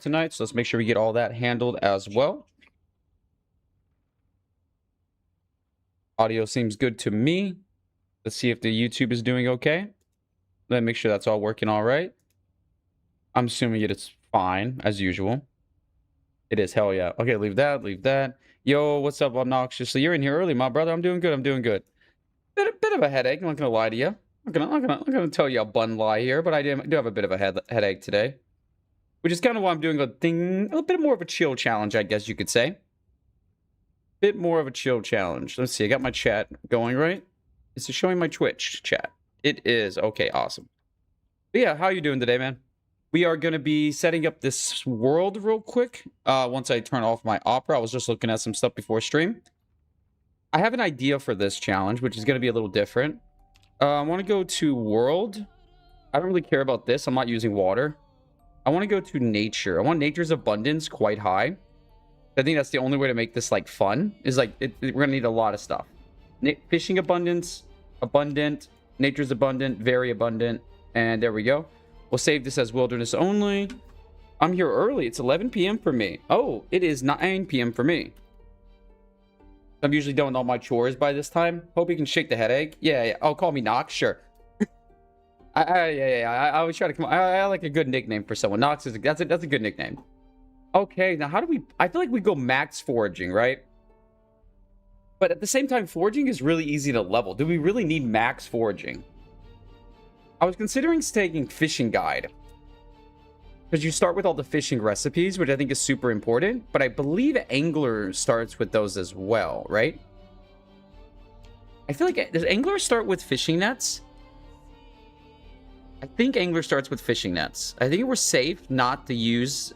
tonight, so let's make sure we get all that handled as well. Audio seems good to me. Let's see if the YouTube is doing okay. Let me make sure that's all working all right. I'm assuming it is fine, as usual. It is, hell yeah. Okay, leave that, leave that. Yo, what's up, Obnoxiously? You're in here early, my brother. I'm doing good, I'm doing good. Bit of a headache, I'm not gonna lie to you. I'm gonna tell you a bun lie here, but I do have a bit of a headache today. Which is kind of why I'm doing a bit more of a chill challenge, I guess you could say. Bit more of a chill challenge. Let's see, I got my chat going, right? Is it showing my Twitch chat? It is. Okay, awesome. But yeah, how you doing today, man? We are going to be setting up this world real quick. Once I turn off my Opera, I was just looking at some stuff before stream. I have an idea for this challenge, which is going to be a little different. I want to go to world. I don't really care about this. I'm not using water. I want to go to nature. I want nature's abundance quite high. I think that's the only way to make this like fun. Is like we're gonna need a lot of stuff. Fishing abundance, abundant, nature's abundant, very abundant, and there we go. We'll save this as wilderness only. I'm here early. It's 11 p.m. for me. Oh, it is 9 p.m. for me. I'm usually done with all my chores by this time. Hope you can shake the headache. Yeah. Oh, call me Knox. Sure. I always try to come. I like a good nickname for someone. Knox is that's a good nickname. Okay, now how do we... I feel like we go max foraging, right? But at the same time, foraging is really easy to level. Do we really need max foraging? I was considering taking fishing guide. Because you start with all the fishing recipes, which I think is super important. But I believe angler starts with those as well, right? I feel like... Does angler start with fishing nets? I think angler starts with fishing nets. I think we're safe not to use...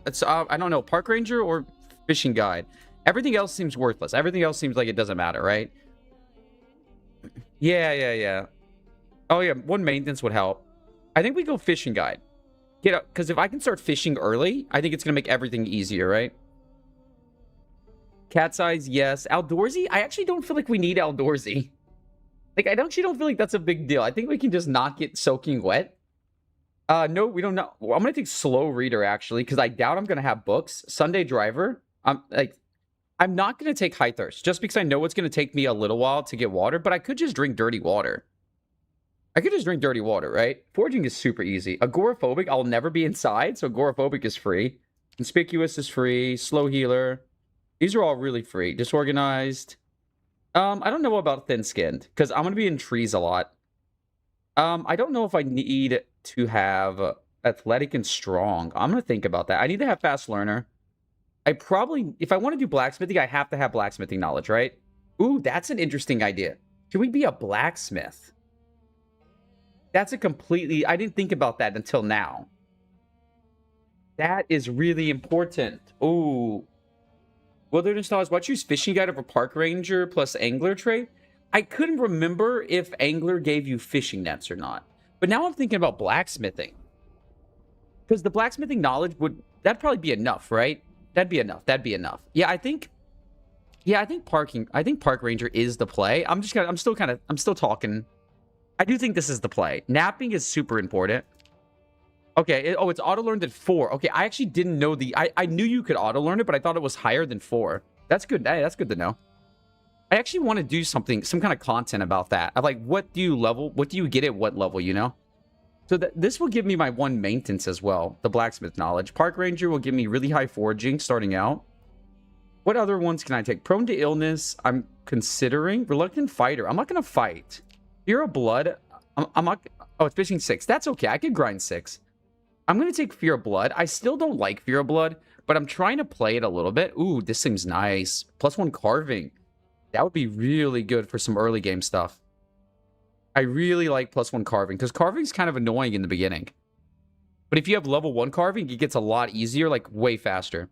it's I don't know, park ranger or fishing guide. Everything else seems worthless. Everything else seems like it doesn't matter, right? Yeah. Oh yeah, one maintenance would help. I think we go fishing guide. Get up, because if I can start fishing early, I think it's gonna make everything easier, right? Cat's eyes, yes. Outdoorsy? I actually don't feel like we need outdoorsy. Like, I actually don't feel like that's a big deal. I think we can just not get soaking wet. No, we don't know. Well, I'm gonna take slow reader actually, because I doubt I'm gonna have books. Sunday driver. I'm not gonna take high thirst just because I know it's gonna take me a little while to get water, but I could just drink dirty water. Right? Foraging is super easy. Agoraphobic, I'll never be inside, so agoraphobic is free. Conspicuous is free. Slow healer. These are all really free. Disorganized. I don't know about thin-skinned, because I'm gonna be in trees a lot. I don't know if I need to have athletic and strong. I'm going to think about that. I need to have fast learner. I probably, if I want to do blacksmithing, I have to have blacksmithing knowledge, right? Ooh, that's an interesting idea. Should we be a blacksmith? That's a completely, I didn't think about that until now. That is really important. Ooh. Wilderness knowledge. Why choose fishing guide over park ranger plus angler trait? I couldn't remember if angler gave you fishing nets or not. But now I'm thinking about blacksmithing. Because the blacksmithing knowledge that'd probably be enough, right? That'd be enough. Yeah, I think park ranger is the play. I'm still talking. I do think this is the play. Napping is super important. Okay, it's auto-learned at 4. Okay, I actually didn't know I knew you could auto-learn it, but I thought it was higher than 4. That's good. Hey, that's good to know. I actually want to do some kind of content about that. I'm like, what do you get at what level, you know? So this will give me my 1 maintenance as well, the blacksmith knowledge. Park ranger will give me really high foraging starting out. What other ones can I take? Prone to illness, I'm considering. Reluctant fighter, I'm not going to fight. Fear of blood, I'm not... Oh, it's fishing 6. That's okay, I could grind 6. I'm going to take fear of blood. I still don't like fear of blood, but I'm trying to play it a little bit. Ooh, this seems nice. +1 carving. That would be really good for some early game stuff. I really like +1 carving, because carving's kind of annoying in the beginning. But if you have level 1 carving, it gets a lot easier, like way faster.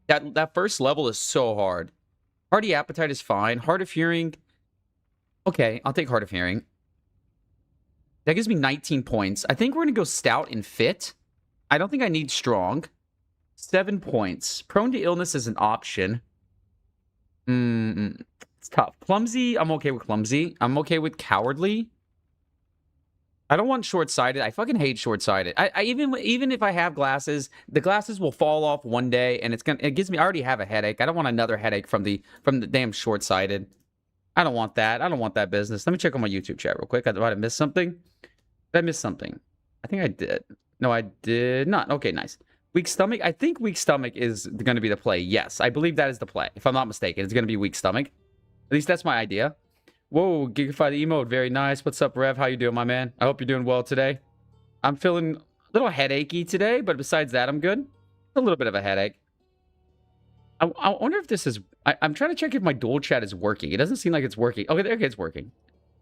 That first level is so hard. Hearty appetite is fine. Heart of hearing. Okay, I'll take heart of hearing. That gives me 19 points. I think we're going to go stout and fit. I don't think I need strong. 7 points. Prone to illness is an option. It's tough. Clumsy, I'm okay with clumsy. I'm okay with cowardly. I don't want short-sighted. I fucking hate short-sighted. I even if I have glasses, the glasses will fall off one day, and it gives me. I already have a headache. I don't want another headache from the damn short-sighted. I don't want that. I don't want that business. Let me check on my YouTube chat real quick. I might have missed something. Did I miss something? I think I did. No, I did not. Okay, nice. Weak stomach. I think weak stomach is going to be the play. Yes, I believe that is the play. If I'm not mistaken, it's going to be weak stomach. At least that's my idea. Whoa, Gigify the emote. Very nice. What's up, Rev? How you doing, my man? I hope you're doing well today. I'm feeling a little headachy today, but besides that, I'm good. A little bit of a headache. I wonder if this is... I'm trying to check if my dual chat is working. It doesn't seem like it's working. Okay, it's working.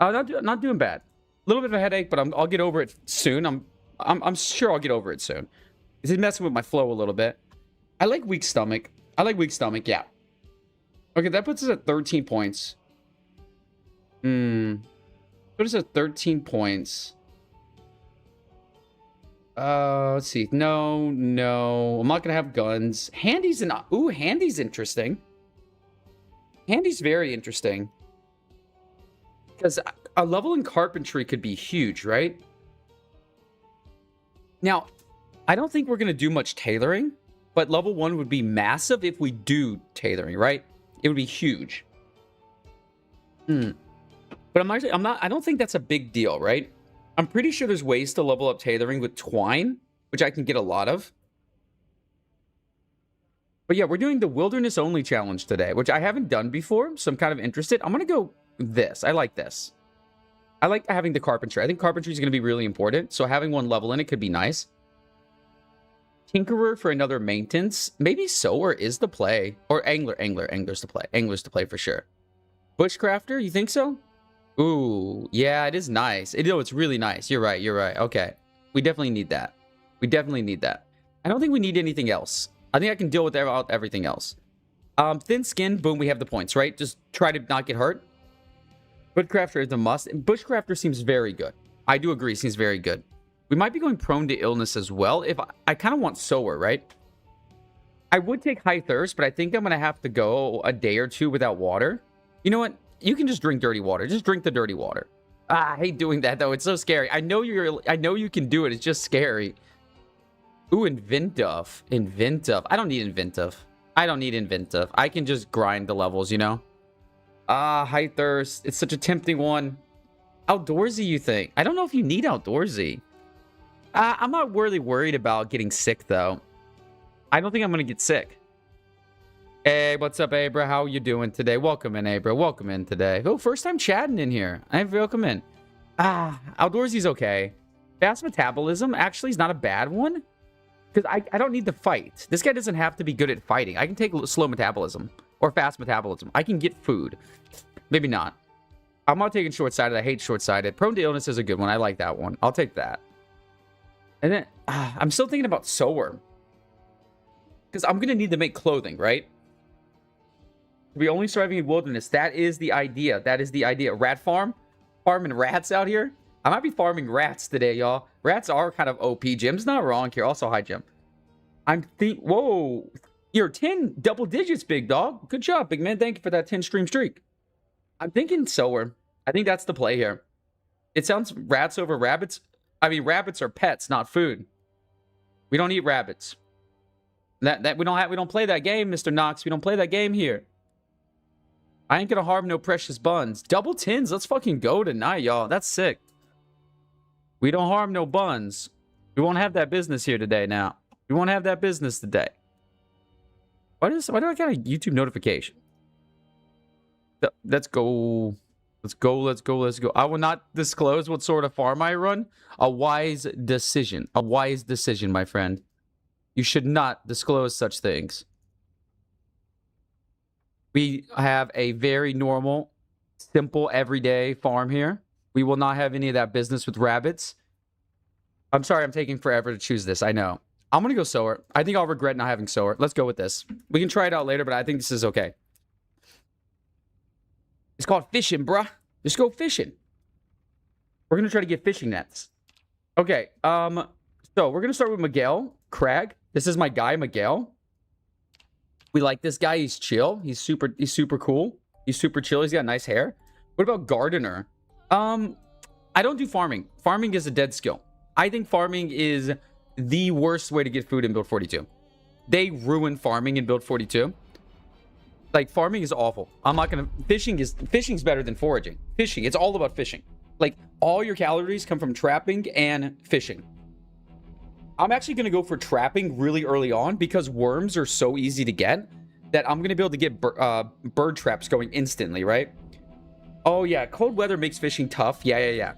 Not doing bad. A little bit of a headache, but I'll get over it soon. I'm sure I'll get over it soon. It's messing with my flow a little bit. I like weak stomach. Yeah. Okay, that puts us at 13 points. Put us at 13 points. Let's see. No. I'm not gonna have guns. Handy's Handy's interesting. Handy's very interesting. Because a level in carpentry could be huge, right? Now, I don't think we're going to do much tailoring, but level 1 would be massive if we do tailoring, right? It would be huge. But I don't think that's a big deal, right? I'm pretty sure there's ways to level up tailoring with twine, which I can get a lot of. But yeah, we're doing the wilderness only challenge today, which I haven't done before, so I'm kind of interested. I'm going to go this. I like this. I like having the carpentry. I think carpentry is going to be really important, so having one level in it could be nice. Tinkerer for another maintenance. Maybe Sower is the play. Or Angler's the play. Angler's the play for sure. Bushcrafter, you think so? Ooh, yeah, it is nice. It's really nice. You're right. Okay. We definitely need that. I don't think we need anything else. I think I can deal with everything else. Thin skin, boom, we have the points, right? Just try to not get hurt. Bushcrafter is a must. And Bushcrafter seems very good. I do agree, seems very good. We might be going prone to illness as well. If I kind of want Sower, right? I would take High Thirst, but I think I'm going to have to go a day or two without water. You know what? You can just drink dirty water. Just drink the dirty water. I hate doing that, though. It's so scary. I know you can do it. It's just scary. Ooh, Inventive. I don't need Inventive. I can just grind the levels, you know? High Thirst. It's such a tempting one. Outdoorsy, you think? I don't know if you need Outdoorsy. I'm not really worried about getting sick, though. I don't think I'm going to get sick. Hey, what's up, Abra? How are you doing today? Welcome in, Abra. Welcome in today. Oh, first time chatting in here. Welcome in. Outdoorsy's okay. Fast metabolism actually is not a bad one. Because I don't need to fight. This guy doesn't have to be good at fighting. I can take slow metabolism. Or fast metabolism. I can get food. Maybe not. I'm not taking short-sighted. I hate short-sighted. Prone to illness is a good one. I like that one. I'll take that. And then, I'm still thinking about Sower. Because I'm going to need to make clothing, right? To be only surviving in wilderness. That is the idea. Rat farm? Farming rats out here? I might be farming rats today, y'all. Rats are kind of OP. Jim's not wrong here. Also, hi, Jim. Whoa. You're 10 double digits, big dog. Good job, big man. Thank you for that 10 stream streak. I'm thinking Sower. I think that's the play here. It sounds rats over rabbits. I mean, rabbits are pets, not food. We don't eat rabbits. We don't play that game, Mr. Knox. We don't play that game here. I ain't gonna harm no precious buns. Double 10s. Let's fucking go tonight, y'all. That's sick. We don't harm no buns. We won't have that business here today now. We won't have that business today. Why do I get a YouTube notification? Let's go. I will not disclose what sort of farm I run. A wise decision, my friend. You should not disclose such things. We have a very normal, simple, everyday farm here. We will not have any of that business with rabbits. I'm sorry, I'm taking forever to choose this. I know. I'm going to go Sower. I think I'll regret not having Sower. Let's go with this. We can try it out later, but I think this is okay. It's called fishing, bruh. Just go fishing. We're going to try to get fishing nets. Okay, so we're going to start with Miguel Crag. This is my guy, Miguel. We like this guy. He's chill. He's super cool. He's super chill. He's got nice hair. What about Gardener? I I don't do farming. Farming is a dead skill. I think farming is the worst way to get food in build 42. They ruin farming in build 42. Like, farming is awful. I'm not gonna... Fishing's better than foraging. Fishing, it's all about fishing. Like, all your calories come from trapping and fishing. I'm actually gonna go for trapping really early on because worms are so easy to get that I'm gonna be able to get bird traps going instantly, right? Oh yeah, cold weather makes fishing tough. Yeah.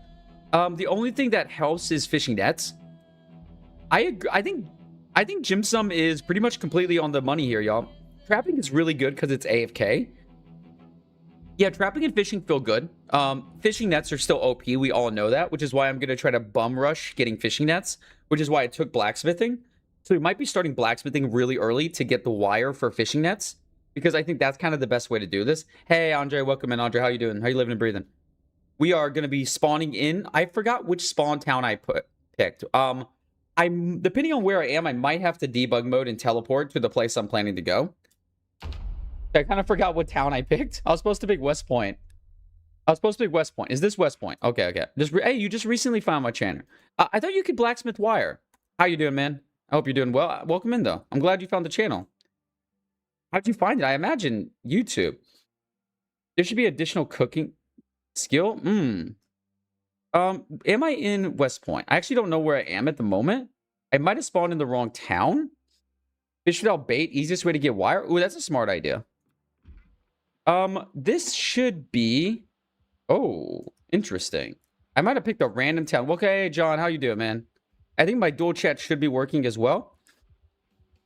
The only thing that helps is fishing nets. I think Jim Sum is pretty much completely on the money here, y'all. Trapping is really good because it's AFK. Yeah, trapping and fishing feel good. Fishing nets are still OP. We all know that, which is why I'm going to try to bum rush getting fishing nets, which is why I took blacksmithing. So we might be starting blacksmithing really early to get the wire for fishing nets, because I think that's kind of the best way to do this. Hey, Andre, welcome in. Andre, how you doing? How you living and breathing? We are going to be spawning in. I forgot which spawn town I picked. I'm depending on where I am, I might have to debug mode and teleport to the place I'm planning to go. I kind of forgot what town I picked. I was supposed to pick West Point. Is this West Point? Okay. Hey, you just recently found my channel. I thought you could blacksmith wire. How you doing, man? I hope you're doing well. Welcome in, though. I'm glad you found the channel. How'd you find it? I imagine YouTube. There should be additional cooking skill. Am I in West Point? I actually don't know where I am at the moment. I might have spawned in the wrong town. Fish without bait, easiest way to get wire. Ooh, that's a smart idea. This should be... Oh, interesting. I might have picked a random town. Okay, John, how you doing, man? I think my dual chat should be working as well.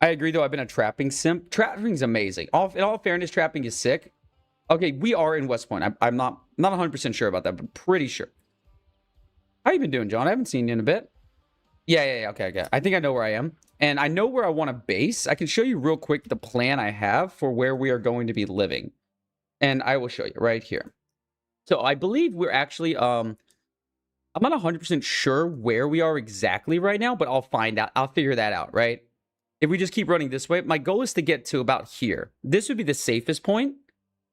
I agree, though. I've been a trapping simp. Trapping's amazing. In all fairness, trapping is sick. Okay, we are in West Point. I'm not 100% sure about that, but pretty sure. How you been doing, John? I haven't seen you in a bit. Yeah. Okay. I think I know where I am. And I know where I want to base. I can show you real quick the plan I have for where we are going to be living. And I will show you right here. So I believe we're actually, I'm not 100% sure where we are exactly right now, but I'll find out. I'll figure that out, right? If we just keep running this way, my goal is to get to about here. This would be the safest point,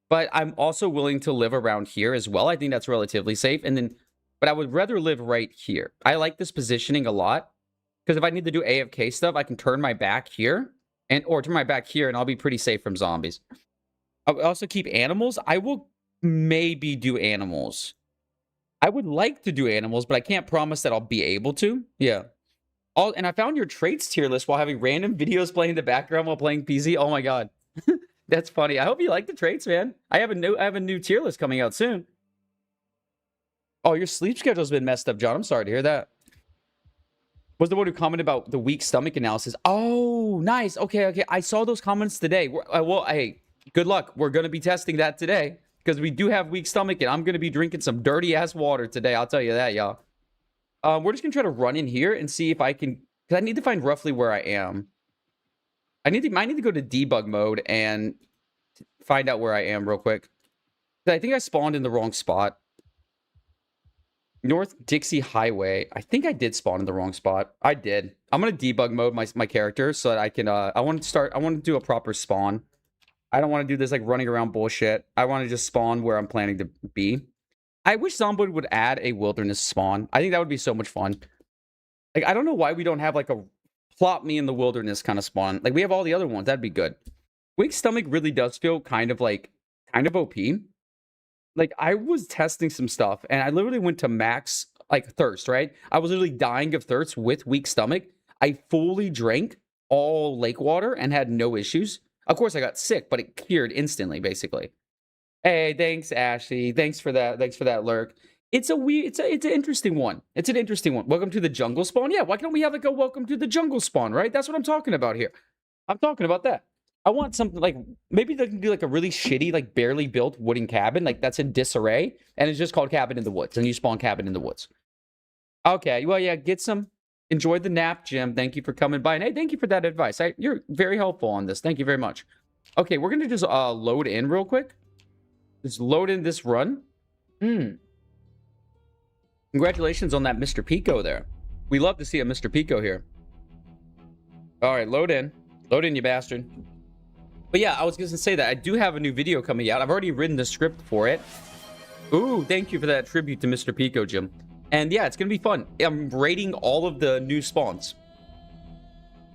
but I'm also willing to live around here as well. I think that's relatively safe. But I would rather live right here. I like this positioning a lot because if I need to do AFK stuff, I can turn my back here or turn my back here and I'll be pretty safe from zombies. I'll also keep animals. I will maybe do animals. I would like to do animals, but I can't promise that I'll be able to. Yeah. And I found your traits tier list while having random videos playing in the background while playing PZ. Oh my god. That's funny. I hope you like the traits, man. I have a new tier list coming out soon. Oh, your sleep schedule's been messed up, John. I'm sorry to hear that. Was the one who commented about the weak stomach analysis? Oh, nice. Okay. I saw those comments today. Well, hey, good luck. We're going to be testing that today because we do have weak stomach, and I'm going to be drinking some dirty-ass water today. I'll tell you that, y'all. We're just going to try to run in here and see if I can... Because I need to find roughly where I am. I need to go to debug mode and find out where I am real quick. I think I spawned in the wrong spot. North Dixie Highway. I think I did spawn in the wrong spot. I did. I'm going to debug mode my character so that I can... I want to do a proper spawn. I don't want to do this like running around bullshit. I want to just spawn where I'm planning to be. I wish Zomboid would add a wilderness spawn. I think that would be so much fun. Like, I don't know why we don't have like a plop me in the wilderness kind of spawn. Like, we have all the other ones. That'd be good. Weak stomach really does feel kind of OP. Like, I was testing some stuff and I literally went to max like thirst, right? I was literally dying of thirst with weak stomach. I fully drank all lake water and had no issues. Of course, I got sick, but it cured instantly, basically. Hey, thanks, Ashley. Thanks for that. Thanks for that lurk. It's an interesting one. It's an interesting one. Welcome to the jungle spawn. Yeah, why can't we have like a welcome to the jungle spawn, right? That's what I'm talking about here. I'm talking about that. I want something like, maybe they can do like a really shitty, like barely built wooden cabin, like that's in disarray, and it's just called Cabin in the Woods, and you spawn Cabin in the Woods. Okay, well, yeah, enjoy the nap, Jim. Thank you for coming by. And hey, thank you for that advice. You're very helpful on this. Thank you very much. Okay, we're going to just load in real quick. Just load in this run. Congratulations on that Mr. Pico there. We love to see a Mr. Pico here. All right, load in. Load in, you bastard. But yeah, I was going to say that I do have a new video coming out. I've already written the script for it. Ooh, thank you for that tribute to Mr. Pico, Jim. And yeah, it's going to be fun. I'm rating all of the new spawns.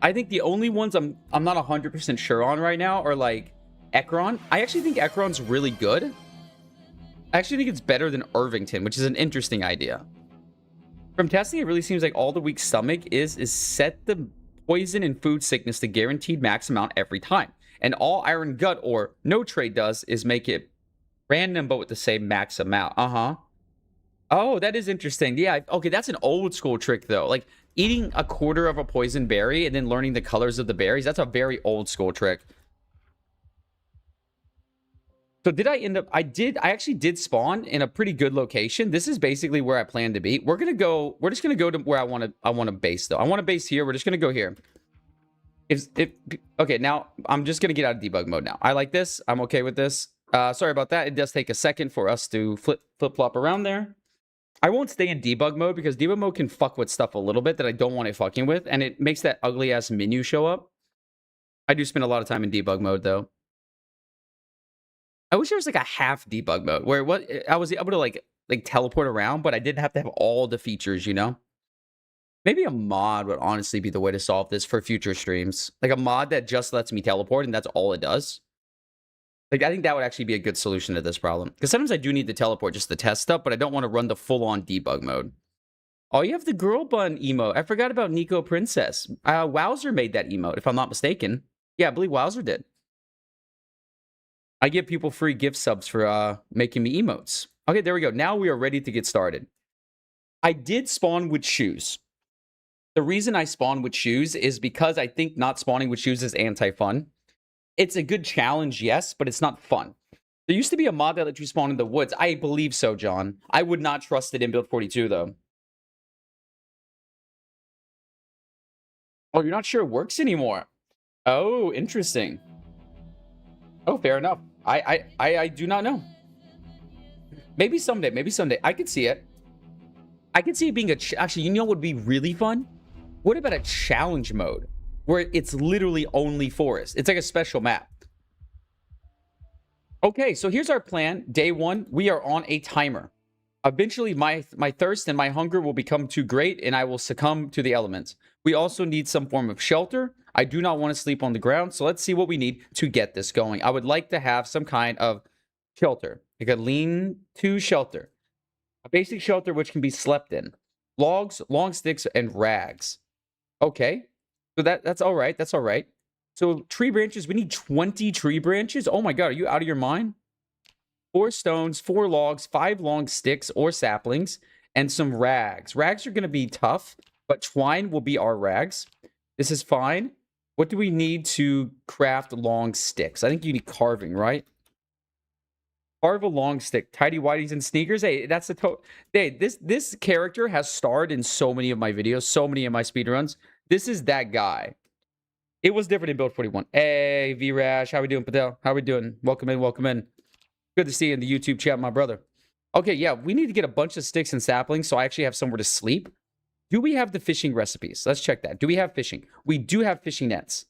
I think the only ones I'm not 100% sure on right now are like Ekron. I actually think Ekron's really good. I actually think it's better than Irvington, which is an interesting idea. From testing, it really seems like all the weak stomach is set the poison and food sickness to guaranteed max amount every time. And all Iron Gut or no trade does is make it random but with the same max amount. Oh, that is interesting. Yeah, okay, that's an old school trick though. Like eating a quarter of a poison berry and then learning the colors of the berries, that's a very old school trick. So did I end up, I actually did spawn in a pretty good location. This is basically where I plan to be. We're just gonna go to where I want to base though. I want to base here. We're just gonna go here. Okay, now I'm just gonna get out of debug mode now. I like this. I'm okay with this. Sorry about that. It does take a second for us to flip-flop around there. I won't stay in debug mode because debug mode can fuck with stuff a little bit that I don't want it fucking with, and it makes that ugly ass menu show up. I do spend a lot of time in debug mode though. I wish there was like a half debug mode where I was able to like teleport around, but I didn't have to have all the features, you know? Maybe a mod would honestly be the way to solve this for future streams. Like a mod that just lets me teleport and that's all it does. Like I think that would actually be a good solution to this problem. Because sometimes I do need to teleport just to test stuff, but I don't want to run the full-on debug mode. Oh, you have the girl bun emote. I forgot about Nico Princess. Wowzer made that emote, if I'm not mistaken. Yeah, I believe Wowzer did. I give people free gift subs for making me emotes. Okay, there we go. Now we are ready to get started. I did spawn with shoes. The reason I spawn with shoes is because I think not spawning with shoes is anti-fun. It's a good challenge, yes, but it's not fun. There used to be a mod that let you spawn in the woods. I believe so, John. I would not trust it in Build 42, though. Oh, you're not sure it works anymore. Oh, interesting. Oh, fair enough. I do not know. Maybe someday. Maybe someday. I could see it. I could see it being actually, you know what would be really fun? What about a challenge mode where it's literally only forest? It's like a special map. Okay, so here's our plan. Day one, we are on a timer. Eventually, my thirst and my hunger will become too great, and I will succumb to the elements. We also need some form of shelter. I do not want to sleep on the ground, so let's see what we need to get this going. I would like to have some kind of shelter, like a lean-to shelter. A basic shelter which can be slept in. Logs, long sticks, and rags. Okay, so that's all right. That's all right. So tree branches, we need 20 tree branches. Oh my god, are you out of your mind? 4 stones, 4 logs, 5 long sticks or saplings, and some rags. Rags are going to be tough, but twine will be our rags. This is fine. What do we need to craft long sticks? I think you need carving, right? Carve a long stick. Tidy whities and sneakers. Hey, that's the hey, this character has starred in so many of my videos, so many of my speedruns. This is that guy. It was different in Build 41. Hey, V-Rash. How we doing, Patel? How we doing? Welcome in, welcome in. Good to see you in the YouTube chat, my brother. Okay, yeah, we need to get a bunch of sticks and saplings so I actually have somewhere to sleep. Do we have the fishing recipes? Let's check that. Do we have fishing? We do have fishing nets.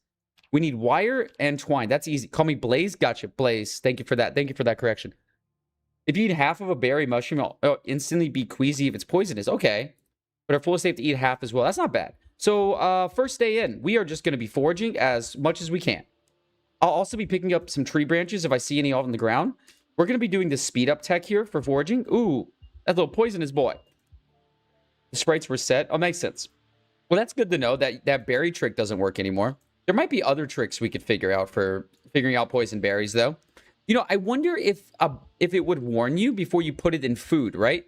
We need wire and twine. That's easy. Call me Blaze. Gotcha, Blaze. Thank you for that. Thank you for that correction. If you eat half of a berry mushroom, it'll instantly be queasy if it's poisonous. Okay. But our full safe to eat half as well. That's not bad. So, first day in, we are just going to be foraging as much as we can. I'll also be picking up some tree branches if I see any on the ground. We're going to be doing the speed up tech here for foraging. Ooh, that little poisonous boy. The sprites were set. Oh, makes sense. Well, that's good to know that that berry trick doesn't work anymore. There might be other tricks we could figure out for figuring out poison berries, though. You know, I wonder if it would warn you before you put it in food, right?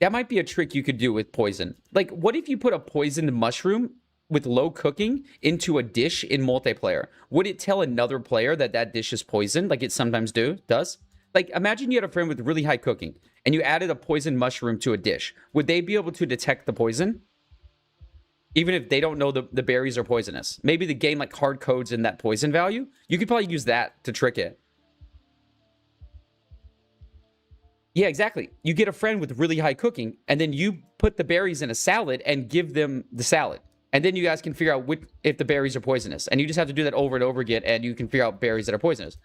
That might be a trick you could do with poison. Like, what if you put a poisoned mushroom with low cooking into a dish in multiplayer? Would it tell another player that that dish is poisoned, like it sometimes does? Like, imagine you had a friend with really high cooking, and you added a poisoned mushroom to a dish. Would they be able to detect the poison? Even if they don't know the berries are poisonous. Maybe the game, like, hard codes in that poison value. You could probably use that to trick it. Yeah, exactly. You get a friend with really high cooking, and then you put the berries in a salad and give them the salad. And then you guys can figure out if the berries are poisonous. And you just have to do that over and over again, and you can figure out berries that are poisonous.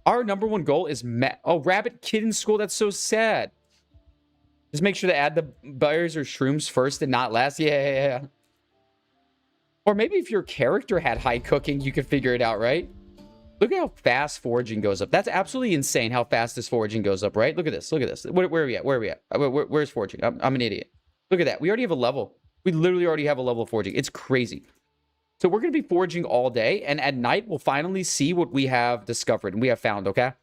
Our number one goal is... Oh, Rabbit Kid in school? That's so sad. Just make sure to add the berries or shrooms first and not last. Yeah. Or maybe if your character had high cooking, you could figure it out, right? Look at how fast foraging goes up. That's absolutely insane how fast this foraging goes up, right? Look at this. Look at this. Where are we at? Where are we at? Where's foraging? I'm an idiot. Look at that. We already have a level. We literally already have a level of foraging. It's crazy. So we're going to be foraging all day. And at night, we'll finally see what we have discovered and we have found, okay?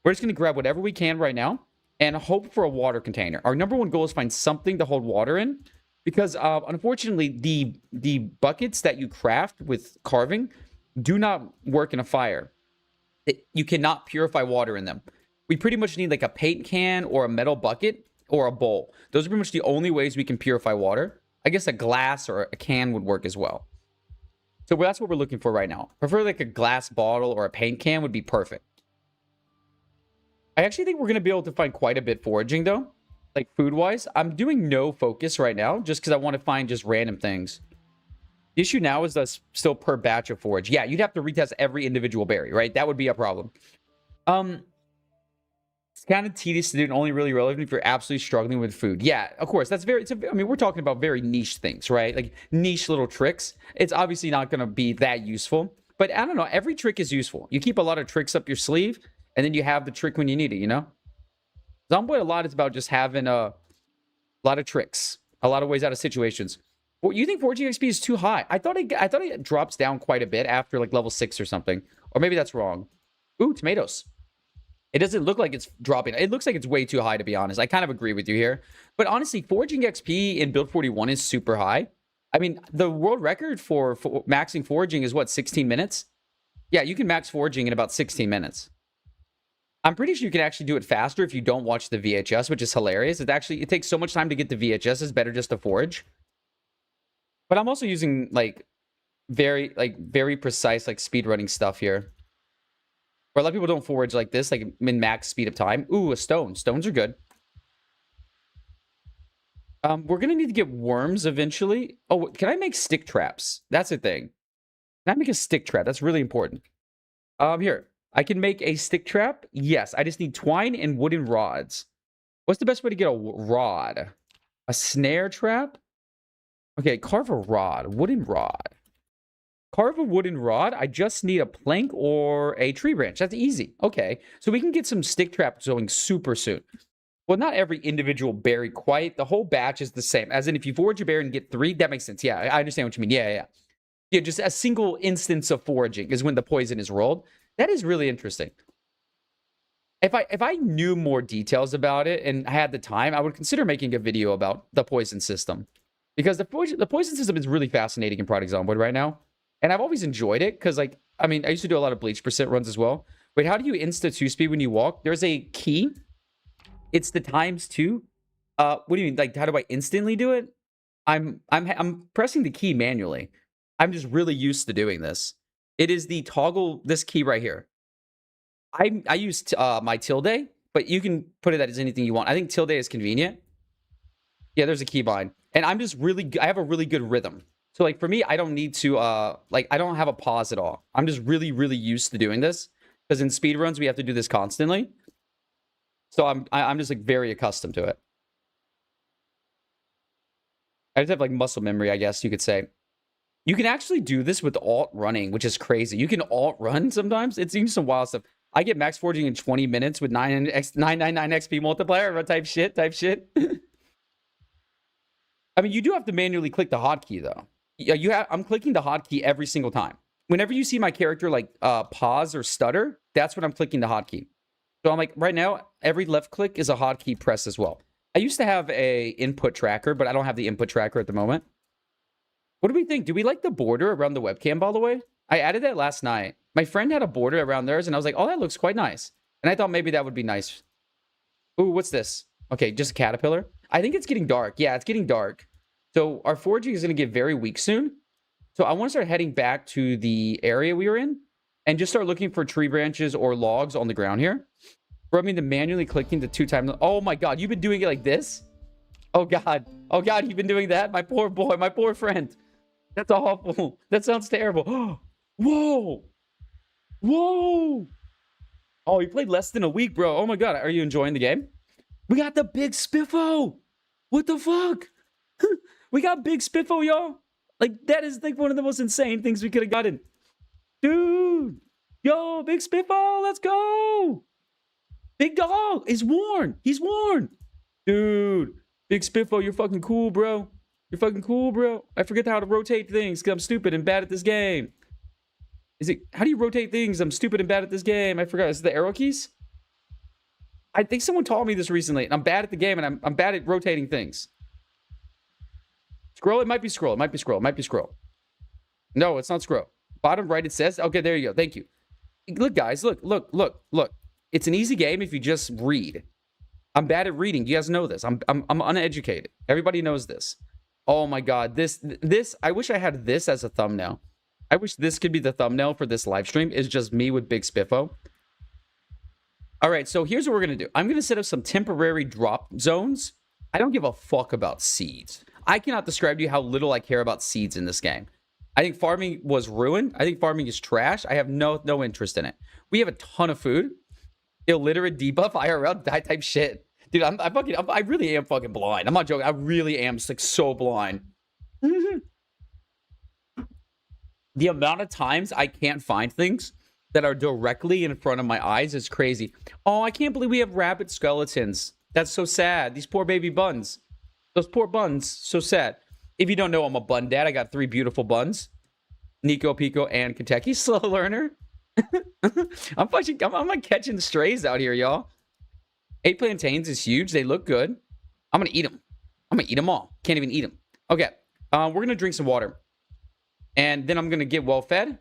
We're just going to grab whatever we can right now and hope for a water container. Our number one goal is find something to hold water in. Because unfortunately, the buckets that you craft with carving do not work in a fire. You cannot purify water in them. We pretty much need like a paint can or a metal bucket or a bowl. Those are pretty much the only ways we can purify water. I guess a glass or a can would work as well. So that's what we're looking for right now. Prefer like a glass bottle or a paint can would be perfect. I actually think we're going to be able to find quite a bit foraging though. Like food-wise. I'm doing no focus right now just because I want to find just random things. The issue now is that's still per batch of forage. Yeah, you'd have to retest every individual berry, right? That would be a problem. It's kind of tedious to do and only really relevant if you're absolutely struggling with food. Yeah, of course. That's very, I mean, we're talking about very niche things, right? Like niche little tricks. It's obviously not going to be that useful. But I don't know. Every trick is useful. You keep a lot of tricks up your sleeve, and then you have the trick when you need it, you know? Zomboid a lot is about just having a lot of tricks, a lot of ways out of situations. Well, you think foraging XP is too high? I thought it drops down quite a bit after like level 6 or something. Or maybe that's wrong. Ooh, tomatoes. It doesn't look like it's dropping. It looks like it's way too high, to be honest. I kind of agree with you here. But honestly, foraging XP in build 41 is super high. I mean, the world record for maxing foraging is what, 16 minutes? Yeah, you can max foraging in about 16 minutes. I'm pretty sure you can actually do it faster if you don't watch the VHS, which is hilarious. It takes so much time to get the VHS. It's better just to forage. But I'm also using like very precise like speedrunning stuff here. Where a lot of people don't forage like this, like min max speed of time. Ooh, a stone. Stones are good. We're gonna need to get worms eventually. Oh, can I make stick traps? That's a thing. Can I make a stick trap? That's really important. Here. I can make a stick trap. Yes, I just need twine and wooden rods. What's the best way to get a rod? A snare trap? Okay, carve a rod. Wooden rod. Carve a wooden rod. I just need a plank or a tree branch. That's easy. Okay, so we can get some stick traps going super soon. Well, not every individual berry quite. The whole batch is the same. As in, if you forage a berry and get 3, that makes sense. Yeah, I understand what you mean. Yeah. Yeah, just a single instance of foraging is when the poison is rolled. That is really interesting. If I knew more details about it and had the time, I would consider making a video about the poison system. Because the poison system is really fascinating in Project Zomboid right now. And I've always enjoyed it because, like, I mean, I used to do a lot of bleach percent runs as well. Wait, how do you insta 2-speed when you walk? There's a key. It's the ×2. What do you mean? Like, how do I instantly do it? I'm pressing the key manually. I'm just really used to doing this. It is the toggle, this key right here. I use my tilde, but you can put it as anything you want. I think tilde is convenient. Yeah, there's a keybind. And I'm just I have a really good rhythm. So like for me, I don't need to, I don't have a pause at all. I'm just really, really used to doing this. Because in speedruns, we have to do this constantly. So I'm just like very accustomed to it. I just have like muscle memory, I guess you could say. You can actually do this with alt running, which is crazy. You can alt run sometimes. It's even some wild stuff. I get max foraging in 20 minutes with 999 XP multiplier type shit. I mean, you do have to manually click the hotkey though. Yeah, I'm clicking the hotkey every single time. Whenever you see my character like pause or stutter, that's when I'm clicking the hotkey. So I'm like, right now, every left click is a hotkey press as well. I used to have a input tracker, but I don't have the input tracker at the moment. What do we think? Do we like the border around the webcam, by the way? I added that last night. My friend had a border around theirs, and I was like, oh, that looks quite nice. And I thought maybe that would be nice. Ooh, what's this? Okay, just a caterpillar. I think it's getting dark. Yeah, it's getting dark. So our foraging is going to get very weak soon. So I want to start heading back to the area we were in and just start looking for tree branches or logs on the ground here. Rubbing the manually clicking the 2 times. Oh my God, you've been doing it like this? Oh God. Oh God, you've been doing that? My poor boy, my poor friend. That's awful. That sounds terrible. Whoa. Whoa. Oh, you played less than a week, bro. Oh my God. Are you enjoying the game? We got the big spiffo. What the fuck? We got Big Spiffo, y'all. Like, that is like one of the most insane things we could have gotten. Dude. Yo, Big Spiffo, let's go. Big dog is worn. He's worn. Dude. Big Spiffo, you're fucking cool, bro. You're fucking cool, bro. I forget how to rotate things because I'm stupid and bad at this game. How do you rotate things? I'm stupid and bad at this game. I forgot. Is it the arrow keys? I think someone taught me this recently, and I'm bad at the game, and I'm bad at rotating things. Scroll? It might be scroll. It might be scroll. It might be scroll. No, it's not scroll. Bottom right, it says. Okay, there you go. Thank you. Look, guys. Look. It's an easy game if you just read. I'm bad at reading. You guys know this. I'm uneducated. Everybody knows this. Oh my god. This. I wish I had this as a thumbnail. I wish this could be the thumbnail for this live stream. It's just me with Big Spiffo. All right, so here's what we're going to do. I'm going to set up some temporary drop zones. I don't give a fuck about seeds. I cannot describe to you how little I care about seeds in this game. I think farming was ruined. I think farming is trash. I have no interest in it. We have a ton of food. Illiterate debuff, IRL, that type shit. Dude, I really am fucking blind. I'm not joking. I really am like so blind. The amount of times I can't find things that are directly in front of my eyes is crazy. Oh, I can't believe we have rabbit skeletons. That's so sad. These poor baby buns. Those poor buns. So sad. If you don't know, I'm a bun dad. I got 3 beautiful buns. Nico, Pico, and Kentucky. Slow learner. I'm like catching strays out here, y'all. 8 plantains is huge. They look good. I'm going to eat them. I'm going to eat them all. Can't even eat them. Okay. We're going to drink some water. And then I'm going to get well fed.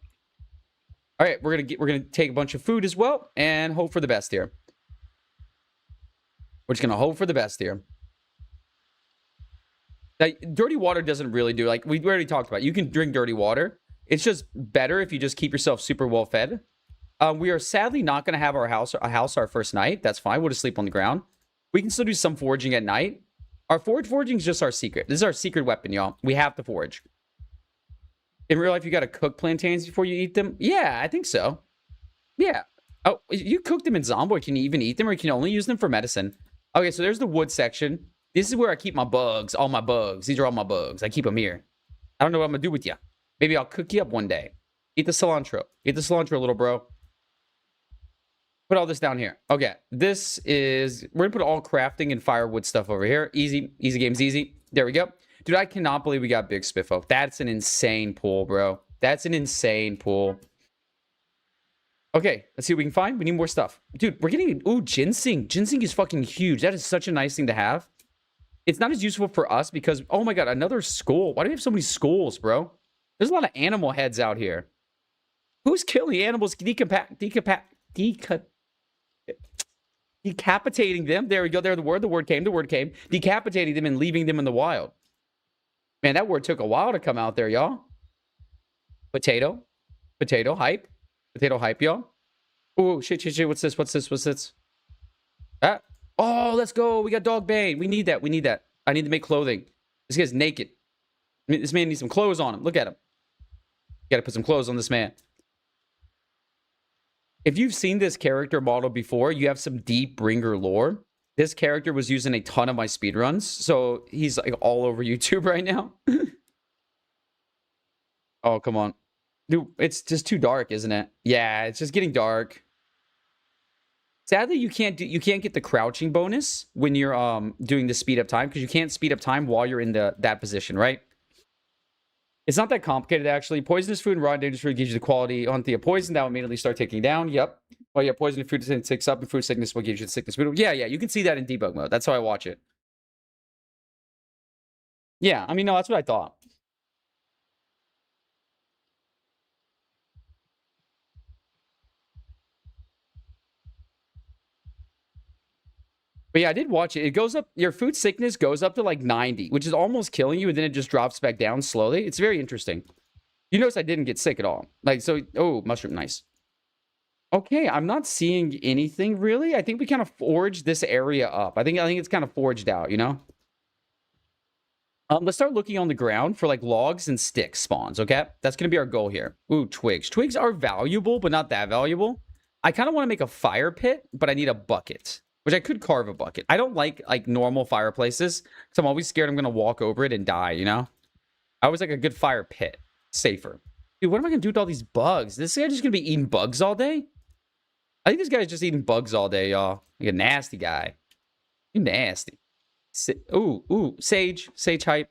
All right, we're gonna take a bunch of food as well and hope for the best here. We're just gonna hope for the best here. Now, dirty water doesn't really do, like we already talked about. You can drink dirty water. It's just better if you just keep yourself super well fed. We are sadly not gonna have a house our first night. That's fine. We'll just sleep on the ground. We can still do some foraging at night. Our foraging is just our secret. This is our secret weapon, y'all. We have to forage. In real life, you got to cook plantains before you eat them? Yeah, I think so. Yeah. Oh, you cook them in Zomboid. Can you even eat them, or can you only use them for medicine? Okay, so there's the wood section. This is where I keep my bugs, all my bugs. These are all my bugs. I keep them here. I don't know what I'm going to do with you. Maybe I'll cook you up one day. Eat the cilantro. Eat the cilantro, little bro. Put all this down here. Okay, this is... We're going to put all crafting and firewood stuff over here. Easy. Easy game's easy. There we go. Dude, I cannot believe we got Big Spiffo. That's an insane pool, bro. That's an insane pool. Okay, let's see what we can find. We need more stuff. Dude, we're getting... Ooh, ginseng. Ginseng is fucking huge. That is such a nice thing to have. It's not as useful for us because... Oh my god, another skull. Why do we have so many skulls, bro? There's a lot of animal heads out here. Who's killing animals? Decapitating them. There we go. There, the word came. Decapitating them and leaving them in the wild. Man, that word took a while to come out there, y'all. Potato hype, y'all. Oh, shit. What's this? Ah. Oh, let's go. We got dog bane. We need that. I need to make clothing. This guy's naked. I mean, this man needs some clothes on him. Look at him. Got to put some clothes on this man. If you've seen this character model before, you have some deep bringer lore. This character was using a ton of my speedruns, so he's like all over YouTube right now. Oh, come on. Dude, it's just too dark, isn't it? Yeah, it's just getting dark. Sadly, you can't get the crouching bonus when you're doing the speed up time, because you can't speed up time while you're in that position, right? It's not that complicated, actually. Poisonous food and raw and dangerous food gives you the quality on the poison that will immediately start ticking down. Yep. Oh, yeah, poison food ticks up, and food sickness will give you the sickness food. Yeah, you can see that in debug mode. That's how I watch it. Yeah, I mean, no, that's what I thought. But yeah, I did watch it. It goes up, your food sickness goes up to like 90, which is almost killing you, and then it just drops back down slowly. It's very interesting. You notice I didn't get sick at all. Like, so, oh, mushroom, nice. Okay, I'm not seeing anything really. I think we kind of forged this area up. I think it's kind of forged out, you know? Let's start looking on the ground for like logs and sticks spawns, okay? That's gonna be our goal here. Ooh, twigs. Twigs are valuable, but not that valuable. I kind of want to make a fire pit, but I need a bucket. which I could carve a bucket. I don't like normal fireplaces because I'm always scared I'm going to walk over it and die, you know? I always like a good fire pit. Safer. Dude, what am I going to do with all these bugs? This guy just going to be eating bugs all day? I think this guy's just eating bugs all day, y'all. Like a nasty guy. You nasty. Ooh, Sage. Sage hype.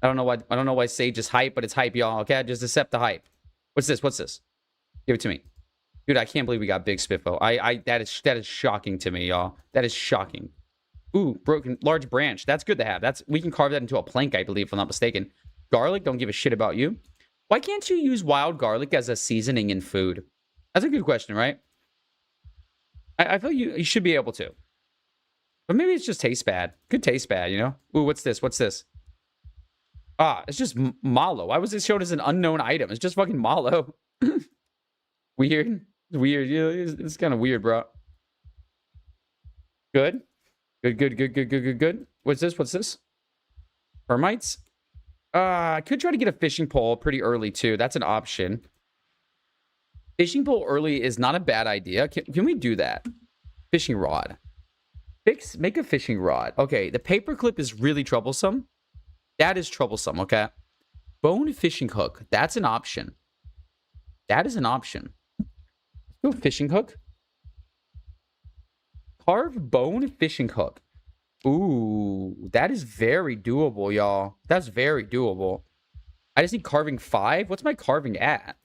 I don't know why Sage is hype, but it's hype, y'all. Okay, just accept the hype. What's this? What's this? Give it to me. Dude, I can't believe we got big Spiffo. That is shocking to me, y'all. That is shocking. Ooh, broken large branch. That's good to have. We can carve that into a plank, I believe, if I'm not mistaken. Garlic, don't give a shit about you. Why can't you use wild garlic as a seasoning in food? That's a good question, right? I feel you should be able to. But maybe it just tastes bad. Could taste bad, you know? Ooh, what's this? What's this? Ah, it's just mallow. Why was it shown as an unknown item? It's just fucking mallow. Weird. Weird. Yeah, it's kind of weird, bro. Good. Good. What's this? What's this? Termites? I could try to get a fishing pole pretty early, too. That's an option. Fishing pole early is not a bad idea. Can we do that? Fishing rod. Make a fishing rod. Okay, the paperclip is really troublesome. That is troublesome, okay? Bone fishing hook. That's an option. That is an option. Let's go fishing hook. Carve bone fishing hook. Ooh, that is very doable, y'all. That's very doable. I just need carving 5. What's my carving at?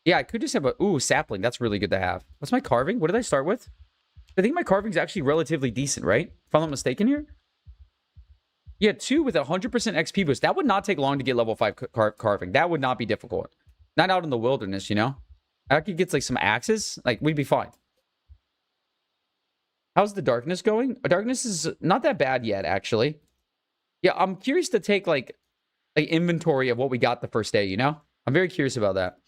Yeah, I could just have a... Ooh, sapling. That's really good to have. What's my carving? What did I start with? I think my carving's actually relatively decent, right? If I'm not mistaken here. Yeah, 2 with 100% XP boost. That would not take long to get level 5 carving. That would not be difficult. Not out in the wilderness, you know? I could get like some axes. Like, we'd be fine. How's the darkness going? Darkness is not that bad yet, actually. Yeah, I'm curious to take like inventory of what we got the first day, you know? I'm very curious about that.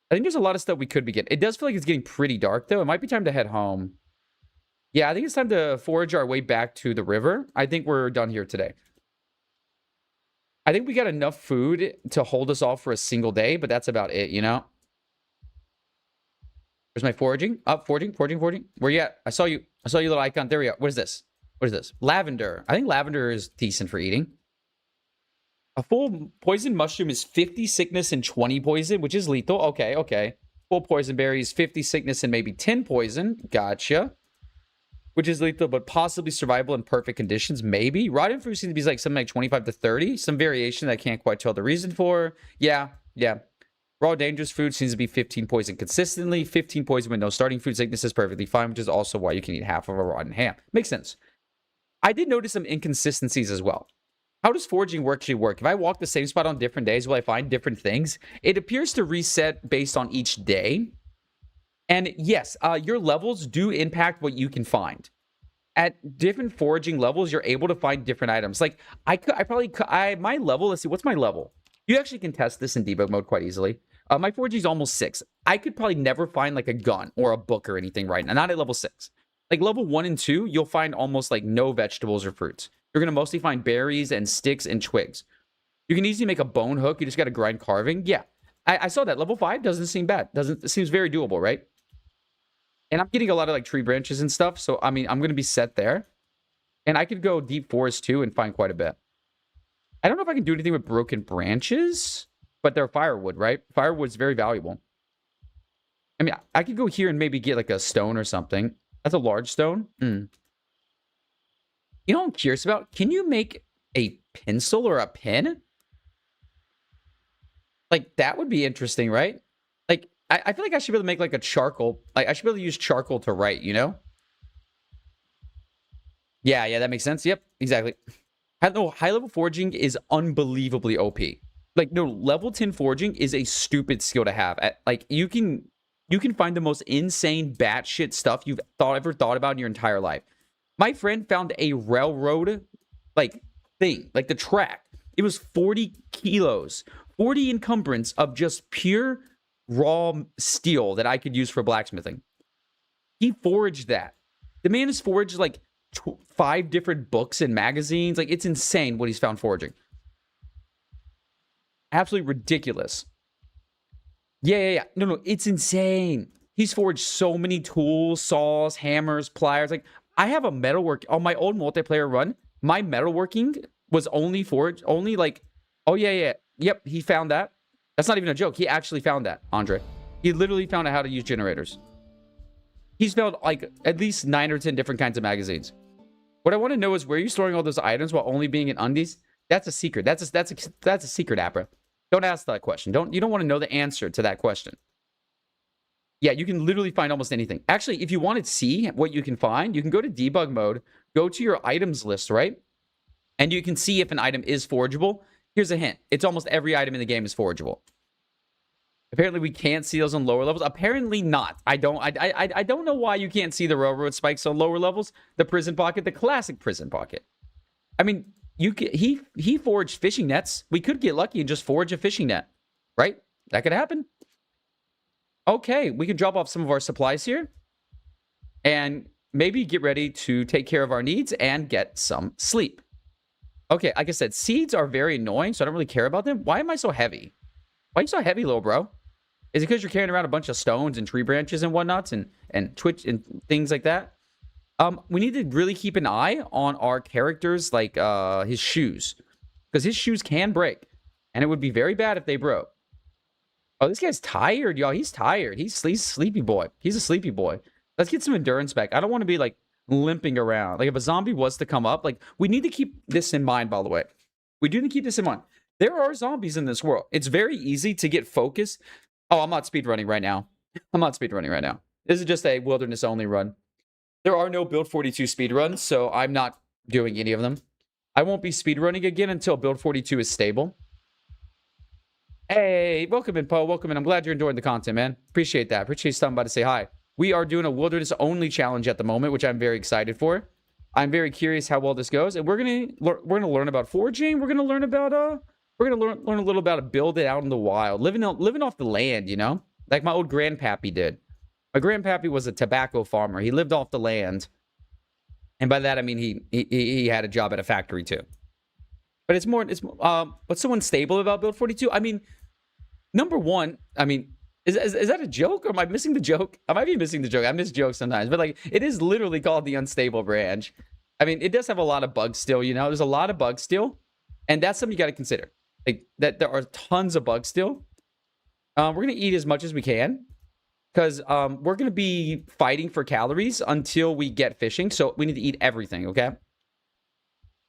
I think there's a lot of stuff we could be getting. It does feel like it's getting pretty dark, though. It might be time to head home. Yeah, I think it's time to forage our way back to the river. I think we're done here today. I think we got enough food to hold us off for a single day, but that's about it, you know? Where's my foraging? Up, foraging. Where you at? I saw you. I saw your little icon. There we go. What is this? What is this? Lavender. I think lavender is decent for eating. A full poison mushroom is 50 sickness and 20 poison, which is lethal. Okay. Full poison berry is 50 sickness and maybe 10 poison. Gotcha. Which is lethal, but possibly survivable in perfect conditions. Maybe. Rotten fruit seems to be like something like 25 to 30. Some variation that I can't quite tell the reason for. Yeah. Raw dangerous food seems to be 15 poison consistently. 15 poison with no starting food sickness is perfectly fine, which is also why you can eat half of a rotten ham. Makes sense. I did notice some inconsistencies as well. How does foraging actually work? If I walk the same spot on different days, will I find different things? It appears to reset based on each day. And yes, your levels do impact what you can find. At different foraging levels, you're able to find different items. Like, my level, let's see, what's my level? You actually can test this in debug mode quite easily. My foraging is almost 6. I could probably never find like a gun or a book or anything right now. Not at level 6. Like level 1 and 2, you'll find almost like no vegetables or fruits. You're going to mostly find berries and sticks and twigs. You can easily make a bone hook. You just got to grind carving. Yeah, I saw that. Level 5 doesn't seem bad. It seems very doable, right? And I'm getting a lot of like tree branches and stuff. So, I mean, I'm going to be set there. And I could go deep forest too and find quite a bit. I don't know if I can do anything with broken branches, but they're firewood, right? Firewood's very valuable. I mean, I could go here and maybe get like a stone or something. That's a large stone. You know what I'm curious about? Can you make a pencil or a pen? Like, that would be interesting, right? Like, I feel like I should be able to make like a charcoal. Like, I should be able to use charcoal to write, you know? Yeah, that makes sense. Yep, exactly. No, high-level foraging is unbelievably OP. Like, no, level 10 foraging is a stupid skill to have. Like, you can find the most insane batshit stuff you've ever thought about in your entire life. My friend found a railroad, like, thing, like the track. It was 40 kilos, 40 encumbrance of just pure raw steel that I could use for blacksmithing. He foraged that. The man has foraged, like, 5 different books and magazines. Like, it's insane what he's found foraging. Absolutely ridiculous. Yeah. No, it's insane. He's forged so many tools, saws, hammers, pliers. Like, I have a metalwork on my old multiplayer run. My metalworking was only forged, only like, oh yeah. Yep, he found that. That's not even a joke. He actually found that, Andre. He literally found out how to use generators. He's found like at least 9 or 10 different kinds of magazines. What I want to know is where are you storing all those items while only being in undies? That's a secret. That's a secret, Abra. Don't ask that question. You don't want to know the answer to that question. Yeah, you can literally find almost anything. Actually, if you want to see what you can find, you can go to debug mode, go to your items list, right? And you can see if an item is forgeable. Here's a hint. It's almost every item in the game is forgeable. Apparently, we can't see those on lower levels. Apparently not. I don't know why you can't see the railroad spikes on lower levels. The prison pocket, the classic prison pocket. I mean, he forged fishing nets. We could get lucky and just forge a fishing net, right? That could happen. Okay, we can drop off some of our supplies here and maybe get ready to take care of our needs and get some sleep. Okay, like I said, seeds are very annoying, so I don't really care about them. Why am I so heavy? Why are you so heavy, little bro? Is it because you're carrying around a bunch of stones and tree branches and whatnots and twitch and things like that? We need to really keep an eye on our characters, like his shoes, because his shoes can break, and it would be very bad if they broke. Oh, this guy's tired, y'all. He's tired. He's sleepy boy. He's a sleepy boy. Let's get some endurance back. I don't want to be like limping around. Like if a zombie was to come up, like we need to keep this in mind, by the way. We do need to keep this in mind. There are zombies in this world. It's very easy to get focused. Oh, I'm not speedrunning right now. I'm not speedrunning right now. This is just a wilderness only run. There are no Build 42 speedruns, so I'm not doing any of them. I won't be speedrunning again until Build 42 is stable. Hey, welcome in, Poe. Welcome in. I'm glad you're enjoying the content, man. Appreciate that. Appreciate stopping by to say hi. We are doing a wilderness only challenge at the moment, which I'm very excited for. I'm very curious how well this goes, and we're gonna learn about foraging. We're gonna learn about learn a little about build it out in the wild, living off the land, you know, like my old grandpappy did. My grandpappy was a tobacco farmer. He lived off the land, and by that I mean he had a job at a factory too. But it's what's so unstable about Build 42? I mean, number one, I mean, is that a joke or am I missing the joke? I might be missing the joke. I miss jokes sometimes, but like it is literally called the unstable branch. I mean, it does have a lot of bugs still, you know. There's a lot of bugs still, and that's something you got to consider. Like that there are tons of bugs still. We're gonna eat as much as we can because we're gonna be fighting for calories until we get fishing. So we need to eat everything. Okay.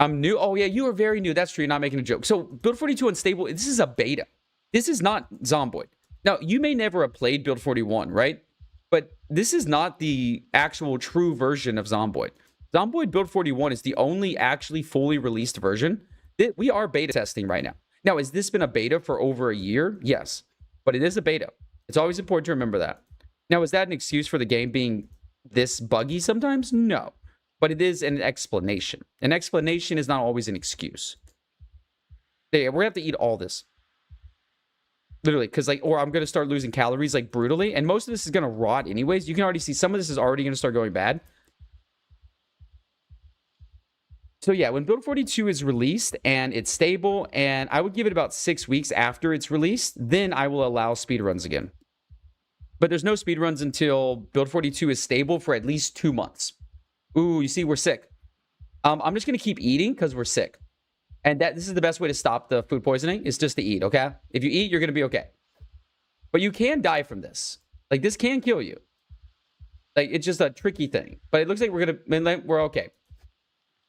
I'm new. Oh yeah, you are very new. That's true. You're not making a joke. So Build 42 Unstable. This is a beta. This is not Zomboid. Now you may never have played Build 41, right? But this is not the actual true version of Zomboid. Zomboid Build 41 is the only actually fully released version. We are beta testing right now. Now, has this been a beta for over a year? Yes, but it is a beta. It's always important to remember that. Now, is that an excuse for the game being this buggy sometimes? No, but it is an explanation. An explanation is not always an excuse. Yeah, we're gonna have to eat all this. Literally, because like, or I'm gonna start losing calories like brutally, and most of this is gonna rot anyways. You can already see some of this is already gonna start going bad. So yeah, when Build 42 is released and it's stable, and I would give it about 6 weeks after it's released, then I will allow speedruns again. But there's no speedruns until Build 42 is stable for at least 2 months. Ooh, you see, we're sick. I'm just gonna keep eating because we're sick. And this is the best way to stop the food poisoning, is just to eat, okay? If you eat, you're gonna be okay. But you can die from this. Like, this can kill you. Like, it's just a tricky thing. But it looks like we're okay.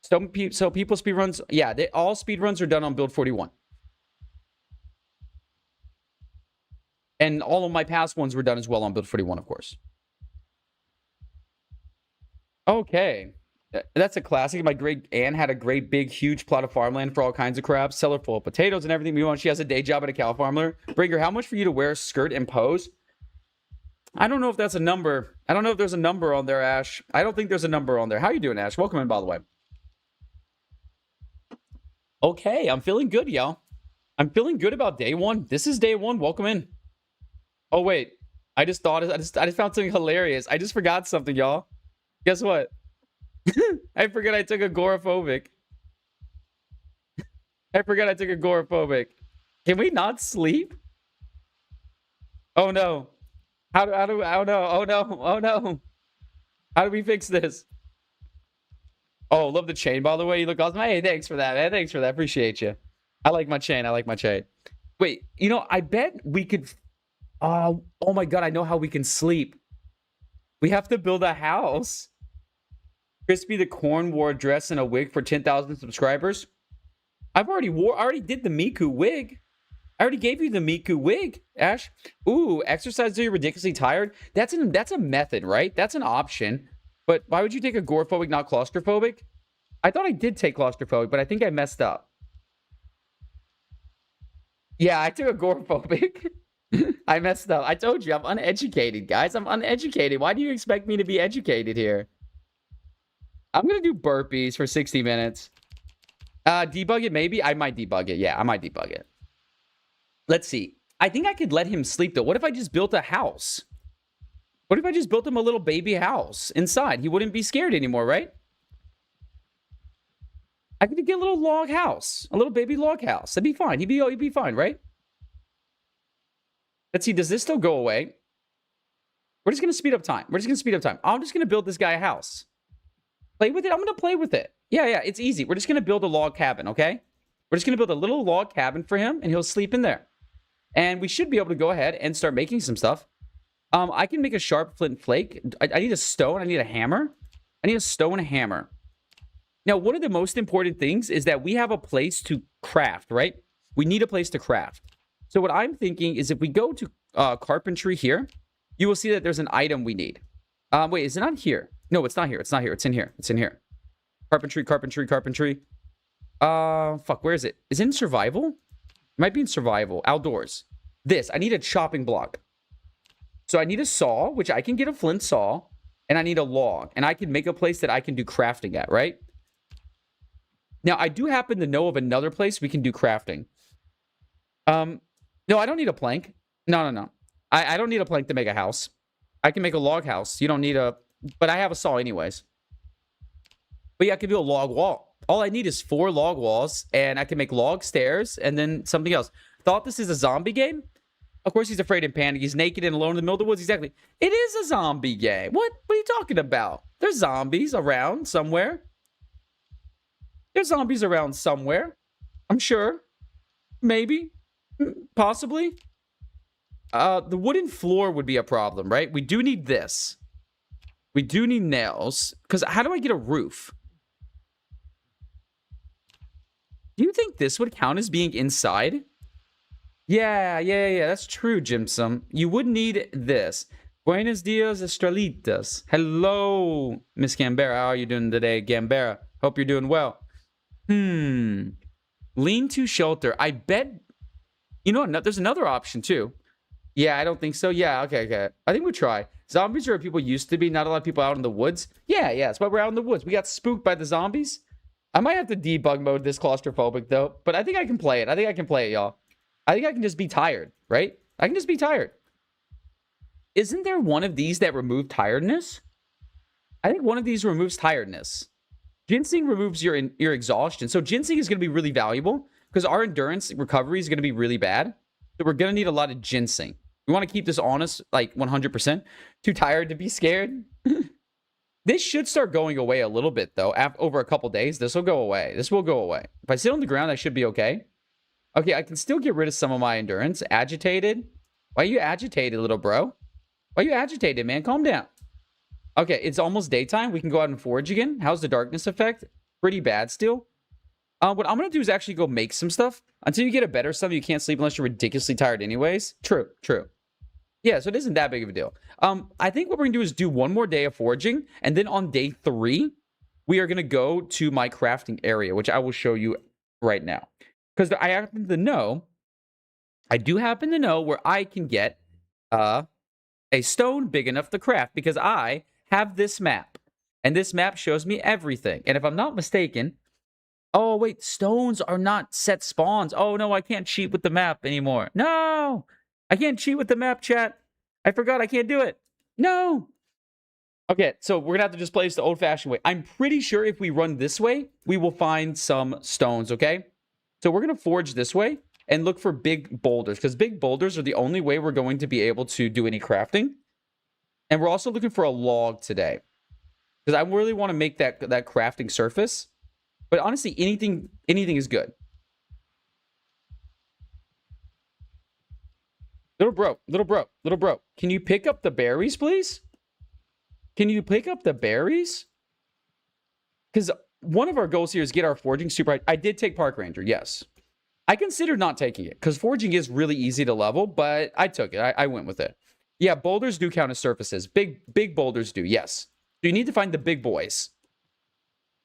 So people speedruns, yeah, all speedruns are done on Build 41. And all of my past ones were done as well on Build 41, of course. Okay. That's a classic. My great aunt had a great big huge plot of farmland for all kinds of crops, cellar full of potatoes and everything. Meanwhile, she has a day job at a cow farmer. Bring her, how much for you to wear a skirt and pose? I don't know if that's a number. I don't know if there's a number on there, Ash. I don't think there's a number on there. How you doing, Ash? Welcome in, by the way. Okay, I'm feeling good, y'all. I'm feeling good about day one. This is day one. Welcome in. Oh, wait. I just found something hilarious. I just forgot something, y'all. Guess what? I forgot I took agoraphobic. I forgot I took agoraphobic. Can we not sleep? Oh, no. Oh no, oh no, oh no. How do we fix this? Oh, love the chain, by the way. You look awesome. Hey, thanks for that, man. Thanks for that. Appreciate you. I like my chain. I like my chain. Wait, you know, I bet we could. Oh my God, I know how we can sleep. We have to build a house. Crispy the Corn wore a dress and a wig for 10,000 subscribers. I already did the Miku wig. I already gave you the Miku wig, Ash. Ooh, exercise till you're ridiculously tired. That's a method, right? That's an option. But why would you take agoraphobic, not claustrophobic? I thought I did take claustrophobic, but I think I messed up. Yeah, I took agoraphobic. I messed up. I told you, I'm uneducated, guys. I'm uneducated. Why do you expect me to be educated here? I'm going to do burpees for 60 minutes. Debug it, maybe? I might debug it. Yeah, I might debug it. Let's see. I think I could let him sleep, though. What if I just built a house? What if I just built him a little baby house inside? He wouldn't be scared anymore, right? I could get a little log house. A little baby log house. That'd be fine. He'd be fine, right? Let's see. Does this still go away? We're just going to speed up time. I'm just going to build this guy a house. Play with it. I'm going to play with it. Yeah. It's easy. We're just going to build a log cabin, okay? We're just going to build a little log cabin for him, and he'll sleep in there. And we should be able to go ahead and start making some stuff. I can make a sharp flint flake. I need a stone. I need a hammer. I need a stone hammer. Now, one of the most important things is that we have a place to craft, right? We need a place to craft. So what I'm thinking is if we go to carpentry here, you will see that there's an item we need. Wait, is it not here? No, it's not here. It's not here. It's in here. It's in here. Carpentry. Fuck, where is it? Is it in survival? It might be in survival. Outdoors. This. I need a chopping block. So I need a saw, which I can get a flint saw, and I need a log. And I can make a place that I can do crafting at, right? Now, I do happen to know of another place we can do crafting. No, I don't need a plank. No. I don't need a plank to make a house. I can make a log house. You don't need a... But I have a saw anyways. But yeah, I can do a log wall. All I need is 4 log walls, and I can make log stairs, and then something else. Thought this is a zombie game? Of course he's afraid and panic. He's naked and alone in the middle of the woods. Exactly. It is a zombie game. What are you talking about? There's zombies around somewhere. There's zombies around somewhere. I'm sure. Maybe. Possibly. The wooden floor would be a problem, right? We do need this. We do need nails. Because how do I get a roof? Do you think this would count as being inside? Yeah. That's true, Jimsum. You would need this. Buenos dias, estrelitas. Hello, Miss Gambera. How are you doing today, Gambera? Hope you're doing well. Lean to shelter. I bet... You know what? There's another option, too. Yeah, I don't think so. Yeah, okay. I think we'll try. Zombies are where people used to be. Not a lot of people out in the woods. Yeah. That's why we're out in the woods. We got spooked by the zombies. I might have to debug mode this claustrophobic, though. But I think I can play it. Y'all. I think I can just be tired, right? I can just be tired. Isn't there one of these that remove tiredness? I think one of these removes tiredness. Ginseng removes your exhaustion. So ginseng is going to be really valuable because our endurance recovery is going to be really bad. So we're going to need a lot of ginseng. We want to keep this on us like 100%. Too tired to be scared. This should start going away a little bit, though. Over a couple days, this will go away. This will go away. If I sit on the ground, I should be okay. Okay, I can still get rid of some of my endurance. Agitated? Why are you agitated, little bro? Why are you agitated, man? Calm down. Okay, it's almost daytime. We can go out and forage again. How's the darkness effect? Pretty bad still. What I'm going to do is actually go make some stuff. Until you get a better stuff, you can't sleep unless you're ridiculously tired anyways. True. Yeah, so it isn't that big of a deal. I think what we're going to do is do one more day of foraging. And then on day 3, we are going to go to my crafting area, which I will show you right now. Because I do happen to know where I can get a stone big enough to craft. Because I have this map. And this map shows me everything. And if I'm not mistaken... Oh, wait, stones are not set spawns. Oh, no, I can't cheat with the map anymore. No, I can't cheat with the map, chat. I forgot I can't do it. No. Okay, so we're going to have to just play this the old-fashioned way. I'm pretty sure if we run this way, we will find some stones, okay? So we're going to forge this way and look for big boulders, because big boulders are the only way we're going to be able to do any crafting. And we're also looking for a log today. Because I really want to make that crafting surface. But honestly, anything is good. Little bro. Can you pick up the berries, please? Can you pick up the berries? Because one of our goals here is get our foraging super. I did take Park Ranger, yes. I considered not taking it because foraging is really easy to level, but I took it. I went with it. Yeah, boulders do count as surfaces. Big boulders do, yes. So you need to find the big boys.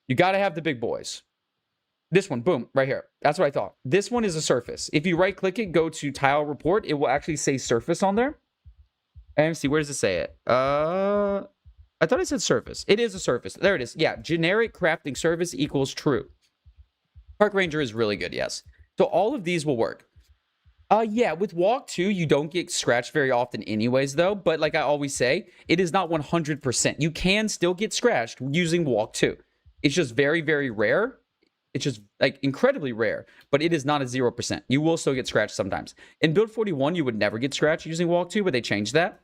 You got to have the big boys. This one, boom, right here. That's what I thought. This one is a surface. If you right-click it, go to tile report, it will actually say surface on there. And see, where does it say it? I thought it said surface. It is a surface. There it is. Yeah, generic crafting surface equals true. Park Ranger is really good, yes. So all of these will work. Yeah, with Walk 2, you don't get scratched very often anyways, though. But like I always say, it is not 100%. You can still get scratched using Walk 2. It's just very, very rare. It's just like incredibly rare, but it is not a 0%. You will still get scratched sometimes. In build 41, you would never get scratched using Walk 2, but they changed that.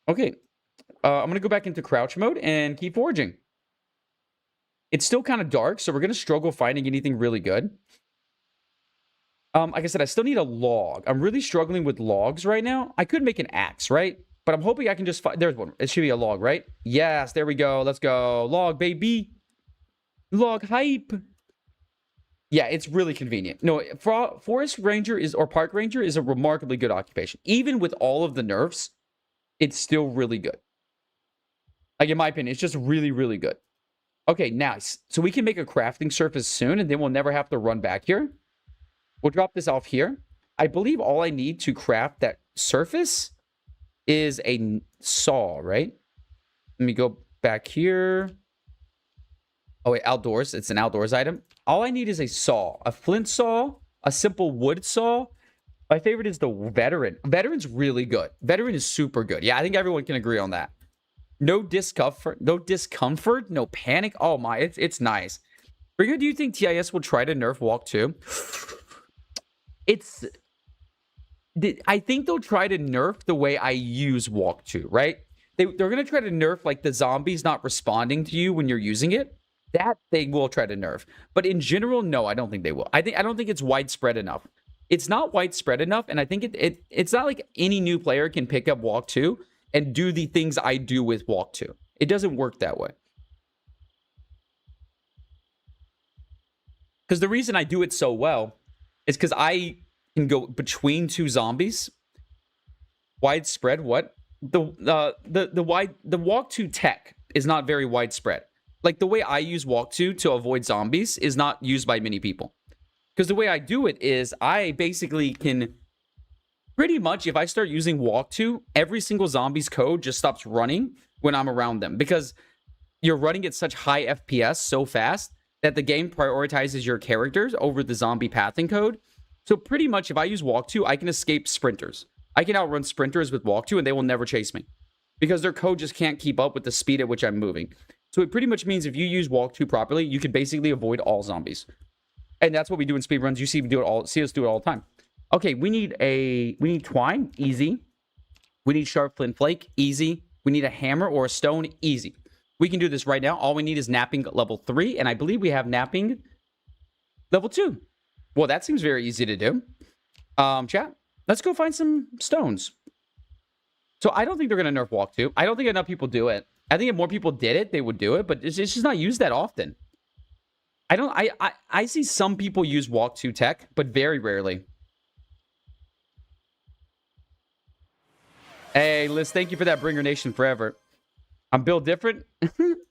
Okay, I'm going to go back into crouch mode and keep foraging. It's still kind of dark, so we're going to struggle finding anything really good. Like I said, I still need a log. I'm really struggling with logs right now. I could make an axe, right? But I'm hoping I can just find... There's one. It should be a log, right? Yes, there we go. Let's go. Log, baby. Log hype. Yeah, it's really convenient. No, Forest Ranger or Park Ranger is a remarkably good occupation. Even with all of the nerfs, it's still really good. Like, in my opinion, it's just really, really good. Okay, nice. So we can make a crafting surface soon, and then we'll never have to run back here. We'll drop this off here. I believe all I need to craft that surface is a saw, right? Let me go back here. Oh, wait, outdoors. It's an outdoors item. All I need is a saw. A flint saw, a simple wood saw. My favorite is the veteran. Veteran's really good. Veteran is super good. Yeah, I think everyone can agree on that. No discomfort, no panic. Oh my, it's nice. Ringo, do you think TIS will try to nerf Walk 2? I think they'll try to nerf the way I use Walk 2, right? They're going to try to nerf like the zombies not responding to you when you're using it. That they will try to nerf. But in general, no, I don't think they will. I don't think it's widespread enough. It's not widespread enough, and I think it's not like any new player can pick up Walk 2 and do the things I do with Walk 2. It doesn't work that way. Because the reason I do it so well is because I can go between two zombies. Widespread, what? The Walk 2 tech is not very widespread. Like, the way I use Walk 2 to avoid zombies is not used by many people. Because the way I do it is I basically can... Pretty much, if I start using Walk 2, every single zombie's code just stops running when I'm around them. Because you're running at such high FPS so fast that the game prioritizes your characters over the zombie pathing code. So pretty much, if I use Walk 2, I can escape sprinters. I can outrun sprinters with Walk 2, and they will never chase me. Because their code just can't keep up with the speed at which I'm moving. So it pretty much means if you use Walk 2 properly, you can basically avoid all zombies. And that's what we do in speedruns. You see us do it all the time. Okay, we need twine, easy. We need sharp flint flake, easy. We need a hammer or a stone, easy. We can do this right now. All we need is napping level 3, and I believe we have napping level 2. Well, that seems very easy to do. Chat, let's go find some stones. So I don't think they're going to nerf Walk 2. I don't think enough people do it. I think if more people did it, they would do it, but it's just not used that often. I see some people use Walk 2 tech, but very rarely. Hey, Liz, thank you for that Bringer Nation forever. I'm built different.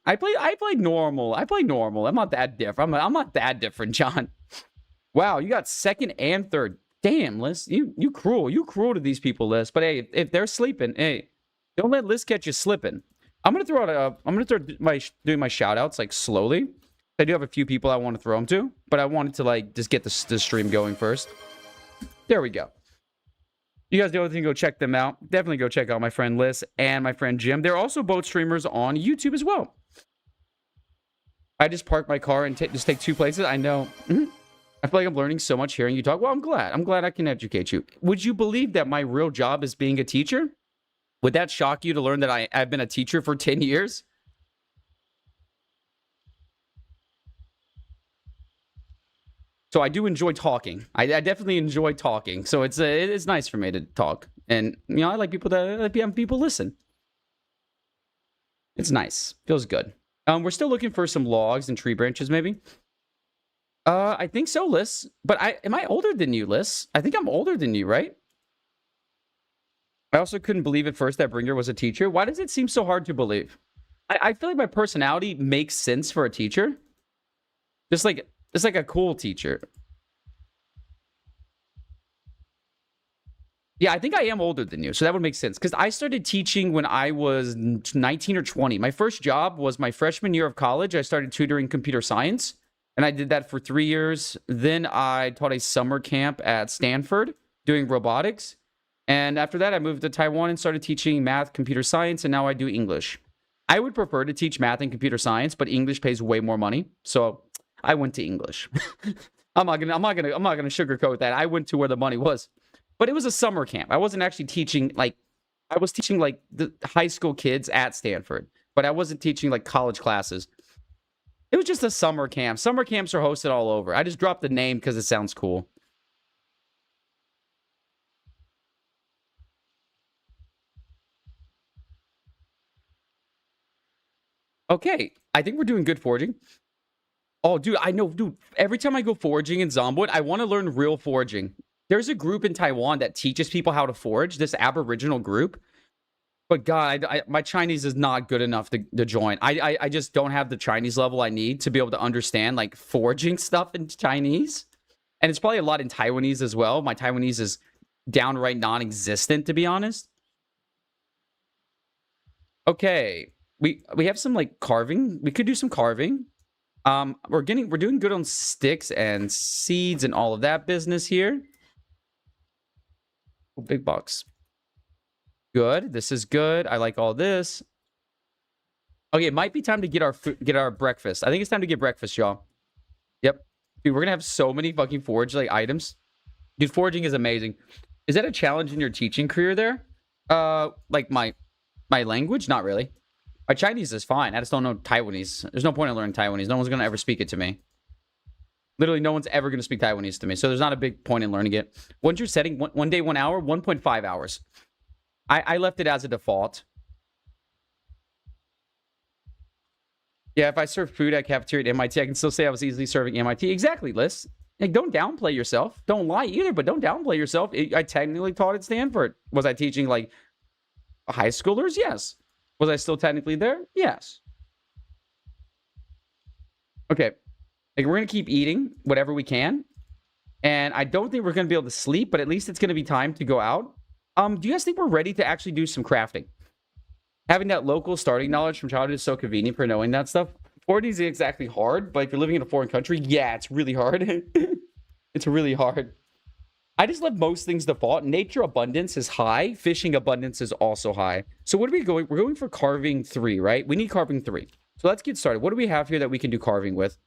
I play normal. I play normal. I'm not that different. I'm not that different, John. Wow, you got second and third. Damn, Liz, you cruel. You cruel to these people, Liz. But hey, if they're sleeping, hey, don't let Liz catch you slipping. I'm gonna start doing my shout outs like slowly. I do have a few people I want to throw them to, but I wanted to like just get the stream going first. There we go. You guys know anything, go check them out. Definitely go check out my friend Liz and my friend Jim. They're also both streamers on YouTube as well. I just park my car and just take 2 places. I know. I feel like I'm learning so much hearing you talk. Well, I'm glad. I'm glad I can educate you. Would you believe that my real job is being a teacher? Would that shock you to learn that I've been a teacher for 10 years? So I do enjoy talking. I definitely enjoy talking. So it's nice for me to talk, and I like people that I like people listen. It's nice. Feels good. We're still looking for some logs and tree branches, maybe. I think so, Liz. But am I older than you, Liz? I think I'm older than you, right? I also couldn't believe at first that Bringer was a teacher. Why does it seem so hard to believe? I feel like my personality makes sense for a teacher. Just like it's like a cool teacher. Yeah, I think I am older than you, so that would make sense. Because I started teaching when I was 19 or 20. My first job was my freshman year of college. I started tutoring computer science, and I did that for 3 years. Then I taught a summer camp at Stanford doing robotics. And after that, I moved to Taiwan and started teaching math, computer science, and now I do English. I would prefer to teach math and computer science, but English pays way more money, so I went to English. I'm not gonna sugarcoat that. I went to where the money was. But it was a summer camp. I wasn't actually teaching I was teaching like the high school kids at Stanford, but I wasn't teaching like college classes. It was just a summer camp. Summer camps are hosted all over. I just dropped the name because it sounds cool. Okay, I think we're doing good foraging. Oh, dude, I know, dude. Every time I go foraging in Zomboid, I want to learn real foraging. There's a group in Taiwan that teaches people how to forage. This Aboriginal group. But God, my Chinese is not good enough to join. I just don't have the Chinese level I need to be able to understand like foraging stuff in Chinese. And it's probably a lot in Taiwanese as well. My Taiwanese is downright non-existent, to be honest. Okay, we have some like carving. We could do some carving. We're doing good on sticks and seeds and all of that business here. Oh, big box. Good. This is good. I like all this. Okay, it might be time to get our breakfast. I think it's time to get breakfast, y'all. Yep. Dude, we're gonna have so many fucking forage like items. Dude, foraging is amazing. Is that a challenge in your teaching career there? Like my language? Not really. My Chinese is fine. I just don't know Taiwanese. There's no point in learning Taiwanese. No one's gonna ever speak it to me. Literally, no one's ever gonna speak Taiwanese to me. So there's not a big point in learning it. Once you're setting one day, 1 hour, 1.5 hours. I left it as a default. Yeah, if I serve food at cafeteria at MIT, I can still say I was easily serving MIT. Exactly, Liz. Like, don't downplay yourself. Don't lie either, but don't downplay yourself. I technically taught at Stanford. Was I teaching, like, high schoolers? Yes. Was I still technically there? Yes. Okay. Like, we're going to keep eating whatever we can. And I don't think we're going to be able to sleep, but at least it's going to be time to go out. Do you guys think we're ready to actually do some crafting? Having that local starting knowledge from childhood is so convenient for knowing that stuff. 40 is exactly hard, but if you're living in a foreign country, yeah, it's really hard. It's really hard. I just let most things default. Nature abundance is high. Fishing abundance is also high. So what are we going? We're going for carving 3, right? We need carving 3. So let's get started. What do we have here that we can do carving with?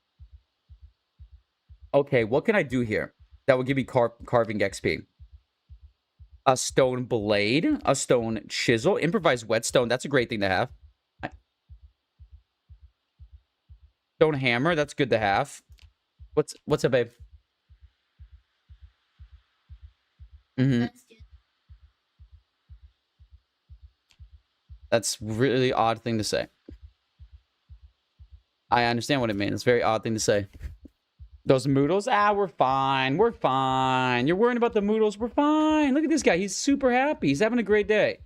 Okay, what can I do here that will give me carving XP? A stone blade, a stone chisel, improvised whetstone. That's a great thing to have. Stone hammer. That's good to have. What's up, babe? Mm-hmm. That's really odd thing to say. I understand what it means. It's a very odd thing to say. Those moodles? Ah, we're fine. We're fine. You're worrying about the moodles? We're fine. Look at this guy. He's super happy. He's having a great day.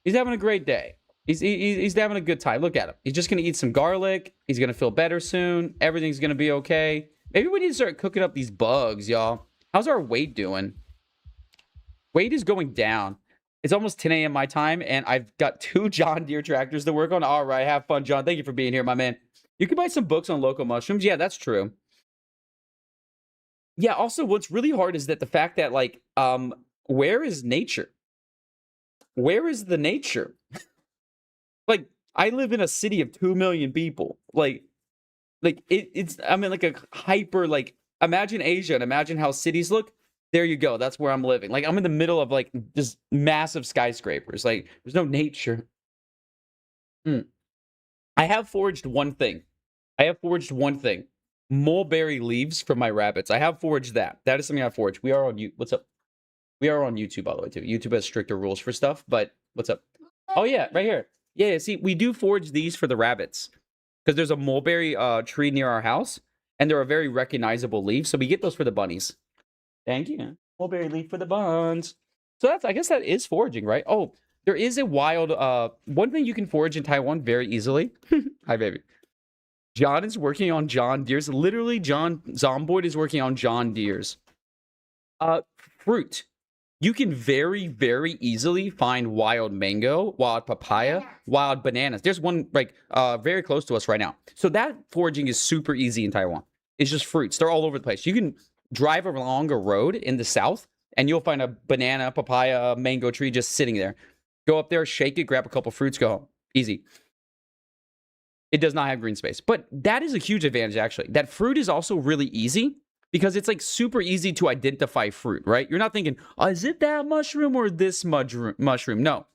He's having a great day. He's having a good time. Look at him. He's just going to eat some garlic. He's going to feel better soon. Everything's going to be okay. Maybe we need to start cooking up these bugs, y'all. How's our weight doing? Weight is going down. It's almost 10 a.m. my time, and I've got 2 John Deere tractors to work on. All right, have fun, John. Thank you for being here, my man. You can buy some books on local mushrooms. Yeah, that's true. Yeah, also, what's really hard is that the fact that, like, where is nature? Where is the nature? Like, I live in a city of 2 million people. Like it's I mean, like a hyper, like, imagine Asia and imagine how cities look. There you go. That's where I'm living. Like, I'm in the middle of, like, just massive skyscrapers. Like, there's no nature. Mm. I have foraged one thing. Mulberry leaves for my rabbits. I have foraged that. That is something I foraged. We are on you. What's up? We are on YouTube, by the way, too. YouTube has stricter rules for stuff, but what's up? Oh, yeah, right here. Yeah, see, we do forage these for the rabbits because there's a mulberry tree near our house, and they're a very recognizable leaf, so we get those for the bunnies. Thank you. Mulberry leaf for the buns. So I guess that is foraging, right? Oh, there is a wild, one thing you can forage in Taiwan very easily. Hi, baby. John is working on John Deere's. Literally, John Zomboid is working on John Deere's. Fruit. You can very, very easily find wild mango, wild papaya, wild bananas. There's one like very close to us right now. So that foraging is super easy in Taiwan. It's just fruits. They're all over the place. You can drive along a road in the south and you'll find a banana, papaya, mango tree just sitting there. Go up there, shake it, grab a couple fruits, go home. Easy. It does not have green space. But that is a huge advantage, actually. That fruit is also really easy because it's like super easy to identify fruit, right? You're not thinking, oh, is it that mushroom or this mushroom? No.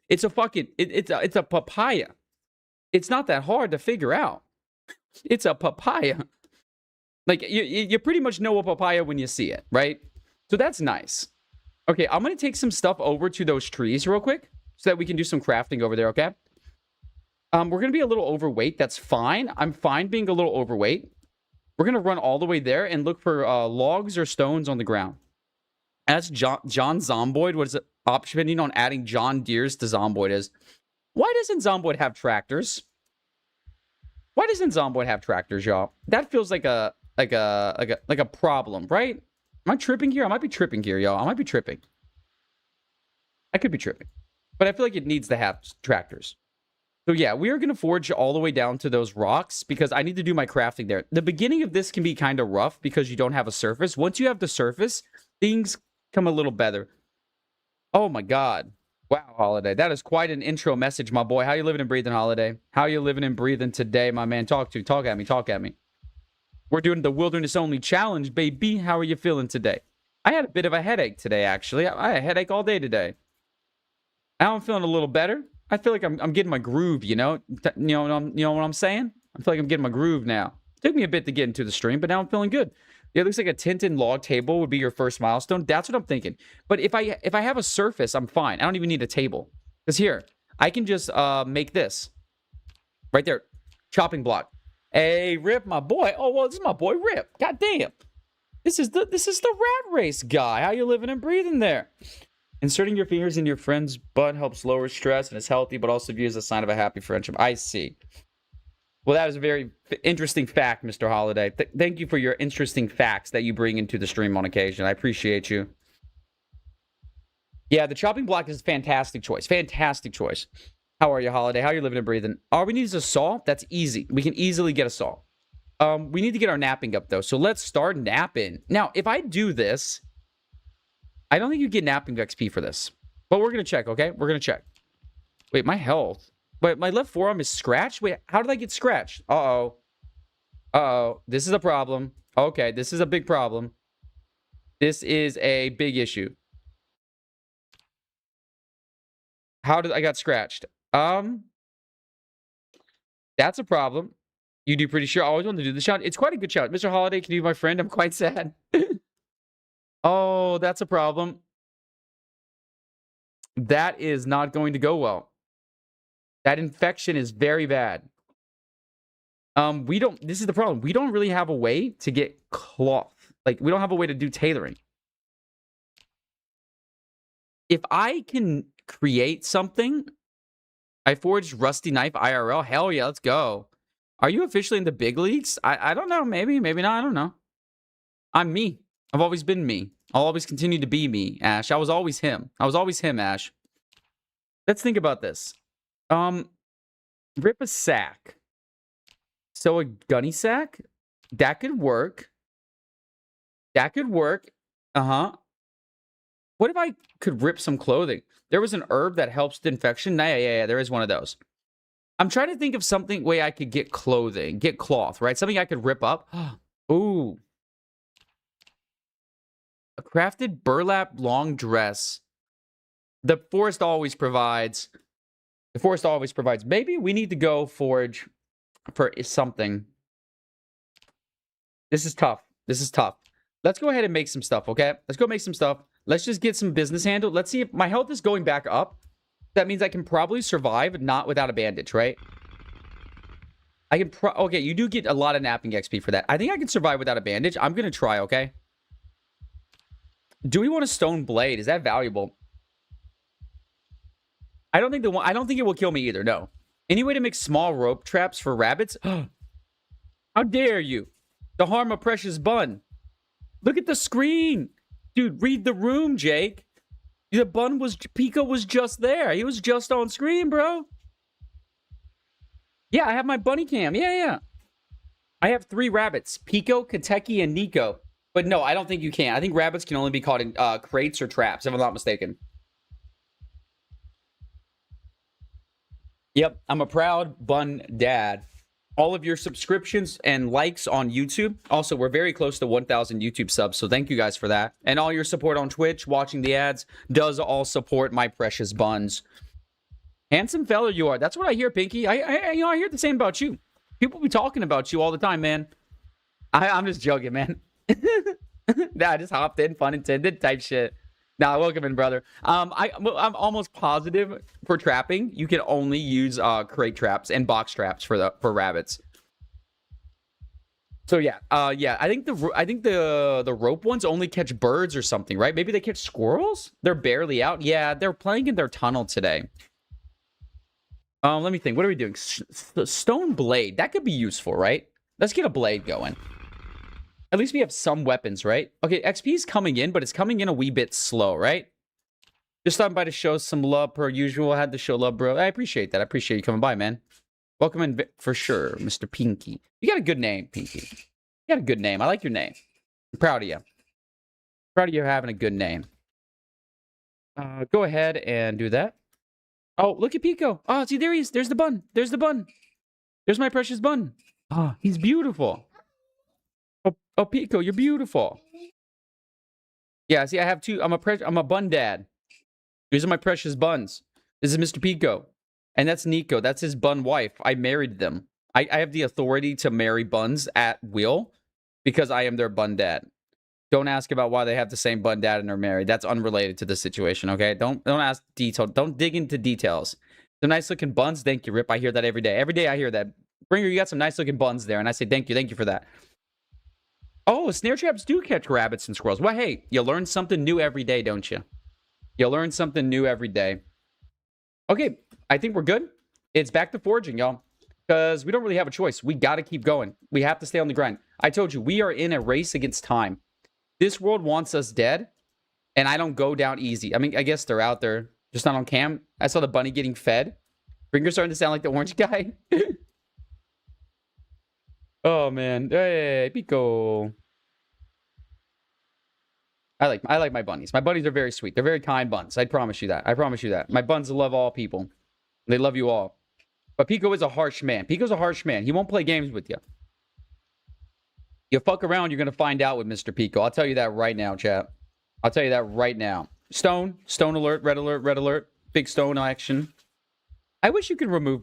It's a fucking, it's a papaya. It's not that hard to figure out. It's a papaya. Like, you pretty much know a papaya when you see it, right? So that's nice. Okay, I'm going to take some stuff over to those trees real quick so that we can do some crafting over there, okay? We're going to be a little overweight. That's fine. I'm fine being a little overweight. We're going to run all the way there and look for logs or stones on the ground. That's John Zomboid. What is it? Optioning on adding John Deere's to Zomboid is. Why doesn't Zomboid have tractors? Why doesn't Zomboid have tractors, y'all? That feels like a problem, right? Am I tripping here? I might be tripping here, y'all. I might be tripping. I could be tripping. But I feel like it needs to have tractors. So yeah, we are going to forge all the way down to those rocks because I need to do my crafting there. The beginning of this can be kind of rough because you don't have a surface. Once you have the surface, things come a little better. Oh my God. Wow, Holiday. That is quite an intro message, my boy. How you living and breathing, Holiday? How you living and breathing today, my man? Talk at me. We're doing the Wilderness Only Challenge, baby. How are you feeling today? I had a bit of a headache today, actually. I had a headache all day today. Now I'm feeling a little better. I feel like I'm getting my groove, you know? You know what I'm saying? I feel like I'm getting my groove now. It took me a bit to get into the stream, but now I'm feeling good. It looks like a tinted log table would be your first milestone. That's what I'm thinking. But if I have a surface, I'm fine. I don't even need a table. Because here, I can just make this. Right there. Chopping block. Hey, Rip, my boy. Oh, well, this is my boy, Rip. God damn. This is the rat race guy. How you living and breathing there? Inserting your fingers in your friend's butt helps lower stress and is healthy, but also viewed as a sign of a happy friendship. I see. Well, that is a very interesting fact, Mr. Holiday. Thank you for your interesting facts that you bring into the stream on occasion. I appreciate you. Yeah, the chopping block is a fantastic choice. Fantastic choice. How are you, Holiday? How are you living and breathing? All we need is a saw. That's easy. We can easily get a saw. We need to get our napping up, though. So let's start napping. Now, if I do this, I don't think you get napping XP for this. But we're going to check, okay? We're going to check. Wait, my health. Wait, my left forearm is scratched? Wait, how did I get scratched? Uh-oh. Uh-oh. This is a problem. Okay, this is a big problem. This is a big issue. How did I got scratched? That's a problem. You do pretty sure. I always want to do the shot. It's quite a good shot. Mr. Holiday, can you be my friend? I'm quite sad. Oh, that's a problem. That is not going to go well. That infection is very bad. This is the problem. We don't really have a way to get cloth. Like, we don't have a way to do tailoring. If I can create something, I forged rusty knife IRL. Hell yeah, let's go. Are you officially in the big leagues? I don't know. Maybe not. I don't know. I'm me. I've always been me. I'll always continue to be me, Ash. I was always him. Ash. Let's think about this. Rip a sack. So a gunny sack? That could work. Uh-huh. What if I could rip some clothing? There was an herb that helps the infection. Yeah, there is one of those. I'm trying to think of something way I could get clothing, get cloth, right? Something I could rip up. Ooh. A crafted burlap long dress. The forest always provides. The forest always provides. Maybe we need to go forage for something. This is tough. This is tough. Let's go ahead and make some stuff, okay? Let's go make some stuff. Let's just get some business handled. Let's see if my health is going back up. That means I can probably survive, not without a bandage, right? I can okay, you do get a lot of napping XP for that. I think I can survive without a bandage. I'm going to try, okay? Do we want a stone blade? Is that valuable? I don't think it will kill me either, no. Any way to make small rope traps for rabbits? How dare you? To harm a precious bun. Look at the screen. Dude, read the room, Jake. The bun was... Pico was just there. He was just on screen, bro. Yeah, I have my bunny cam. Yeah. I have 3 rabbits. Pico, Kateki, and Nico. But no, I don't think you can. I think rabbits can only be caught in crates or traps, if I'm not mistaken. Yep, I'm a proud bun dad. All of your subscriptions and likes on YouTube. Also, we're very close to 1,000 YouTube subs, so thank you guys for that. And all your support on Twitch, watching the ads, does all support my precious buns. Handsome fella you are. That's what I hear, Pinky. I hear the same about you. People be talking about you all the time, man. I'm just joking, man. Nah, I just hopped in, pun intended, type shit. Nah, welcome in, brother. I'm almost positive for trapping, you can only use crate traps and box traps for rabbits. So yeah, I think the rope ones only catch birds or something, right? Maybe they catch squirrels? They're barely out. Yeah, they're playing in their tunnel today. Let me think. What are we doing? Stone blade. That could be useful, right? Let's get a blade going. At least we have some weapons, right? Okay, XP is coming in, but it's coming in a wee bit slow, right? Just stopping by to show some love per usual. Had to show love, bro. I appreciate that. I appreciate you coming by, man. Welcome in for sure, Mr. Pinky. You got a good name, Pinky. You got a good name. I like your name. I'm proud of you. Proud of you having a good name. Go ahead and do that. Oh, look at Pico. Oh, see, there he is. There's the bun. There's the bun. There's my precious bun. Oh, he's beautiful. Oh, Pico, you're beautiful. Yeah, see, I have 2. I'm a bun dad. These are my precious buns. This is Mr. Pico. And that's Nico. That's his bun wife. I married them. I have the authority to marry buns at will because I am their bun dad. Don't ask about why they have the same bun dad and are married. That's unrelated to the situation, okay? Don't ask detail. Don't dig into details. The nice looking buns. Thank you, Rip. I hear that every day. Every day I hear that. Bringer, you got some nice looking buns there. And I say thank you for that. Oh, snare traps do catch rabbits and squirrels. Well, hey, you learn something new every day, don't you? You learn something new every day. Okay, I think we're good. It's back to foraging, y'all. Because we don't really have a choice. We got to keep going. We have to stay on the grind. I told you, we are in a race against time. This world wants us dead, and I don't go down easy. I mean, I guess they're out there, just not on cam. I saw the bunny getting fed. Finger's starting to sound like the orange guy. Oh, man. Hey, Pico. I like my bunnies. My bunnies are very sweet. They're very kind buns. I promise you that. I promise you that. My buns love all people. They love you all. But Pico is a harsh man. Pico's a harsh man. He won't play games with you. You fuck around, you're going to find out with Mr. Pico. I'll tell you that right now, chat. I'll tell you that right now. Stone alert, red alert. Big stone action. I wish you could remove,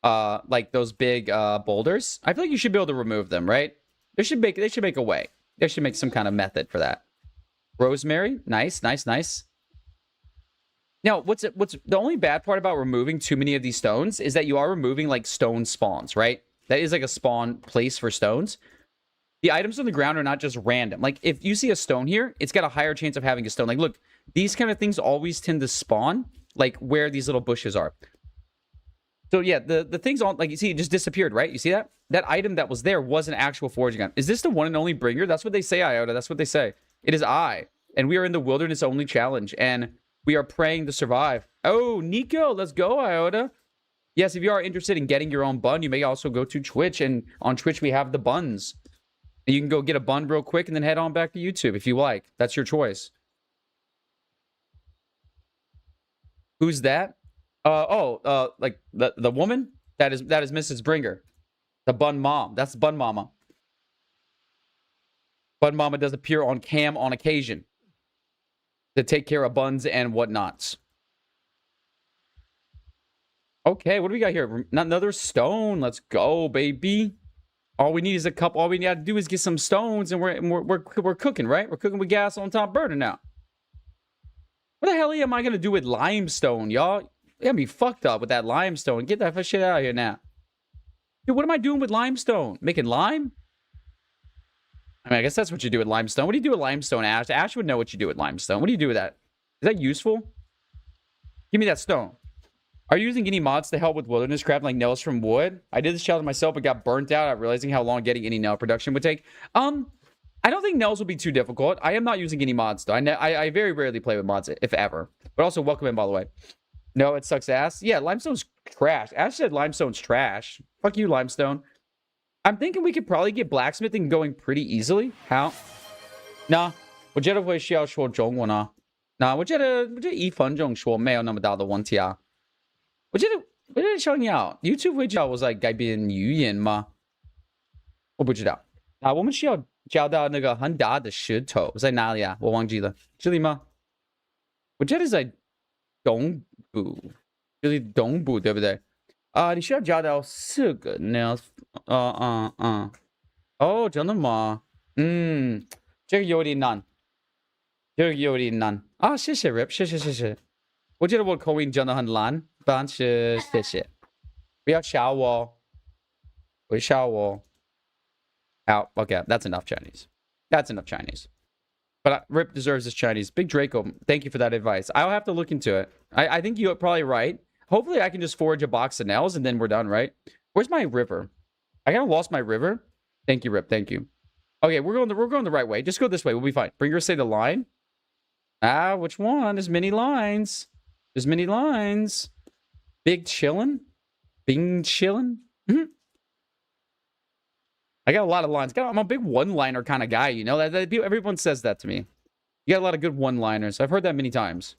like, those big boulders. I feel like you should be able to remove them, right? They should make a way. They should make some kind of method for that. Rosemary, nice. Now, what's the only bad part about removing too many of these stones is that you are removing, like, stone spawns, right? That is like a spawn place for stones. The items on the ground are not just random. Like, if you see a stone here, it's got a higher chance of having a stone. Like, look, these kind of things always tend to spawn, like, where these little bushes are. So, yeah, the things on, like, you see, it just disappeared, right? You see that? That item that was there was an actual foraging item. Is this the one and only bringer? That's what they say, Iota. That's what they say. It is I. And we are in the wilderness only challenge. And we are praying to survive. Oh, Nico, let's go, Iota. Yes, if you are interested in getting your own bun, you may also go to Twitch. And on Twitch, we have the buns. And you can go get a bun real quick and then head on back to YouTube if you like. That's your choice. Who's that? Like the woman? That is Mrs. Bringer. The bun mom. That's Bun Mama. Bun Mama does appear on cam on occasion. to take care of buns and whatnots. Okay, what do we got here? Another stone. Let's go, baby. All we need is a couple. All we got to do is get some stones, and we're cooking, right? We're cooking with gas on top burner now. What the hell am I gonna do with limestone, y'all? You gotta be fucked up with that limestone. Get that shit out of here now. Dude, what am I doing with limestone? Making lime? I mean, I guess that's what you do with limestone. What do you do with limestone, Ash? Ash would know what you do with limestone. What do you do with that? Is that useful? Give me that stone. Are you using any mods to help with wilderness crafting like nails from wood? I did this challenge myself but got burnt out at realizing how long getting any nail production would take. I don't think nails will be too difficult. I am not using any mods, though. I very rarely play with mods, if ever. But also, welcome in, by the way. No, it sucks ass. Yeah, limestone's trash. Ash said limestone's trash. Fuck you, limestone. I'm thinking we could probably get blacksmithing going pretty easily. How? Nah，我觉得会需要说中文啊。那我觉得1分钟说没有那么大的问题啊。我觉得想要 YouTube 会教我在改变语言吗？我不知道。啊，我们需要找到那个很大的石头在哪里啊？我忘记了，这里吗？我觉得在东部，就是东部，对不对？啊，你需要找到4个呢？哦，真的吗？这个有点难，这个有点难啊！谢谢 Rip， 谢谢。我觉得我口音真的很烂，但是谢谢，不要笑我，不要笑我。Out. Okay, that's enough Chinese. That's enough Chinese. But Rip deserves his Chinese. Big Draco, thank you for that advice. I'll have to look into it. I think you're probably right. Hopefully I can just forage a box of nails and then we're done, right? Where's my river? I kind of lost my river. Thank you, Rip. Thank you. Okay, we're going the right way. Just go this way. We'll be fine. Bringer say the line. Ah, which one? There's many lines. There's many lines. Big chillin'. Bing chillin'. I got a lot of lines. I'm a big one-liner kind of guy, you know? Everyone says that to me. You got a lot of good one-liners. I've heard that many times.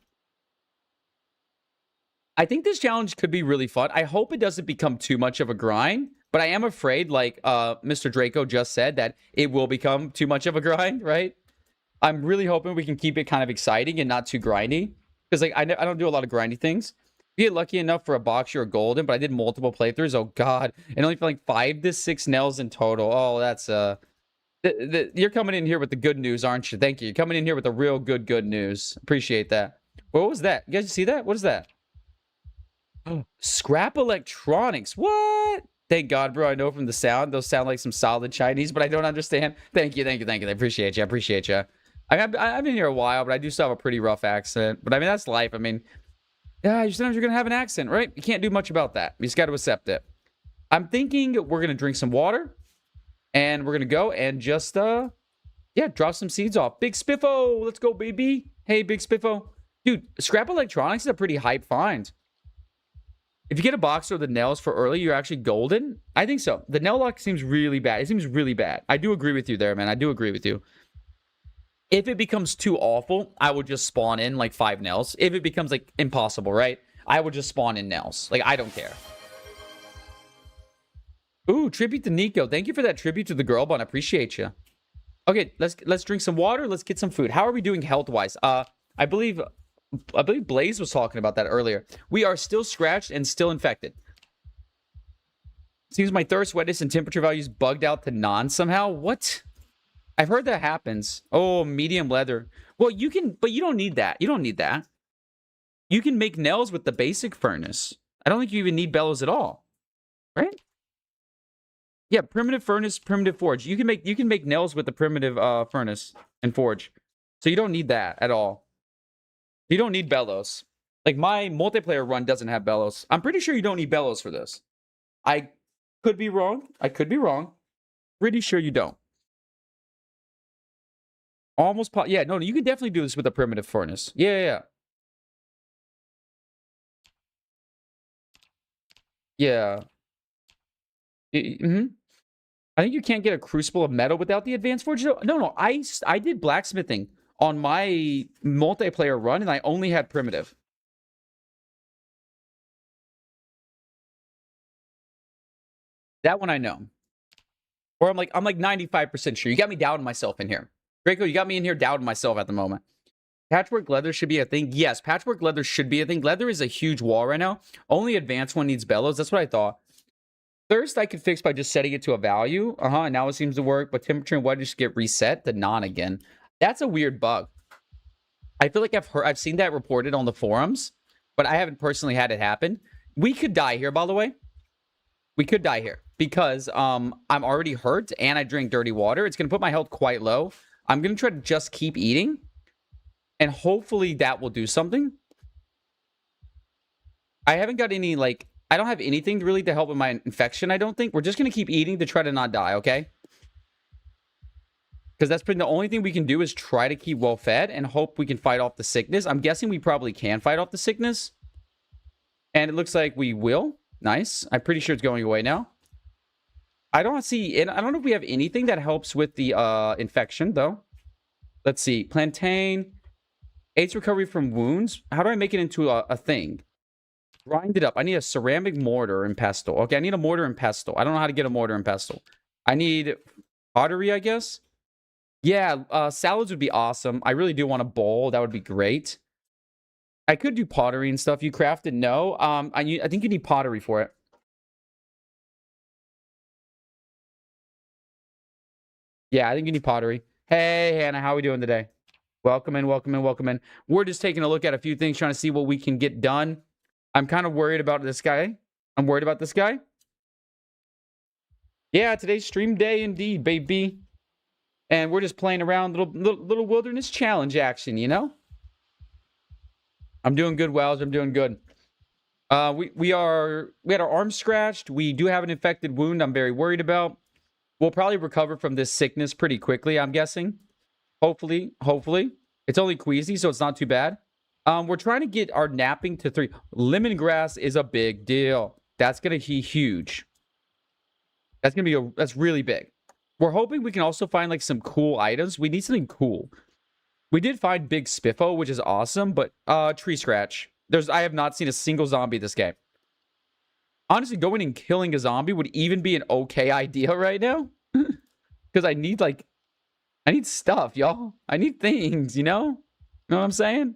I think this challenge could be really fun. I hope it doesn't become too much of a grind, but I am afraid, like Mr. Draco just said, that it will become too much of a grind, right? I'm really hoping we can keep it kind of exciting and not too grindy. Because like I don't do a lot of grindy things. Get lucky enough for a box, you're golden, but I did multiple playthroughs. Oh, God. And only for like 5 to 6 nails in total. Oh, that's... You're coming in here with the good news, aren't you? Thank you. You're coming in here with the real good news. Appreciate that. What was that? You guys see that? What is that? Oh, scrap electronics. What? Thank God, bro. I know from the sound. Those sound like some solid Chinese, but I don't understand. Thank you. I appreciate you. I've been here a while, but I do still have a pretty rough accent. But I mean, that's life. I mean... Yeah, sometimes you're going to have an accent, right? You can't do much about that. You just got to accept it. I'm thinking we're going to drink some water. And we're going to go and just, drop some seeds off. Big Spiffo, let's go, baby. Hey, Big Spiffo. Dude, scrap electronics is a pretty hype find. If you get a box of the nails for early, you're actually golden. I think so. The nail lock seems really bad. It seems really bad. I do agree with you there, man. I do agree with you. If it becomes too awful, I would just spawn in like 5 nails. If it becomes like impossible, right? I would just spawn in nails. Like, I don't care. Ooh, tribute to Nico. Thank you for that tribute to the girl bun. I appreciate you. Okay, let's drink some water. Let's get some food. How are we doing health-wise? I believe Blaze was talking about that earlier. We are still scratched and still infected. Seems my thirst, wetness, and temperature values bugged out to none somehow. What? I've heard that happens. Oh, medium leather. Well, you can, but you don't need that. You don't need that. You can make nails with the basic furnace. I don't think you even need bellows at all. Right? Yeah, primitive furnace, primitive forge. You can make nails with the primitive furnace and forge. So you don't need that at all. You don't need bellows. Like my multiplayer run doesn't have bellows. I'm pretty sure you don't need bellows for this. I could be wrong. Pretty sure you don't. Almost, yeah, no, you can definitely do this with a primitive furnace. Yeah. I think you can't get a crucible of metal without the advanced forge. No, I did blacksmithing on my multiplayer run, and I only had primitive. That one I know. Or I'm like 95% sure. You got me doubting myself in here. Draco, you got me in here doubting myself at the moment. Patchwork leather should be a thing. Yes, patchwork leather should be a thing. Leather is a huge wall right now. Only advanced one needs bellows. That's what I thought. Thirst I could fix by just setting it to a value. And now it seems to work. But temperature and weather just get reset to non again. That's a weird bug. I feel like I've seen that reported on the forums, but I haven't personally had it happen. We could die here, by the way. We could die here because I'm already hurt and I drink dirty water. It's gonna put my health quite low. I'm gonna try to just keep eating, and hopefully that will do something. I haven't got any I don't have anything really to help with my infection. I don't think we're just gonna keep eating to try to not die. Okay. Because that's pretty the only thing we can do is try to keep well fed and hope we can fight off the sickness. I'm guessing we probably can fight off the sickness. And it looks like we will. Nice. I'm pretty sure it's going away now. I don't see it. I don't know if we have anything that helps with the infection, though. Let's see. Plantain. AIDS recovery from wounds. How do I make it into a thing? Grind it up. I need a ceramic mortar and pestle. Okay, I need a mortar and pestle. I don't know how to get a mortar and pestle. I need pottery, I guess. Yeah, salads would be awesome. I really do want a bowl. That would be great. I could do pottery and stuff. You craft it? No. I think you need pottery for it. Yeah, I think you need pottery. Hey, Hannah, how are we doing today? Welcome in, welcome in, welcome in. We're just taking a look at a few things, trying to see what we can get done. I'm kind of worried about this guy. I'm worried about this guy. Yeah, today's stream day indeed, baby. And we're just playing around, little wilderness challenge action, you know? I'm doing good, Wells. I'm doing good. We had our arm scratched. We do have an infected wound I'm very worried about. We'll probably recover from this sickness pretty quickly, I'm guessing. Hopefully. It's only queasy, so it's not too bad. We're trying to get our napping to 3. Lemongrass is a big deal. That's going to be huge. That's really big. We're hoping we can also find like some cool items. We need something cool. We did find Big Spiffo, which is awesome, but tree scratch. I have not seen a single zombie this game. Honestly, going and killing a zombie would even be an okay idea right now. Because I need stuff, y'all. I need things, you know? Know what I'm saying?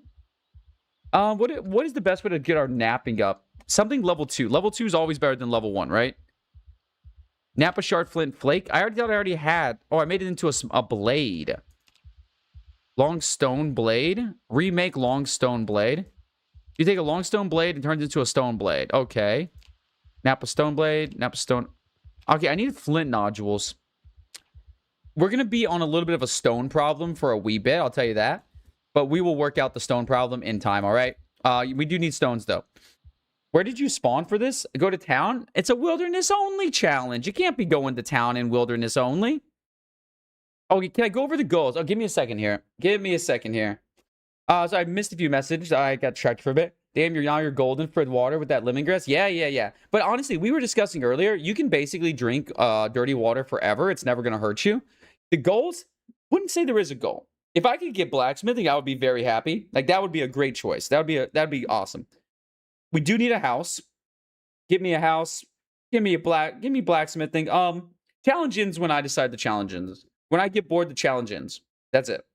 What is the best way to get our napping up? Something level 2. Level 2 is always better than level 1, right? Napa Shard Flint Flake. I already had. Oh, I made it into a blade. Long stone blade. Remake long stone blade. You take a long stone blade and turn it into a stone blade. Okay. Napa stone blade. Napa stone. Okay, I need flint nodules. We're going to be on a little bit of a stone problem for a wee bit. I'll tell you that. But we will work out the stone problem in time, all right? We do need stones, though. Where did you spawn for this? Go to town? It's a wilderness-only challenge. You can't be going to town in wilderness-only. Oh, can I go over the goals? Oh, give me a second here. So I missed a few messages. I got tracked for a bit. Damn, you're golden for the water with that lemongrass. Yeah. But honestly, we were discussing earlier, you can basically drink dirty water forever. It's never going to hurt you. The goals, wouldn't say there is a goal. If I could get blacksmithing, I would be very happy. Like, that would be a great choice. That'd be awesome. We do need a house. Give me a house. Give me blacksmithing. Challenge ends when I decide to challenge ends. When I get bored, the challenge ends. That's it.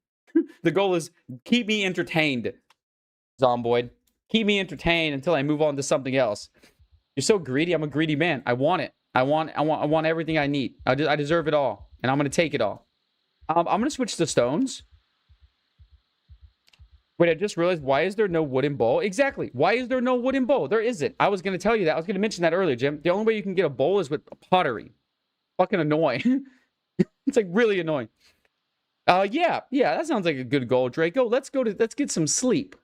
The goal is keep me entertained, Zomboid. Keep me entertained until I move on to something else. You're so greedy. I'm a greedy man. I want it. I want everything I need. I deserve it all, and I'm gonna take it all. I'm gonna switch to stones. Wait, I just realized, why is there no wooden bowl? Exactly. Why is there no wooden bowl? There isn't. I was going to tell you that. I was going to mention that earlier, Jim. The only way you can get a bowl is with pottery. Fucking annoying. It's like really annoying. Yeah, that sounds like a good goal, Draco. Let's get some sleep.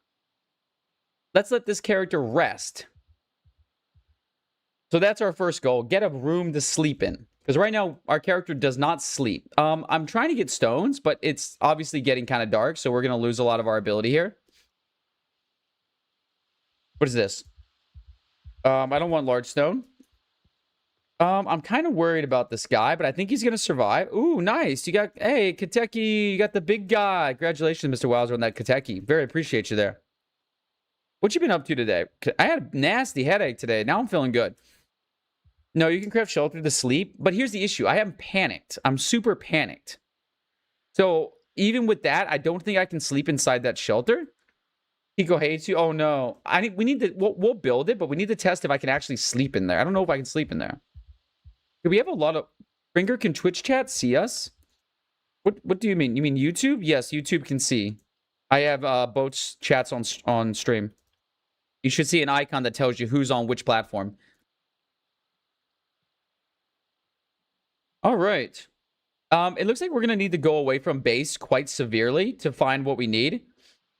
Let's let this character rest. So that's our first goal. Get a room to sleep in. Because right now, our character does not sleep. I'm trying to get stones, but it's obviously getting kind of dark, so we're going to lose a lot of our ability here. What is this? I don't want large stone. I'm kind of worried about this guy, but I think he's going to survive. Ooh, nice. Hey, Kateki, you got the big guy. Congratulations, Mr. Wowzer, on that Kateki. Very appreciate you there. What you been up to today? I had a nasty headache today. Now I'm feeling good. No, you can craft shelter to sleep, but here's the issue. I am panicked. I'm super panicked. So even with that, I don't think I can sleep inside that shelter. Pico hates you. Oh no. We need to we'll build it, but we need to test if I can actually sleep in there. I don't know if I can sleep in there. We have a lot of Finger, can Twitch chat see us? What do you mean? You mean YouTube? Yes, YouTube can see. I have both chats on stream. You should see an icon that tells you who's on which platform. All right. It looks like we're gonna need to go away from base quite severely to find what we need.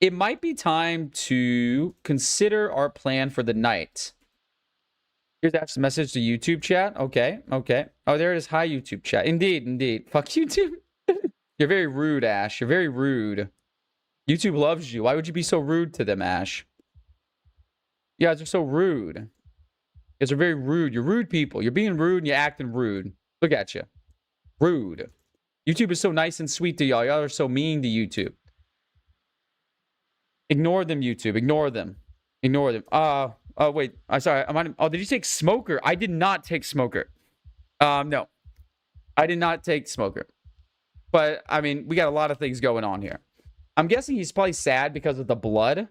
It might be time to consider our plan for the night. Here's Ash's message to YouTube chat. Okay, okay. Oh, there it is. Hi, YouTube chat. Indeed, indeed. Fuck YouTube. You're very rude, Ash. You're very rude. YouTube loves you. Why would you be so rude to them, Ash? You guys are so rude. You guys are very rude. You're rude people. You're being rude and you're acting rude. Look at you. Rude. YouTube is so nice and sweet to y'all. Y'all are so mean to YouTube. Ignore them, YouTube. Ignore them. Ignore them. Oh, wait. I'm sorry. Oh, did you take Smoker? I did not take Smoker. No. I did not take Smoker. But, I mean, we got a lot of things going on here. I'm guessing he's probably sad because of the blood.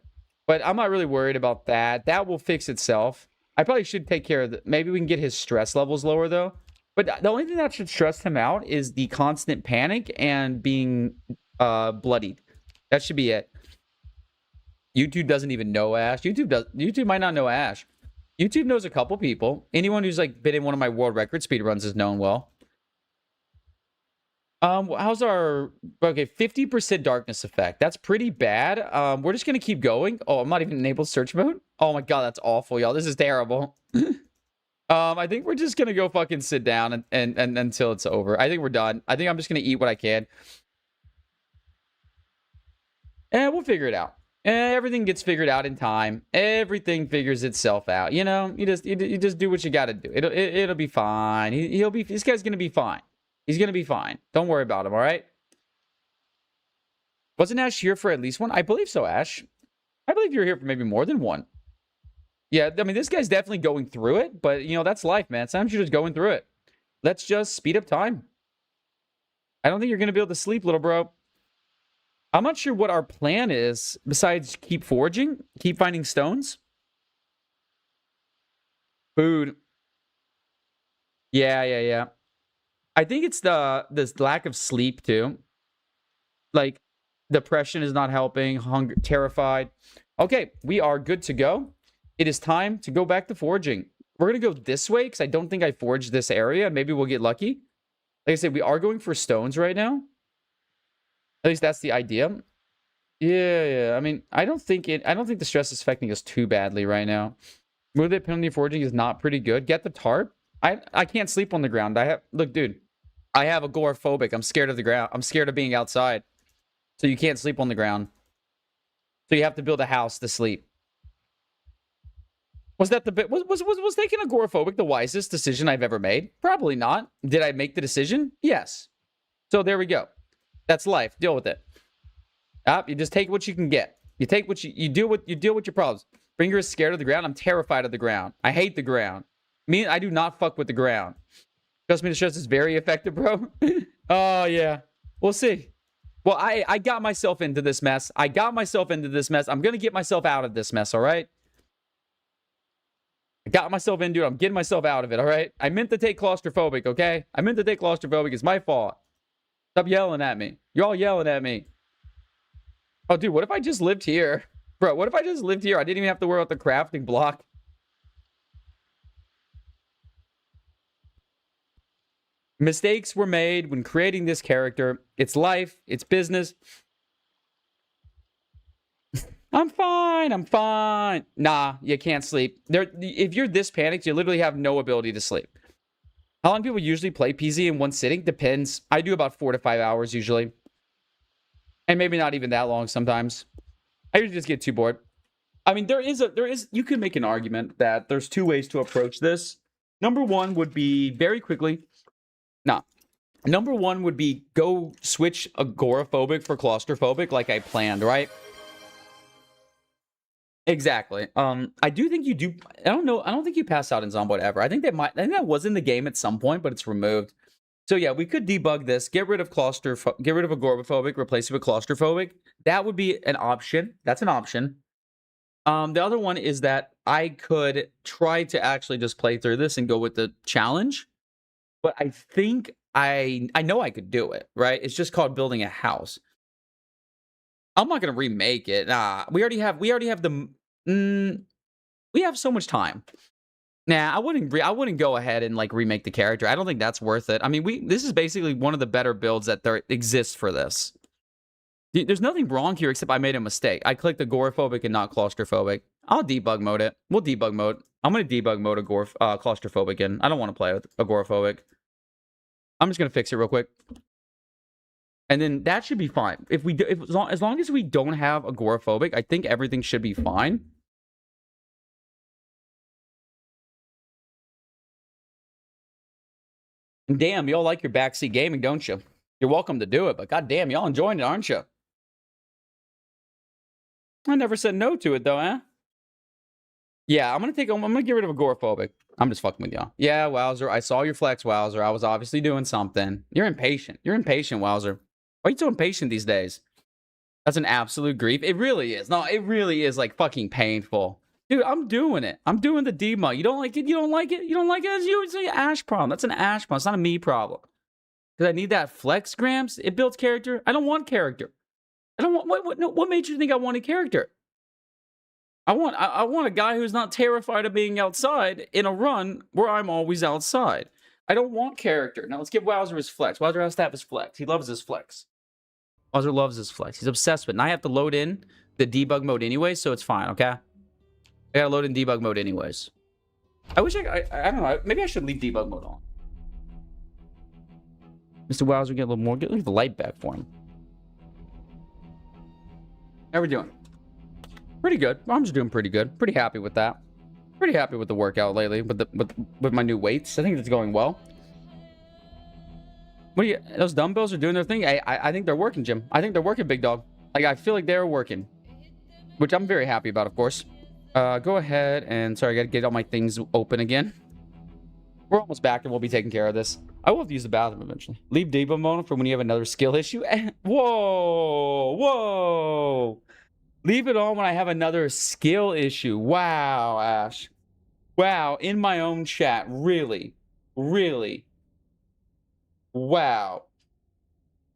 But I'm not really worried about that. That will fix itself. I probably should take care of maybe we can get his stress levels lower, though. But the only thing that should stress him out is the constant panic and being bloodied. That should be it. YouTube doesn't even know Ash. YouTube might not know Ash. YouTube knows a couple people. Anyone who's like been in one of my world record speedruns is known well. How's our 50% darkness effect? That's pretty bad. We're just gonna keep going. Oh, I'm not even enabled search mode. Oh my god, that's awful, y'all. This is terrible. I think we're just gonna go fucking sit down and until it's over. I think we're done. I think I'm just gonna eat what I can. And we'll figure it out. Everything gets figured out in time. Everything figures itself out. You know, you just do what you got to do. It'll be fine. This guy's gonna be fine. He's gonna be fine. Don't worry about him. All right. Wasn't Ash here for at least one? I believe so, Ash. I believe you're here for maybe more than one. Yeah, I mean, this guy's definitely going through it, but you know that's life, man. Sometimes you're just going through it. Let's just speed up time. I don't think you're gonna be able to sleep, little bro. I'm not sure what our plan is besides keep foraging, keep finding stones. Food. Yeah. I think it's this lack of sleep too. Like depression is not helping, hunger, terrified. Okay, we are good to go. It is time to go back to foraging. We're going to go this way because I don't think I foraged this area. Maybe we'll get lucky. Like I said, we are going for stones right now. At least that's the idea. Yeah. I mean, I don't think the stress is affecting us too badly right now. Move the penalty foraging is not pretty good. Get the tarp. I can't sleep on the ground. Look, dude. I have agoraphobic. I'm scared of the ground. I'm scared of being outside. So you can't sleep on the ground. So you have to build a house to sleep. Was that the bit? Was taking agoraphobic the wisest decision I've ever made? Probably not. Did I make the decision? Yes. So there we go. That's life. Deal with it. You just take what you can get. You take what you deal with your problems. Bringer is scared of the ground. I'm terrified of the ground. I hate the ground. I do not fuck with the ground. Trust me, the stress is very effective, bro. Oh yeah. We'll see. Well, I got myself into this mess. I'm gonna get myself out of this mess, all right? I got myself into it. I'm getting myself out of it, all right? I meant to take claustrophobic, okay? I meant to take claustrophobic. It's my fault. Stop yelling at me. You're all yelling at me. Oh, dude, what if I just lived here? Bro, what if I just lived here? I didn't even have to worry about the crafting block. Mistakes were made when creating this character. It's life. It's business. I'm fine. Nah, you can't sleep. If you're this panicked, you literally have no ability to sleep. How long people usually play PZ in one sitting? Depends. I do about 4 to 5 hours usually. And maybe not even that long sometimes. I usually just get too bored. I mean, you could make an argument that there's 2 ways to approach this. Number one would be very quickly. Number one would be go switch agoraphobic for claustrophobic like I planned, right? Exactly. I do think you do. I don't know. I don't think you pass out in Zomboid ever. I think that was in the game at some point, but it's removed. So yeah, we could debug this, get rid of agoraphobic, replace it with claustrophobic. That would be an option. That's an option. The other one is that I could try to actually just play through this and go with the challenge. But I think I know I could do it, right? It's just called building a house. I'm not gonna remake it. Nah, we already have the we have so much time. Nah, I wouldn't go ahead and like remake the character. I don't think that's worth it. I mean, this is basically one of the better builds that there exists for this. There's nothing wrong here except I made a mistake. I clicked agoraphobic and not claustrophobic. I'll debug mode it. We'll debug mode. I'm gonna debug mode claustrophobic in. I don't want to play with agoraphobic. I'm just gonna fix it real quick. And then that should be fine. As long as we don't have agoraphobic, I think everything should be fine. Damn, y'all like your backseat gaming, don't you? You're welcome to do it, but goddamn, y'all enjoying it, aren't you? I never said no to it though, huh? Yeah, I'm gonna get rid of agoraphobic. I'm just fucking with y'all. Yeah, Wowzer, I saw your flex, Wowzer. I was obviously doing something. You're impatient. You're impatient, Wowzer. Why are you so impatient these days? That's an absolute grief. It really is. No, it really is like fucking painful. Dude, I'm doing it. I'm doing the demo. You don't like it? You don't like it? You don't like it? It's an Ash problem. That's an Ash problem. It's not a me problem. Because I need that flex, Gramps. It builds character. I don't want character. I don't want... What made you think I wanted character? I want a guy who's not terrified of being outside in a run where I'm always outside. I don't want character. Now let's give Wowzer his flex. Wowzer has to have his flex. He loves his flex. Wowzer loves his flex. He's obsessed with it. And I have to load in the debug mode anyway, so it's fine, okay? I gotta load in debug mode anyways. I wish I don't know. Maybe I should leave debug mode on. Mr. Wowzer, get a little more. Get the light back for him. How we doing? Pretty good. I'm just doing pretty good. Pretty happy with that. Pretty happy with the workout lately. With my new weights. I think it's going well. What do you... Those dumbbells are doing their thing? I think they're working, Jim. I think they're working, big dog. Like, I feel like they're working. Which I'm very happy about, of course. Go ahead and... Sorry, I gotta get all my things open again. We're almost back and we'll be taking care of this. I will have to use the bathroom eventually. Leave debug mode for when you have another skill issue. Whoa! Whoa! Leave it on when I have another skill issue. Wow, Ash. Wow, in my own chat. Really? Really? Wow.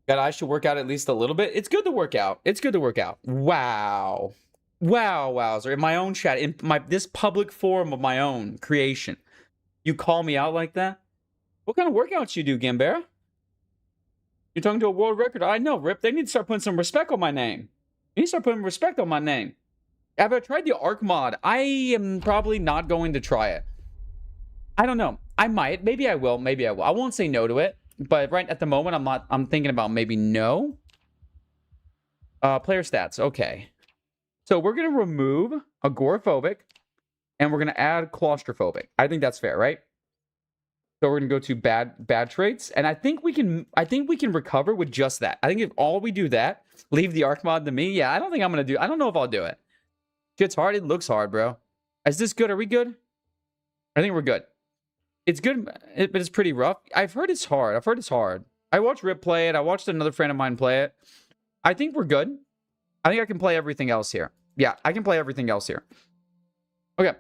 God, I should work out at least a little bit. It's good to work out. It's good to work out. Wow. Wow, Wowzer. In my own chat, in this public forum of my own creation. You call me out like that? What kind of workouts you do, Gambera? You're talking to a world record. I know, Rip. They need to start putting some respect on my name. You need to start putting respect on my name. Have I tried the Arc mod? I am probably not going to try it. I don't know. I might. Maybe I will. Maybe I will. I won't say no to it. But right at the moment, I'm not. I'm thinking about maybe no. Player stats. Okay. So we're going to remove agoraphobic. And we're going to add claustrophobic. I think that's fair, right? So we're going to go to bad traits. And I think we can recover with just that. I think if all we do that, leave the arc mod to me. Yeah, I don't think I'm going to do... I don't know if I'll do it. Shit's hard. It looks hard, bro. Is this good? Are we good? I think we're good. It's good, but it's pretty rough. I've heard it's hard. I've heard it's hard. I watched Rip play it. I watched another friend of mine play it. I think we're good. I think I can play everything else here. Yeah, I can play everything else here. Okay.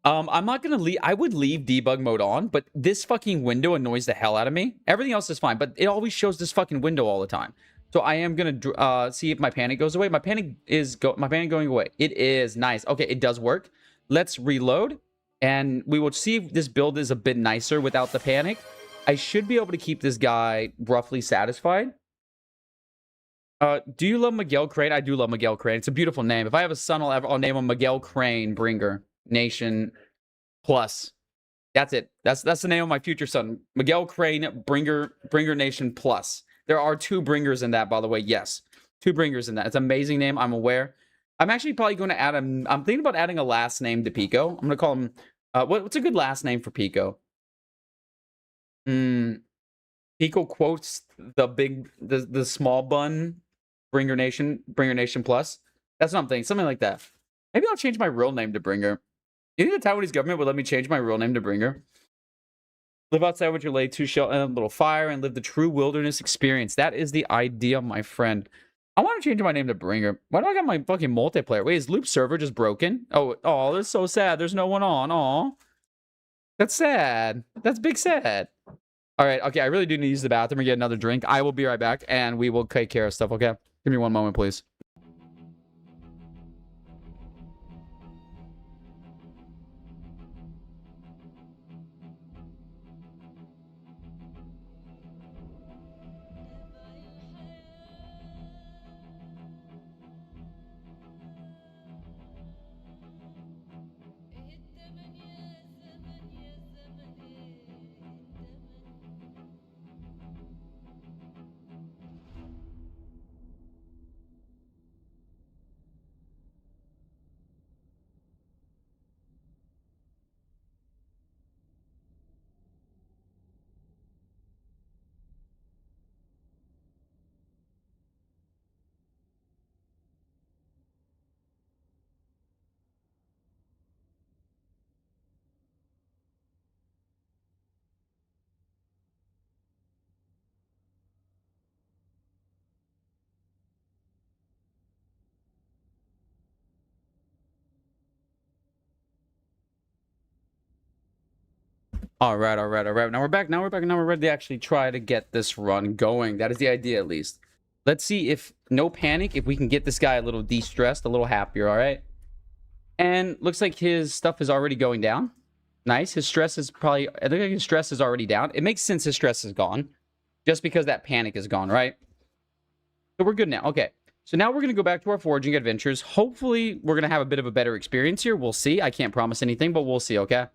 I'm not gonna leave. I would leave debug mode on, but this fucking window annoys the hell out of me. Everything else is fine, but it always shows this fucking window all the time. So I am gonna see if my panic goes away. My panic going away. It is nice. Okay, it does work. Let's reload, and we will see if this build is a bit nicer without the panic. I should be able to keep this guy roughly satisfied. Do you love Miguel Crane? I do love Miguel Crane. It's a beautiful name. If I have a son, I'll name him Miguel Crane Bringer Nation Plus. That's it. That's the name of my future son. Miguel Crane Bringer Nation Plus. There are 2 bringers in that, by the way. Yes. 2 bringers in that. It's an amazing name. I'm aware. I'm actually probably going to add I'm thinking about adding a last name to Pico. I'm going to call him... what's a good last name for Pico? Pico quotes the small bun Bringer Nation Plus. That's what I'm thinking. Something like that. Maybe I'll change my real name to Bringer. You think the Taiwanese government would let me change my real name to Bringer? Live outside with your late two shell and a little fire and live the true wilderness experience. That is the idea, my friend. I want to change my name to Bringer. Why do I got my fucking multiplayer? Wait, is Loop server just broken? Oh, that's so sad. There's no one on. Oh, that's sad. That's big sad. All right, okay, I really do need to use the bathroom and get another drink. I will be right back, and we will take care of stuff, okay? Give me one moment, please. All right. Now we're back. Now we're ready to actually try to get this run going. That is the idea, at least. Let's see if, no panic, if we can get this guy a little de-stressed, a little happier, all right? And looks like his stuff is already going down. Nice. His stress is probably, I think his stress is already down. It makes sense his stress is gone. Just because that panic is gone, right? So we're good now. Okay. So now we're going to go back to our foraging adventures. Hopefully, we're going to have a bit of a better experience here. We'll see. I can't promise anything, but we'll see, okay?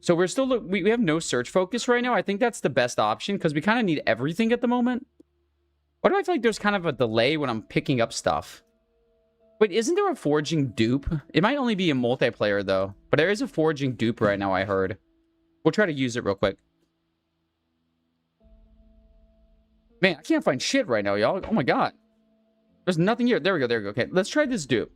So we're still, we have no search focus right now. I think that's the best option because we kind of need everything at the moment. Why do I feel like there's kind of a delay when I'm picking up stuff? Wait, isn't there a foraging dupe? It might only be a multiplayer though, but there is a foraging dupe right now, I heard. We'll try to use it real quick. Man, I can't find shit right now, y'all. Oh my god. There's nothing here. There we go. Okay, let's try this dupe.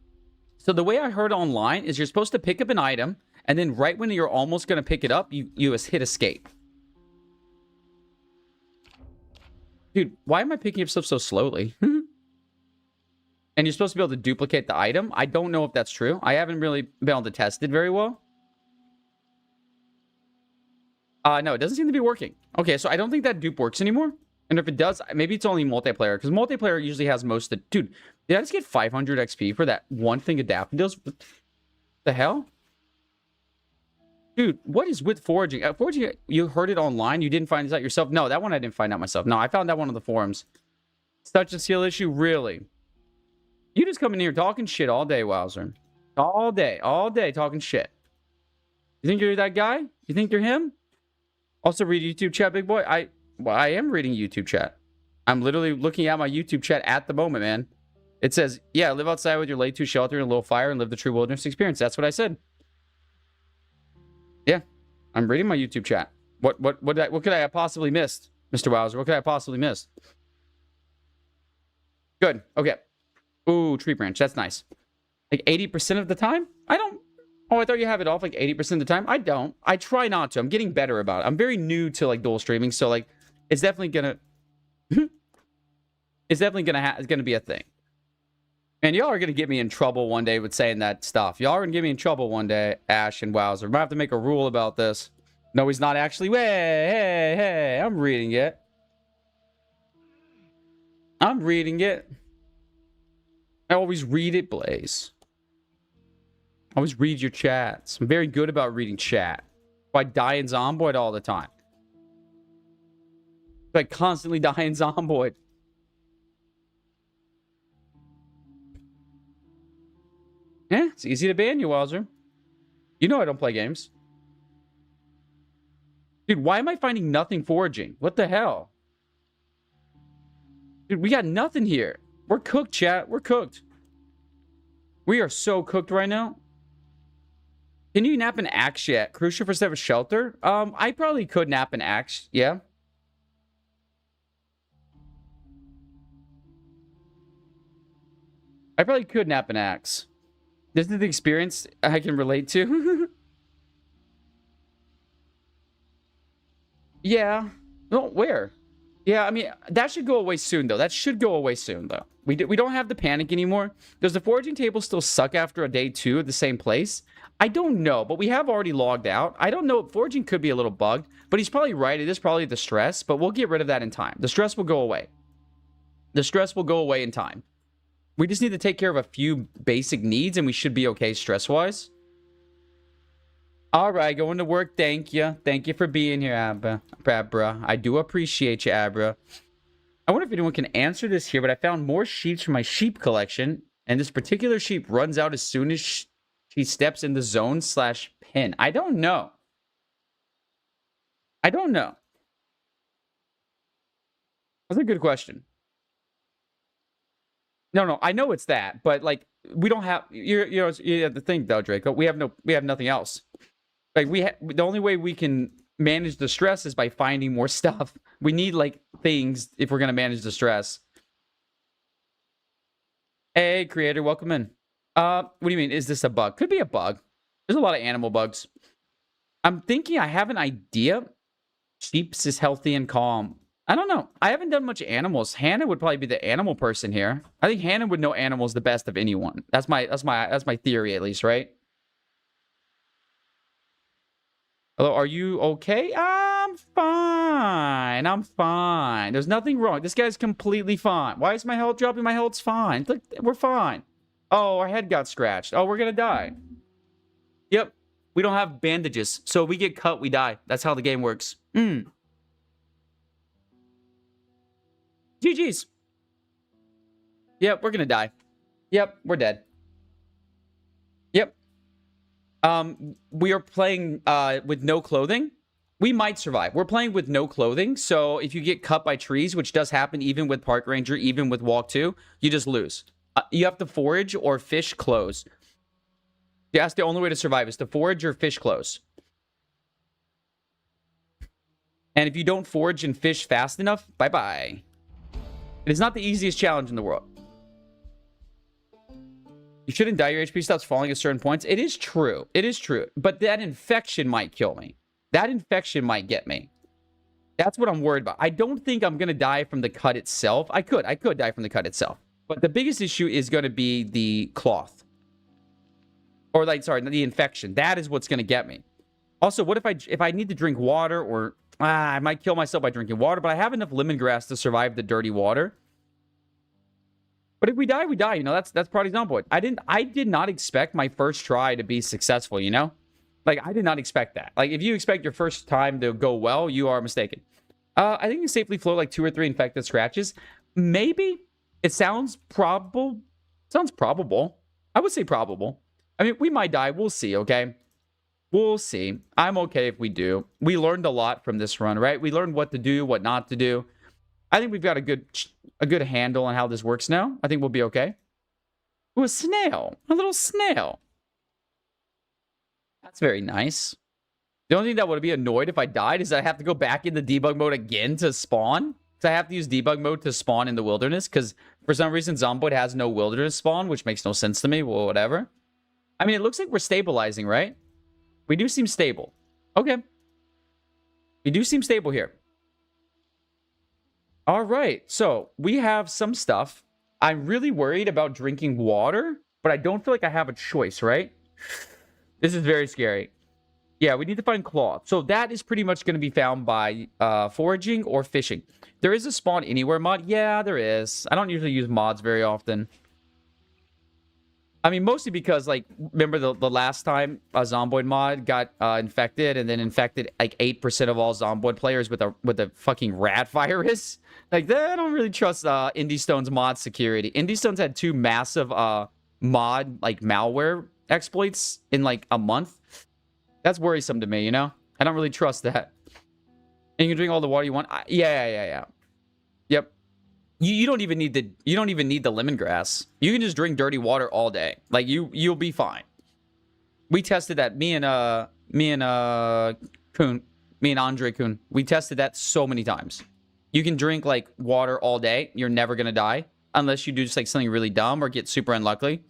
So the way I heard online is you're supposed to pick up an item, and then right when you're almost going to pick it up, you hit escape. Dude, why am I picking up stuff so slowly? And you're supposed to be able to duplicate the item. I don't know if that's true. I haven't really been able to test it very well. No, it doesn't seem to be working. Okay, so I don't think that dupe works anymore. And if it does, maybe it's only multiplayer. Because multiplayer usually has most of the... Dude, did I just get 500 XP for that one thing of daffodils? What the hell? Dude, what is with foraging? Foraging, you heard it online? You didn't find this out yourself? No, that one I didn't find out myself. No, I found that one on the forums. Such a skill issue? Really? You just come in here talking shit all day, Wowzer. All day talking shit. You think you're that guy? You think you're him? Also read YouTube chat, big boy. I am reading YouTube chat. I'm literally looking at my YouTube chat at the moment, man. It says, yeah, live outside with your late two shelter and a little fire and live the true wilderness experience. That's what I said. Yeah, I'm reading my YouTube chat. What could I have possibly missed, Mr. Wowzer? What could I have possibly missed? Good. Okay. Ooh, tree branch. That's nice. Like 80% of the time? Oh, I thought you have it off like 80% of the time. I don't. I try not to. I'm getting better about it. I'm very new to like dual streaming, so like it's definitely gonna it's definitely gonna be a thing. And y'all are gonna get me in trouble one day with saying that stuff. Y'all are gonna get me in trouble one day, Ash and Wowzer. I'm gonna have to make a rule about this. No, he's not actually. Hey, I'm reading it. I'm reading it. I always read it, Blaze. Always read your chats. I'm very good about reading chat. I die in Zomboid all the time. I constantly die in Zomboid. Yeah, it's easy to ban you, Wowzer. You know I don't play games. Dude, why am I finding nothing foraging? What the hell? Dude, we got nothing here. We're cooked, chat. We're cooked. We are so cooked right now. Can you nap an axe yet? Crucial for set of shelter? I probably could nap an axe. Yeah. I probably could nap an axe. This is the experience I can relate to. Yeah. No, where? Yeah, I mean, that should go away soon, though. That should go away soon, though. We don't have the panic anymore. Does the foraging table still suck after a day 2 at the same place? I don't know, but we have already logged out. I don't know. Foraging could be a little bugged, but he's probably right. It is probably the stress, but we'll get rid of that in time. The stress will go away. The stress will go away in time. We just need to take care of a few basic needs, and we should be okay stress-wise. All right, going to work. Thank you. Thank you for being here, Abra. I do appreciate you, Abra. I wonder if anyone can answer this here, but I found more sheeps from my sheep collection, and this particular sheep runs out as soon as she steps in the zone/pin. I don't know. I don't know. That's a good question. No, I know it's that, but like we don't have you have the thing though, Draco. We have nothing else. Like the only way we can manage the stress is by finding more stuff. We need like things if we're gonna manage the stress. Hey, creator, welcome in. What do you mean? Is this a bug? Could be a bug. There's a lot of animal bugs. I'm thinking I have an idea. Sheeps is healthy and calm. I don't know. I haven't done much animals. Hannah would probably be the animal person here. I think Hannah would know animals the best of anyone. That's my theory at least, right? Hello, are you okay? I'm fine. I'm fine. There's nothing wrong. This guy's completely fine. Why is my health dropping? My health's fine. Look, we're fine. Oh, our head got scratched. Oh, we're gonna die. Yep. We don't have bandages. So if we get cut, we die. That's how the game works. GG's. Yep, we're gonna die. Yep, we're dead. Yep. We are playing with no clothing. We might survive. We're playing with no clothing, so if you get cut by trees, which does happen even with Park Ranger, even with Walk 2, you just lose. You have to forage or fish clothes. That's the only way to survive is to forage or fish clothes. And if you don't forage and fish fast enough, bye-bye. It is not the easiest challenge in the world. You shouldn't die. Your HP stops falling at certain points. It is true. It is true. But that infection might kill me. That infection might get me. That's what I'm worried about. I don't think I'm going to die from the cut itself. I could die from the cut itself. But the biggest issue is going to be the cloth. Or like, sorry, the infection. That is what's going to get me. Also, what if I need to drink water or... I might kill myself by drinking water, but I have enough lemongrass to survive the dirty water. But if we die, we die. You know, that's Project Zomboid. I did not expect my first try to be successful, you know? Like, I did not expect that. Like, if you expect your first time to go well, you are mistaken. I think you safely float like 2 or 3 infected scratches. Maybe. It sounds probable. Sounds probable. I would say probable. I mean, we might die. We'll see, okay? We'll see. I'm okay if we do. We learned a lot from this run, right? We learned what to do, what not to do. I think we've got a good handle on how this works now. I think we'll be okay. Ooh, a snail. A little snail. That's very nice. The only thing that would be annoyed if I died is I have to go back into debug mode again to spawn. Because I have to use debug mode to spawn in the wilderness. Because for some reason, Zomboid has no wilderness spawn, which makes no sense to me. Well, whatever. I mean, it looks like we're stabilizing, right? We do seem stable. Okay. We do seem stable here. All right. So we have some stuff. I'm really worried about drinking water, but I don't feel like I have a choice, right? This is very scary. Yeah, we need to find cloth. So that is pretty much going to be found by foraging or fishing. There is a spawn anywhere mod. Yeah, there is. I don't usually use mods very often. I mean, mostly because, like, remember the last time a Zomboid mod got infected and then infected, like, 8% of all Zomboid players with a fucking rat virus? Like, I don't really trust Indiestone's mod security. Indiestone's had 2 massive mod, like, malware exploits in, like, a month. That's worrisome to me, you know? I don't really trust that. And you can drink all the water you want. Yeah. Yep. You don't even need the lemongrass. You can just drink dirty water all day. Like you'll be fine. We tested that. Me and Andre Kuhn. We tested that so many times. You can drink like water all day. You're never gonna die unless you do just like something really dumb or get super unlucky.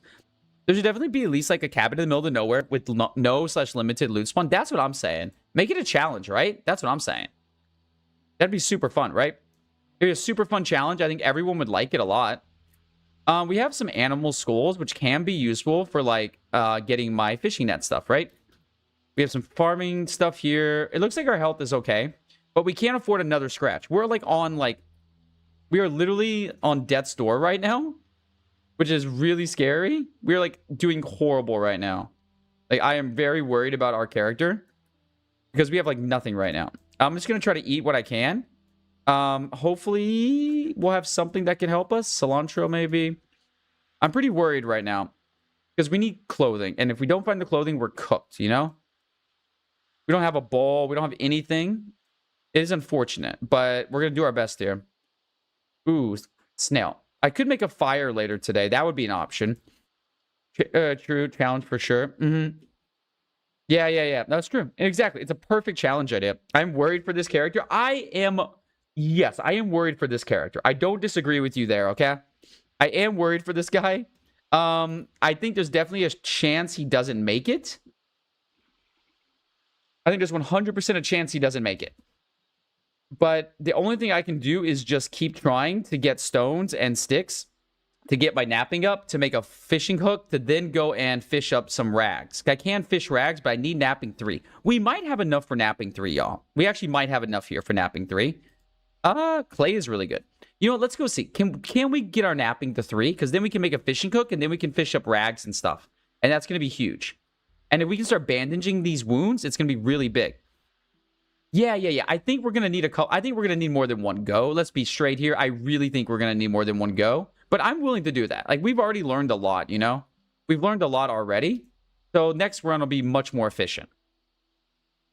There should definitely be at least like a cabin in the middle of nowhere with no/limited loot spawn. That's what I'm saying. Make it a challenge, right? That's what I'm saying. That'd be super fun, right? It'd be a super fun challenge. I think everyone would like it a lot. We have some animal skulls, which can be useful for, like, getting my fishing net stuff, right? We have some farming stuff here. It looks like our health is okay, but we can't afford another scratch. We're, like, on, like... We are literally on death's door right now, which is really scary. We're, like, doing horrible right now. Like, I am very worried about our character because we have, like, nothing right now. I'm just going to try to eat what I can. Hopefully we'll have something that can help us. Cilantro, maybe. I'm pretty worried right now because we need clothing. And if we don't find the clothing, we're cooked, you know? We don't have a bowl. We don't have anything. It is unfortunate, but we're going to do our best here. Ooh, snail. I could make a fire later today. That would be an option. True challenge for sure. Yeah. That's true. Exactly. It's a perfect challenge idea. I'm worried for this character. Yes, I am worried for this character. I don't disagree with you there, okay? I am worried for this guy. I think there's definitely a chance he doesn't make it. I think there's 100% a chance he doesn't make it. But the only thing I can do is just keep trying to get stones and sticks to get my napping up, to make a fishing hook, to then go and fish up some rags. I can fish rags, but I need napping 3. We might have enough for napping 3, y'all. We actually might have enough here for napping 3. Clay is really good. You know what? Let's go see. Can we get our napping to 3? Because then we can make a fishing hook, and then we can fish up rags and stuff. And that's going to be huge. And if we can start bandaging these wounds, it's going to be really big. Yeah. I think we're going to need I think we're going to need more than one go. Let's be straight here. I really think we're going to need more than one go. But I'm willing to do that. Like, we've already learned a lot, you know? We've learned a lot already. So next run will be much more efficient.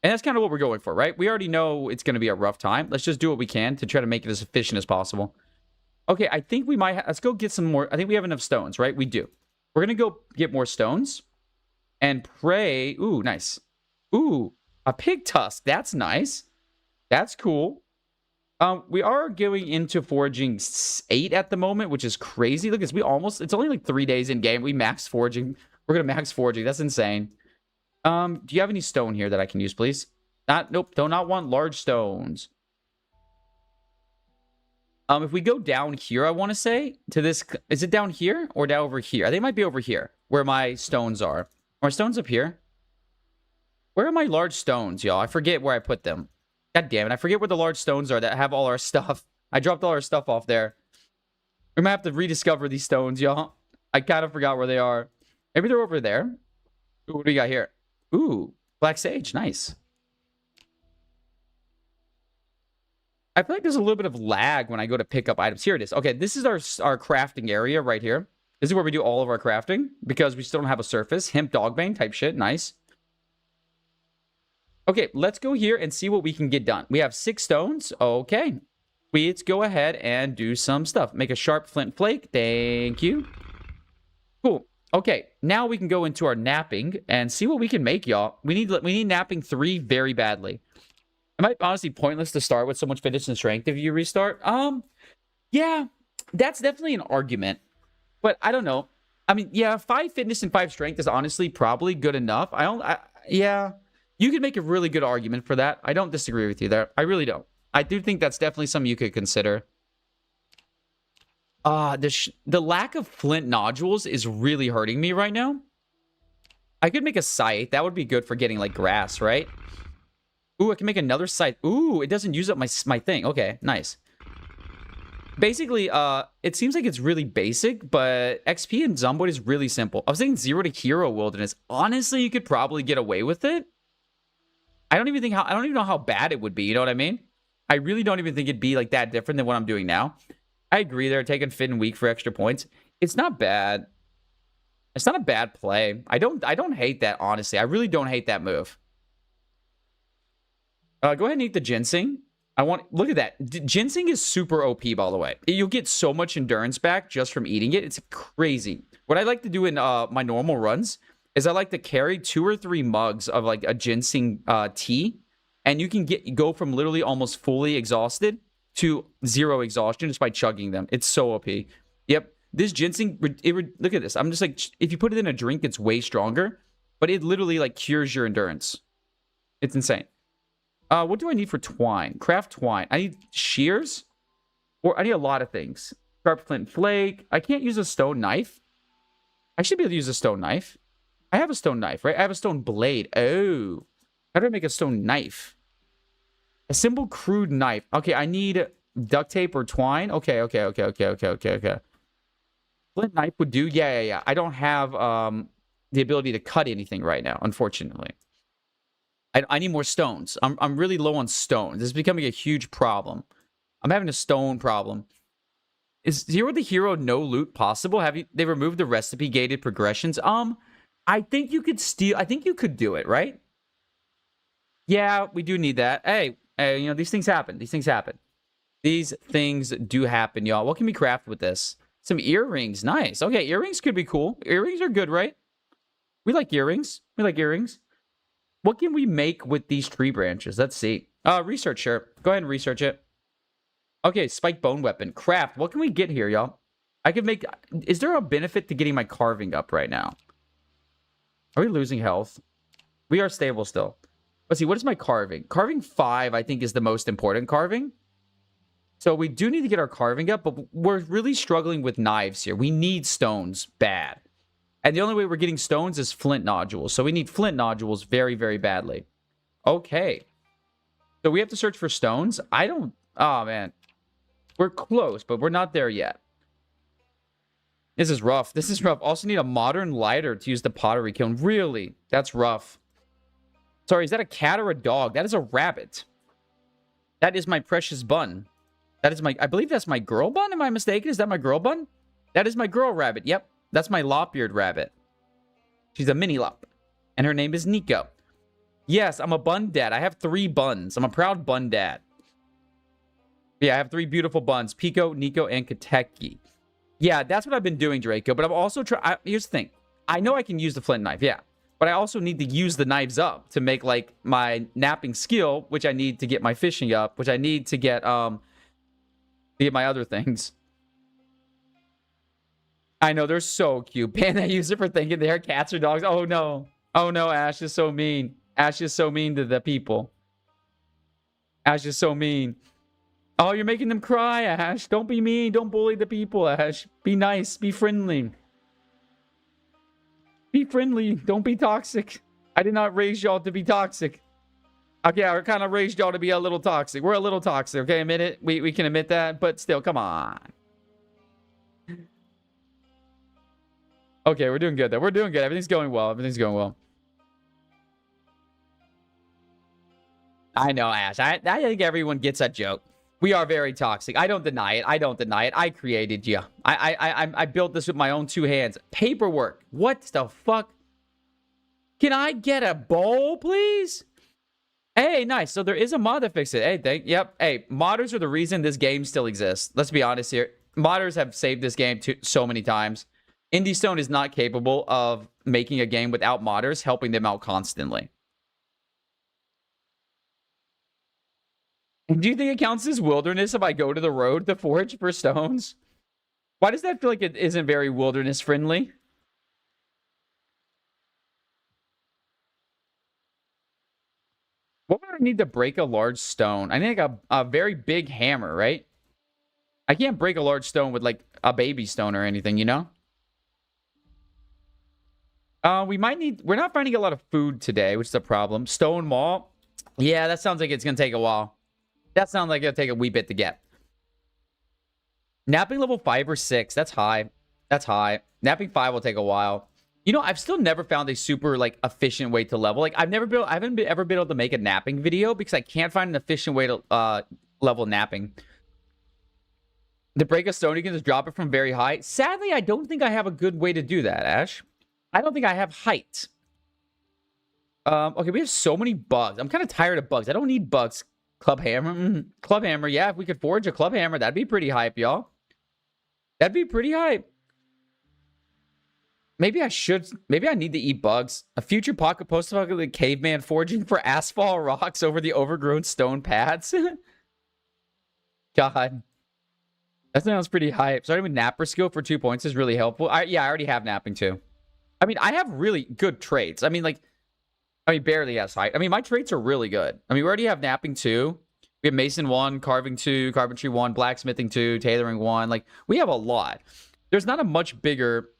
And that's kind of what we're going for, right? We already know it's going to be a rough time. Let's just do what we can to try to make it as efficient as possible. Okay, I think we might... Let's go get some more... I think we have enough stones, right? We do. We're going to go get more stones. And pray... Ooh, nice. Ooh, a pig tusk. That's nice. That's cool. We are going into foraging 8 at the moment, which is crazy. Look at this. It's only like 3 days in game. We max foraging. We're going to max foraging. That's insane. Do you have any stone here that I can use, please? Nope. Do not want large stones. If we go down here, I want to say, to this... Is it down here or down over here? I think it might be over here, where my stones are. Are my stones up here? Where are my large stones, y'all? I forget where I put them. God damn it. I forget where the large stones are that have all our stuff. I dropped all our stuff off there. We might have to rediscover these stones, y'all. I kind of forgot where they are. Maybe they're over there. Ooh, what do we got here? Ooh, black sage. Nice. I feel like there's a little bit of lag when I go to pick up items. Here it is. Okay, this is our crafting area right here. This is where we do all of our crafting because we still don't have a surface. Hemp dogbane type shit. Nice. Okay, let's go here and see what we can get done. We have 6 stones. Okay. Let's go ahead and do some stuff. Make a sharp flint flake. Thank you. Cool. Okay, now we can go into our napping and see what we can make, y'all. We need napping 3 very badly. It might be honestly pointless to start with so much fitness and strength if you restart. Yeah, that's definitely an argument. But I don't know. I mean, yeah, 5 fitness and 5 strength is honestly probably good enough. Yeah. You could make a really good argument for that. I don't disagree with you there. I really don't. I do think that's definitely something you could consider. The lack of flint nodules is really hurting me right now. I could make a scythe. That would be good for getting, like, grass, right? Ooh, I can make another scythe. Ooh, it doesn't use up my thing. Okay, nice. Basically, it seems like it's really basic, but XP in Zomboid is really simple. I was thinking 0 to hero wilderness. Honestly, you could probably get away with it. I don't even know how bad it would be, you know what I mean? I really don't even think it'd be like that different than what I'm doing now. I agree they're taking fit and weak for extra points. It's not bad. It's not a bad play. I don't hate that, honestly. I really don't hate that move. Go ahead and eat the ginseng. Look at that. Ginseng is super OP, by the way. You'll get so much endurance back just from eating it. It's crazy. What I like to do in my normal runs is I like to carry 2 or 3 mugs of like a ginseng tea, and you can go from literally almost fully exhausted to 0 exhaustion just by chugging them. It's so OP. Yep, this ginseng. Look at this. I'm just like, if you put it in a drink, it's way stronger, but it literally like cures your endurance. It's insane. What do I need for twine? Craft twine. I need shears? Or I need a lot of things. Sharp flint flake. I can't use a stone knife. I should be able to use a stone knife. I have a stone knife, right? I have a stone blade. Oh. How do I make a stone knife? A simple crude knife. Okay, I need duct tape or twine. Okay. Flint knife would do. Yeah. I don't have the ability to cut anything right now, unfortunately. I need more stones. I'm really low on stones. This is becoming a huge problem. I'm having a stone problem. Is Zero the Hero no loot possible? They removed the recipe gated progressions? I think you could steal. I think you could do it, right? Yeah, we do need that. Hey, you know, these things happen. These things happen. These things do happen, y'all. What can we craft with this? Some earrings. Nice. Okay, earrings could be cool. Earrings are good, right? We like earrings. We like earrings. What can we make with these tree branches? Let's see. Research, sure. Go ahead and research it. Okay, spike bone weapon. Craft. What can we get here, y'all? I could make... Is there a benefit to getting my carving up right now? Are we losing health? We are stable still. Let's see. What is my carving? Carving 5, I think, is the most important carving. So we do need to get our carving up, but we're really struggling with knives here. We need stones bad. And the only way we're getting stones is flint nodules. So we need flint nodules very, very badly. Okay. So we have to search for stones. I don't... Oh, man. We're close, but we're not there yet. This is rough. This is rough. Also need a modern lighter to use the pottery kiln. Really? That's rough. Sorry, is that a cat or a dog? That is a rabbit. That is my precious bun. That is my... I believe that's my girl bun. Am I mistaken? Is that my girl bun? That is my girl rabbit. Yep. That's my lop-eared rabbit. She's a mini lop. And her name is Nico. Yes, I'm a bun dad. I have 3 buns. I'm a proud bun dad. Yeah, I have 3 beautiful buns. Pico, Nico, and Kateki. Yeah, that's what I've been doing, Draco. But I'm also trying... Here's the thing. I know I can use the flint knife, yeah. But I also need to use the knives up to make, like, my napping skill, which I need to get my fishing up, which I need to get my other things. I know, they're so cute. Panda use it for thinking they're cats or dogs. Oh, no. Oh, no, Ash is so mean. Ash is so mean to the people. Ash is so mean. Oh, you're making them cry, Ash. Don't be mean. Don't bully the people, Ash. Be nice. Be friendly. Be friendly. Don't be toxic. I did not raise y'all to be toxic. Okay, I kind of raised y'all to be a little toxic. We're a little toxic, okay? Admit it. We can admit that, but still, come on. Okay, we're doing good, though. We're doing good. Everything's going well. Everything's going well. I know, Ash. I think everyone gets that joke. We are very toxic. I don't deny it. I don't deny it. I created you. I built this with my own 2 hands. Paperwork. What the fuck? Can I get a bowl, please? Hey, nice. So there is a mod that fixed it. Hey, yep. Hey, modders are the reason this game still exists. Let's be honest here. Modders have saved this game so many times. IndieStone is not capable of making a game without modders helping them out constantly. Do you think it counts as wilderness if I go to the road to forage for stones? Why does that feel like it isn't very wilderness friendly? What would I need to break a large stone? I need like a very big hammer, right? I can't break a large stone with like a baby stone or anything, you know? We might need... We're not finding a lot of food today, which is a problem. Stone mall? Yeah, that sounds like it's going to take a while. That sounds like it'll take a wee bit to get. Napping level 5 or 6. That's high. That's high. Napping 5 will take a while. You know, I've still never found a super, like, efficient way to level. Like, I haven't ever been able to make a napping video because I can't find an efficient way to level napping. To break a stone, you can just drop it from very high. Sadly, I don't think I have a good way to do that, Ash. I don't think I have height. Okay, we have so many bugs. I'm kind of tired of bugs. I don't need bugs. Club hammer. Club hammer. Yeah, if we could forge a club hammer, that'd be pretty hype, y'all. That'd be pretty hype. Maybe I should. Maybe I need to eat bugs. A future pocket post-apocalyptic caveman forging for asphalt rocks over the overgrown stone paths. God. That sounds pretty hype. Starting with napper skill for 2 points is really helpful. Yeah, I already have napping too. I mean, I have really good traits. I mean, like, I mean, barely as high. I mean, my traits are really good. I mean, we already have napping 2. We have Mason 1, Carving 2, Carpentry 1, Blacksmithing 2, Tailoring 1. Like, we have a lot. There's not a much bigger...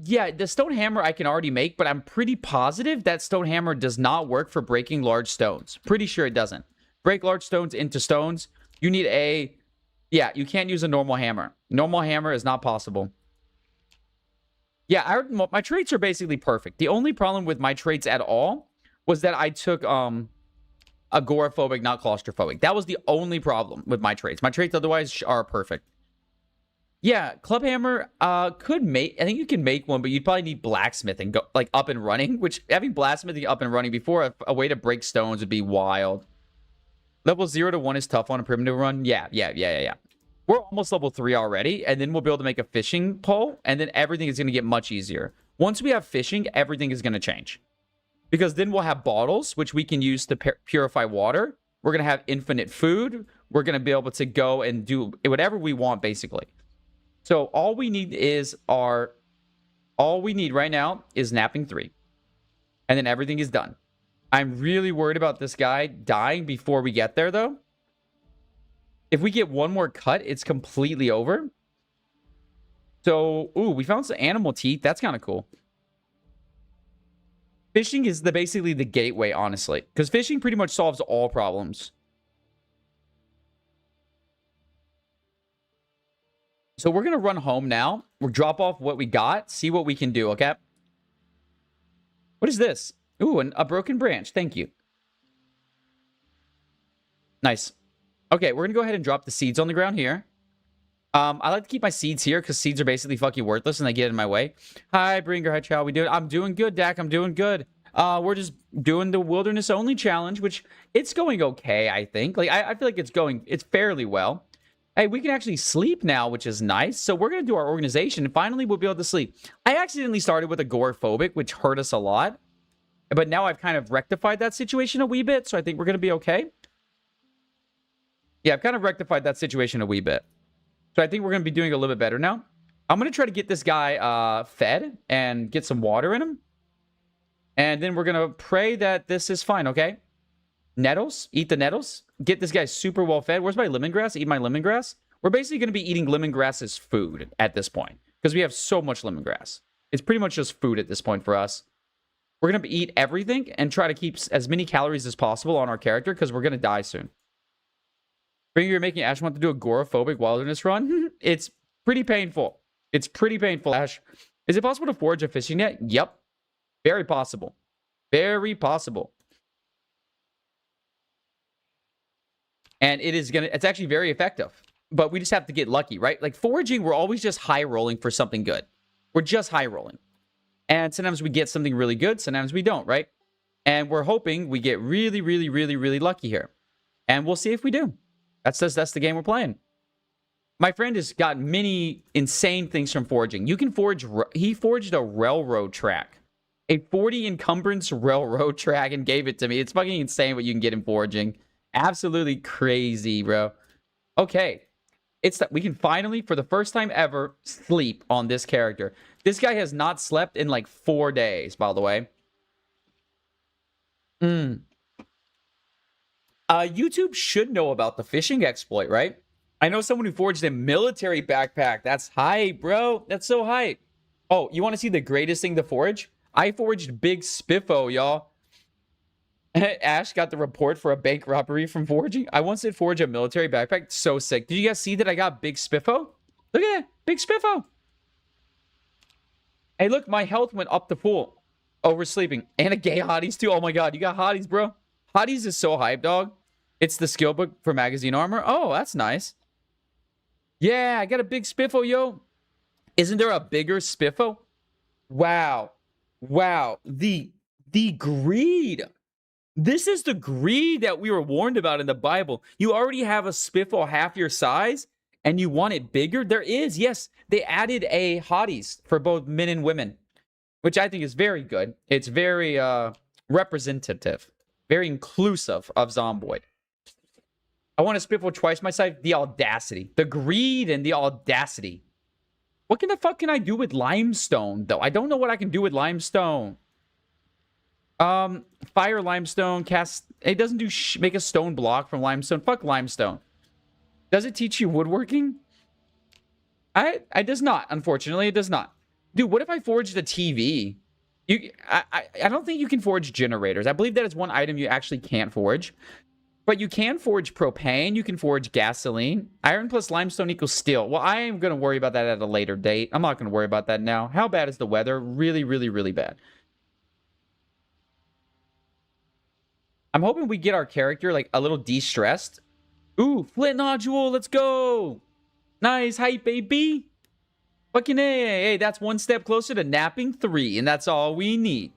yeah, the stone hammer I can already make, but I'm pretty positive that stone hammer does not work for breaking large stones. Pretty sure it doesn't. Break large stones into stones. You need a... Yeah, you can't use a normal hammer. Normal hammer is not possible. Yeah, my traits are basically perfect. The only problem with my traits at all was that I took agoraphobic, not claustrophobic. That was the only problem with my traits. My traits otherwise are perfect. Yeah, clubhammer could make... I think you can make one, but you'd probably need blacksmithing like up and running, which having blacksmithing up and running before a way to break stones would be wild. Level 0 to 1 is tough on a primitive run. Yeah. We're almost level 3 already, and then we'll be able to make a fishing pole, and then everything is going to get much easier. Once we have fishing, everything is going to change. Because then we'll have bottles, which we can use to purify water. We're going to have infinite food. We're going to be able to go and do whatever we want, basically. So all we need right now is napping 3. And then everything is done. I'm really worried about this guy dying before we get there, though. If we get one more cut, it's completely over. So, ooh, we found some animal teeth. That's kind of cool. Fishing is basically the gateway, honestly. Because fishing pretty much solves all problems. So we're going to run home now. We'll drop off what we got. See what we can do, okay? What is this? Ooh, a broken branch. Thank you. Nice. Okay, we're going to go ahead and drop the seeds on the ground here. I like to keep my seeds here because seeds are basically fucking worthless and they get in my way. Hi, Bringer. Hi, Chow. We doing? I'm doing good, Dak. I'm doing good. We're just doing the wilderness only challenge, which it's going okay, I think. Like, I feel like it's fairly well. Hey, we can actually sleep now, which is nice. So we're going to do our organization and finally we'll be able to sleep. I accidentally started with agoraphobic, which hurt us a lot. But now I've kind of rectified that situation a wee bit, so I think we're going to be okay. Yeah, I've kind of rectified that situation a wee bit. So I think we're going to be doing a little bit better now. I'm going to try to get this guy fed and get some water in him. And then we're going to pray that this is fine, okay? Nettles. Eat the nettles. Get this guy super well fed. Where's my lemongrass? Eat my lemongrass. We're basically going to be eating lemongrass as food at this point. Because we have so much lemongrass. It's pretty much just food at this point for us. We're going to eat everything and try to keep as many calories as possible on our character because we're going to die soon. You're making Ash want to do a agoraphobic wilderness run? It's pretty painful. It's pretty painful, Ash. Is it possible to forge a fishing net? Yep. Very possible. Very possible. And it's actually very effective. But we just have to get lucky, right? Like foraging, we're always just high rolling for something good. We're just high rolling. And sometimes we get something really good. Sometimes we don't, right? And we're hoping we get really, really, really, really lucky here. And we'll see if we do. That's the game we're playing. My friend has got many insane things from foraging. You can forge... He forged a railroad track. A 40 encumbrance railroad track and gave it to me. It's fucking insane what you can get in foraging. Absolutely crazy, bro. Okay. It's that we can finally, for the first time ever, sleep on this character. This guy has not slept in like 4 days, by the way. YouTube should know about the fishing exploit, right? I know someone who forged a military backpack. That's hype, bro. That's so hype. Oh, you want to see the greatest thing to forge? I forged Big Spiffo, y'all. Ash got the report for a bank robbery from forging. I once did forge a military backpack. So sick. Did you guys see that I got Big Spiffo? Look at that. Big Spiffo. Hey, look. My health went up the pool. Oversleeping. And a gay hotties, too. Oh, my God. You got hotties, bro. Hotties is so hype, dog. It's the skill book for magazine armor. Oh, that's nice. Yeah, I got a big Spiffo, yo. Isn't there a bigger Spiffo? Wow. Wow. The greed. This is the greed that we were warned about in the Bible. You already have a Spiffo half your size, and you want it bigger? There is, yes. They added a hotties for both men and women, which I think is very good. It's very representative. Very inclusive of Zomboid. I want to Spiffo twice my size. The audacity. The greed and the audacity. What the fuck can I do with limestone, though? I don't know what I can do with limestone. Fire limestone, cast... It doesn't do make a stone block from limestone. Fuck limestone. Does it teach you woodworking? It does not, unfortunately. It does not. Dude, what if I forged a TV? I don't think you can forge generators. I believe that is one item you actually can't forge. But you can forge propane. You can forge gasoline. Iron plus limestone equals steel. Well, I am going to worry about that at a later date. I'm not going to worry about that now. How bad is the weather? Really, really, really bad. I'm hoping we get our character like a little de-stressed. Ooh, flint nodule. Let's go. Nice hype, baby. Fucking hey, that's one step closer to napping 3, and that's all we need.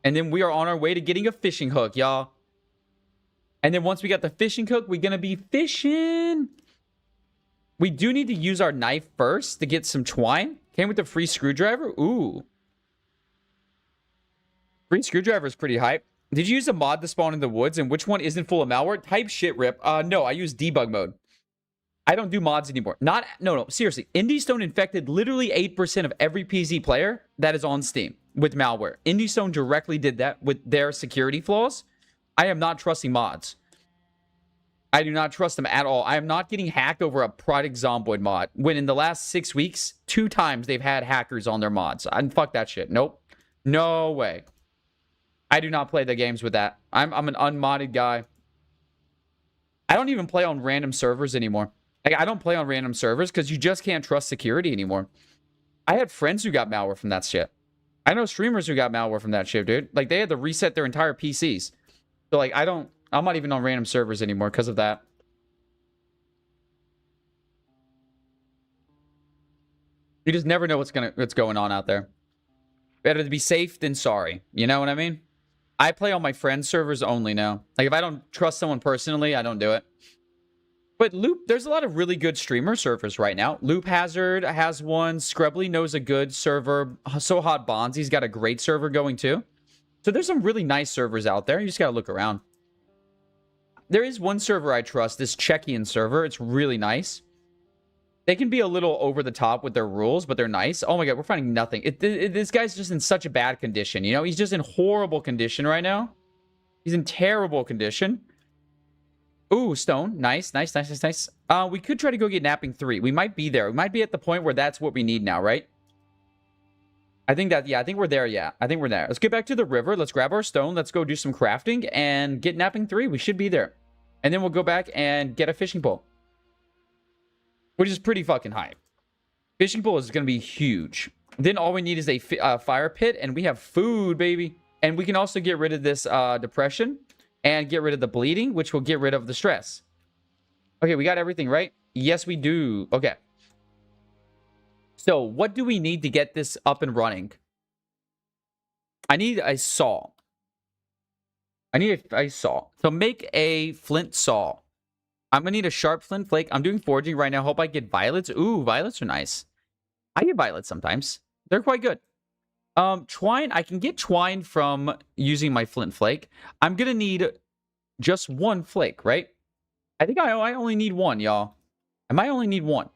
And then we are on our way to getting a fishing hook, y'all. And then once we got the fishing hook, we're gonna be fishing. We do need to use our knife first to get some twine. Came with the free screwdriver. Ooh. Free screwdriver is pretty hype. Did you use a mod to spawn in the woods? And which one isn't full of malware? Type shit, Rip. No, I use debug mode. I don't do mods anymore. No, seriously. Indie Stone infected literally 8% of every PC player that is on Steam with malware. Indie Stone directly did that with their security flaws. I am not trusting mods. I do not trust them at all. I am not getting hacked over a Project Zomboid mod when in the last 6 weeks, 2 times they've had hackers on their mods. And fuck that shit. Nope. No way. I do not play the games with that. I'm an unmodded guy. I don't even play on random servers anymore. Like, I don't play on random servers because you just can't trust security anymore. I had friends who got malware from that shit. I know streamers who got malware from that shit, dude. Like, they had to reset their entire PCs. So, like, I'm not even on random servers anymore because of that. You just never know what's going on out there. Better to be safe than sorry. You know what I mean? I play on my friends' servers only now. Like, if I don't trust someone personally, I don't do it. But Loop, there's a lot of really good streamer servers right now. Loop Hazard has one. Scrubbly knows a good server. So Hot Bonzi's got a great server going too. So there's some really nice servers out there. You just got to look around. There is one server I trust, this Czechian server. It's really nice. They can be a little over the top with their rules, but they're nice. Oh my god, we're finding nothing. This guy's just in such a bad condition, you know? He's just in horrible condition right now. He's in terrible condition. Ooh, stone. Nice. We could try to go get napping 3. We might be there. We might be at the point where that's what we need now, right? I think we're there, yeah. I think we're there. Let's get back to the river. Let's grab our stone. Let's go do some crafting and get napping 3. We should be there. And then we'll go back and get a fishing pole. Which is pretty fucking hype. Fishing pole is going to be huge. Then all we need is a fire pit, and we have food, baby. And we can also get rid of this depression and get rid of the bleeding, which will get rid of the stress. Okay, we got everything, right? Yes, we do. Okay. So, what do we need to get this up and running? I need a saw. I need a saw. So, make a flint saw. I'm going to need a sharp flint flake. I'm doing foraging right now. Hope I get violets. Ooh, violets are nice. I get violets sometimes. They're quite good. Twine. I can get twine from using my flint flake. I'm going to need just 1 flake, right? I think I only need 1, y'all. I might only need 1.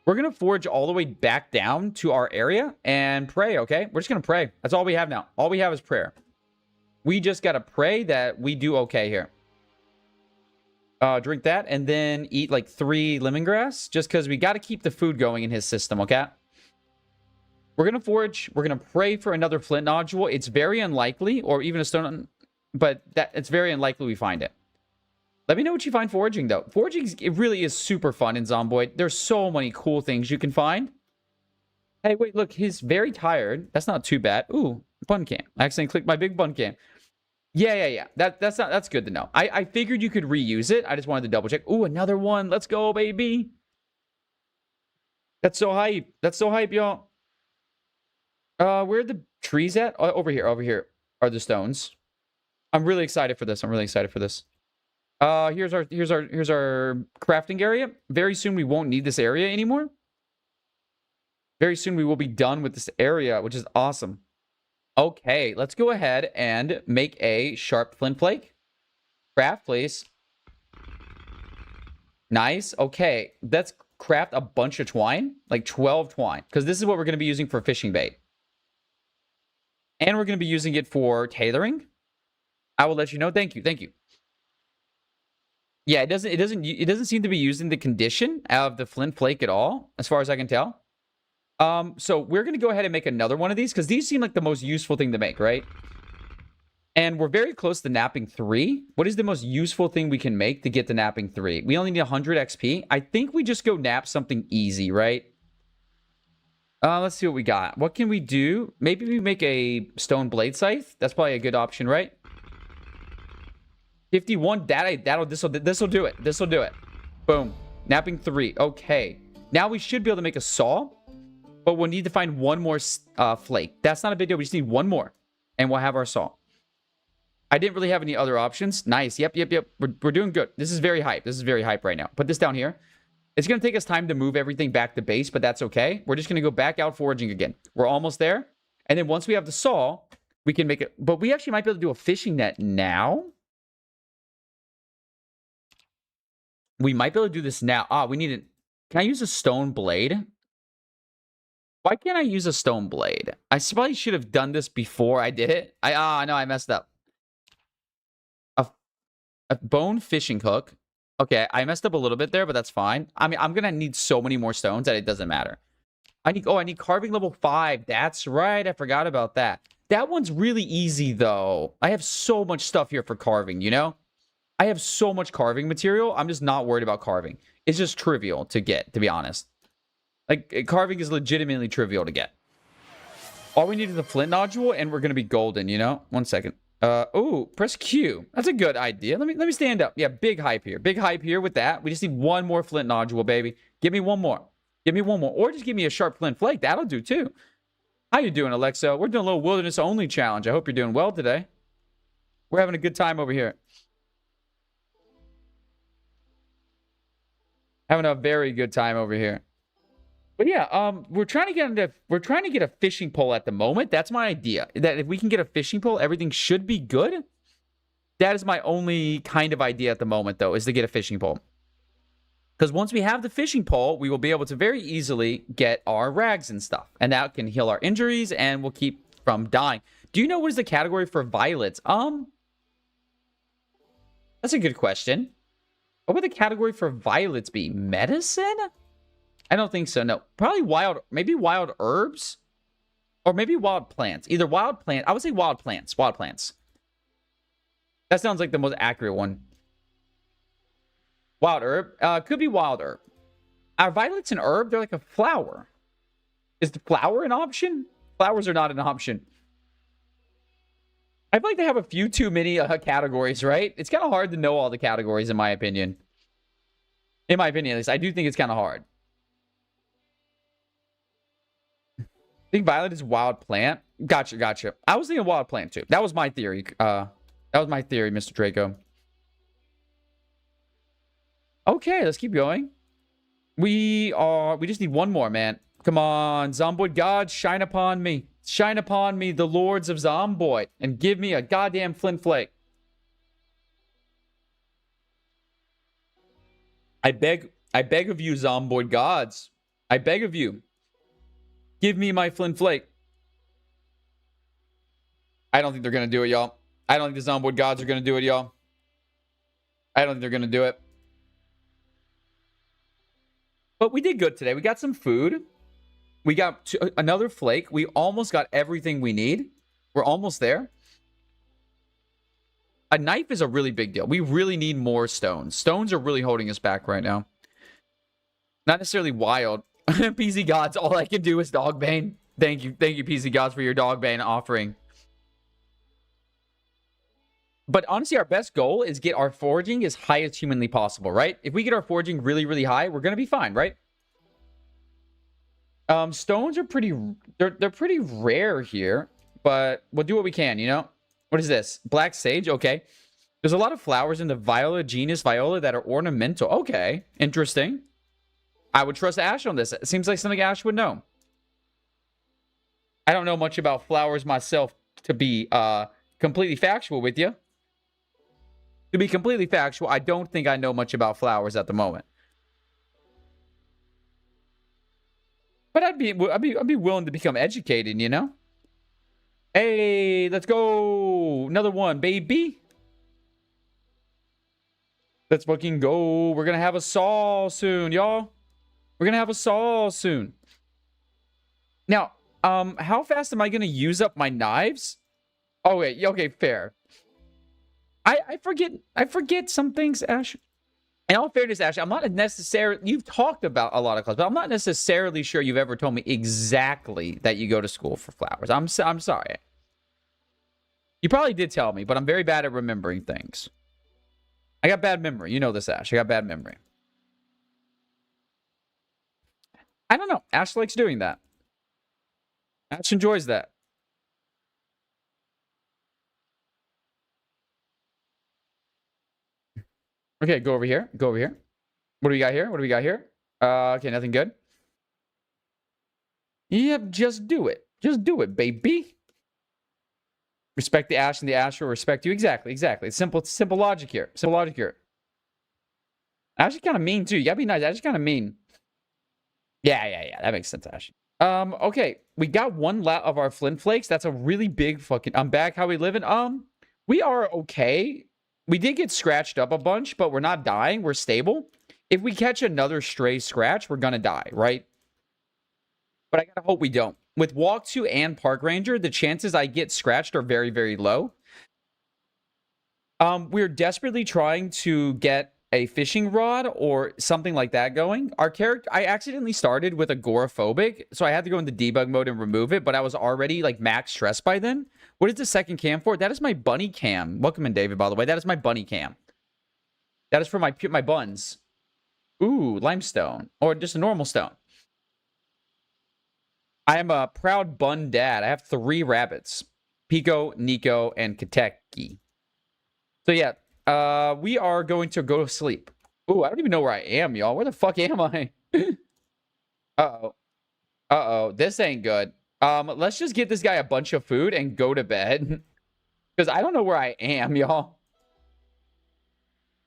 We're going to forage all the way back down to our area and pray, okay? We're just going to pray. That's all we have now. All we have is prayer. We just got to pray that we do okay here. Drink that and then eat like 3 lemongrass just because we got to keep the food going in his system, okay? We're going to forage. We're going to pray for another flint nodule. It's very unlikely, or even a stone, but it's very unlikely we find it. Let me know what you find foraging, though. Foraging, it really is super fun in Zomboid. There's so many cool things you can find. Hey, wait, look, he's very tired. That's not too bad. Ooh, bun can. I accidentally clicked my big bun can. Yeah. That's good to know. I figured you could reuse it. I just wanted to double check. Ooh, another one. Let's go, baby. That's so hype. That's so hype, y'all. Where are the trees at? Oh, over here. Over here are the stones. I'm really excited for this. Here's our crafting area. Very soon we won't need this area anymore. Very soon we will be done with this area, which is awesome. Okay, let's go ahead and make a sharp flint flake. Craft, please. Nice. Okay, let's craft a bunch of twine, like 12 twine, because this is what we're going to be using for fishing bait. And we're going to be using it for tailoring. I will let you know. Thank you. Thank you. Yeah, it doesn't seem to be using the condition of the flint flake at all, as far as I can tell. So we're going to go ahead and make another one of these because these seem like the most useful thing to make, right? And we're very close to napping 3. What is the most useful thing we can make to get to napping 3? We only need 100 XP. I think we just go nap something easy, right? Let's see what we got. What can we do? Maybe we make a stone blade scythe. That's probably a good option, right? 51. This will do it. This will do it. Boom. Napping 3. Okay. Now we should be able to make a saw, but we'll need to find one more flake. That's not a big deal. We just need one more, and we'll have our saw. I didn't really have any other options. Nice. Yep. We're doing good. This is very hype. This is very hype right now. Put this down here. It's going to take us time to move everything back to base, but that's okay. We're just going to go back out foraging again. We're almost there. And then once we have the saw, we can make it. But we actually might be able to do a fishing net now. We might be able to do this now. We need it. Can I use a stone blade? Why can't I use a stone blade? I probably should have done this before I did it. No, I messed up. A bone fishing hook. Okay, I messed up a little bit there, but that's fine. I mean, I'm gonna need so many more stones that it doesn't matter. I need carving level 5. That's right. I forgot about that. That one's really easy though. I have so much stuff here for carving, you know? I have so much carving material. I'm just not worried about carving. It's just trivial to get, to be honest. Like, carving is legitimately trivial to get. All we need is a flint nodule, and we're gonna be golden, you know? 1 second. Press Q. That's a good idea. Let me stand up. Yeah, big hype here. Big hype here with that. We just need one more flint nodule, baby. Give me one more. Give me one more. Or just give me a sharp flint flake. That'll do too. How you doing, Alexa? We're doing a little wilderness only challenge. I hope you're doing well today. We're having a good time over here. Having a very good time over here. But yeah, we're trying to get a fishing pole at the moment. That's my idea. That if we can get a fishing pole, everything should be good. That is my only kind of idea at the moment, though, is to get a fishing pole. Because once we have the fishing pole, we will be able to very easily get our rags and stuff. And that can heal our injuries and will keep from dying. Do you know what is the category for violets? That's a good question. What would the category for violets be? Medicine? I don't think so, no. Probably maybe wild herbs? Or maybe wild plants. Either wild plant. I would say wild plants. Wild plants. That sounds like the most accurate one. Wild herb. Could be wild herb. Are violets an herb? They're like a flower. Is the flower an option? Flowers are not an option. I feel like they have a few too many categories, right? It's kind of hard to know all the categories, in my opinion. In my opinion, at least. I do think it's kind of hard. I think violet is wild plant. Gotcha. I was thinking wild plant too. That was my theory. That was my theory, Mr. Draco. Okay, let's keep going. We just need one more, man. Come on, Zomboid gods, shine upon me. Shine upon me, the lords of Zomboid, and give me a goddamn flint flake. I beg of you, Zomboid gods. I beg of you. Give me my flint flake. I don't think they're going to do it, y'all. I don't think the Zomboid gods are going to do it, y'all. I don't think they're going to do it. But we did good today. We got some food. We got another flake. We almost got everything we need. We're almost there. A knife is a really big deal. We really need more stones. Stones are really holding us back right now. Not necessarily wild. PZ Gods, all I can do is Dogbane. Thank you, PZ Gods, for your Dogbane offering. But honestly, our best goal is get our foraging as high as humanly possible, right? If we get our foraging really, really high, we're going to be fine, right? Stones are they're pretty rare here, but we'll do what we can, you know? What is this? Black sage? Okay. There's a lot of flowers in the Viola genus Viola that are ornamental. Okay. Interesting. I would trust Ash on this. It seems like something Ash would know. I don't know much about flowers myself, to be completely factual with you. To be completely factual, I don't think I know much about flowers at the moment. But I'd be willing to become educated, you know? Hey, let's go. Another one, baby. Let's fucking go. We're gonna have a saw soon, y'all. We're gonna have a saw soon. Now, how fast am I gonna use up my knives? Oh wait, okay, fair. I forget some things, Ash. In all fairness, Ash, I'm not necessarily, you've talked about a lot of clubs, but I'm not necessarily sure you've ever told me exactly that you go to school for flowers. I'm sorry. You probably did tell me, but I'm very bad at remembering things. I got bad memory. You know this, Ash. I got bad memory. I don't know. Ash likes doing that. Ash enjoys that. Okay, go over here. Go over here. What do we got here? What do we got here? Okay, nothing good. Yep, just do it. Just do it, baby. Respect the Ash and the Ash will respect you. Exactly, exactly. It's simple logic here. Simple logic here. Ash is kind of mean, too. You gotta be nice. Ash is kind of mean. Yeah. That makes sense, Ash. Okay. We got one lot of our flint flakes. That's a really big fucking... I'm back. How we living? We are okay. We did get scratched up a bunch, but we're not dying. We're stable. If we catch another stray scratch, we're gonna die, right? But I gotta hope we don't. With Walk 2 and Park Ranger, the chances I get scratched are very, very low. We're desperately trying to get a fishing rod or something like that going. Our character, I accidentally started with agoraphobic, so I had to go into debug mode and remove it, but I was already like max stress by then. What is the second cam for? That is my bunny cam. Welcome in, David, by the way. That is my bunny cam. That is for my buns. Ooh, limestone. Or just a normal stone. I am a proud bun dad. I have 3 rabbits. Pico, Nico, and Kateki. So yeah, we are going to go to sleep. Ooh, I don't even know where I am, y'all. Where the fuck am I? Uh-oh. Uh-oh. This ain't good. Let's just get this guy a bunch of food and go to bed. Because I don't know where I am, y'all.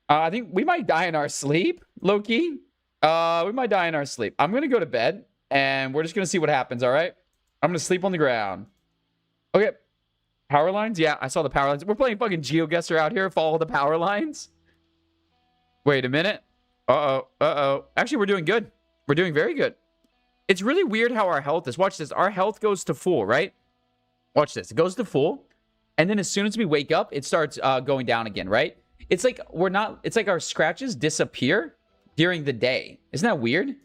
I think we might die in our sleep, low-key. We might die in our sleep. I'm going to go to bed, and we're just going to see what happens, all right? I'm going to sleep on the ground. Okay. Power lines? Yeah, I saw the power lines. We're playing fucking GeoGuessr out here. Follow the power lines. Wait a minute. Uh-oh. Actually, we're doing good. We're doing very good. It's really weird how our health is. Watch this. Our health goes to full, right? Watch this. It goes to full. And then as soon as we wake up, it starts going down again, right? It's like we're not... It's like our scratches disappear during the day. Isn't that weird?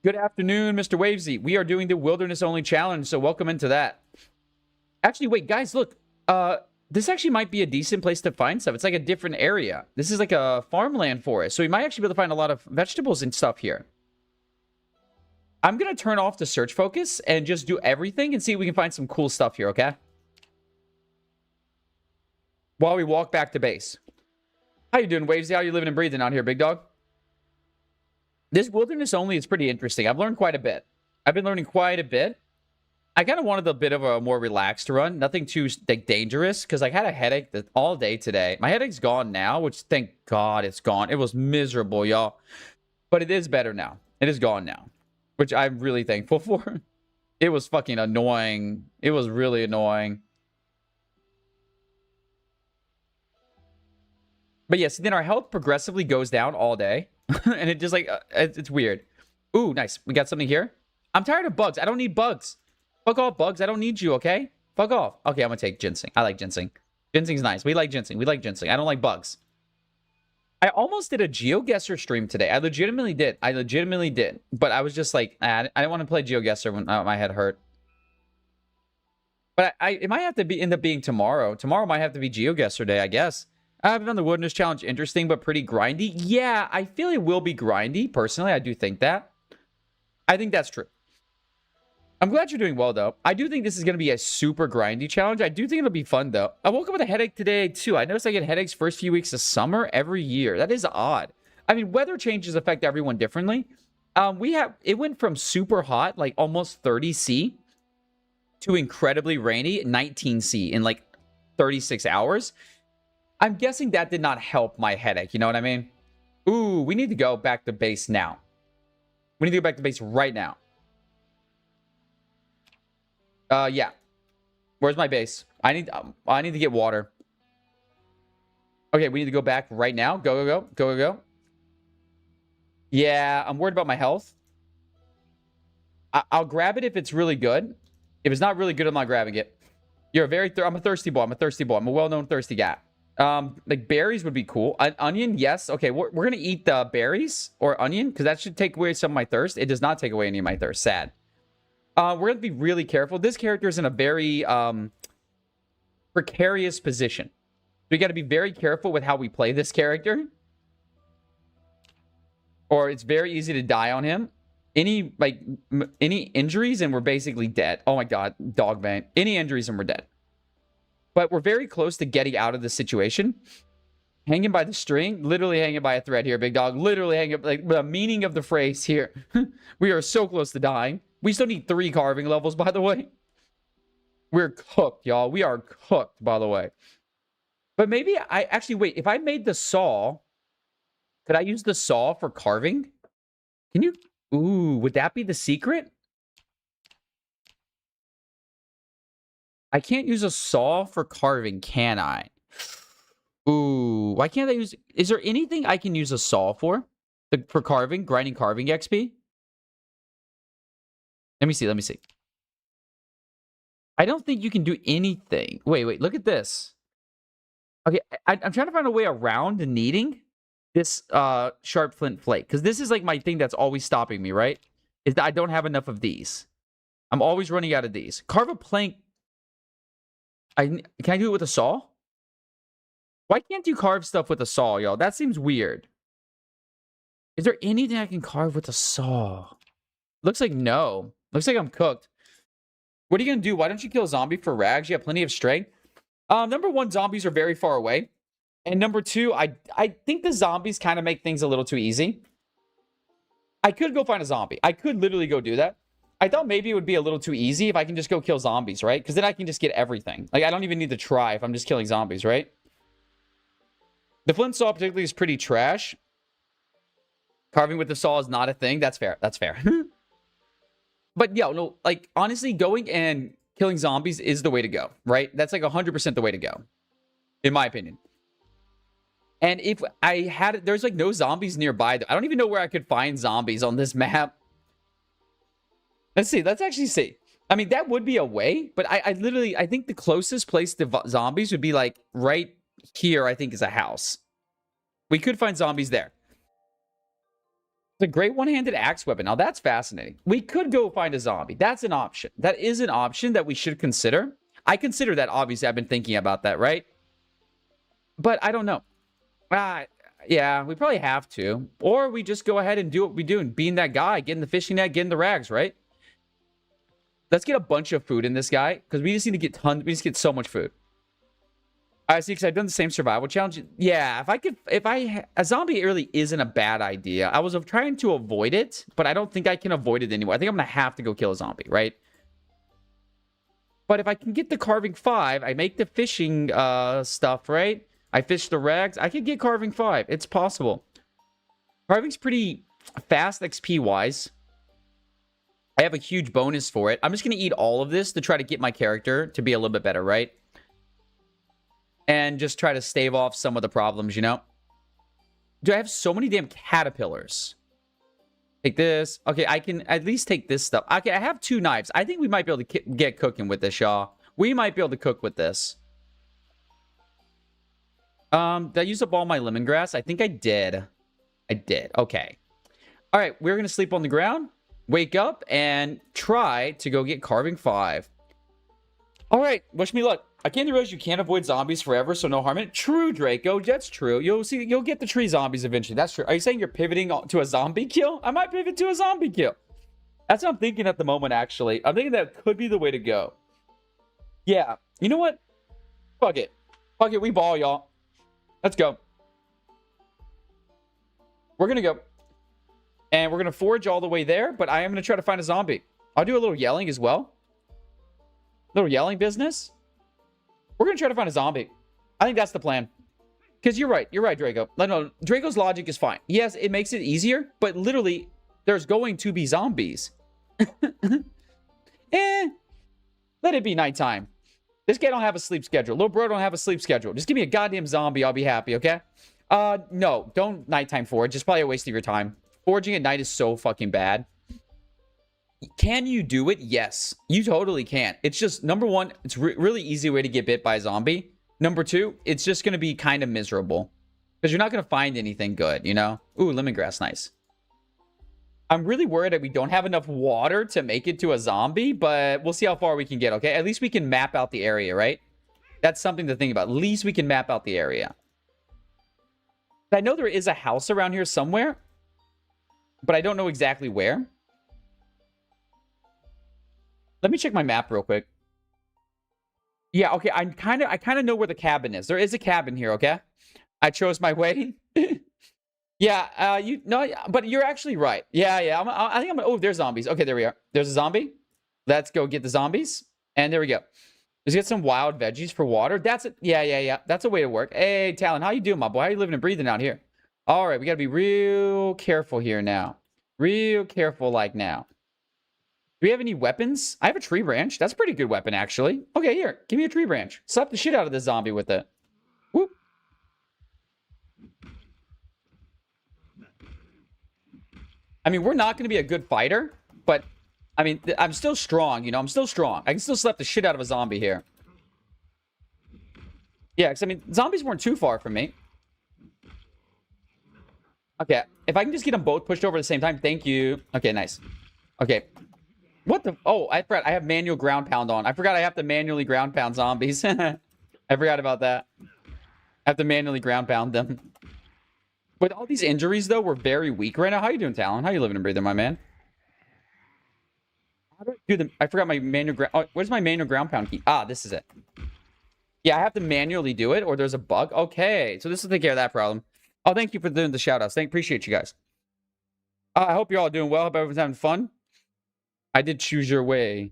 Good afternoon, Mr. Wavesy. We are doing the Wilderness Only Challenge, so welcome into that. Actually, wait, guys, look. This actually might be a decent place to find stuff. It's like a different area. This is like a farmland forest, so we might actually be able to find a lot of vegetables and stuff here. I'm going to turn off the search focus and just do everything and see if we can find some cool stuff here, okay? While we walk back to base. How you doing, Wavesy? How you living and breathing out here, big dog? This Wilderness Only is pretty interesting. I've learned quite a bit. I've been learning quite a bit. I kind of wanted a bit of a more relaxed run. Nothing too like dangerous, because I had a headache all day today. My headache's gone now, which thank God it's gone. It was miserable, y'all. But it is better now. It is gone now, which I'm really thankful for. It was fucking annoying. It was really annoying. But yes, then our health progressively goes down all day. And it just like, it's weird. Ooh, nice. We got something here. I'm tired of bugs. I don't need bugs. Fuck off, bugs. I don't need you, okay? Fuck off. Okay, I'm gonna take ginseng. I like ginseng. Ginseng's nice. We like ginseng. We like ginseng. I don't like bugs. I almost did a GeoGuessr stream today. I legitimately did. But I was just like, I didn't want to play GeoGuessr when my head hurt. But it might have to end up being tomorrow. Tomorrow might have to be GeoGuessr day, I guess. I've found the Wilderness Challenge interesting, but pretty grindy. Yeah, I feel it will be grindy. Personally, I do think that. I think that's true. I'm glad you're doing well, though. I do think this is going to be a super grindy challenge. I do think it'll be fun, though. I woke up with a headache today, too. I noticed I get headaches first few weeks of summer every year. That is odd. I mean, weather changes affect everyone differently. It went from super hot, like almost 30°C, to incredibly rainy, 19°C in like 36 hours. I'm guessing that did not help my headache. You know what I mean? Ooh, we need to go back to base now. We need to go back to base right now. Yeah. Where's my base? I need to get water. Okay, we need to go back right now. Go, go, go. Go, go, go. Yeah, I'm worried about my health. I'll grab it if it's really good. If it's not really good, I'm not grabbing it. You're a very... I'm a thirsty boy. I'm a thirsty boy. I'm a well-known thirsty guy. Like berries would be cool. Onion, yes. Okay, we're going to eat the berries or onion because that should take away some of my thirst. It does not take away any of my thirst. Sad. We're going to be really careful. This character is in a very precarious position. We got to be very careful with how we play this character. Or it's very easy to die on him. Any injuries and we're basically dead. Oh my god, dog bang. Any injuries and we're dead. But we're very close to getting out of this situation. Hanging by the string. Literally hanging by a thread here, big dog. Literally hanging, like, the meaning of the phrase here. We are so close to dying. We still need 3 carving levels, by the way. We're cooked, y'all. We are cooked, by the way. But maybe I... Actually, wait. If I made the saw... Could I use the saw for carving? Can you... Ooh, would that be the secret? I can't use a saw for carving, can I? Ooh, why can't I use... Is there anything I can use a saw for? For carving? Grinding carving XP? Let me see, let me see. I don't think you can do anything. Wait, look at this. Okay, I'm trying to find a way around needing this sharp flint flake. Because this is like my thing that's always stopping me, right? Is that I don't have enough of these. I'm always running out of these. Carve a plank. Can I do it with a saw? Why can't you carve stuff with a saw, y'all? That seems weird. Is there anything I can carve with a saw? Looks like no. Looks like I'm cooked. What are you going to do? Why don't you kill a zombie for rags? You have plenty of strength. Number 1, zombies are very far away. And number 2, I think the zombies kind of make things a little too easy. I could go find a zombie. I could literally go do that. I thought maybe it would be a little too easy if I can just go kill zombies, right? Because then I can just get everything. Like, I don't even need to try if I'm just killing zombies, right? The flint saw particularly is pretty trash. Carving with the saw is not a thing. That's fair. That's fair. But, yo, no, like, honestly, going and killing zombies is the way to go, right? That's like 100% the way to go, in my opinion. And if I had it, there's like no zombies nearby. I don't even know where I could find zombies on this map. Let's see. Let's actually see. I mean, that would be a way, but I literally, I think the closest place to zombies would be like right here, I think, is a house. We could find zombies there. It's a great one-handed axe weapon. Now, that's fascinating. We could go find a zombie. That's an option. That is an option that we should consider. I consider that, obviously. I've been thinking about that, right? But I don't know. Yeah, we probably have to. Or we just go ahead and do what we do and being that guy, getting the fishing net, getting the rags, right? Let's get a bunch of food in this guy, because we just need to get tons. We just get so much food. I see, because I've done the same survival challenge. Yeah, a zombie really isn't a bad idea. I was trying to avoid it, but I don't think I can avoid it anymore. I think I'm going to have to go kill a zombie, right? But if I can get the carving 5, I make the fishing stuff, right? I fish the rags. I could get carving 5. It's possible. Carving's pretty fast XP-wise. I have a huge bonus for it. I'm just going to eat all of this to try to get my character to be a little bit better, right? And just try to stave off some of the problems, you know? Do I have so many damn caterpillars? Take this. Okay, I can at least take this stuff. Okay, I have 2 knives. I think we might be able to get cooking with this, y'all. We might be able to cook with this. Did I use up all my lemongrass? I think I did. I did. Okay. All right, we're going to sleep on the ground, wake up, and try to go get carving 5. All right, wish me luck. I can't realize you can't avoid zombies forever, so no harm in it. True, Draco. That's true. You'll get the tree zombies eventually. That's true. Are you saying you're pivoting to a zombie kill? I might pivot to a zombie kill. That's what I'm thinking at the moment, actually. I'm thinking that could be the way to go. Yeah. You know what? Fuck it. Fuck it. We ball, y'all. Let's go. We're going to go. And we're going to forage all the way there, but I am going to try to find a zombie. I'll do a little yelling as well. Little yelling business. We're going to try to find a zombie. I think that's the plan. Because you're right. You're right, Draco. No, Draco's logic is fine. Yes, it makes it easier, but literally, there's going to be zombies. Let it be nighttime. This guy don't have a sleep schedule. Little bro don't have a sleep schedule. Just give me a goddamn zombie. I'll be happy, okay? No. Don't nighttime forage. It's probably a waste of your time. Foraging at night is so fucking bad. Can you do it? Yes. You totally can. It's just, number one, it's really easy way to get bit by a zombie. Number two, it's just going to be kind of miserable. Because you're not going to find anything good, you know? Ooh, lemongrass, nice. I'm really worried that we don't have enough water to make it to a zombie, but we'll see how far we can get, okay? At least we can map out the area, right? That's something to think about. At least we can map out the area. I know there is a house around here somewhere, but I don't know exactly where. Let me check my map real quick. Yeah, okay, I kind of know where the cabin is. There is a cabin here, okay? I chose my way. Yeah, but you're actually right. Yeah. I think I'm gonna, oh, there's zombies. Okay, there we are. There's a zombie. Let's go get the zombies. And there we go. Let's get some wild veggies for water. That's it. Yeah. That's a way to work. Hey, Talon, how you doing, my boy? How you living and breathing out here? All right, we gotta be real careful here now. Real careful like now. Do we have any weapons? I have a tree branch. That's a pretty good weapon, actually. Okay, here. Give me a tree branch. Slap the shit out of this zombie with it. Whoop. I mean, we're not going to be a good fighter, but, I mean, I'm still strong, you know? I'm still strong. I can still slap the shit out of a zombie here. Yeah, because, I mean, zombies weren't too far from me. Okay, if I can just get them both pushed over at the same time. Thank you. Okay, nice. Okay. What the? Oh, I forgot. I have manual ground pound on. I forgot I have to manually ground pound zombies. I forgot about that. I have to manually ground pound them. With all these injuries, though, we're very weak right now. How you doing, Talon? How you living and breathing, my man? How do I do the... I forgot my manual ground... Oh, where's my manual ground pound key? Ah, this is it. Yeah, I have to manually do it, or there's a bug. Okay, so this will take care of that problem. Oh, thank you for doing the shout-outs. Appreciate you guys. I hope you're all doing well. Hope everyone's having fun. I did choose your way.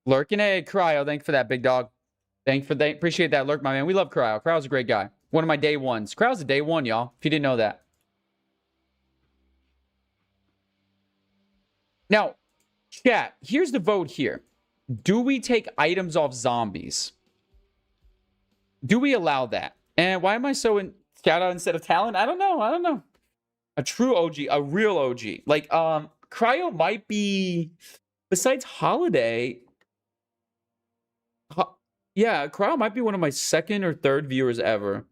Lurking. Hey, Cryo, thanks for that, big dog. Appreciate that, Lurk, my man. We love Cryo. Cryo's a great guy. One of my day ones. Cryo's a day one, y'all, if you didn't know that. Now, chat, here's the vote here. Do we take items off zombies? Do we allow that? And why am I so in shout out instead of Talon? I don't know. A true OG, a real OG. Like, Cryo might be, besides Holiday, yeah, Cryo might be one of my second or third viewers ever.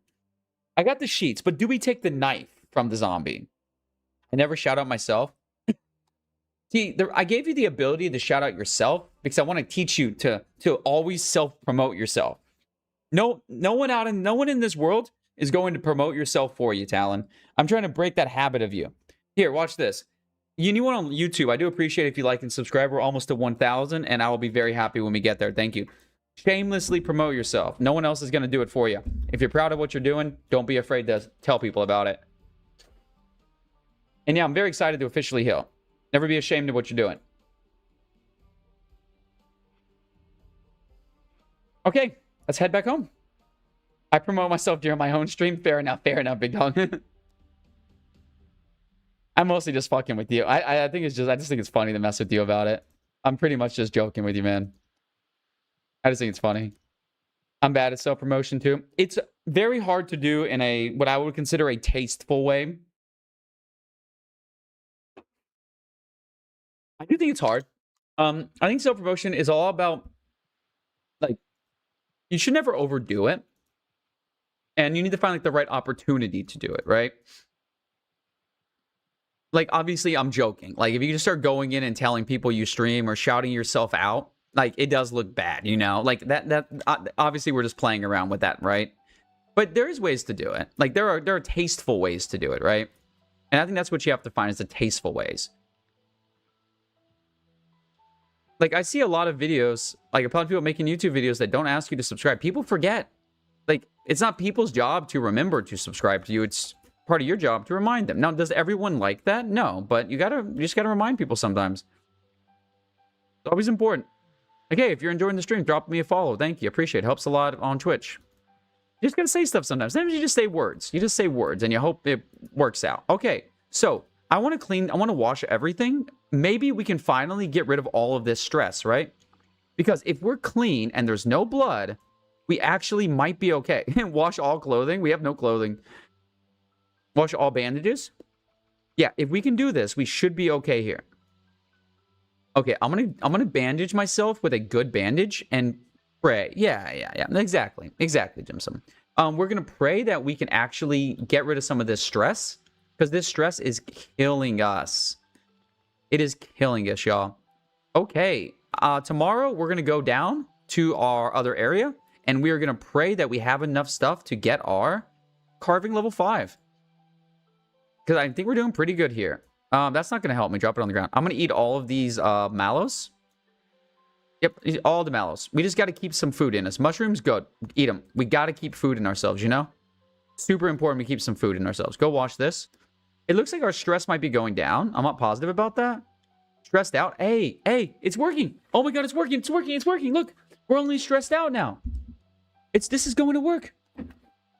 I got the sheets, but do we take the knife from the zombie? I never shout out myself. See, I gave you the ability to shout out yourself because I want to teach you to always self-promote yourself. No one in this world is going to promote yourself for you, Talon. I'm trying to break that habit of you. Here, watch this. Anyone on YouTube, I do appreciate if you like and subscribe. We're almost to 1,000, and I will be very happy when we get there. Thank you. Shamelessly promote yourself. No one else is going to do it for you. If you're proud of what you're doing, don't be afraid to tell people about it. And yeah, I'm very excited to officially heal. Never be ashamed of what you're doing. Okay, let's head back home. I promote myself during my own stream. Fair enough, big dog. I'm mostly just fucking with you. I think it's just, I just think it's funny to mess with you about it. I'm pretty much just joking with you, man. I just think it's funny. I'm bad at self-promotion too. It's very hard to do in a, what I would consider a tasteful way. I do think it's hard. I think self-promotion is all about, like, you should never overdo it. And you need to find, like, the right opportunity to do it, right? Like, obviously, I'm joking. Like, if you just start going in and telling people you stream or shouting yourself out, like, it does look bad, you know? Like, that obviously, we're just playing around with that, right? But there is ways to do it. Like, there are tasteful ways to do it, right? And I think that's what you have to find is the tasteful ways. Like, I see a lot of videos, like, a lot of people making YouTube videos that don't ask you to subscribe. People forget. Like, it's not people's job to remember to subscribe to you. It's part of your job to remind them. Now, does everyone like that? No, but you just gotta remind people sometimes. It's always important. Like, hey, if you're enjoying the stream, drop me a follow. Thank you. Appreciate it. Helps a lot on Twitch. You just gotta say stuff sometimes. Sometimes you just say words. You just say words, and you hope it works out. Okay, so I want to wash everything. Maybe we can finally get rid of all of this stress, right? Because if we're clean and there's no blood, we actually might be okay. Wash all clothing. We have no clothing. Wash all bandages. Yeah, if we can do this, we should be okay here. Okay, I'm gonna bandage myself with a good bandage and pray. Yeah. Exactly, Jimson. We're gonna pray that we can actually get rid of some of this stress, because this stress is killing us. It is killing us, y'all. Okay, tomorrow we're gonna go down to our other area, and we are gonna pray that we have enough stuff to get our carving level 5. Because I think we're doing pretty good here. That's not going to help me. Drop it on the ground. I'm going to eat all of these mallows. Yep, all the mallows. We just got to keep some food in us. Mushrooms, good. Eat them. We got to keep food in ourselves, you know? Super important we keep some food in ourselves. Go wash this. It looks like our stress might be going down. I'm not positive about that. Stressed out. Hey, it's working. Oh my god, it's working. It's working. Look, we're only stressed out now. This is going to work.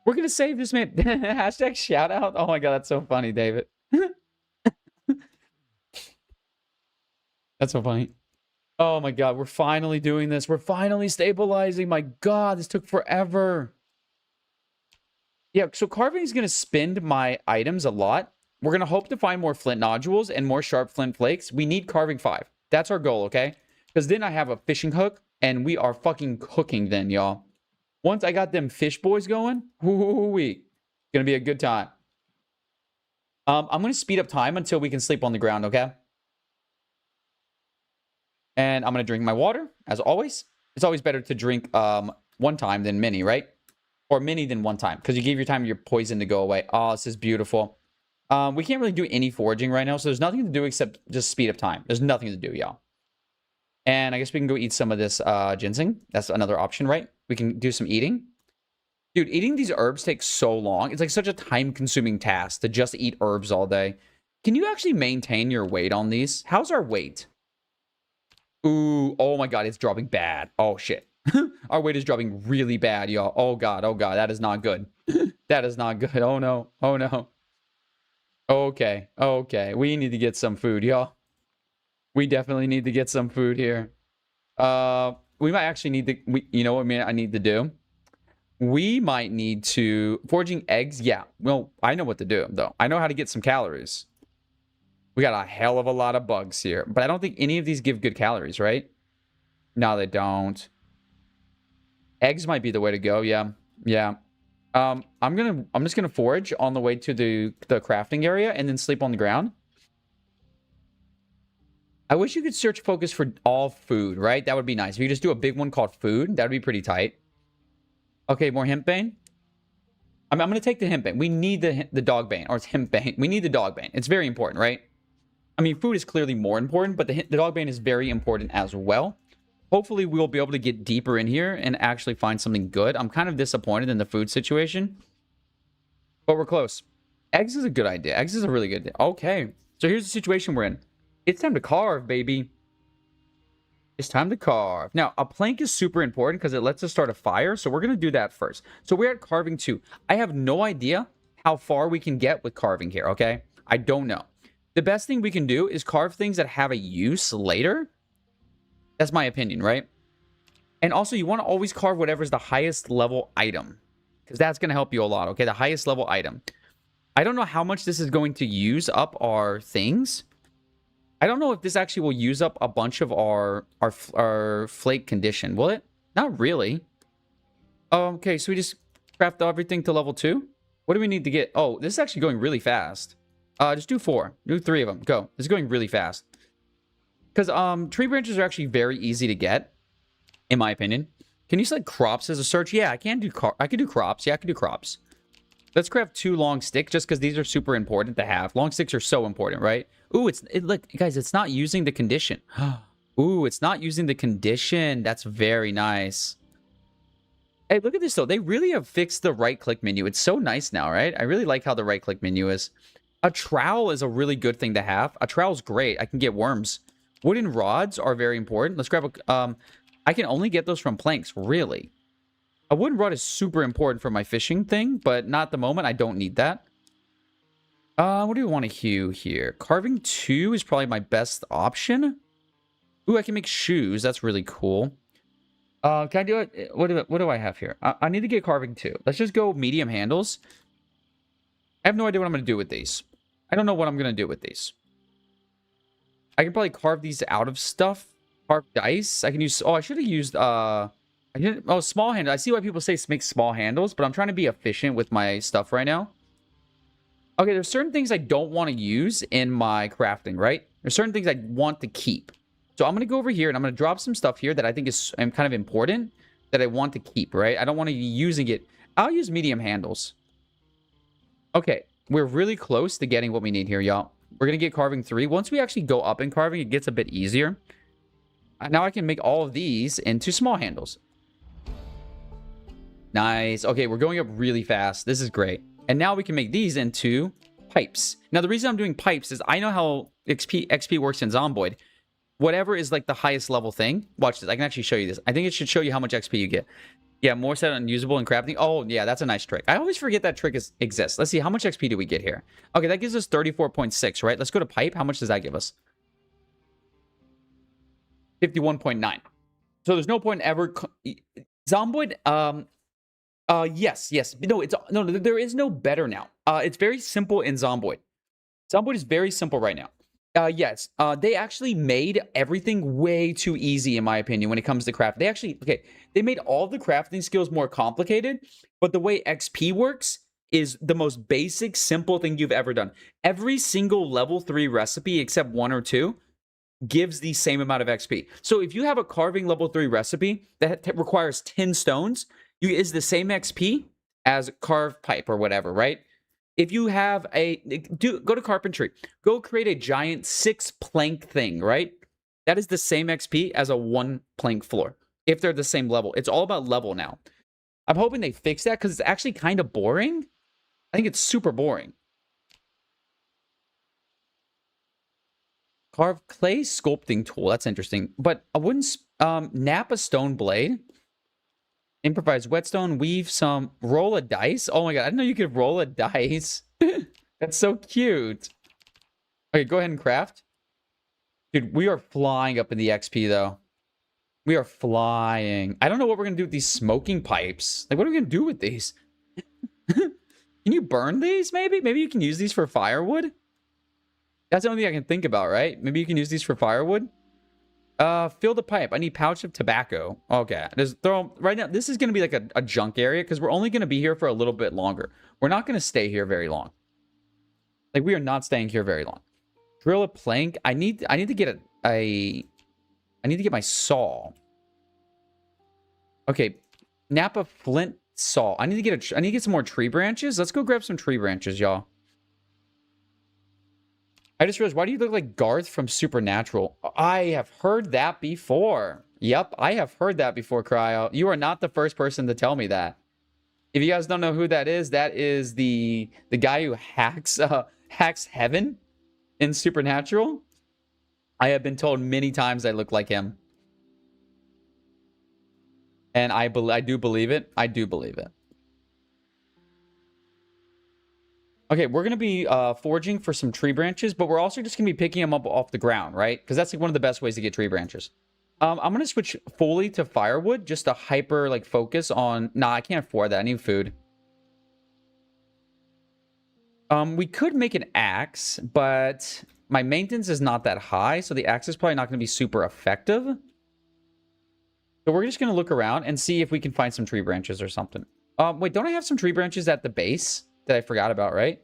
We're going to save this man. Hashtag shout out. Oh my god, that's so funny, David. That's so funny. Oh my god, we're finally doing this. We're finally stabilizing. My god, this took forever. Yeah, so carving is going to spend my items a lot. We're going to hope to find more flint nodules and more sharp flint flakes. We need carving 5. That's our goal, okay? Because then I have a fishing hook, and we are fucking cooking then, y'all. Once I got them fish boys going, woo-wee. Gonna be a good time. I'm gonna speed up time until we can sleep on the ground, okay? And I'm gonna drink my water, as always. It's always better to drink one time than many, right? Or many than one time, because you give your time your poison to go away. Oh, this is beautiful. We can't really do any foraging right now, so there's nothing to do except just speed up time. There's nothing to do, y'all. And I guess we can go eat some of this ginseng. That's another option, right? We can do some eating. Dude, eating these herbs takes so long. It's like such a time-consuming task to just eat herbs all day. Can you actually maintain your weight on these? How's our weight? Ooh, oh my god, it's dropping bad. Oh, shit. Our weight is dropping really bad, y'all. Oh god, that is not good. That is not good. Oh no, oh no. Okay, we need to get some food, y'all. We definitely need to get some food here. We might actually need to, you know what I need to do? We might need to, foraging eggs, yeah. Well, I know what to do, though. I know how to get some calories. We got a hell of a lot of bugs here. But I don't think any of these give good calories, right? No, they don't. Eggs might be the way to go, yeah. I'm just gonna forage on the way to the crafting area and then sleep on the ground. I wish you could search focus for all food, right? That would be nice. If you just do a big one called food, that would be pretty tight. Okay, more hemp bane. I'm going to take the hemp bane. We need the dog bane, or it's hemp bane. We need the dog bane. It's very important, right? I mean, food is clearly more important, but the dog bane is very important as well. Hopefully, we'll be able to get deeper in here and actually find something good. I'm kind of disappointed in the food situation, but we're close. Eggs is a good idea. Eggs is a really good idea. Okay, so here's the situation we're in. It's time to carve, baby. It's time to carve. Now, a plank is super important because it lets us start a fire, so we're going to do that first. So we're at carving 2. I have no idea how far we can get with carving here, okay? I don't know. The best thing we can do is carve things that have a use later. That's my opinion, right? And also, you want to always carve whatever's the highest level item, because that's going to help you a lot, okay? The highest level item. I don't know how much this is going to use up our things. I don't know if this actually will use up a bunch of our flake condition. Will it? Not really. Okay, so we just craft everything to level 2. What do we need to get? Oh, this is actually going really fast. Just do 4. Do 3 of them. Go. This is going really fast. Because tree branches are actually very easy to get, in my opinion. Can you select crops as a search? Yeah, I can do crops. Yeah, I can do crops. Let's craft 2 long sticks just because these are super important to have. Long sticks are so important, right? Ooh, look, guys, it's not using the condition. Ooh, it's not using the condition. That's very nice. Hey, look at this, though. They really have fixed the right-click menu. It's so nice now, right? I really like how the right-click menu is. A trowel is a really good thing to have. A trowel's great. I can get worms. Wooden rods are very important. Let's grab a... I can only get those from planks, really. A wooden rod is super important for my fishing thing, but not at the moment. I don't need that. What do we want to hew here? Carving 2 is probably my best option. Ooh, I can make shoes. That's really cool. Can I do it? What do I have here? I need to get carving too. Let's just go medium handles. I have no idea what I'm going to do with these. I don't know what I'm going to do with these. I can probably carve these out of stuff. Carve dice. I can use... Oh, I should have used... small handle. I see why people say make small handles, but I'm trying to be efficient with my stuff right now. Okay, there's certain things I don't want to use in my crafting, right? There's certain things I want to keep. So I'm going to go over here, and I'm going to drop some stuff here that I think is kind of important that I want to keep, right? I don't want to be using it. I'll use medium handles. Okay, we're really close to getting what we need here, y'all. We're going to get carving 3. Once we actually go up in carving, it gets a bit easier. Now I can make all of these into small handles. Nice. Okay, we're going up really fast. This is great. And now we can make these into pipes. Now, the reason I'm doing pipes is I know how XP works in Zomboid. Whatever is like the highest level thing. Watch this. I can actually show you this. I think it should show you how much XP you get. Yeah, more set unusable and crafting. Oh, yeah, that's a nice trick. I always forget that trick exists. Let's see. How much XP do we get here? Okay, that gives us 34.6, right? Let's go to pipe. How much does that give us? 51.9. So there's no point ever... Zomboid, yes. No, there is no better now. It's very simple in Zomboid. Zomboid is very simple right now. Yes, they actually made everything way too easy, in my opinion, when it comes to craft. They made all the crafting skills more complicated, but the way XP works is the most basic, simple thing you've ever done. Every single level 3 recipe, except 1 or 2, gives the same amount of XP. So if you have a carving level 3 recipe that requires 10 stones, is the same XP as carve pipe or whatever, right? If you have go to carpentry, go create a giant 6-plank thing, right? That is the same XP as a 1-plank floor, if they're the same level. It's all about level now. I'm hoping they fix that because it's actually kind of boring. I think it's super boring. Carve clay sculpting tool. That's interesting. But I wouldn't nap a stone blade. Improvise whetstone, weave some, roll a dice. Oh my god, I didn't know you could roll a dice. That's so cute. Okay, go ahead and craft. Dude, we are flying up in the XP though. We are flying. I don't know what we're gonna do with these smoking pipes. Like, what are we gonna do with these? Can you burn these, maybe? Maybe you can use these for firewood? That's the only thing I can think about, right? Maybe you can use these for firewood? Fill the pipe. I need pouch of tobacco. Okay. Just throw right now. This is going to be like a junk area because we're only going to be here for a little bit longer. We're not going to stay here very long. Like, we are not staying here very long. Drill a plank. I need to get I need to get my saw. Okay. Napa flint saw. I need to get some more tree branches. Let's go grab some tree branches, y'all. I just realized, why do you look like Garth from Supernatural? I have heard that before. Yep, I have heard that before, Cryo. You are not the first person to tell me that. If you guys don't know who that is the guy who hacks heaven in Supernatural. I have been told many times I look like him. And I do believe it. I do believe it. Okay, we're going to be foraging for some tree branches, but we're also just going to be picking them up off the ground, right? Because that's like one of the best ways to get tree branches. I'm going to switch fully to firewood just to hyper like focus on... Nah, I can't afford that. I need food. We could make an axe, but my maintenance is not that high, so the axe is probably not going to be super effective. So we're just going to look around and see if we can find some tree branches or something. Wait, don't I have some tree branches at the base that I forgot about, right?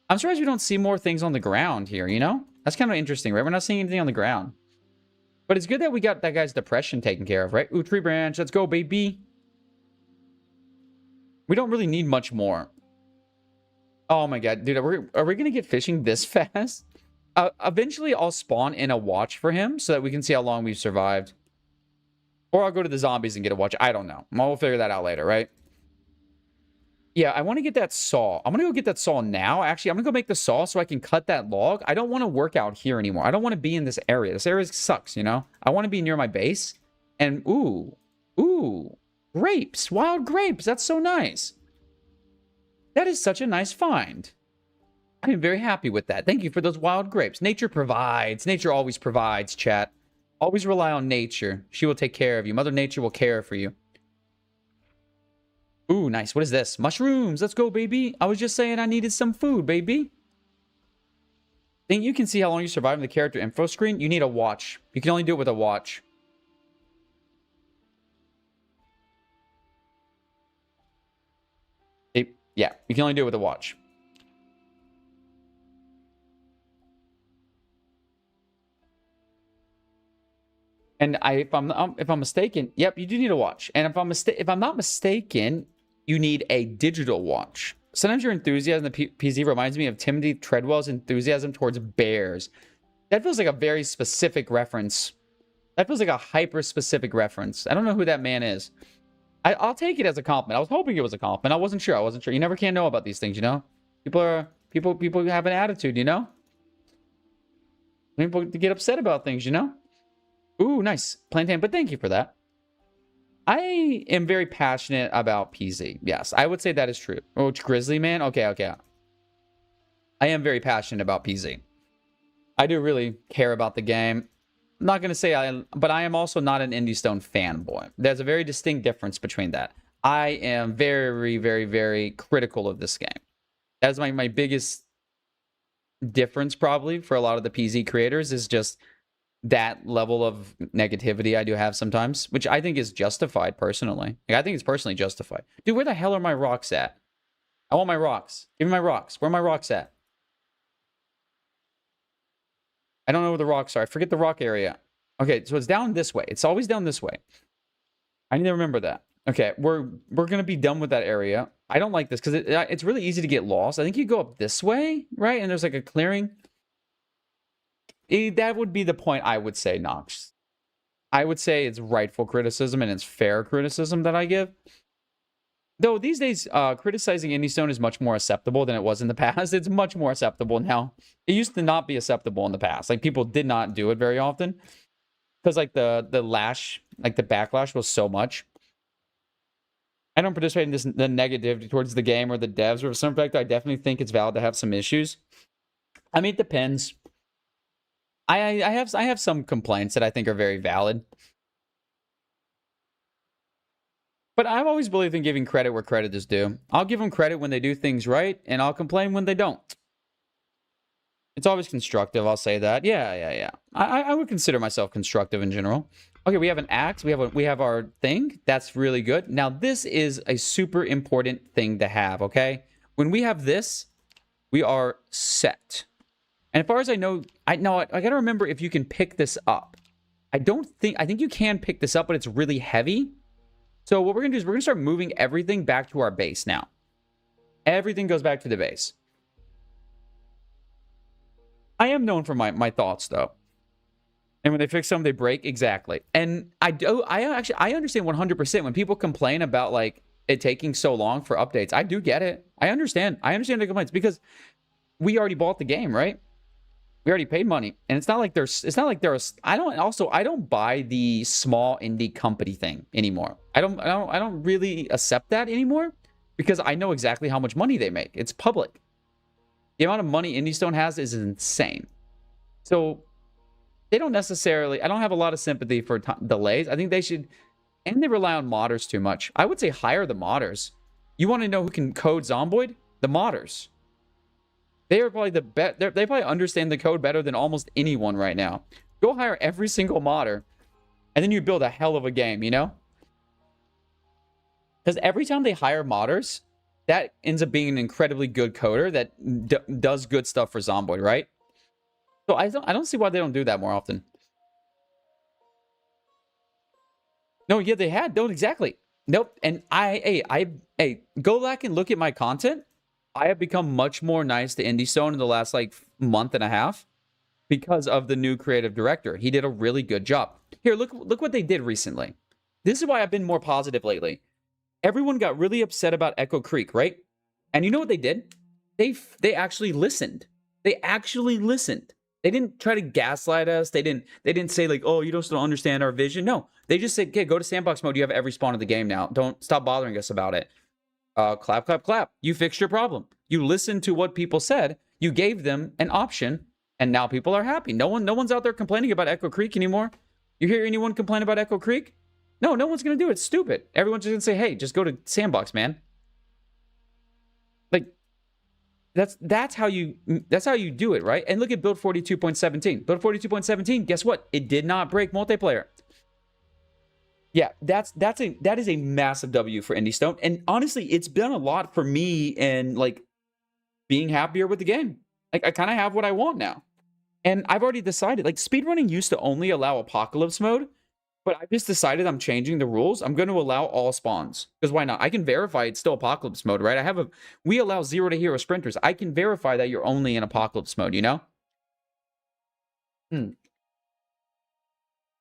I'm surprised we don't see more things on the ground here, you know? That's kind of interesting, right? We're not seeing anything on the ground. But it's good that we got that guy's depression taken care of, right? Ooh, tree branch. Let's go, baby. We don't really need much more. Oh my god, dude, are we going to get fishing this fast? Eventually, I'll spawn in a watch for him so that we can see how long we've survived. Or I'll go to the zombies and get a watch. I don't know. We'll figure that out later, right? Yeah, I want to get that saw. I'm going to go get that saw now. Actually, I'm going to go make the saw so I can cut that log. I don't want to work out here anymore. I don't want to be in this area. This area sucks, you know? I want to be near my base. And, ooh, grapes. Wild grapes. That's so nice. That is such a nice find. I am very happy with that. Thank you for those wild grapes. Nature provides. Nature always provides, chat. Always rely on nature. She will take care of you. Mother Nature will care for you. Ooh, nice. What is this? Mushrooms. Let's go, baby. I was just saying I needed some food, baby. Think you can see how long you survive in the character info screen? You need a watch. You can only do it with a watch. Yeah, you can only do it with a watch. And if I'm mistaken, yep, you do need a watch. And if I'm not mistaken, you need a digital watch. Sometimes your enthusiasm in the PZ reminds me of Timothy Treadwell's enthusiasm towards bears. That feels like a very specific reference. That feels like a hyper-specific reference. I don't know who that man is. I'll take it as a compliment. I was hoping it was a compliment. I wasn't sure. You never can know about these things, you know? People have an attitude, you know? People get upset about things, you know? Ooh, nice. Plantain, but thank you for that. I am very passionate about PZ. Yes, I would say that is true. Oh, Grizzly Man? Okay. I am very passionate about PZ. I do really care about the game. I'm not going to say but I am also not an Indie Stone fanboy. There's a very distinct difference between that. I am very, very, very critical of this game. That's my biggest difference probably for a lot of the PZ creators is just that level of negativity I do have sometimes, which I think is justified personally. Like, I think it's personally justified. Dude, where the hell are my rocks at? I want my rocks. Give me my rocks. Where are my rocks at? I don't know where the rocks are. I forget the rock area. Okay, so it's down this way. It's always down this way. I need to remember that. Okay, we're going to be done with that area. I don't like this because it's really easy to get lost. I think you go up this way, right? And there's like a clearing. That would be the point I would say, Nox. I would say it's rightful criticism and it's fair criticism that I give. Though these days, criticizing Indie Stone is much more acceptable than it was in the past. It's much more acceptable now. It used to not be acceptable in the past. Like, people did not do it very often. Because, like, the backlash was so much. I don't participate in the negativity towards the game or the devs. Or for some fact, I definitely think it's valid to have some issues. I mean, it depends. I have some complaints that I think are very valid. But I've always believed in giving credit where credit is due. I'll give them credit when they do things right, and I'll complain when they don't. It's always constructive, I'll say that. Yeah. I would consider myself constructive in general. Okay, we have an axe. We have our thing. That's really good. Now, this is a super important thing to have, okay? When we have this, we are set. And as far as I know, I gotta remember if you can pick this up. I think you can pick this up, but it's really heavy. So what we're gonna do is we're gonna start moving everything back to our base now. Everything goes back to the base. I am known for my thoughts, though. And when they fix something, they break. Exactly. And I understand 100% when people complain about, like, it taking so long for updates. I do get it. I understand the complaints because we already bought the game, right? We already paid money. And it's not like I don't buy the small indie company thing anymore. I don't really accept that anymore because I know exactly how much money they make. It's public. The amount of money Indie Stone has is insane. So they don't necessarily, I don't have a lot of sympathy for delays. I think they should, and they rely on modders too much. I would say hire the modders. You want to know who can code Zomboid? The modders. They are probably the best. They probably understand the code better than almost anyone right now. Go hire every single modder, and then you build a hell of a game, you know? Because every time they hire modders, that ends up being an incredibly good coder that does good stuff for Zomboid, right? So I don't see why they don't do that more often. No, yeah, they had. No, exactly. Nope. And hey, go back and look at my content. I have become much more nice to Indie Stone in the last, like, month and a half because of the new creative director. He did a really good job. Here, look what they did recently. This is why I've been more positive lately. Everyone got really upset about Echo Creek, right? And you know what they did? They actually listened. They actually listened. They didn't try to gaslight us. They didn't say, like, oh, you just don't understand our vision. No, they just said, okay, go to sandbox mode. You have every spawn of the game now. Don't stop bothering us about it. Clap, clap, clap. You fixed your problem. You listened to what people said. You gave them an option, and now people are happy. No one's out there complaining about Echo Creek anymore. You hear anyone complain about Echo Creek? No, no one's going to do it. It's stupid. Everyone's just going to say, hey, just go to Sandbox, man. Like, that's how you do it, right? And look at build 42.17. Build 42.17, guess what? It did not break multiplayer. Yeah, that is a massive W for Indie And honestly, it's done a lot for me and like being happier with the game. Like I kind of have what I want now. And I've already decided, like speedrunning used to only allow apocalypse mode, but I just decided I'm changing the rules. I'm going to allow all spawns. Because why not? I can verify it's still apocalypse mode, right? We allow 0 to hero sprinters. I can verify that you're only in apocalypse mode, you know?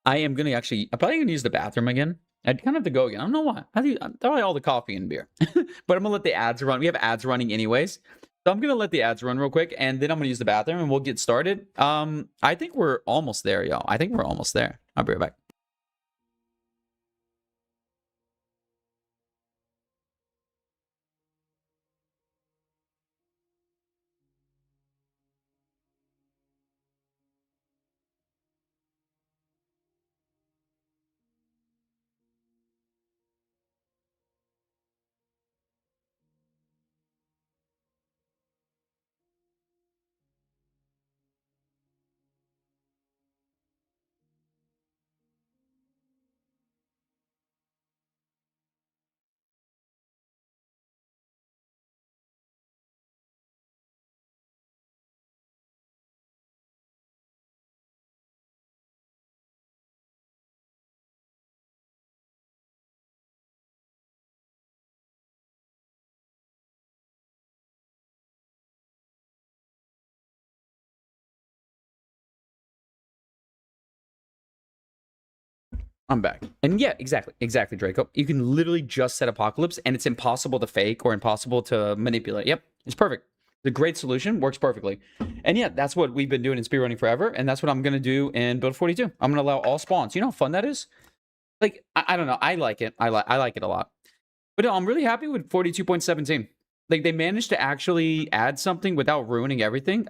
I am going to actually, I'm probably going to use the bathroom again. I'd kind of have to go again. I don't know why. I'm throwing all the coffee and beer. But I'm going to let the ads run. We have ads running anyways. So I'm going to let the ads run real quick, and then I'm going to use the bathroom, and we'll get started. I think we're almost there, y'all. I think we're almost there. I'll be right back. I'm back. And yeah, exactly, Draco. You can literally just set Apocalypse, and it's impossible to fake or impossible to manipulate. Yep, it's perfect. It's a great solution, works perfectly. And yeah, that's what we've been doing in speedrunning forever, and that's what I'm going to do in Build 42. I'm going to allow all spawns. You know how fun that is? Like, I don't know. I like it. I like it a lot. But no, I'm really happy with 42.17. Like, they managed to actually add something without ruining everything.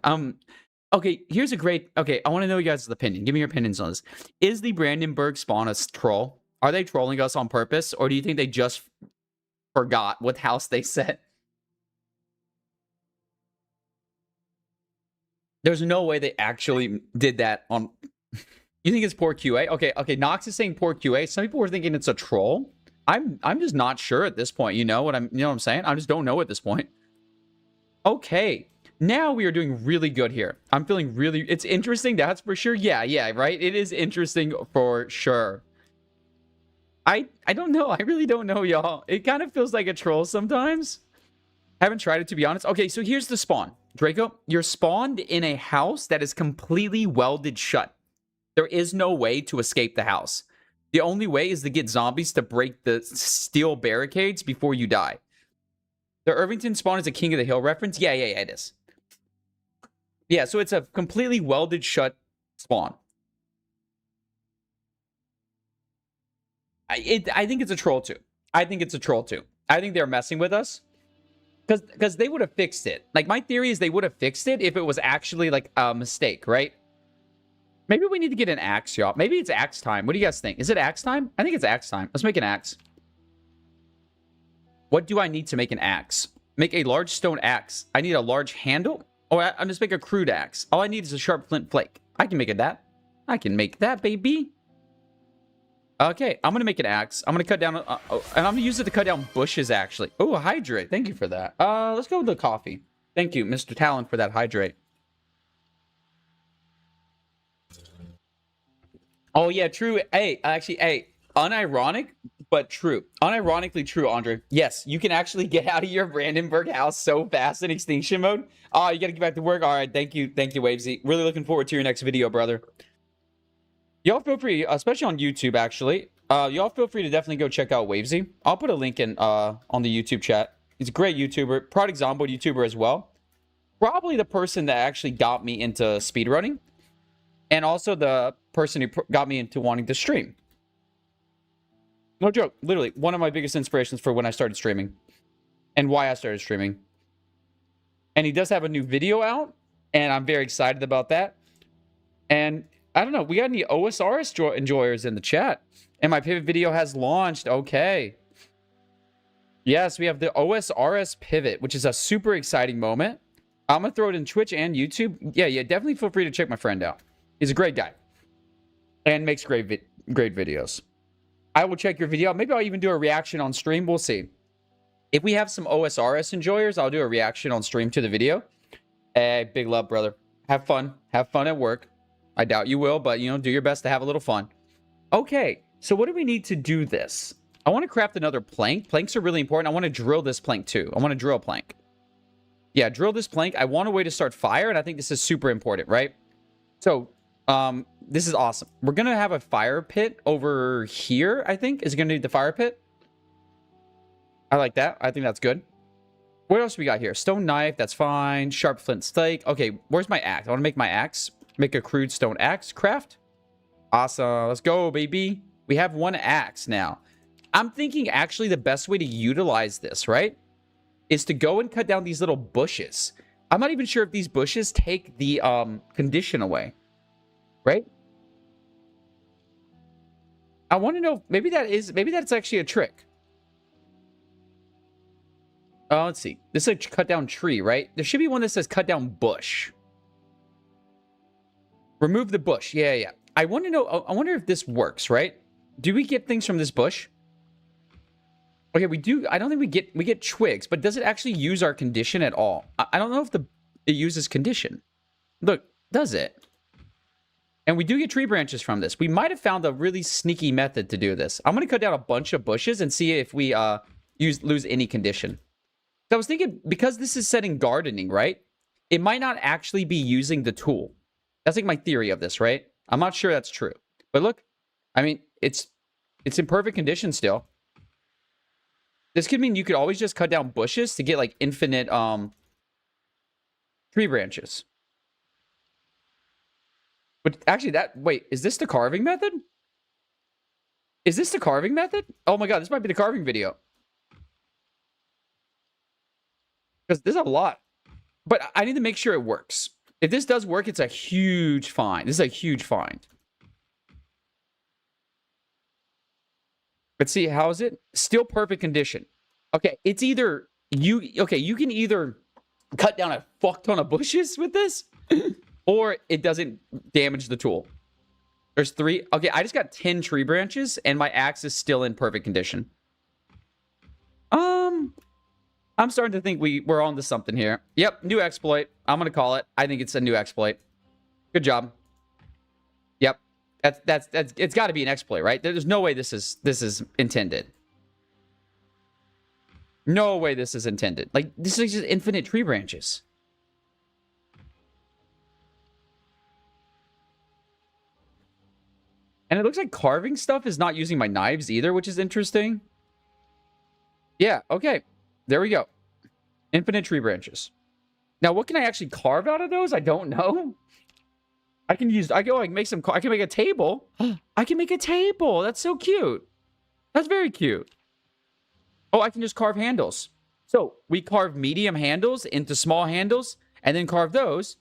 Okay, here's a great... Okay, I want to know you guys' opinion. Give me your opinions on this. Is the Brandenburg spawn a troll? Are they trolling us on purpose? Or do you think they just forgot what house they set? There's no way they actually did that on... You think it's poor QA? Okay, Nox is saying poor QA. Some people were thinking it's a troll. I'm just not sure at this point. You know what I'm saying? I just don't know at this point. Okay. Now we are doing really good here. I'm feeling really... It's interesting, that's for sure. Yeah, right? It is interesting for sure. I don't know. I really don't know, y'all. It kind of feels like a troll sometimes. Haven't tried it, to be honest. Okay, so here's the spawn. Draco, you're spawned in a house that is completely welded shut. There is no way to escape the house. The only way is to get zombies to break the steel barricades before you die. The Irvington spawn is a King of the Hill reference? Yeah, it is. Yeah, so it's a completely welded shut spawn. I think it's a troll too. I think it's a troll too. I think they're messing with us. Because they would have fixed it. Like, my theory is they would have fixed it if it was actually, like, a mistake, right? Maybe we need to get an axe, y'all. Maybe it's axe time. What do you guys think? Is it axe time? I think it's axe time. Let's make an axe. What do I need to make an axe? Make a large stone axe. I need a large handle. Oh, I'm just make a crude axe. All I need is a sharp flint flake. I can make it that. I can make that, baby. Okay, I'm gonna make an axe. I'm gonna cut down, and I'm gonna use it to cut down bushes, actually. Oh, a hydrate. Thank you for that. Let's go with the coffee. Thank you, Mr. Talon, for that hydrate. Oh, yeah, true. Hey, actually, hey, unironic, but true. Unironically true, Andre. Yes, you can actually get out of your Brandenburg house so fast in extinction mode. Oh, you gotta get back to work. All right, thank you, Wavesy. Really looking forward to your next video, brother. Y'all feel free, especially on YouTube, actually. Y'all feel free to definitely go check out Wavesy. I'll put a link in on the YouTube chat. He's a great YouTuber, Project Zomboid YouTuber as well. Probably the person that actually got me into speedrunning. And also the person who got me into wanting to stream. No joke. Literally, one of my biggest inspirations for when I started streaming. And why I started streaming. And he does have a new video out. And I'm very excited about that. And I don't know. We got any OSRS enjoyers in the chat? And my pivot video has launched. Okay. Yes, we have the OSRS pivot, which is a super exciting moment. I'm going to throw it in Twitch and YouTube. Yeah, definitely feel free to check my friend out. He's a great guy and makes great videos. I will check your video. Maybe I'll even do a reaction on stream. We'll see. If we have some OSRS enjoyers, I'll do a reaction on stream to the video. Hey, big love, brother. Have fun. Have fun at work. I doubt you will, but, you know, do your best to have a little fun. Okay, so what do we need to do this? I want to craft another plank. Planks are really important. I want to drill this plank too. I want to drill a plank. Yeah, drill this plank. I want a way to start fire, and I think this is super important, right? So, this is awesome. We're going to have a fire pit over here, I think. Is it going to need the fire pit? I like that. I think that's good. What else we got here? Stone knife, that's fine. Sharp flint stake. Okay, where's my axe? I want to make my axe. Make a crude stone axe craft. Awesome. Let's go, baby. We have one axe now. I'm thinking actually the best way to utilize this, right, is to go and cut down these little bushes. I'm not even sure if these bushes take the condition away, right? I want to know, maybe that's actually a trick. Let's see. This is a cut down tree, right? There should be one that says cut down bush. Remove the bush. Yeah. I want to know, I wonder if this works, right? Do we get things from this bush? Okay, we do. I don't think we get twigs, but does it actually use our condition at all? I don't know if it uses condition. Look, does it? And we do get tree branches from this. We might have found a really sneaky method to do this. I'm going to cut down a bunch of bushes and see if we lose any condition. So I was thinking, because this is setting gardening, right? It might not actually be using the tool. That's like my theory of this, right? I'm not sure that's true. But look, I mean, it's in perfect condition still. This could mean you could always just cut down bushes to get like infinite tree branches. But actually wait, is this the carving method? Is this the carving method? Oh my god, this might be the carving video. Because there's a lot. But I need to make sure it works. If this does work, it's a huge find. This is a huge find. Let's see, how is it? Still perfect condition. Okay, it's either you can either cut down a fuck ton of bushes with this, or it doesn't damage the tool. There's 3. Okay, I just got 10 tree branches, and my axe is still in perfect condition. I'm starting to think we're on to something here. Yep, new exploit. I'm gonna call it. I think it's a new exploit. Good job. Yep. That's it's got to be an exploit, right? There's no way this is intended. No way this is intended. Like, this is just infinite tree branches. And it looks like carving stuff is not using my knives either, which is interesting. Yeah, okay. There we go. Infinite tree branches. Now, what can I actually carve out of those? I don't know. I can make some, I can make a table. I can make a table. That's so cute. That's very cute. Oh, I can just carve handles. So we carve medium handles into small handles and then carve those.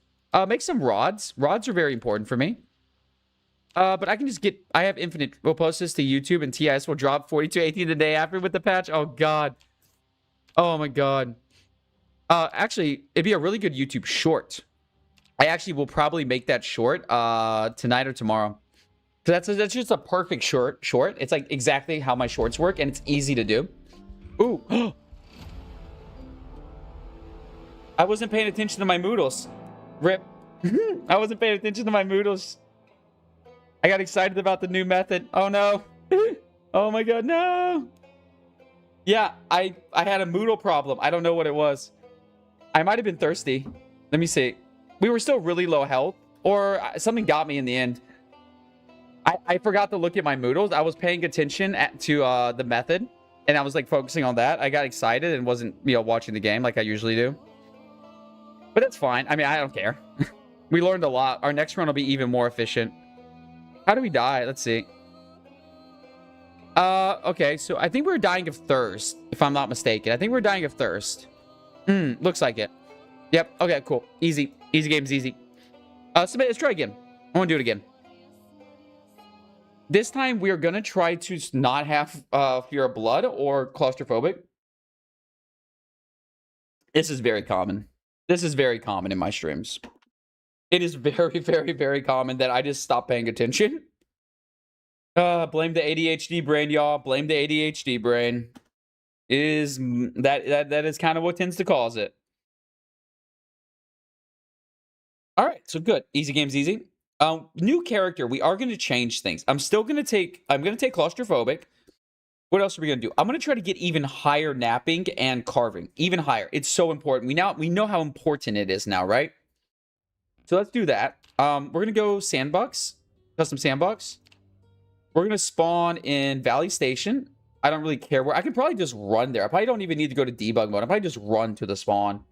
Make some rods. Rods are very important for me. But I can just I have infinite. We'll post this to YouTube and TIS will drop 4218 the day after with the patch. Oh, God. Oh, my God. Actually, it'd be a really good YouTube short. I actually will probably make that short tonight or tomorrow. So that's just a perfect short. It's like exactly how my shorts work, and it's easy to do. Ooh. I wasn't paying attention to my moodles. Rip. I wasn't paying attention to my moodles. I got excited about the new method. Oh, no. Oh, my God, no. Yeah, I had a Moodle problem. I don't know what it was. I might have been thirsty. Let me see. We were still really low health, or something got me in the end. I forgot to look at my Moodles. I was paying attention to the method, and I was like focusing on that. I got excited and wasn't, watching the game like I usually do. But that's fine. I mean, I don't care. We learned a lot. Our next run will be even more efficient. How do we die? Let's see. Okay, so I think we're dying of thirst, if I'm not mistaken. I think we're dying of thirst. Looks like it. Yep, okay, cool. Easy. Easy game's easy. Let's try again. I want to do it again. This time we are going to try to not have fear of blood or claustrophobic. This is very common. This is very common in my streams. It is very, very, very common that I just stop paying attention. Blame the ADHD brain, y'all. Blame the ADHD brain. That is kind of what tends to cause it. All right, so good. Easy game's easy. New character. We are going to change things. I'm going to take claustrophobic. What else are we going to do? I'm going to try to get even higher napping and carving. Even higher. It's so important. We know how important it is now, right? So let's do that. We're going to go sandbox. Custom sandbox. We're going to spawn in Valley Station. I don't really care where. I can probably just run there. I probably don't even need to go to debug mode. I probably just run to the spawn.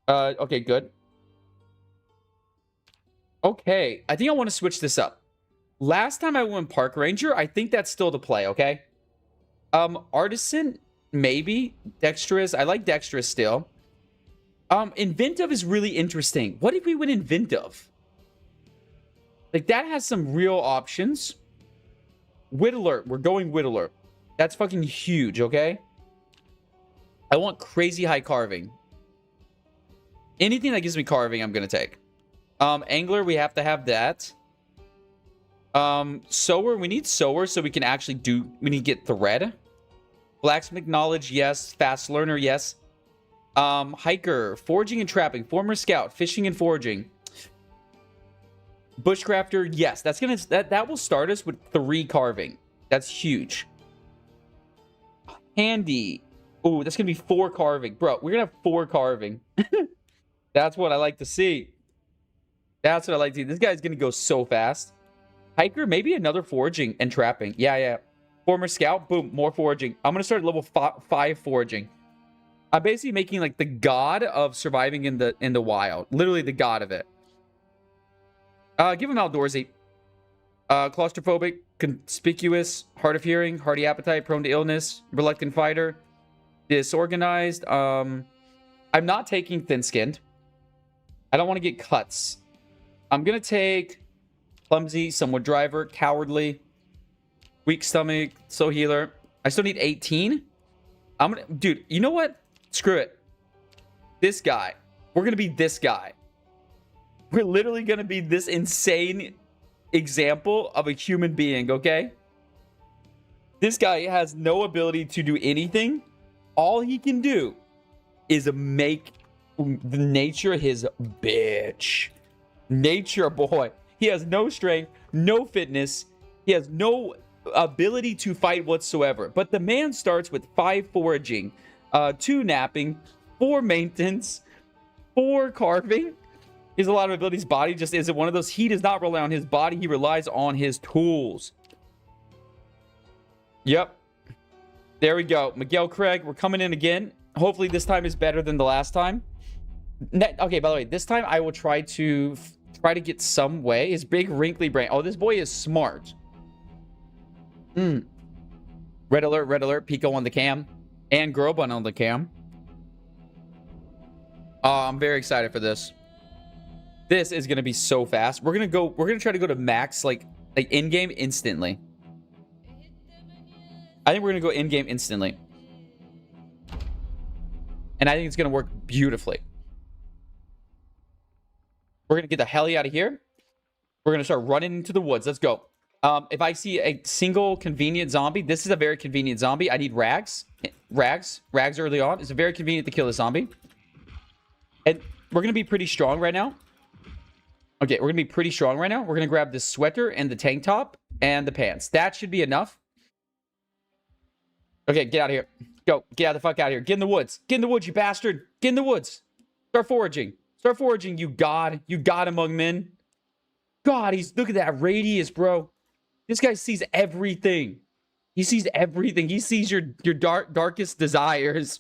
Okay, good. Okay, I think I want to switch this up. Last time I went Park Ranger, I think that's still the play, okay? Artisan, maybe. Dexterous, I like Dexterous still. Inventive is really interesting. What if we went Inventive? Like, that has some real options. Whittler, we're going Whittler. That's fucking huge, okay? I want crazy high carving. Anything that gives me carving, I'm gonna take. Angler, we have to have that. Sower, we need sower so we can actually we need to get thread. Blacksmith knowledge, yes. Fast learner, yes. Hiker, foraging and trapping, former scout, fishing and foraging. Bushcrafter, yes. That will start us with 3 carving. That's huge. Handy. Ooh, that's gonna be 4 carving. Bro, we're gonna have 4 carving. That's what I like to see. That's what I like to see. This guy's gonna go so fast. Hiker, maybe another foraging and trapping. Yeah. Former scout, boom, more foraging. I'm gonna start at level 5 foraging. I'm basically making like the god of surviving in the wild. Literally the god of it. Give him outdoorsy. Claustrophobic, conspicuous, hard of hearing, hearty appetite, prone to illness, reluctant fighter, disorganized. I'm not taking thin-skinned. I don't want to get cuts. I'm gonna take clumsy, somewhat driver, cowardly, weak stomach, slow healer. I still need 18. Dude, you know what? Screw it. This guy. We're gonna be this guy. We're literally gonna be this insane example of a human being, okay? This guy has no ability to do anything. All he can do is make the nature his bitch. Nature boy. He has no strength, no fitness. He has no ability to fight whatsoever. But the man starts with 5 foraging, 2 napping, 4 maintenance, 4 carving. He has a lot of abilities. Body just isn't one of those. He does not rely on his body. He relies on his tools. Yep. There we go. Miguel Craig, we're coming in again. Hopefully this time is better than the last time. Okay, by the way, this time I will try to get some way. His big wrinkly brain. Oh, this boy is smart. Red alert. Pico on the cam. And girl bun on the cam. I'm very excited for this. This is gonna be so fast. We're gonna try to go to max like in-game instantly. I think we're gonna go in-game instantly. And I think it's gonna work beautifully. We're gonna get the hell out of here. We're gonna start running into the woods. Let's go. If I see a single convenient zombie, this is a very convenient zombie. I need rags. Rags early on. It's very convenient to kill a zombie. And we're gonna be pretty strong right now. Okay, we're gonna be pretty strong right now. We're gonna grab the sweater and the tank top and the pants. That should be enough. Okay, get out of here. Go. Get out the fuck out of here. Get in the woods. Get in the woods, you bastard. Get in the woods. Start foraging. Start foraging, you god. You god among men. God, look at that radius, bro. This guy sees everything. He sees everything. He sees your darkest desires.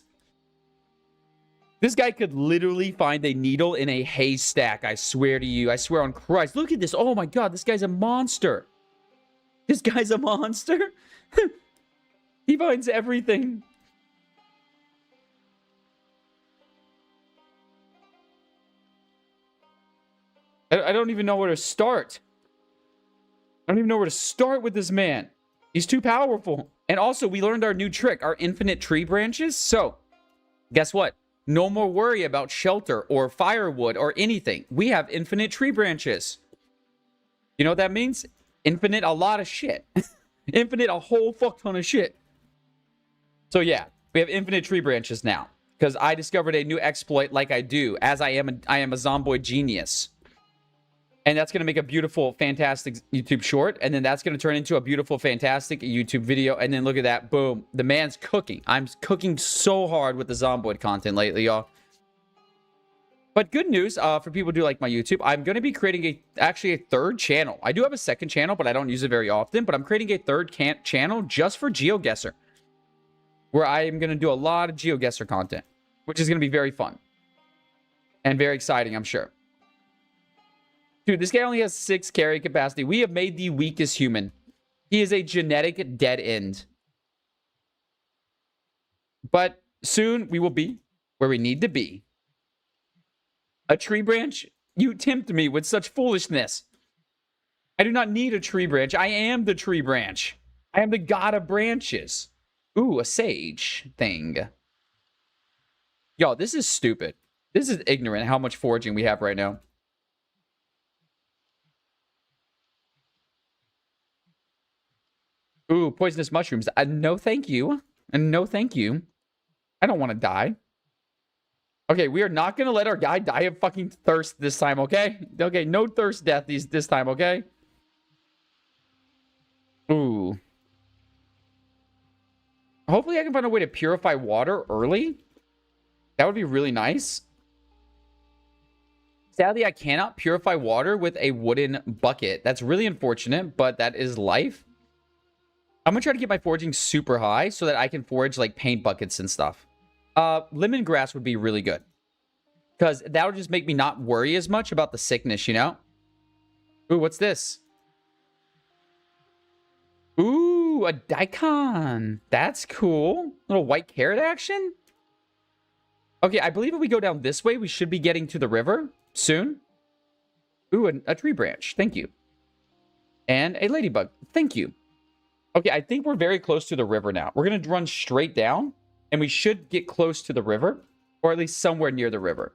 This guy could literally find a needle in a haystack. I swear to you. I swear on Christ. Look at this. Oh my God. This guy's a monster. This guy's a monster. He finds everything. I don't even know where to start. I don't even know where to start with this man. He's too powerful. And also, we learned our new trick, our infinite tree branches. So, guess what? No more worry about shelter or firewood or anything. We have infinite tree branches. You know what that means? Infinite a lot of shit. Infinite a whole fuck ton of shit. So yeah, we have infinite tree branches now. Because I discovered a new exploit like I do, as I am a Zomboid genius. And that's going to make a beautiful, fantastic YouTube short. And then that's going to turn into a beautiful, fantastic YouTube video. And then look at that. Boom. The man's cooking. I'm cooking so hard with the Zomboid content lately, y'all. But good news for people who do like my YouTube. I'm going to be creating actually a third channel. I do have a second channel, but I don't use it very often. But I'm creating a third channel just for GeoGuessr, where I am going to do a lot of GeoGuessr content, which is going to be very fun and very exciting, I'm sure. Dude, this guy only has 6 carry capacity. We have made the weakest human. He is a genetic dead end. But soon we will be where we need to be. A tree branch? You tempt me with such foolishness. I do not need a tree branch. I am the tree branch. I am the god of branches. Ooh, a sage thing. Yo, this is stupid. This is ignorant how much foraging we have right now. Ooh, poisonous mushrooms. No, thank you. No, thank you. I don't want to die. Okay, we are not going to let our guy die of fucking thirst this time, okay? Okay, no thirst death this time, okay? Ooh. Hopefully I can find a way to purify water early. That would be really nice. Sadly, I cannot purify water with a wooden bucket. That's really unfortunate, but that is life. I'm going to try to get my foraging super high so that I can forage like paint buckets and stuff. Lemongrass would be really good. Because that would just make me not worry as much about the sickness, you know? Ooh, what's this? Ooh, a daikon. That's cool. Little white carrot action. Okay, I believe if we go down this way, we should be getting to the river soon. Ooh, a tree branch. Thank you. And a ladybug. Thank you. Okay, I think we're very close to the river now. We're going to run straight down, and we should get close to the river, or at least somewhere near the river.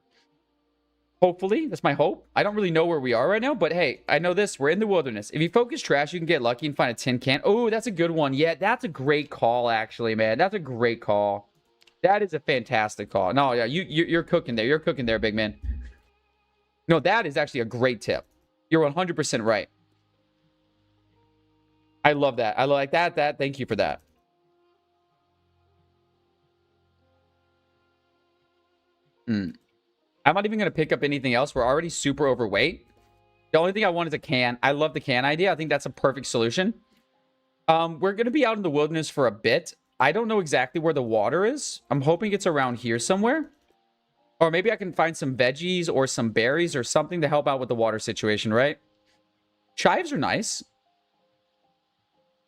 Hopefully, that's my hope. I don't really know where we are right now, but hey, I know this. We're in the wilderness. If you focus trash, you can get lucky and find a tin can. Oh, that's a good one. Yeah, that's a great call, actually, man. That's a great call. That is a fantastic call. No, yeah, you're cooking there. You're cooking there, big man. No, that is actually a great tip. You're 100% right. I love that. I like that. Thank you for that. I'm not even going to pick up anything else. We're already super overweight. The only thing I want is a can. I love the can idea. I think that's a perfect solution. We're going to be out in the wilderness for a bit. I don't know exactly where the water is. I'm hoping it's around here somewhere. Or maybe I can find some veggies or some berries or something to help out with the water situation, right? Chives are nice.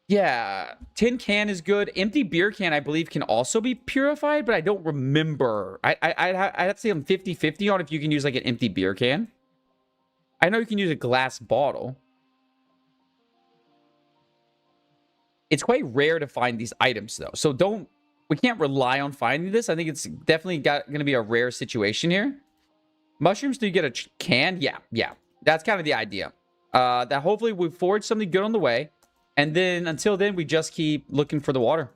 Yeah, tin can is good. Empty beer can, I believe, can also be purified, but I don't remember. I'd have to say I'm 50-50 on if you can use, like, an empty beer can. I know you can use a glass bottle. It's quite rare to find these items, though. So we can't rely on finding this. I think it's definitely going to be a rare situation here. Mushrooms, do you get a can? Yeah. That's kind of the idea. That hopefully we forage something good on the way. And then, until then, we just keep looking for the water.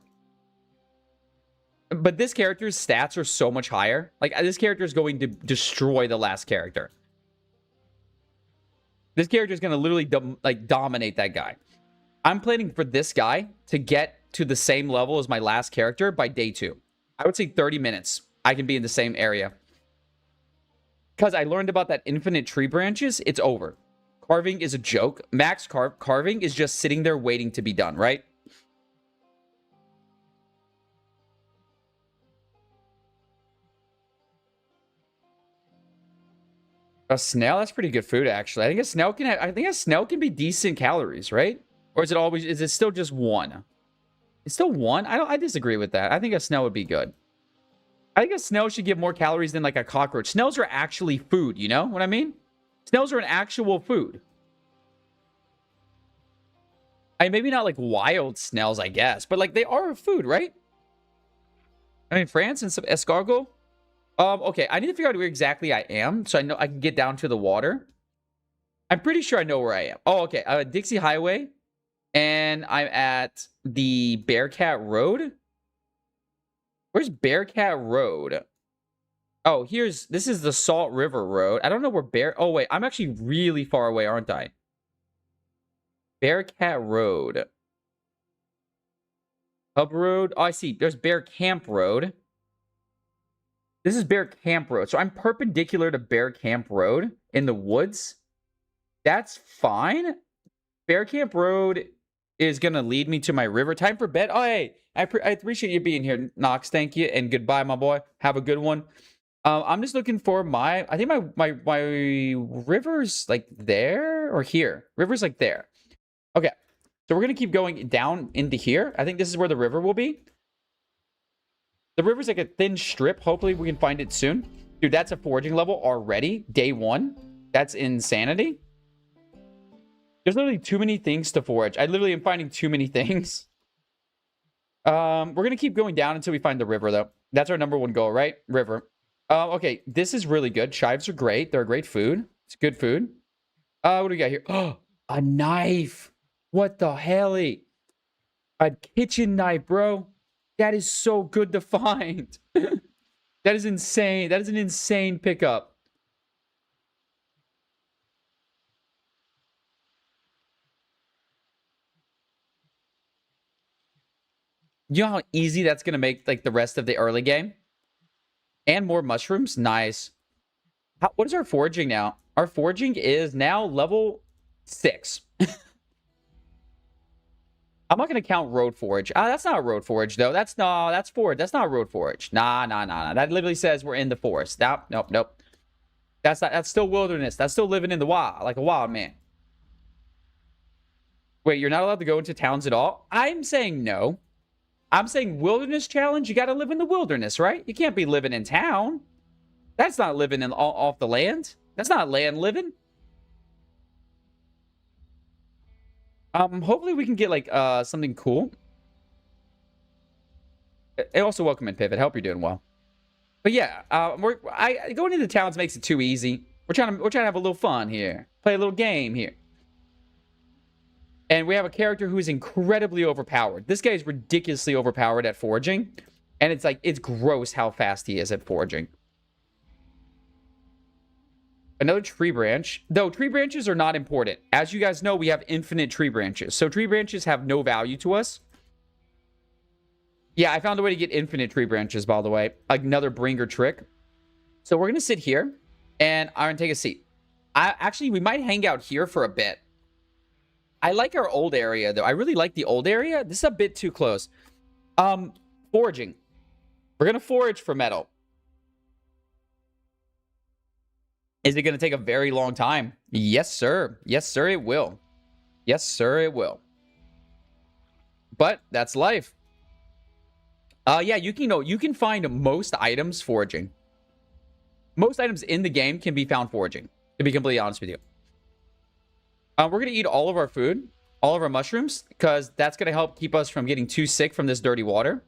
But this character's stats are so much higher. Like, this character is going to destroy the last character. This character is going to literally, dominate that guy. I'm planning for this guy to get to the same level as my last character by day 2. I would say 30 minutes. I can be in the same area. Because I learned about that infinite tree branches, it's over. Carving is a joke. Max carving is just sitting there waiting to be done, right? A snail? That's pretty good food, actually. I think a snail can be decent calories, right? Or is it still just 1? It's still 1? I disagree with that. I think a snail would be good. I think a snail should give more calories than like a cockroach. Snails are actually food, you know what I mean? Snails are an actual food. maybe not like wild snails, I guess, but like they are food, right? I mean, France and some escargot. Okay, I need to figure out where exactly I am so I know I can get down to the water. I'm pretty sure I know where I am. Oh, okay. Dixie Highway, and I'm at the Bearcat Road. Where's Bearcat Road? Oh, this is the Salt River Road. I don't know where oh, wait. I'm actually really far away, aren't I? Bearcat Road. Hub Road. Oh, I see. There's Bear Camp Road. This is Bear Camp Road. So I'm perpendicular to Bear Camp Road in the woods. That's fine. Bear Camp Road is going to lead me to my river. Time for bed. Oh, hey. I appreciate you being here, Knox. Thank you. And goodbye, my boy. Have a good one. I'm just looking for I think my river's like there or here. River's like there. Okay. So we're going to keep going down into here. I think this is where the river will be. The river's like a thin strip. Hopefully we can find it soon. Dude, that's a foraging level already. Day 1. That's insanity. There's literally too many things to forage. I literally am finding too many things. We're going to keep going down until we find the river, though. That's our number 1 goal, right? River. Okay, this is really good. Chives are great. They're great food. It's good food. What do we got here? Oh, a knife. What the hell? A kitchen knife, bro. That is so good to find. That is insane. That is an insane pickup. You know how easy that's going to make like the rest of the early game? And more mushrooms? Nice. What is our foraging now? Our foraging is now level 6. I'm not going to count road forage. That's not a road forage, though. That's forage. That's not road forage. Nah. That literally says we're in the forest. Nope. That's still wilderness. That's still living in the wild, like a wild man. Wait, you're not allowed to go into towns at all? I'm saying no. I'm saying wilderness challenge. You got to live in the wilderness, right? You can't be living in town. That's not living off the land. That's not land living. Hopefully we can get like something cool. And also welcome in Pivot. Hope you're doing well. But yeah, going into towns makes it too easy. We're trying to have a little fun here. Play a little game here. And we have a character who is incredibly overpowered. This guy is ridiculously overpowered at foraging. And it's gross how fast he is at foraging. Another tree branch. Though tree branches are not important. As you guys know, we have infinite tree branches. So tree branches have no value to us. Yeah, I found a way to get infinite tree branches, by the way. Another bringer trick. So we're going to sit here. And I'm going to take a seat. Actually, we might hang out here for a bit. I like our old area, though. I really like the old area. This is a bit too close. Foraging. We're going to forage for metal. Is it going to take a very long time? Yes, sir. Yes, sir, it will. Yes, sir, it will. But that's life. Yeah, you can find most items foraging. Most items in the game can be found foraging, to be completely honest with you. We're going to eat all of our food, all of our mushrooms, because that's going to help keep us from getting too sick from this dirty water.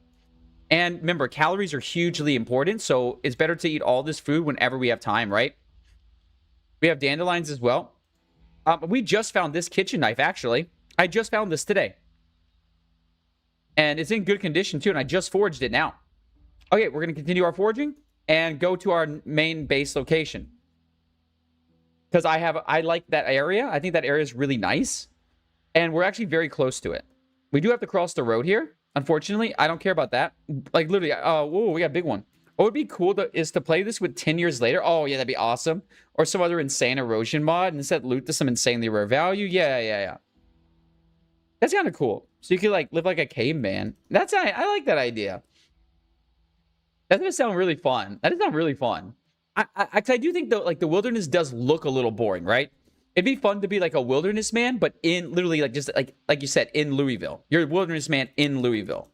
And remember, calories are hugely important, so it's better to eat all this food whenever we have time, right? We have dandelions as well. We just found this kitchen knife, actually. I just found this today. And it's in good condition, too, and I just foraged it now. Okay, we're going to continue our foraging and go to our main base location. Because I like that area. I think that area is really nice. And we're actually very close to it. We do have to cross the road here. Unfortunately, I don't care about that. Like, literally, whoa, we got a big one. What would be cool is to play this with 10 years later. Oh, yeah, that'd be awesome. Or some other insane erosion mod and instead loot to some insanely rare value. Yeah. That's kind of cool. So you could, like, live like a caveman. I like that idea. That does sound really fun. That does sound really fun. I do think, though, like, the wilderness does look a little boring, right? It'd be fun to be, like, a wilderness man, but in, literally, like, just, like you said, in Louisville. You're a wilderness man in Louisville.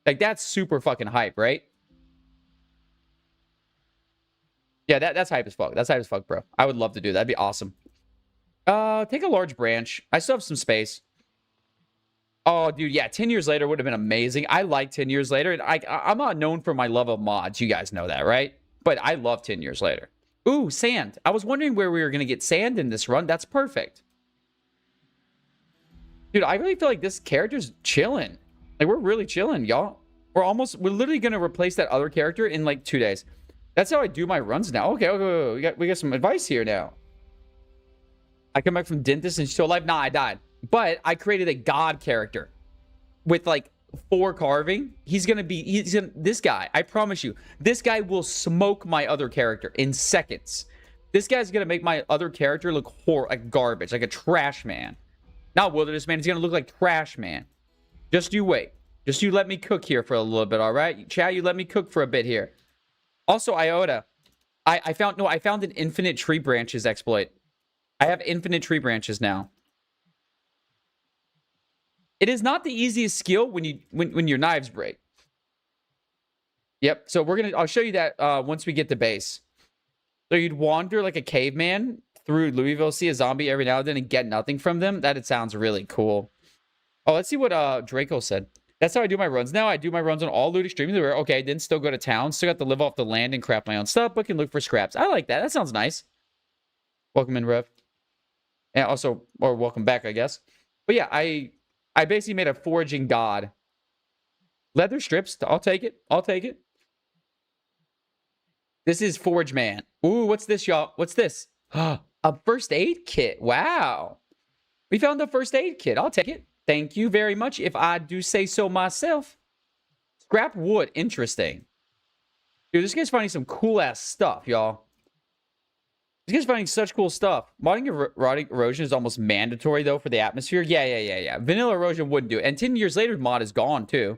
Like, that's super fucking hype, right? Yeah, that's hype as fuck. That's hype as fuck, bro. I would love to do that. That'd be awesome. Take a large branch. I still have some space. Oh, dude, yeah, 10 years later would have been amazing. I like 10 years later. And I'm not known for my love of mods. You guys know that, right? But I love 10 years later. Ooh, sand. I was wondering where we were going to get sand in this run. That's perfect. Dude, I really feel like this character's chilling. Like, we're really chilling, y'all. We're literally going to replace that other character in like 2 days. That's how I do my runs now. Okay. We got some advice here now. I come back from dentist and she's still alive. Nah, I died. But I created a god character with like 4 carving. This guy, I promise you, this guy will smoke my other character in seconds. This guy's gonna make my other character look like garbage, like a trash man. Not wilderness man, he's gonna look like trash man. Just you wait. Just you let me cook here for a little bit, all right? Chad, you let me cook for a bit here. Also, Iota, I found an infinite tree branches exploit. I have infinite tree branches now. It is not the easiest skill when your knives break. Yep. So I'll show you that once we get to base. So you'd wander like a caveman through Louisville, see a zombie every now and then and get nothing from them. That it sounds really cool. Oh, let's see what Draco said. That's how I do my runs now. I do my runs on all loot extremely rare. Okay, then still go to town. Still got to live off the land and craft my own stuff, but can look for scraps. I like that. That sounds nice. Welcome in, Rev. And also, or welcome back, I guess. But yeah, I basically made a foraging god. Leather strips. I'll take it. I'll take it. This is Forge Man. Ooh, what's this, y'all? What's this? A first aid kit. Wow. We found a first aid kit. I'll take it. Thank you very much, if I do say so myself. Scrap wood. Interesting. Dude, this guy's finding some cool-ass stuff, y'all. This guy's finding such cool stuff. Modding erotic erosion is almost mandatory, though, for the atmosphere. Yeah. Vanilla erosion wouldn't do it. And 10 years later, mod is gone, too.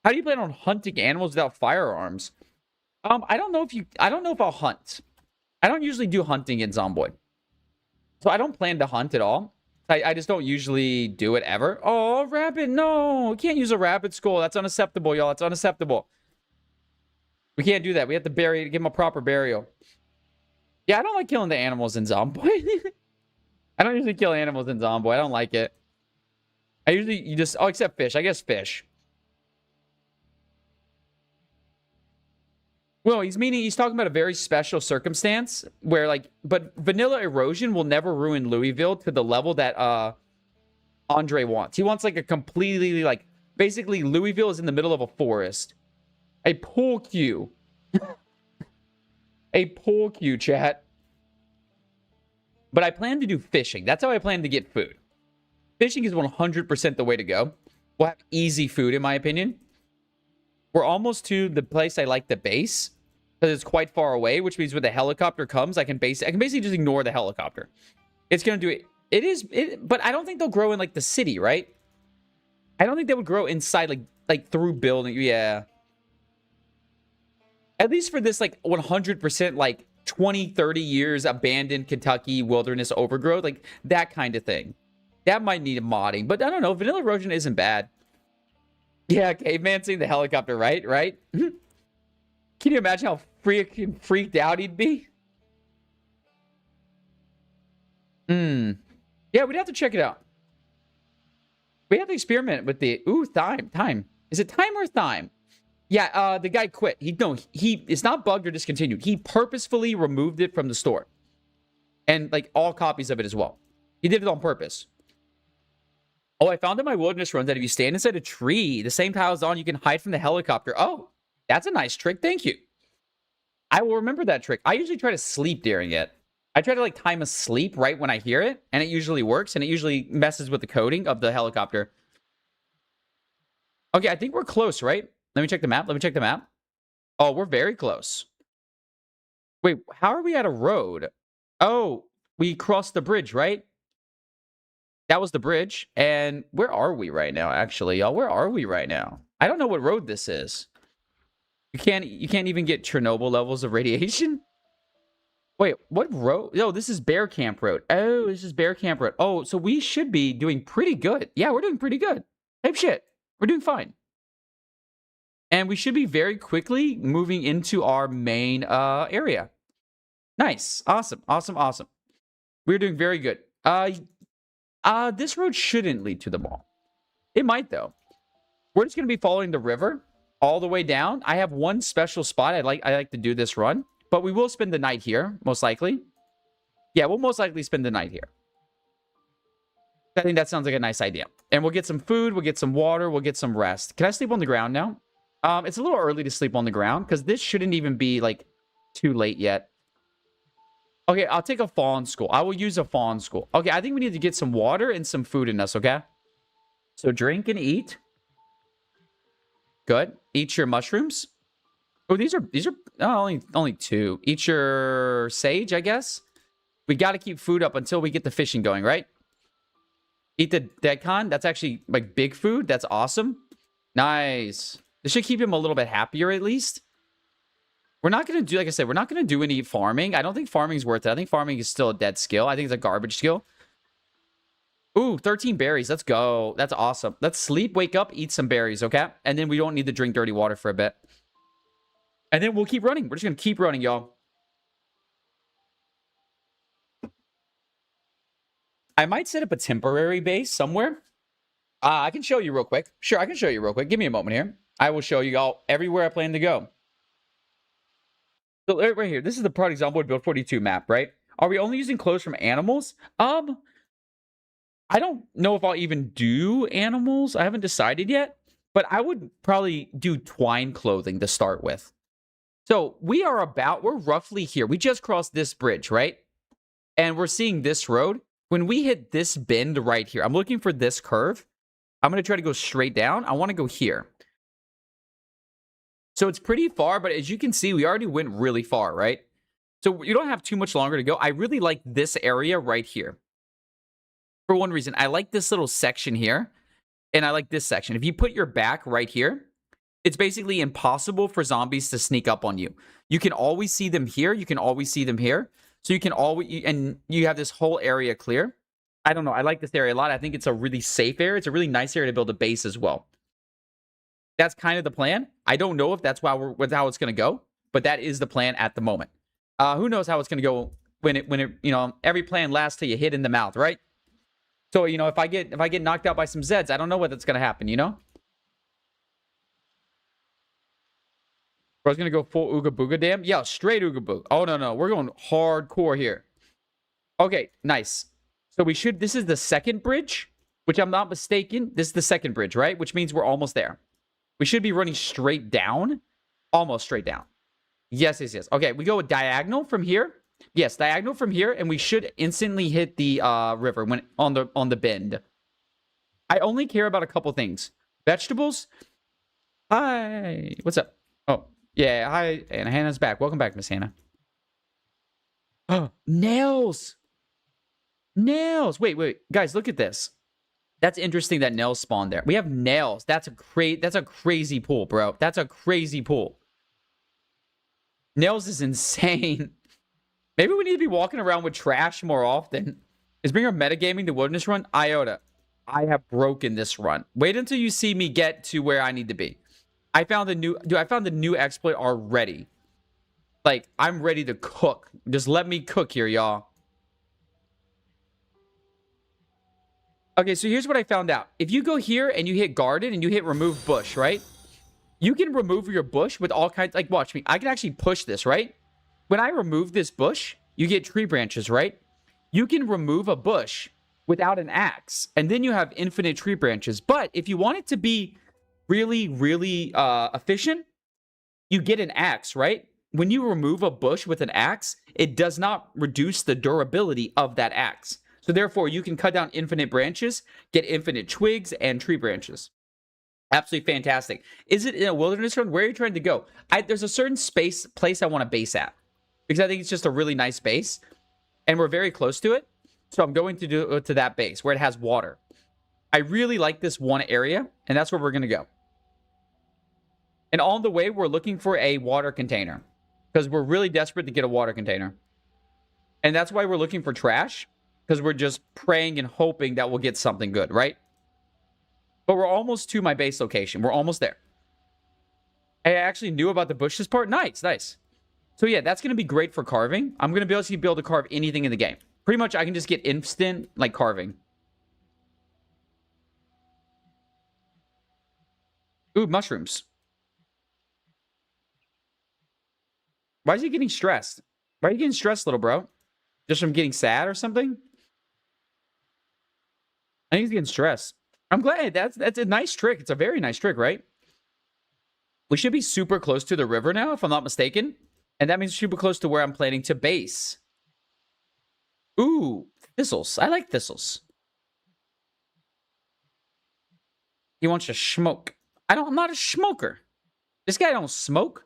How do you plan on hunting animals without firearms? I don't know if I'll hunt. I don't usually do hunting in Zomboid. So I don't plan to hunt at all. I just don't usually do it ever. Oh, rabbit, no. We can't use a rabbit skull. That's unacceptable, y'all. It's unacceptable. We can't do that. We have to give him a proper burial. Yeah, I don't like killing the animals in Zomboid. I don't usually kill animals in Zomboid. I don't like it. Except fish. I guess fish. Well, he's talking about a very special circumstance where, but vanilla erosion will never ruin Louisville to the level that Andre wants. He wants, a completely, basically Louisville is in the middle of a forest. A pool cue. A pool cue, chat. But I plan to do fishing. That's how I plan to get food. Fishing is 100% the way to go. We'll have easy food, in my opinion. We're almost to the place I like the base, because it's quite far away, which means when the helicopter comes, I can basically just ignore the helicopter. It's going to do it. But I don't think they'll grow in, the city, right? I don't think they would grow inside, through building. Yeah. At least for this, 100%, 20, 30 years abandoned Kentucky wilderness overgrowth, that kind of thing. That might need a modding, but I don't know. Vanilla erosion isn't bad. Yeah, caveman seeing the helicopter, right? Can you imagine how freaked out he'd be? Yeah, we'd have to check it out. We have to experiment with the... Ooh, thyme. Is it thyme or thyme? Yeah, the guy quit. It's not bugged or discontinued. He purposefully removed it from the store. And, all copies of it as well. He did it on purpose. Oh, I found in my wilderness run that if you stand inside a tree, the same tile's on, you can hide from the helicopter. Oh, that's a nice trick. Thank you. I will remember that trick. I usually try to sleep during it. I try to, time a sleep right when I hear it, and it usually works, and it usually messes with the coding of the helicopter. Okay, I think we're close, right? Let me check the map. Oh, we're very close. Wait, how are we at a road? Oh, we crossed the bridge, right? That was the bridge. And where are we right now, actually, y'all? Where are we right now? I don't know what road this is. You can't even get Chernobyl levels of radiation? Wait, what road? No, this is Bear Camp Road. Oh, this is Bear Camp Road. Oh, so we should be doing pretty good. Yeah, we're doing pretty good. Type shit. We're doing fine. And we should be very quickly moving into our main area. Nice. Awesome. We're doing very good. This road shouldn't lead to the mall. It might, though. We're just going to be following the river all the way down. I have one special spot I like to do this run, but we will spend the night here, most likely. Yeah, we'll most likely spend the night here. I think that sounds like a nice idea. And we'll get some food, we'll get some water, we'll get some rest. Can I sleep on the ground now? It's a little early to sleep on the ground because this shouldn't even be, like, too late yet. Okay, I'll take a fawn school. I will use a fawn school. Okay, I think we need to get some water and some food in us, okay? So drink and eat. Good. Eat your mushrooms. Oh, these are only 2. Eat your sage, I guess. We got to keep food up until we get the fishing going, right? Eat the decon. That's actually like big food. That's awesome. Nice. This should keep him a little bit happier at least. We're not going to do, like I said, we're not going to do any farming. I don't think farming's worth it. I think farming is still a dead skill. I think it's a garbage skill. Ooh, 13 berries. Let's go. That's awesome. Let's sleep, wake up, eat some berries, okay? And then we don't need to drink dirty water for a bit. And then we'll keep running. We're just going to keep running, y'all. I might set up a temporary base somewhere. I can show you real quick. Sure, I can show you real quick. Give me a moment here. I will show you all everywhere I plan to go. So right here, this is the Project Zomboid Build 42 map, right? Are we only using clothes from animals? I don't know if I'll even do animals. I haven't decided yet. But I would probably do twine clothing to start with. So we're roughly here. We just crossed this bridge, right? And we're seeing this road. When we hit this bend right here, I'm looking for this curve. I'm going to try to go straight down. I want to go here. So it's pretty far, but as you can see, we already went really far, right? So you don't have too much longer to go. I really like this area right here. For one reason, I like this little section here, and I like this section. If you put your back right here, it's basically impossible for zombies to sneak up on you. You can always see them here. You can always see them here. So you can always, and you have this whole area clear. I don't know. I like this area a lot. I think it's a really safe area. It's a really nice area to build a base as well. That's kind of the plan. I don't know if that's how it's going to go, but that is the plan at the moment. Who knows how it's going to go when it, you know, every plan lasts till you hit in the mouth, right? So, you know, if I get knocked out by some Zeds, I don't know what's going to happen, you know? I was going to go full Ooga Booga Dam. Yeah, straight Ooga Booga. Oh, no. We're going hardcore here. Okay, nice. So this is the second bridge, which I'm not mistaken. This is the second bridge, right? Which means we're almost there. We should be running straight down. Almost straight down. Yes. Okay, we go diagonal from here. Yes, diagonal from here, and we should instantly hit the river when on the bend. I only care about a couple things. Vegetables. Hi. What's up? Oh, yeah. Hi, and Hannah's back. Welcome back, Miss Hannah. Oh, nails. Nails. Wait. Guys, look at this. That's interesting that nails spawn there. We have nails. That's a crazy pool, bro. That's a crazy pool. Nails is insane. Maybe we need to be walking around with trash more often. Is Bringer metagaming the wilderness run? Iota, I have broken this run. Wait until you see me get to where I need to be. I found the new exploit already. Like, I'm ready to cook. Just let me cook here, y'all. Okay, so here's what I found out. If you go here and you hit garden and you hit remove bush, right? You can remove your bush with all kinds, like, watch me. I can actually push this, right? When I remove this bush, you get tree branches, right? You can remove a bush without an axe, and then you have infinite tree branches. But if you want it to be really, really efficient, you get an axe, right? When you remove a bush with an axe, it does not reduce the durability of that axe. So therefore, you can cut down infinite branches, get infinite twigs and tree branches. Absolutely fantastic. Is it in a wilderness run? Where are you trying to go? There's a certain place I want to base at, because I think it's just a really nice base, and we're very close to it. So I'm going to that base where it has water. I really like this one area, and that's where we're going to go. And on the way, we're looking for a water container, because we're really desperate to get a water container. And that's why we're looking for trash, because we're just praying and hoping that we'll get something good, right? But we're almost to my base location. We're almost there. I actually knew about the bushes part. Nice. So yeah, that's going to be great for carving. I'm going to be able to carve anything in the game. Pretty much, I can just get instant, like, carving. Ooh, mushrooms. Why is he getting stressed? Why are you getting stressed, little bro? Just from getting sad or something? I think he's getting stressed. I'm glad. That's a nice trick. It's a very nice trick, right? We should be super close to the river now, if I'm not mistaken. And that means super close to where I'm planning to base. Ooh, thistles. I like thistles. He wants to smoke. I'm not a smoker. This guy don't smoke.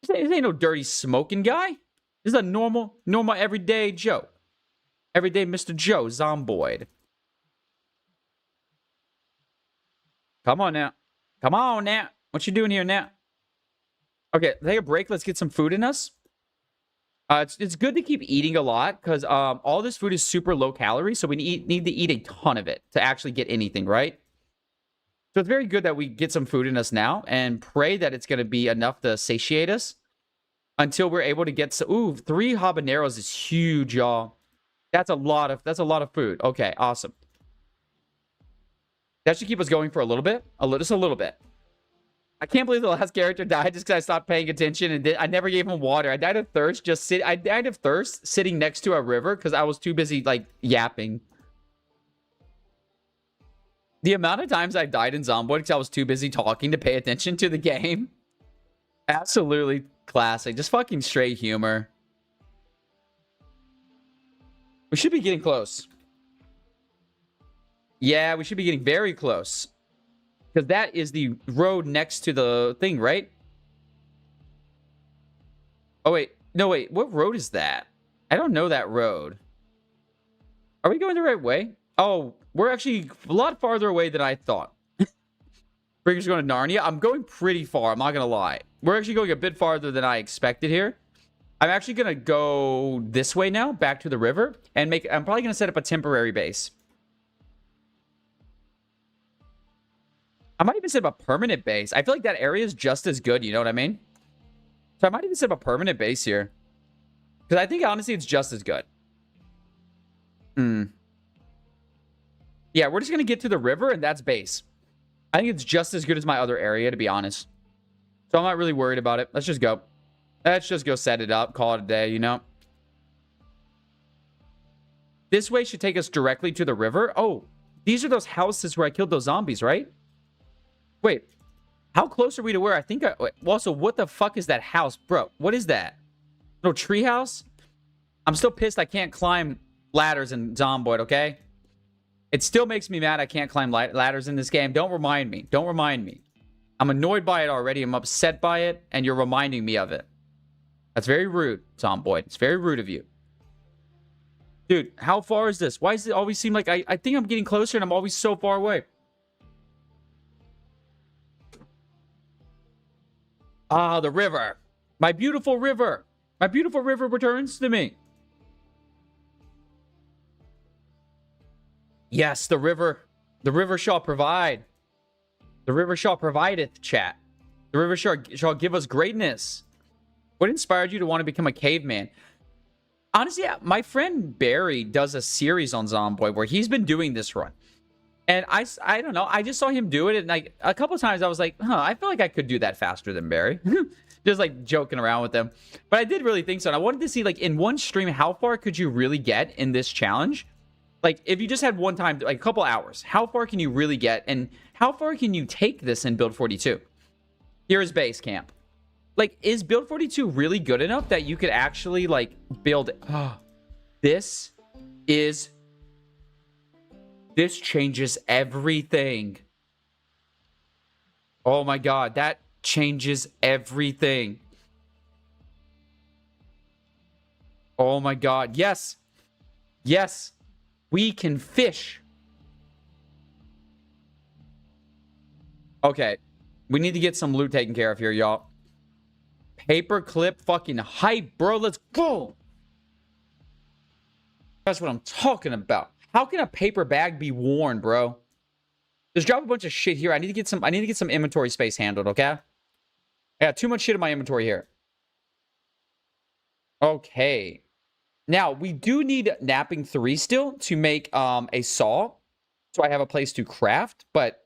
This ain't no dirty smoking guy. This is a normal, everyday Joe. Everyday Mr. Joe Zomboid. Come on now. Come on now. What you doing here now? Okay, take a break. Let's get some food in us. It's good to keep eating a lot because all this food is super low calorie, so we need to eat a ton of it to actually get anything, right? So it's very good that we get some food in us now and pray that it's going to be enough to satiate us until we're able to get some. Ooh, 3 habaneros is huge, y'all. That's a lot of food. Okay, awesome. That should keep us going for a little bit. Just a little bit. I can't believe the last character died just because I stopped paying attention and I never gave him water. I died of thirst I died of thirst sitting next to a river because I was too busy like yapping. The amount of times I died in Zomboid because I was too busy talking to pay attention to the game. Absolutely classic. Just fucking straight humor. We should be getting close. Yeah, we should be getting very close. Because that is the road next to the thing, right? Oh, wait. No, wait. What road is that? I don't know that road. Are we going the right way? Oh, we're actually a lot farther away than I thought. Brinker's going to Narnia. I'm going pretty far. I'm not going to lie. We're actually going a bit farther than I expected here. I'm actually going to go this way now, back to the river. And I'm probably going to set up a temporary base. I might even set up a permanent base. I feel like that area is just as good. You know what I mean? So I might even set up a permanent base here. Because I think, honestly, it's just as good. Yeah, we're just going to get to the river, and that's base. I think it's just as good as my other area, to be honest. So I'm not really worried about it. Let's just go. Let's just go set it up. Call it a day, you know? This way should take us directly to the river. Oh, these are those houses where I killed those zombies, right? Wait, how close are we to where I think also, what the fuck is that house? Bro, what is that? No tree house? I'm still pissed I can't climb ladders in Zomboid, okay? It still makes me mad I can't climb ladders in this game. Don't remind me. Don't remind me. I'm annoyed by it already. I'm upset by it, and you're reminding me of it. That's very rude, Zomboid. It's very rude of you. Dude, how far is this? Why does it always seem like I think I'm getting closer, and I'm always so far away? Ah, the river. My beautiful river. My beautiful river returns to me. Yes, the river. The river shall provide. The river shall provideth, chat. The river shall give us greatness. What inspired you to want to become a caveman? Honestly, my friend Barry does a series on Zomboid where he's been doing this run. And I don't know. I just saw him do it. And like a couple of times I was like, I feel like I could do that faster than Barry. Just like joking around with them. But I did really think so. And I wanted to see like in one stream, how far could you really get in this challenge? Like if you just had one time, like a couple hours, how far can you really get? And how far can you take this in build 42? Here is base camp. Like, is build 42 really good enough that you could actually like build? This changes everything. Oh my god, that changes everything. Oh my god, yes. Yes, we can fish. Okay, we need to get some loot taken care of here, y'all. Paperclip fucking hype, bro. Let's go. That's what I'm talking about. How can a paper bag be worn, bro? Just drop a bunch of shit here. I need to get some inventory space handled, okay? I got too much shit in my inventory here. Okay. Now, we do need napping 3 still to make a saw. So I have a place to craft, but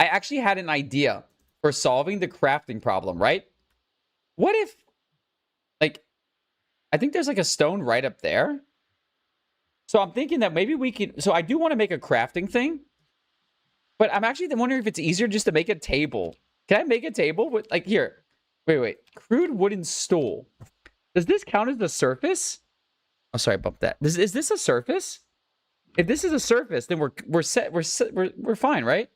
I actually had an idea for solving the crafting problem, right? What if, like, I think there's like a stone right up there. So I'm thinking that maybe we could, so I do want to make a crafting thing, but I'm actually wondering if it's easier just to make a table. Can I make a table with, like, here, wait, crude wooden stool. Does this count as the surface? Oh, sorry, bump that. Is this a surface? If this is a surface, then we're set. We're fine, right?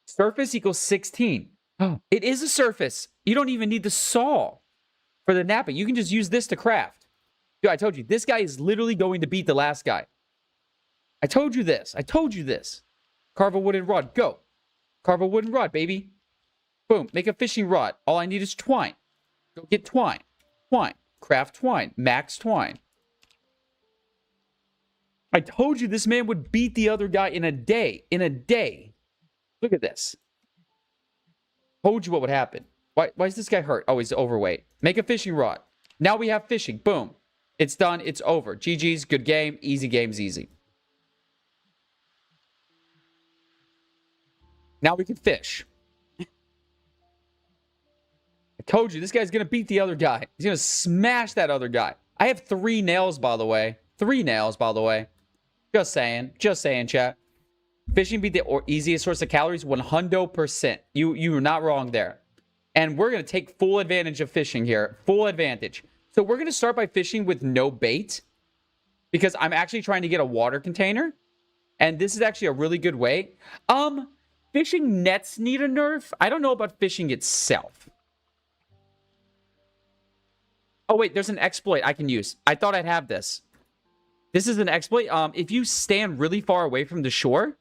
Surface equals 16. Oh, it is a surface. You don't even need the saw for the napping. You can just use this to craft. Dude, I told you, this guy is literally going to beat the last guy. I told you this. I told you this. Carve a wooden rod. Go. Carve a wooden rod, baby. Boom. Make a fishing rod. All I need is twine. Go get twine. Twine. Craft twine. Max twine. I told you this man would beat the other guy in a day. In a day. Look at this. Told you what would happen. Why is this guy hurt? Oh, he's overweight. Make a fishing rod. Now we have fishing. Boom. It's done. It's over. GG's. Good game. Easy game's easy. Now we can fish. I told you, this guy's going to beat the other guy. He's going to smash that other guy. I have 3 nails, by the way. 3 nails, by the way. Just saying. Just saying, chat. Fishing beat the easiest source of calories 100%. You're not wrong there. And we're going to take full advantage of fishing here. Full advantage. So we're going to start by fishing with no bait. Because I'm actually trying to get a water container. And this is actually a really good way. Fishing nets need a nerf. I don't know about fishing itself. Oh, wait. There's an exploit I can use. I thought I'd have this. This is an exploit. If you stand really far away from the shore,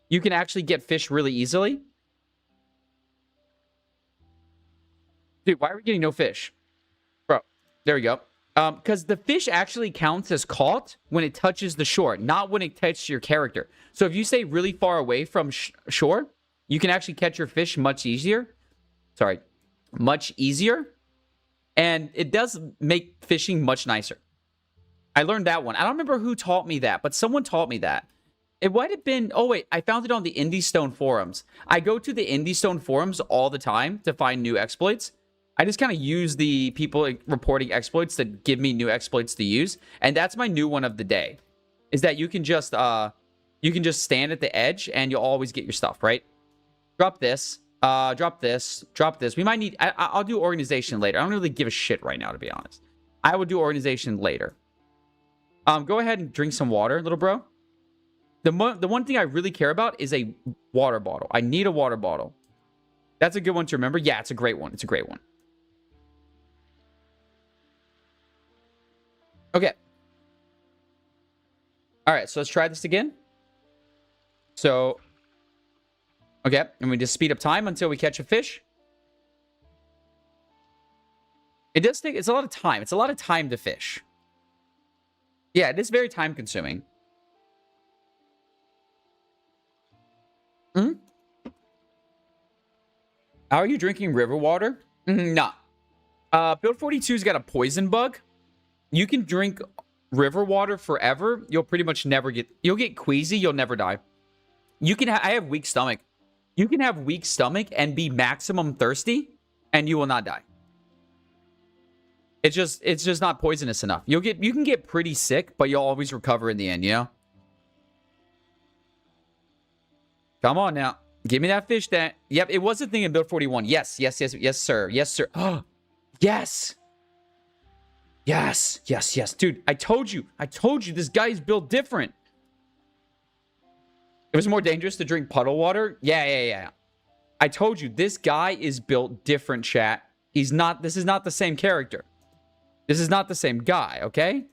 you can actually get fish really easily. Dude, why are we getting no fish? Bro, there we go. Because the fish actually counts as caught when it touches the shore, not when it touches your character. So if you stay really far away from shore, you can actually catch your fish much easier. Sorry, much easier. And it does make fishing much nicer. I learned that one. I don't remember who taught me that, but someone taught me that. It might have been... Oh, wait. I found it on the Indie Stone forums. I go to the Indie Stone forums all the time to find new exploits. I just kind of use the people reporting exploits that give me new exploits to use. And that's my new one of the day. Is that you can just stand at the edge and you'll always get your stuff, right? Drop this. Drop this. Drop this. We might need... I'll do organization later. I don't really give a shit right now, to be honest. I will do organization later. Go ahead and drink some water, little bro. The one thing I really care about is a water bottle. I need a water bottle. That's a good one to remember. Yeah, it's a great one. It's a great one. Okay. All right, so let's try this again. So, okay, and we just speed up time until we catch a fish. It does take... It's a lot of time. It's a lot of time to fish. Yeah, it is very time consuming. Hmm? How are you drinking river water? Nah. Build 42's got a poison bug. You can drink river water forever. You'll pretty much never get... You'll get queasy. You'll never die. You can I have weak stomach. You can have weak stomach and be maximum thirsty, and you will not die. It's just not poisonous enough. You can get pretty sick, but you'll always recover in the end, you know? Come on now. Give me that fish that... Yep, it was a thing in build 41. Yes, sir. Yes, sir. Oh, yes. Yes. Dude, I told you this guy's built different. It was more dangerous to drink puddle water. Yeah. I told you, this guy is built different, chat. This is not the same character. This is not the same guy, okay?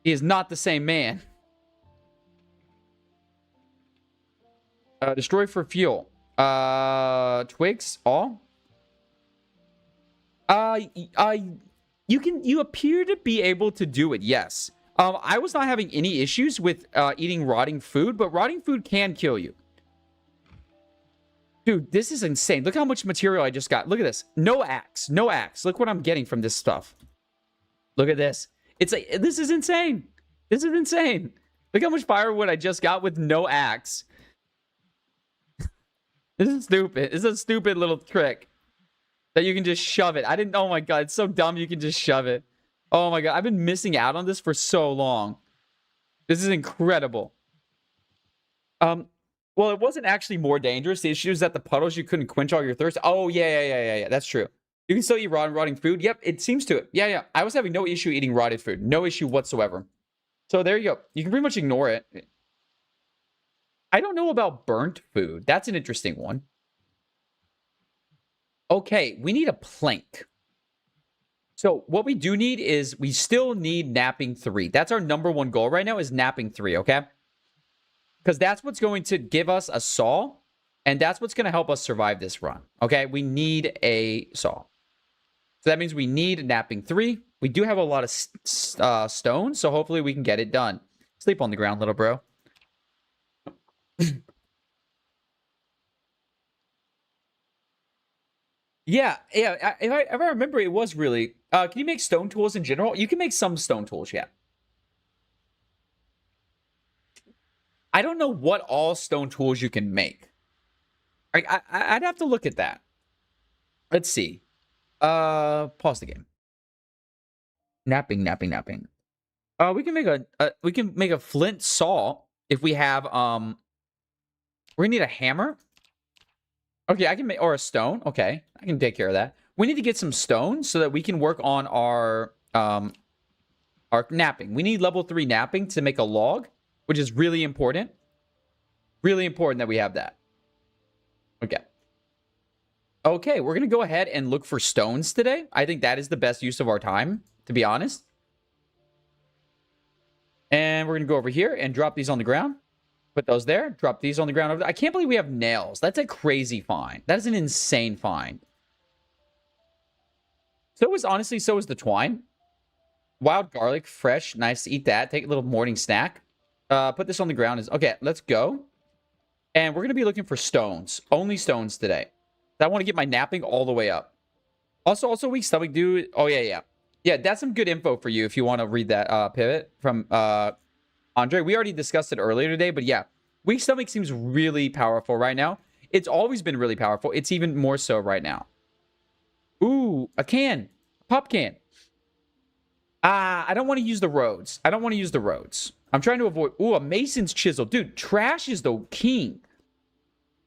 He is not the same man. Destroy for fuel. Twigs, all? You appear to be able to do it, yes. I was not having any issues with eating rotting food, but rotting food can kill you. Dude, this is insane. Look how much material I just got. Look at this. No axe. Look what I'm getting from this stuff. Look at this. It's like, this is insane. This is insane. Look how much firewood I just got with no axe. This is stupid. This is a stupid little trick that you can just shove it. I didn't, oh my God, it's so dumb you can just shove it. Oh my God, I've been missing out on this for so long. This is incredible. Well, it wasn't actually more dangerous. The issue is that the puddles, you couldn't quench all your thirst. Oh, yeah. That's true. You can still eat rotting food. Yep, it seems to it. Yeah. I was having no issue eating rotted food. No issue whatsoever. So there you go. You can pretty much ignore it. I don't know about burnt food. That's an interesting one. Okay, we need a plank. So what we do need is we still need napping 3. That's our number 1 goal right now is napping 3, okay? Because that's what's going to give us a saw, and that's what's going to help us survive this run, okay? We need a saw. So that means we need napping 3. We do have a lot of stones, so hopefully we can get it done. Sleep on the ground, little bro. Yeah. If I remember, it was really... can you make stone tools in general? You can make some stone tools, yeah. I don't know what all stone tools you can make. I'd have to look at that. Let's see. Pause the game. Napping. We can make a flint saw if we have we're gonna need a hammer. Okay, I can make, or a stone. Okay, I can take care of that. We need to get some stone so that we can work on our napping. We need level 3 napping to make a log, which is really important. Really important that we have that. Okay, we're going to go ahead and look for stones today. I think that is the best use of our time, to be honest. And we're going to go over here and drop these on the ground. Put those there. Drop these on the ground over there. I can't believe we have nails. That's a crazy find. That is an insane find. So is the twine. Wild garlic, fresh, nice to eat that. Take a little morning snack. Put this on the ground. Okay, let's go. And we're going to be looking for stones. Only stones today. I want to get my napping all the way up. Also weak stomach, dude. Oh, yeah. Yeah, that's some good info for you if you want to read that pivot from Andre. We already discussed it earlier today, but yeah. Weak stomach seems really powerful right now. It's always been really powerful. It's even more so right now. Ooh, a can. A pop can. I don't want to use the roads. I'm trying to avoid... Ooh, a mason's chisel. Dude, trash is the king.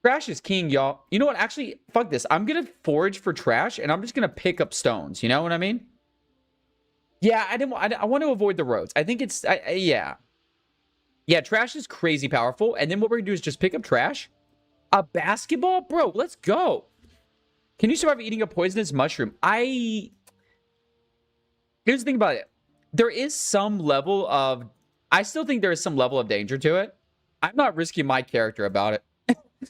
Trash is king, y'all. You know what? Actually, fuck this. I'm going to forage for trash, and I'm just going to pick up stones. You know what I mean? Yeah, I want to avoid the roads. I think it's... yeah. Yeah, trash is crazy powerful. And then what we're going to do is just pick up trash. A basketball? Bro, let's go. Can you survive eating a poisonous mushroom? Here's the thing about it. There is some level of... I still think there is some level of danger to it. I'm not risking my character about it.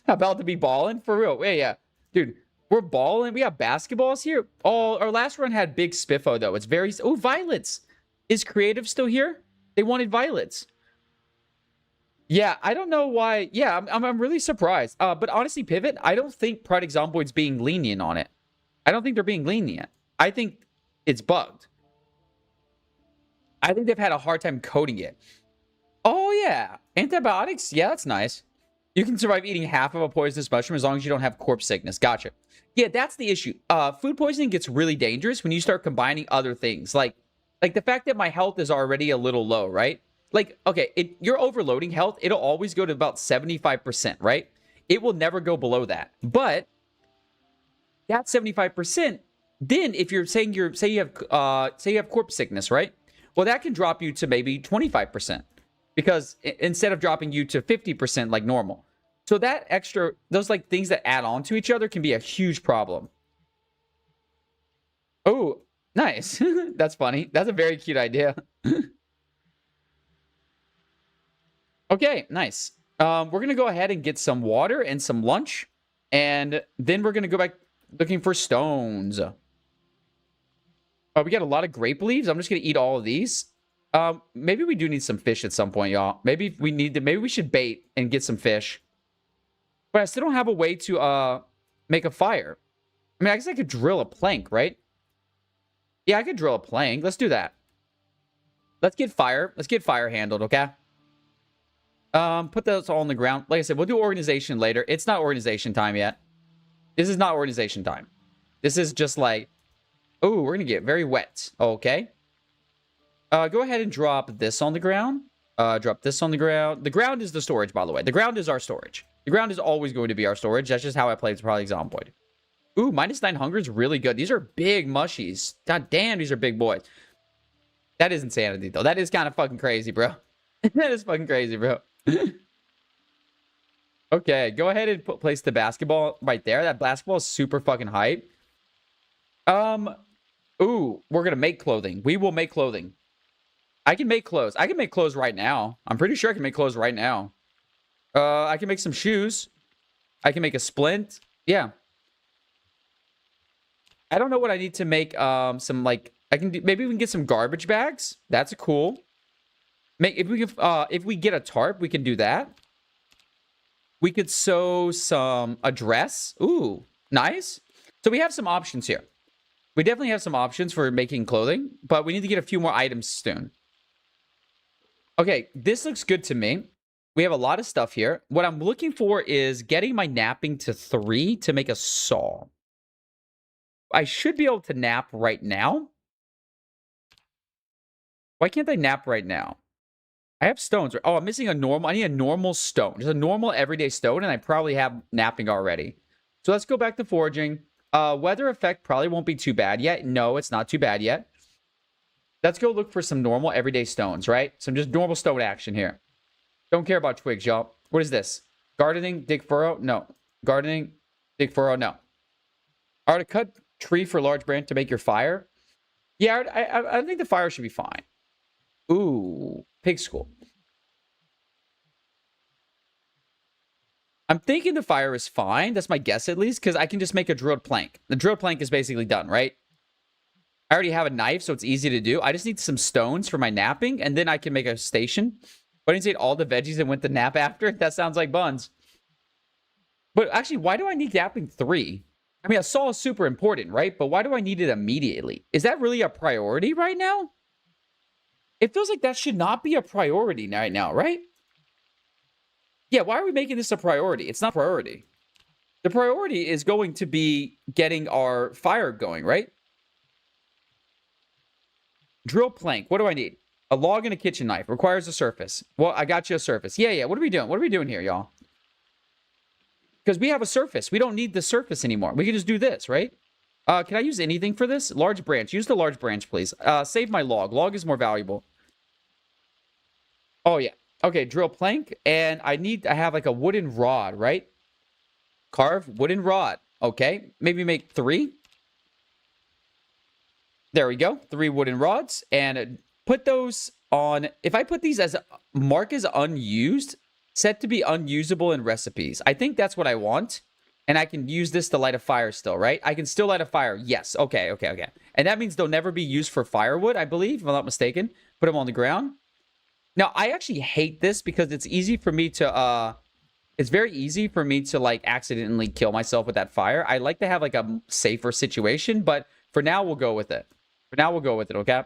About to be balling? For real. Yeah. Dude, we're balling. We have basketballs here. Oh, our last run had big spiffo, though. It's very... Oh, violets. Is creative still here? They wanted violets. Yeah, I don't know why. Yeah, I'm really surprised. But honestly, Pivot, I don't think Project Zomboid's being lenient on it. I don't think they're being lenient. I think it's bugged. I think they've had a hard time coding it. Oh, yeah. Antibiotics? Yeah, that's nice. You can survive eating half of a poisonous mushroom as long as you don't have corpse sickness. Gotcha. Yeah, that's the issue. Food poisoning gets really dangerous when you start combining other things. Like the fact that my health is already a little low, right? Like, okay, you're overloading health. It'll always go to about 75%, right? It will never go below that. But that 75%, then if you're saying say you have corpse sickness, right? Well, that can drop you to maybe 25%. Because instead of dropping you to 50% like normal. So that extra, those like things that add on to each other can be a huge problem. Oh, nice. That's funny. That's a very cute idea. Okay, nice. We're going to go ahead and get some water and some lunch. And then we're going to go back looking for stones. Oh, we got a lot of grape leaves. I'm just going to eat all of these. Maybe we do need some fish at some point, y'all. Maybe we should bait and get some fish. But I still don't have a way to, make a fire. I mean, I guess I could drill a plank, right? Yeah, I could drill a plank. Let's do that. Let's get fire. Let's get fire handled, okay? Put those all on the ground. Like I said, we'll do organization later. It's not organization time yet. This is not organization time. This is just like, oh, we're gonna get very wet. Okay. Go ahead and drop this on the ground. Drop this on the ground. The ground is the storage, by the way. The ground is our storage. The ground is always going to be our storage. That's just how I play Project Zomboid. Ooh, -9 hunger is really good. These are big mushies. God damn, these are big boys. That is insanity, though. That is kind of fucking crazy, bro. That is fucking crazy, bro. Okay, go ahead and place the basketball right there. That basketball is super fucking hype. Ooh, we're gonna make clothing. We will make clothing. I can make clothes. I can make clothes right now. I'm pretty sure I can make clothes right now. I can make some shoes. I can make a splint. Yeah. I don't know what I need to make. Some like I can do, maybe we can get some garbage bags. That's cool. If we get a tarp, we can do that. We could sew a dress. Ooh, nice. So we have some options here. We definitely have some options for making clothing, but we need to get a few more items soon. Okay, this looks good to me. We have a lot of stuff here. What I'm looking for is getting my napping to 3 to make a saw. I should be able to nap right now. Why can't I nap right now? I have stones. Oh, I'm missing a normal. I need a normal stone. Just a normal everyday stone, and I probably have napping already. So let's go back to foraging. Weather effect probably won't be too bad yet. No, it's not too bad yet. Let's go look for some normal everyday stones, right? Some just normal stone action here. Don't care about twigs, y'all. What is this? Gardening, dig furrow? No. Gardening, dig furrow? No. All right, to cut tree for large branch to make your fire? Yeah, I think the fire should be fine. Ooh, pig school. I'm thinking the fire is fine. That's my guess, at least, because I can just make a drilled plank. The drilled plank is basically done, right? I already have a knife, so it's easy to do. I just need some stones for my napping, and then I can make a station. But I didn't say all the veggies and went to nap after. That sounds like buns. But actually, why do I need napping 3? I mean, a saw is super important, right? But why do I need it immediately? Is that really a priority right now? It feels like that should not be a priority right now, right? Yeah, why are we making this a priority? It's not a priority. The priority is going to be getting our fire going, right? Drill plank. What do I need? A log and a kitchen knife. Requires a surface. Well, I got you a surface. Yeah. What are we doing? What are we doing here, y'all? Because we have a surface. We don't need the surface anymore. We can just do this, right? Can I use anything for this? Large branch. Use the large branch, please. Save my log. Log is more valuable. Oh, yeah. Okay, drill plank. And I have like a wooden rod, right? Carve wooden rod. Okay. Maybe make 3. There we go. 3 wooden rods. And put those on. If I put these as mark as unused, set to be unusable in recipes. I think that's what I want. And I can use this to light a fire still, right? I can still light a fire. Yes. Okay. And that means they'll never be used for firewood, I believe, if I'm not mistaken. Put them on the ground. Now, I actually hate this because it's easy for me to, it's very easy for me to, like, accidentally kill myself with that fire. I like to have, like, a safer situation, but for now, we'll go with it. Okay?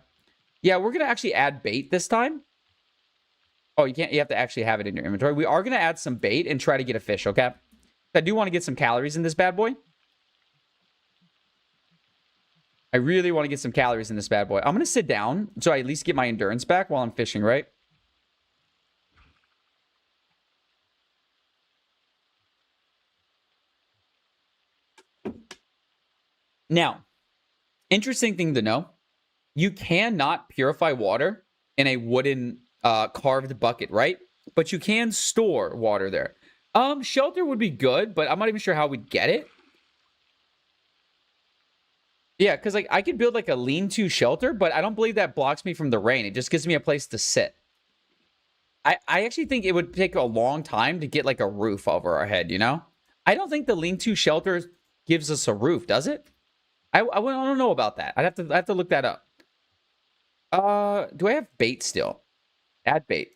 Yeah, we're going to actually add bait this time. Oh, you have to actually have it in your inventory. We are going to add some bait and try to get a fish, okay? I do want to get some calories in this bad boy. I really want to get some calories in this bad boy. I'm going to sit down so I at least get my endurance back while I'm fishing, right? Now, interesting thing to know. You cannot purify water in a wooden carved bucket, right? But you can store water there. Shelter would be good, but I'm not even sure how we'd get it. Yeah, because like I could build like a lean-to shelter, but I don't believe that blocks me from the rain. It just gives me a place to sit. I actually think it would take a long time to get like a roof over our head, you know? I don't think the lean-to shelter gives us a roof, does it? I don't know about that. I have to look that up. Do I have bait still? Add bait.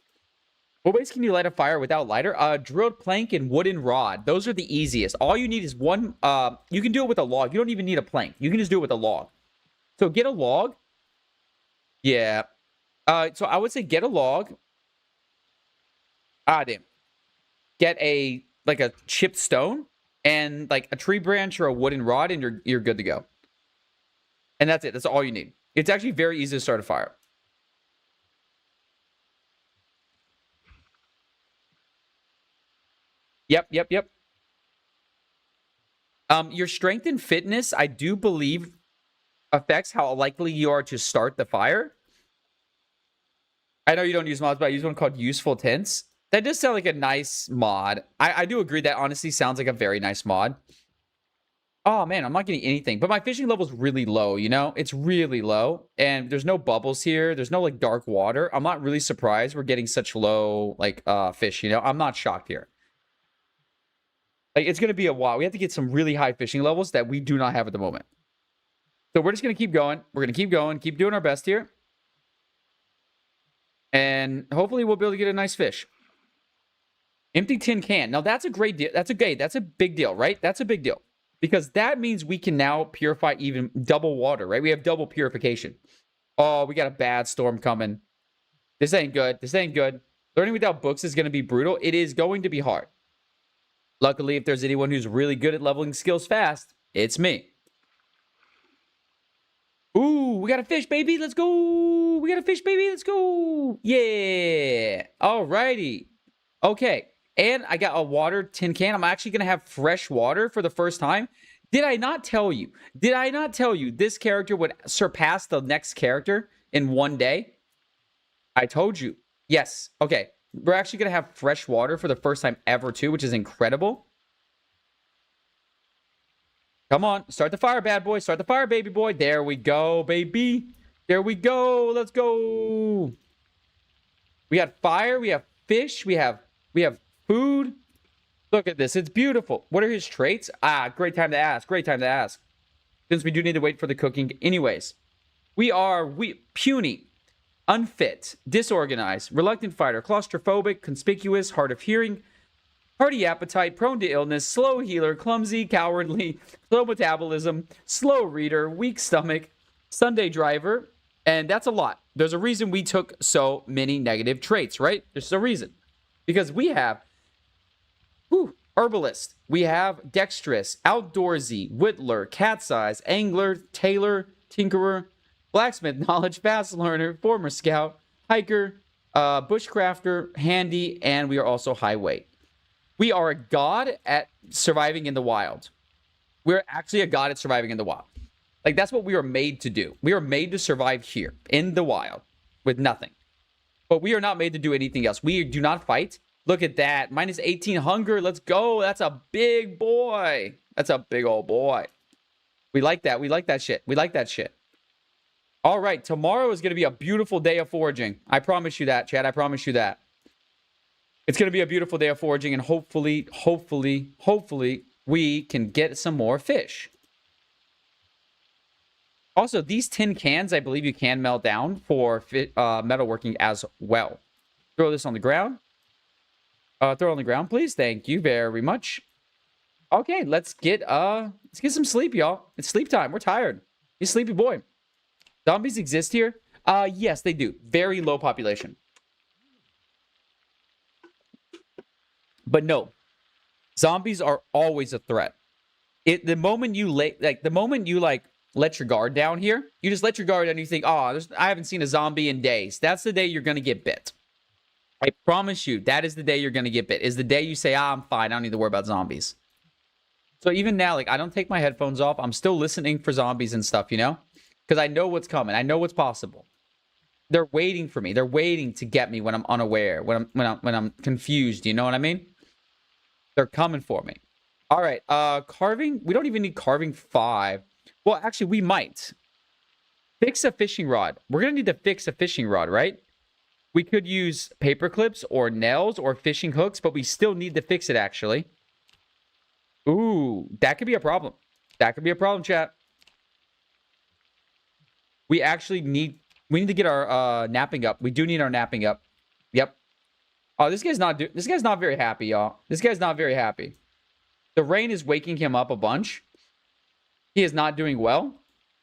What ways can you light a fire without lighter? Drilled plank and wooden rod. Those are the easiest. All you need is one. You can do it with a log. You don't even need a plank. You can just do it with a log. So get a log. Yeah. So I would say get a log. Ah, damn. Get a like a chipped stone and like a tree branch or a wooden rod, and you're good to go. And that's it. That's all you need. It's actually very easy to start a fire. Yep. Your strength and fitness, I do believe, affects how likely you are to start the fire. I know you don't use mods, but I use one called Useful Tints. That does sound like a nice mod. I do agree that honestly sounds like a very nice mod. Oh man, I'm not getting anything. But my fishing level's really low, you know? It's really low. And there's no bubbles here. There's no like dark water. I'm not really surprised we're getting such low like fish, you know? I'm not shocked here. Like it's gonna be a while. We have to get some really high fishing levels that we do not have at the moment. So we're just gonna keep going. We're gonna keep going, keep doing our best here. And hopefully we'll be able to get a nice fish. Empty tin can. Now that's a great deal. That's a big deal, right? That's a big deal. Because that means we can now purify even double water, right? We have double purification. Oh, we got a bad storm coming. This ain't good. This ain't good. Learning without books is going to be brutal. It is going to be hard. Luckily, if there's anyone who's really good at leveling skills fast, it's me. Ooh, we got a fish, baby. Let's go. We got a fish, baby. Let's go. Yeah. Alrighty. Okay. And I got a water tin can. I'm actually going to have fresh water for the first time. Did I not tell you? Did I not tell you this character would surpass the next character in one day? I told you. Yes. Okay. We're actually going to have fresh water for the first time ever, too, which is incredible. Come on. Start the fire, bad boy. Start the fire, baby boy. There we go, baby. There we go. Let's go. We got fire. We have fish. We have food. Look at this. It's beautiful. What are his traits? Ah, great time to ask. Great time to ask. Since we do need to wait for the cooking. Anyways, we puny, unfit, disorganized, reluctant fighter, claustrophobic, conspicuous, hard of hearing, hearty appetite, prone to illness, slow healer, clumsy, cowardly, slow metabolism, slow reader, weak stomach, Sunday driver, and that's a lot. There's a reason we took so many negative traits, right? There's a reason. Because we have herbalist, we have dexterous, outdoorsy, whittler, cat's eyes, angler, tailor, tinkerer, blacksmith knowledge, fast learner, former scout, hiker, bushcrafter, handy, and we are also high weight. We are a god at surviving in the wild. We're actually a god at surviving in the wild. Like, that's what we are made to do. We are made to survive here in the wild with nothing. But we are not made to do anything else. We do not fight. Look at that. Minus 18 hunger. Let's go. That's a big boy. That's a big old boy. We like that. We like that shit. We like that shit. All right. Tomorrow is going to be a beautiful day of foraging. I promise you that, Chad. I promise you that. It's going to be a beautiful day of foraging, and hopefully, we can get some more fish. Also, these tin cans, I believe you can melt down for metalworking as well. Throw this on the ground. Throw it on the ground, please. Thank you very much. Okay, let's get some sleep, y'all. It's sleep time. We're tired. You sleepy boy. Zombies exist here? Yes, they do. Very low population. But no, zombies are always a threat. The moment you let your guard down here, you just let your guard down and you think, oh, I haven't seen a zombie in days. That's the day you're going to get bit. I promise you, that is the day you're going to get bit. Is the day you say, I'm fine. I don't need to worry about zombies. So even now, like, I don't take my headphones off. I'm still listening for zombies and stuff, you know? Because I know what's coming. I know what's possible. They're waiting for me. They're waiting to get me when I'm unaware, when I'm confused. You know what I mean? They're coming for me. All right. Carving. We don't even need carving 5. Well, actually, we might. Fix a fishing rod. We're going to need to fix a fishing rod, right? We could use paper clips or nails or fishing hooks, but we still need to fix it, actually. Ooh, that could be a problem. That could be a problem, chat. We actually need to get our napping up. We do need our napping up. Yep. Oh, this guy's not very happy, y'all. This guy's not very happy. The rain is waking him up a bunch. He is not doing well.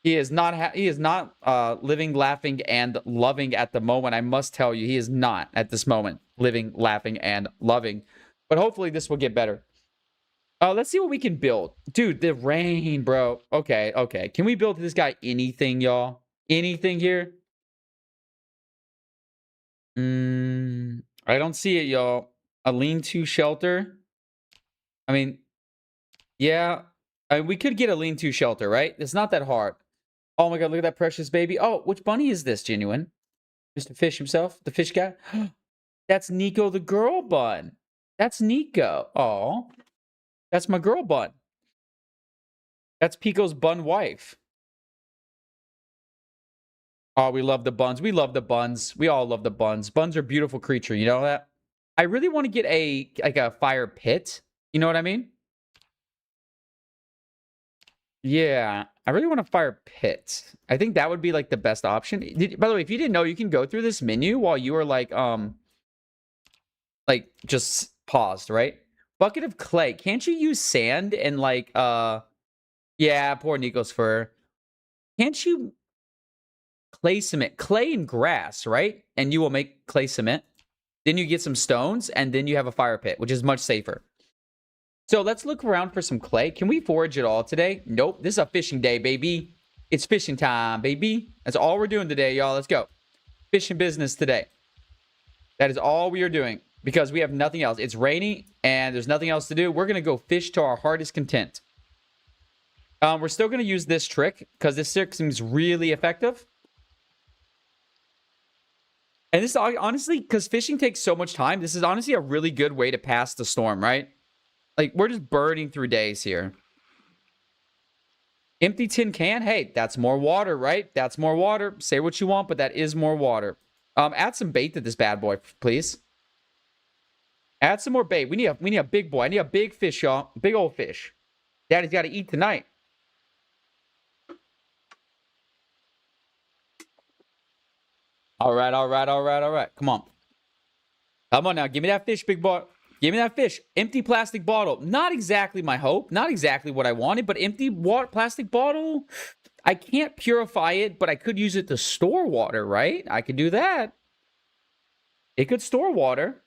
He is not. He is not living, laughing, and loving at the moment. I must tell you, he is not at this moment living, laughing, and loving. But hopefully, this will get better. Let's see what we can build, dude. The rain, bro. Okay, okay. Can we build this guy anything, y'all? Anything here? I don't see it, y'all. A lean-to shelter. I mean, yeah. We could get a lean-to shelter, right? It's not that hard. Oh my god, look at that precious baby. Oh, which bunny is this, Genuine? Mr. Fish himself? The fish guy? That's Nico the girl bun. That's Nico. Oh, that's my girl bun. That's Pico's bun wife. Oh, we love the buns. We love the buns. We all love the buns. Buns are a beautiful creature. You know that? I really want to get a fire pit. You know what I mean? Yeah, I really want a fire pit. I think that would be like the best option. By the way, if you didn't know, you can go through this menu while you are like just paused, right? Bucket of clay. Can't you use sand and like yeah, poor Nico's fur. Can't you clay cement? Clay and grass, right? And you will make clay cement. Then you get some stones, and then you have a fire pit, which is much safer. So let's look around for some clay. Can we forage it all today? Nope. This is a fishing day, baby. It's fishing time, baby. That's all we're doing today, y'all. Let's go. Fishing business today. That is all we are doing because we have nothing else. It's rainy, and there's nothing else to do. We're going to go fish to our heart's content. We're still going to use this trick because this trick seems really effective. And this honestly, because fishing takes so much time, this is honestly a really good way to pass the storm, right? Like, we're just burning through days here. Empty tin can? Hey, that's more water, right? That's more water. Say what you want, but that is more water. Add some bait to this bad boy, please. Add some more bait. We need a big boy. I need a big fish, y'all. Big old fish. Daddy's got to eat tonight. All right, all right, all right, all right. Come on. Come on now. Give me that fish, big boy. Give me that fish. Empty plastic bottle. Not exactly my hope. Not exactly what I wanted, but empty plastic bottle. I can't purify it, but I could use it to store water, right? I could do that. It could store water.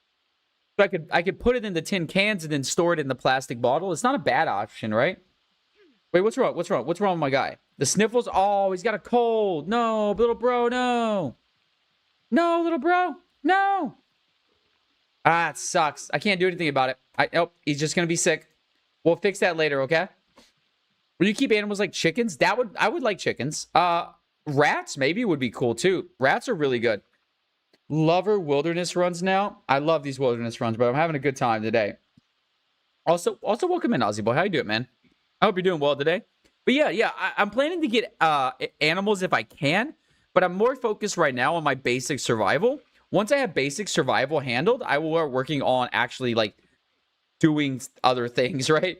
So I could put it in the tin cans and then store it in the plastic bottle. It's not a bad option, right? Wait, what's wrong? What's wrong? What's wrong with my guy? The sniffles? Oh, he's got a cold. No, little bro, no. No, little bro. No. Ah, it sucks. I can't do anything about it. Nope, he's just gonna be sick. We'll fix that later, okay? Will you keep animals like chickens? I would like chickens. Rats maybe would be cool too. Rats are really good. Lover wilderness runs now. I love these wilderness runs, but I'm having a good time today. Also welcome in, Aussie boy. How you doing, man? I hope you're doing well today. But yeah, I'm planning to get animals if I can, but I'm more focused right now on my basic survival. Once I have basic survival handled, I will start working on actually like doing other things, right?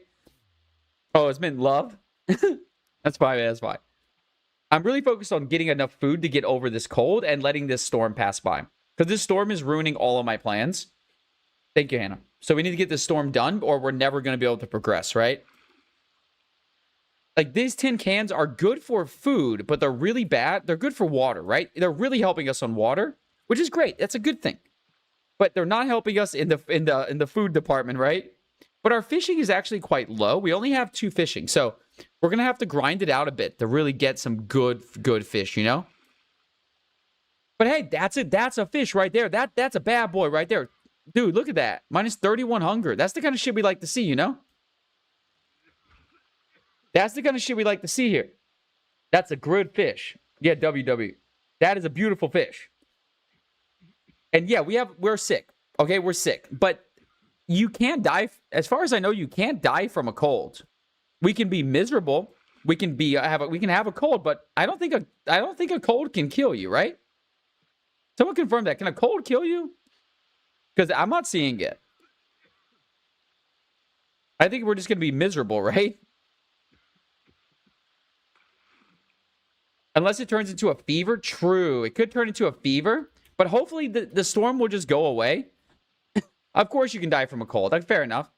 Oh, it's been love. That's fine, man. That's fine. I'm really focused on getting enough food to get over this cold and letting this storm pass by. Because this storm is ruining all of my plans. Thank you, Hannah. So we need to get this storm done or we're never going to be able to progress, right? Like, these tin cans are good for food, but they're really bad. They're good for water, right? They're really helping us on water, which is great. That's a good thing. But they're not helping us in the food department, right? But our fishing is actually quite low. We only have 2 fishing. So we're going to have to grind it out a bit to really get some good fish, you know? But hey, that's it. That's a fish right there. That's a bad boy right there. Dude, look at that. Minus 31 hunger. That's the kind of shit we like to see, you know? That's the kind of shit we like to see here. That's a good fish. Yeah, WW. That is a beautiful fish. And yeah, we're sick. Okay, we're sick. But you can't die. As far as I know, you can't die from a cold. We can be miserable. We can have a cold, but I don't think a cold can kill you, right? Someone confirm that. Can a cold kill you? Because I'm not seeing it. I think we're just gonna be miserable, right? Unless it turns into a fever. True, it could turn into a fever, but hopefully the storm will just go away. Of course, you can die from a cold. Like, fair enough.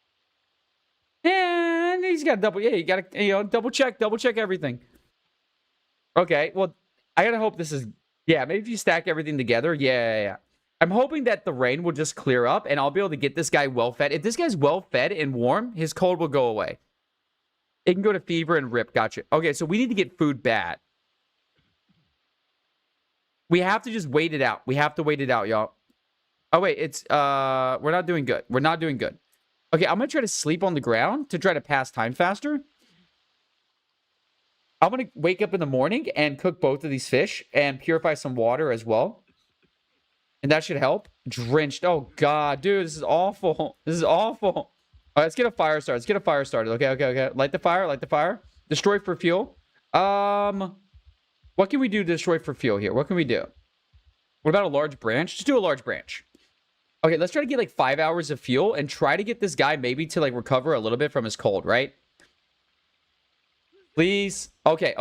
And he's got double. Yeah, you got to double check everything. Okay, well, I gotta hope this is... Yeah, maybe if you stack everything together. Yeah. I'm hoping that the rain will just clear up and I'll be able to get this guy well fed. If this guy's well fed and warm, his cold will go away. It can go to fever and rip. Gotcha. Okay, so we need to get food bad. We have to just wait it out. We have to wait it out, y'all. Oh, wait, it's... We're not doing good. We're not doing good. Okay, I'm gonna try to sleep on the ground to try to pass time faster. I'm gonna wake up in the morning and cook both of these fish and purify some water as well. And that should help. Drenched. Oh, God, dude, this is awful. This is awful. All right, let's get a fire started. Let's get a fire started. Okay. Light the fire. Light the fire. Destroy for fuel. What can we do to destroy for fuel here? What can we do? What about a large branch? Just do a large branch. Okay, let's try to get like 5 hours of fuel and try to get this guy maybe to like recover a little bit from his cold, right? Please. Okay.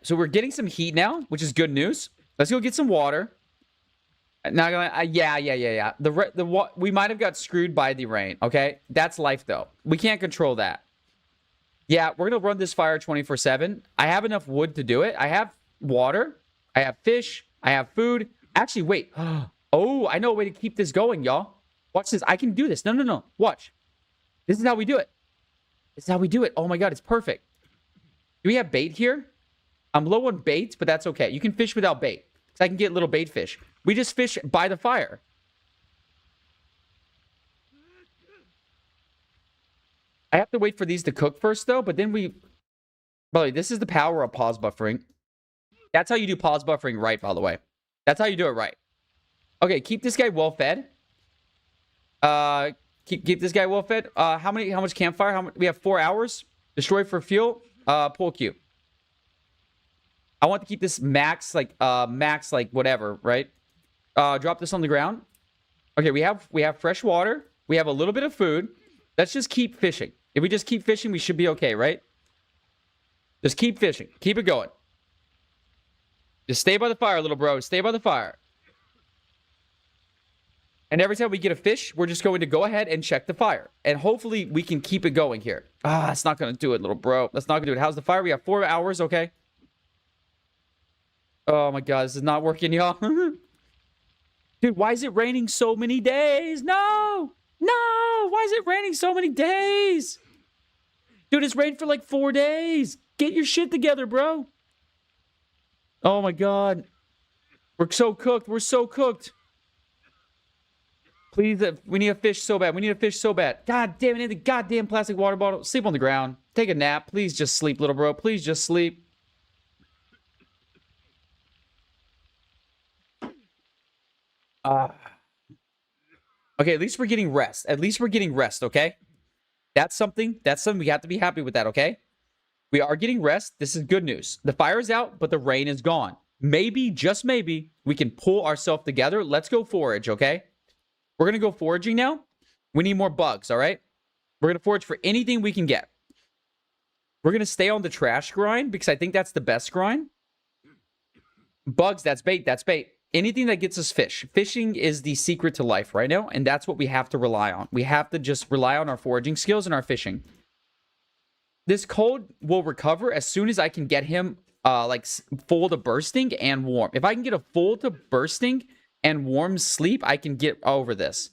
So we're getting some heat now, which is good news. Let's go get some water. Not gonna. Yeah. We might have got screwed by the rain. Okay, that's life though. We can't control that. Yeah, we're gonna run this fire 24/7. I have enough wood to do it. I have water. I have fish. I have food. Actually, wait. Oh, I know a way to keep this going, y'all. Watch this. I can do this. No. Watch. This is how we do it. This is how we do it. Oh my God, it's perfect. Do we have bait here? I'm low on bait, but that's okay. You can fish without bait. Because I can get little bait fish. We just fish by the fire. I have to wait for these to cook first, though. But then we... By the way, this is the power of pause buffering. That's how you do pause buffering right, by the way. That's how you do it right. Okay, keep this guy well fed. Keep this guy well fed. How much campfire? We have 4 hours. Destroy for fuel. Pull Q. I want to keep this max like whatever, right? Drop this on the ground. Okay, we have fresh water. We have a little bit of food. Let's just keep fishing. If we just keep fishing, we should be okay, right? Just keep fishing. Keep it going. Just stay by the fire, little bro. Stay by the fire. And every time we get a fish, we're just going to go ahead and check the fire. And hopefully we can keep it going here. That's not going to do it, little bro. That's not going to do it. How's the fire? We have 4 hours, okay? Oh my God, this is not working, y'all. Dude, why is it raining so many days? No! Why is it raining so many days? Dude, it's rained for like 4 days. Get your shit together, bro. Oh my God. We're so cooked. We're so cooked. Please, we need a fish so bad. We need a fish so bad. God damn it, the goddamn plastic water bottle. Sleep on the ground. Take a nap. Please just sleep, little bro. Please just sleep. Okay, at least we're getting rest. At least we're getting rest, okay? That's something we have to be happy with that, okay? We are getting rest. This is good news. The fire is out, but the rain is gone. Maybe, just maybe, we can pull ourselves together. Let's go forage, okay? We're going to go foraging now. We need more bugs, all right? We're going to forage for anything we can get. We're going to stay on the trash grind because I think that's the best grind. Bugs, that's bait, that's bait. Anything that gets us fish. Fishing is the secret to life right now, and that's what we have to rely on. We have to just rely on our foraging skills and our fishing. This cold will recover as soon as I can get him like full to bursting and warm. If I can get a full to bursting and warm sleep, I can get over this.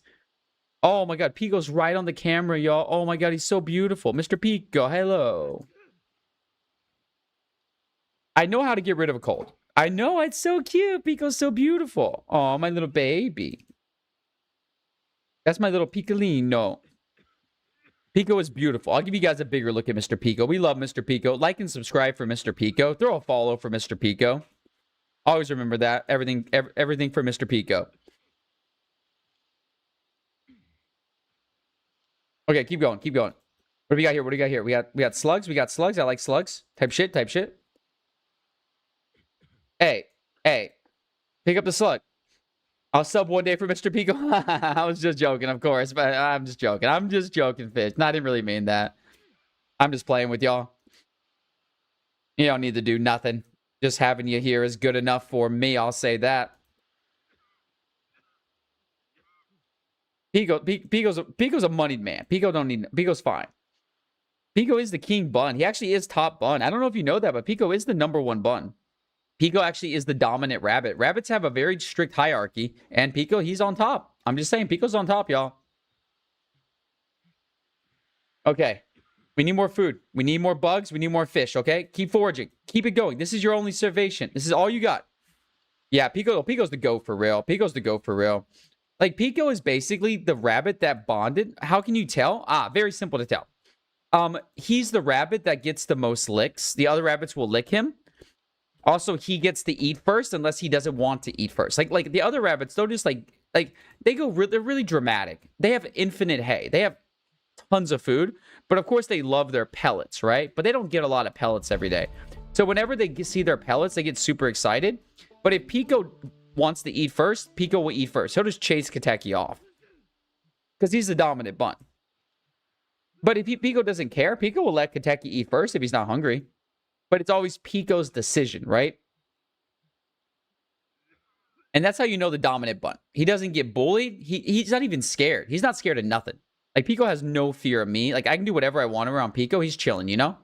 Oh my God, Pico's right on the camera, y'all. Oh my God, he's so beautiful. Mr. Pico, hello. I know how to get rid of a cold. I know, it's so cute. Pico's so beautiful. Oh, my little baby. That's my little Picolino. Pico is beautiful. I'll give you guys a bigger look at Mr. Pico. We love Mr. Pico. Like and subscribe for Mr. Pico. Throw a follow for Mr. Pico. Always remember that. Everything for Mr. Pico. Okay, keep going. Keep going. What do we got here? What do we got here? We got slugs. We got slugs. I like slugs. Type shit. Type shit. Hey. Pick up the slug. I'll sub one day for Mr. Pico. I was just joking, of course, but I'm just joking. I'm just joking, fish. I didn't really mean that. I'm just playing with y'all. You don't need to do nothing. Just having you here is good enough for me. I'll say that. Pico's a moneyed man. Pico don't need... Pico's fine. Pico is the king bun. He actually is top bun. I don't know if you know that, but Pico is the #1 bun. Pico actually is the dominant rabbit. Rabbits have a very strict hierarchy, and Pico, he's on top. I'm just saying, Pico's on top, y'all. Okay. We need more food. We need more bugs. We need more fish, okay? Keep foraging. Keep it going. This is your only salvation. This is all you got. Yeah, Pico's the go for real. Pico's the go for real. Like, Pico is basically the rabbit that bonded. How can you tell? Very simple to tell. He's the rabbit that gets the most licks. The other rabbits will lick him. Also, he gets to eat first unless he doesn't want to eat first. Like the other rabbits, they'll just like they go they're really dramatic. They have infinite hay. They have tons of food, but of course they love their pellets, right? But they don't get a lot of pellets every day. So whenever they see their pellets, they get super excited. But if Pico wants to eat first, Pico will eat first. He'll just chase Kateki off because he's the dominant bun. But if Pico doesn't care, Pico will let Kateki eat first if he's not hungry. But it's always Pico's decision, right? And that's how you know the dominant bun. He doesn't get bullied. He's not even scared. He's not scared of nothing. Like, Pico has no fear of me. Like, I can do whatever I want around Pico. He's chilling, you know?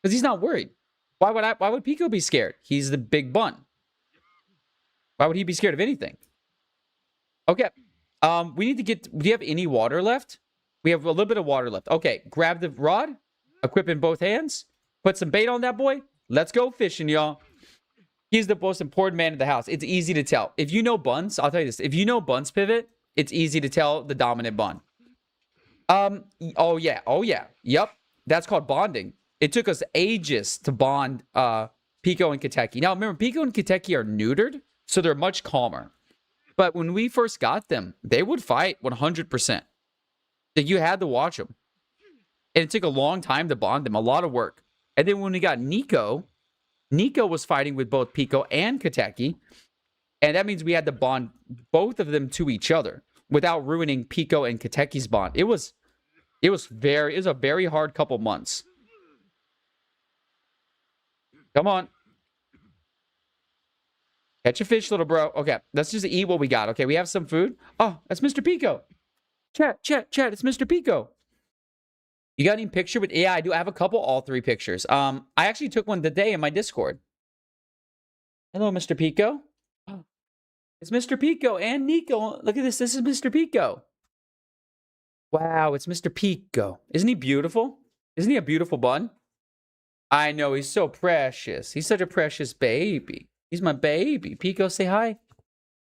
Because he's not worried. Why would Pico be scared? He's the big bun. Why would he be scared of anything? Okay. We need to get... Do you have any water left? We have a little bit of water left. Okay. Grab the rod. Equip in both hands. Put some bait on that boy. Let's go fishing, y'all. He's the most important man in the house. It's easy to tell. If you know buns, I'll tell you this. If you know buns pivot, it's easy to tell the dominant bun. Oh yeah. Yep. That's called bonding. It took us ages to bond Pico and Kateki. Now, remember, Pico and Kateki are neutered, so they're much calmer. But when we first got them, they would fight 100%. That you had to watch them. And it took a long time to bond them, a lot of work. And then when we got Nico, Nico was fighting with both Pico and Kateki. And that means we had to bond both of them to each other without ruining Pico and Kateki's bond. It was a very hard couple months. Come on. Catch a fish, little bro. Okay, let's just eat what we got. Okay, we have some food. Oh, that's Mr. Pico. Chat, it's Mr. Pico. You got any picture with... Yeah, I do. I have a couple, all three pictures. I actually took one today in my Discord. Hello, Mr. Pico. Oh, it's Mr. Pico and Nico. Look at this. This is Mr. Pico. Wow, it's Mr. Pico. Isn't he beautiful? Isn't he a beautiful bun? I know, he's so precious. He's such a precious baby. He's my baby. Pico, say hi.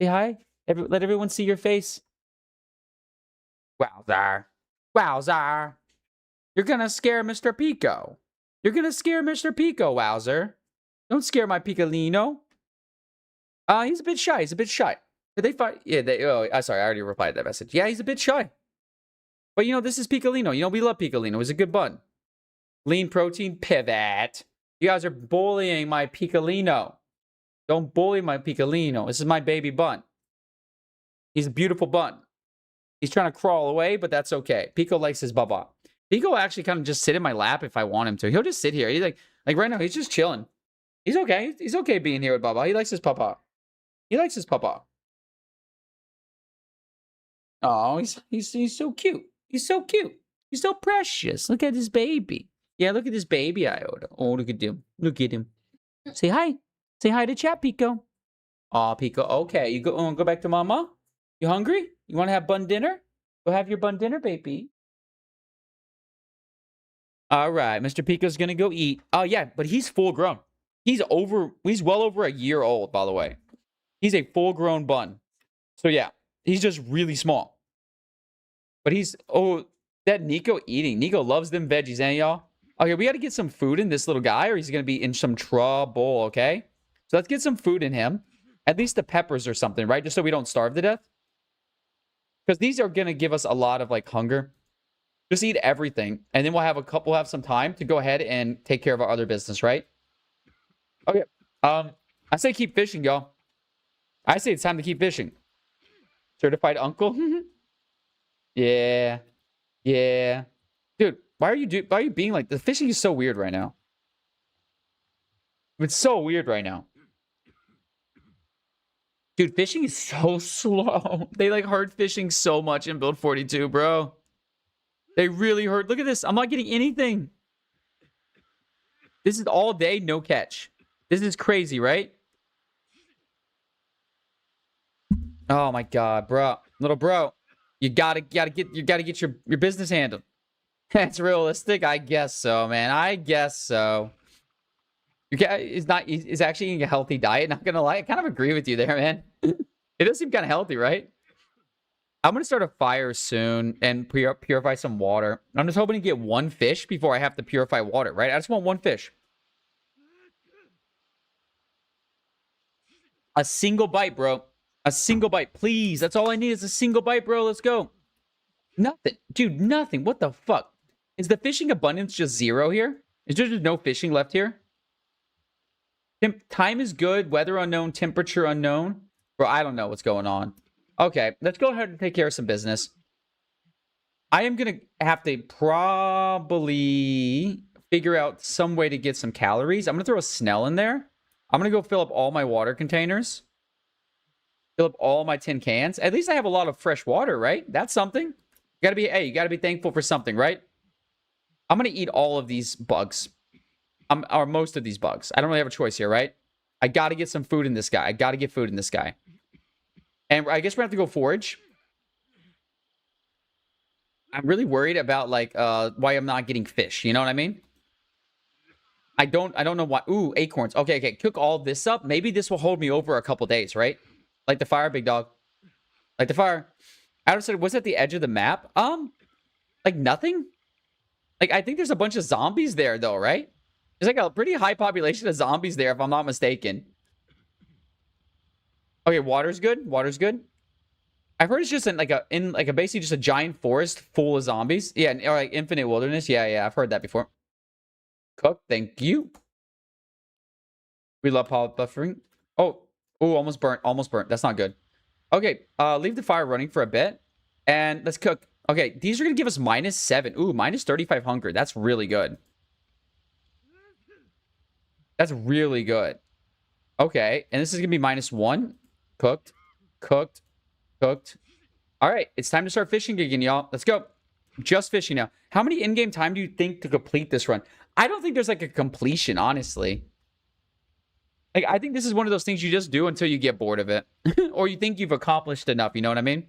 Say hi. Let everyone see your face. Wowzar. Wowzar. You're gonna scare Mr. Pico. You're gonna scare Mr. Pico, Wowzer. Don't scare my Picolino. He's a bit shy. He's a bit shy. Did they fight? Yeah, sorry, I already replied to that message. Yeah, he's a bit shy. But, you know, this is Picolino. You know, we love Picolino. He's a good bun. Lean protein pivot. You guys are bullying my Picolino. Don't bully my Picolino. This is my baby bun. He's a beautiful bun. He's trying to crawl away, but that's okay. Pico likes his baba. Pico will actually kind of just sit in my lap if I want him to. He'll just sit here. He's like right now, he's just chilling. He's okay. He's okay being here with Baba. He likes his papa. He likes his papa. Oh, he's so cute. He's so cute. He's so precious. Look at this baby. Yeah, look at this baby Iota. Oh, look at him. Look at him. Say hi. Say hi to chat, Pico. Oh, Pico. Okay, you go back to mama? You hungry? You want to have bun dinner? Go have your bun dinner, baby. All right, Mr. Pico's going to go eat. Oh, yeah, but he's full grown. He's well over a year old, by the way. He's a full-grown bun. So, yeah, he's just really small. But that Nico eating. Nico loves them veggies, eh, y'all? Okay, we got to get some food in this little guy or he's going to be in some trouble, okay? So let's get some food in him. At least the peppers or something, right? Just so we don't starve to death. Because these are going to give us a lot of, like, hunger. Just eat everything. And then we'll have some time to go ahead and take care of our other business, right? Okay. I say keep fishing, y'all. I say it's time to keep fishing. Certified uncle? Yeah. Yeah. Dude, why are you being like... The fishing is so weird right now. It's so weird right now. Dude, fishing is so slow. They like hard fishing so much in Build 42, bro. They really hurt. Look at this. I'm not getting anything. This is all day, no catch. This is crazy, right? Oh my god, bro. Little bro. You gotta get your business handled. That's realistic? I guess so, man. I guess so. Your cat is actually eating a healthy diet, not gonna lie. I kind of agree with you there, man. It does seem kind of healthy, right? I'm gonna start a fire soon and purify some water. I'm just hoping to get one fish before I have to purify water, right? I just want one fish. A single bite, bro. A single bite, please. That's all I need is a single bite, bro. Let's go. Nothing. Dude, nothing. What the fuck? Is the fishing abundance just zero here? Is there just no fishing left here? Time is good. Weather unknown. Temperature unknown. Bro, I don't know what's going on. Okay, let's go ahead and take care of some business. I am going to have to probably figure out some way to get some calories. I'm going to throw a Snell in there. I'm going to go fill up all my water containers. Fill up all my tin cans. At least I have a lot of fresh water, right? That's something. You got to be thankful for something, right? I'm going to eat all of these bugs. Or most of these bugs. I don't really have a choice here, right? I got to get some food in this guy. I got to get food in this guy. And I guess we're going to have to go forage. I'm really worried about, like, why I'm not getting fish. You know what I mean? I don't know why. Ooh, acorns. Okay. Cook all this up. Maybe this will hold me over a couple days, right? Like the fire, big dog. Like the fire. Adam said, was at the edge of the map? Like nothing? Like, I think there's a bunch of zombies there, though, right? There's like a pretty high population of zombies there, if I'm not mistaken. Okay, water's good. Water's good. I've heard it's just basically just a giant forest full of zombies. Yeah, or like infinite wilderness. Yeah, I've heard that before. Cook, thank you. We love poly buffering. Oh, almost burnt. Almost burnt. That's not good. Okay, leave the fire running for a bit. And let's cook. Okay, these are going to give us -7. Ooh, -35 hunger. That's really good. That's really good. Okay, and this is going to be -1. Cooked. Cooked. Cooked. All right, it's time to start fishing again, y'all. Let's go. Just fishing now. How many in-game time do you think to complete this run? I don't think there's like a completion, honestly. Like, I think this is one of those things you just do until you get bored of it. Or you think you've accomplished enough, you know what I mean?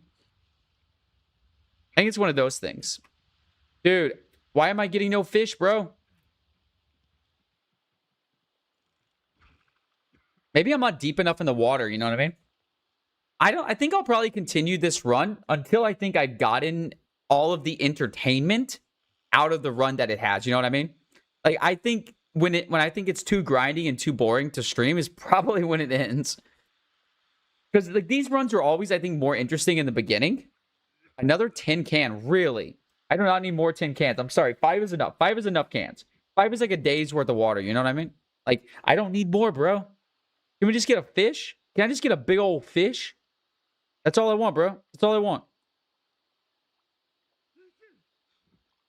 I think it's one of those things. Dude, why am I getting no fish, bro? Maybe I'm not deep enough in the water, you know what I mean? I think I'll probably continue this run until I think I've gotten all of the entertainment out of the run that it has, you know what I mean? Like, I think when I think it's too grindy and too boring to stream is probably when it ends. Because like these runs are always, I think, more interesting in the beginning. Another tin can, really? I do not need more tin cans. I'm sorry, 5 is enough. 5 is enough cans. 5 is like a day's worth of water, you know what I mean? Like, I don't need more, bro. Can we just get a fish? Can I just get a big old fish? That's all I want, bro. That's all I want.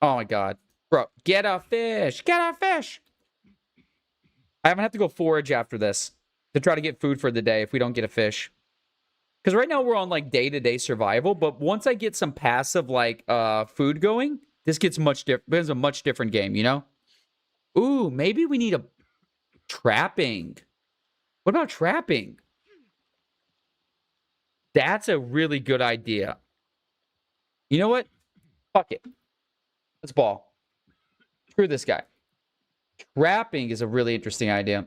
Oh my god. Bro, get a fish. Get a fish. I'm gonna have to go forage after this to try to get food for the day if we don't get a fish. Because right now we're on like day-to-day survival, but once I get some passive like food going, this gets much different. It's a much different game, you know? Ooh, maybe we need a trapping. What about trapping? That's a really good idea. You know what? Fuck it. Let's ball. Screw this guy. Trapping is a really interesting idea.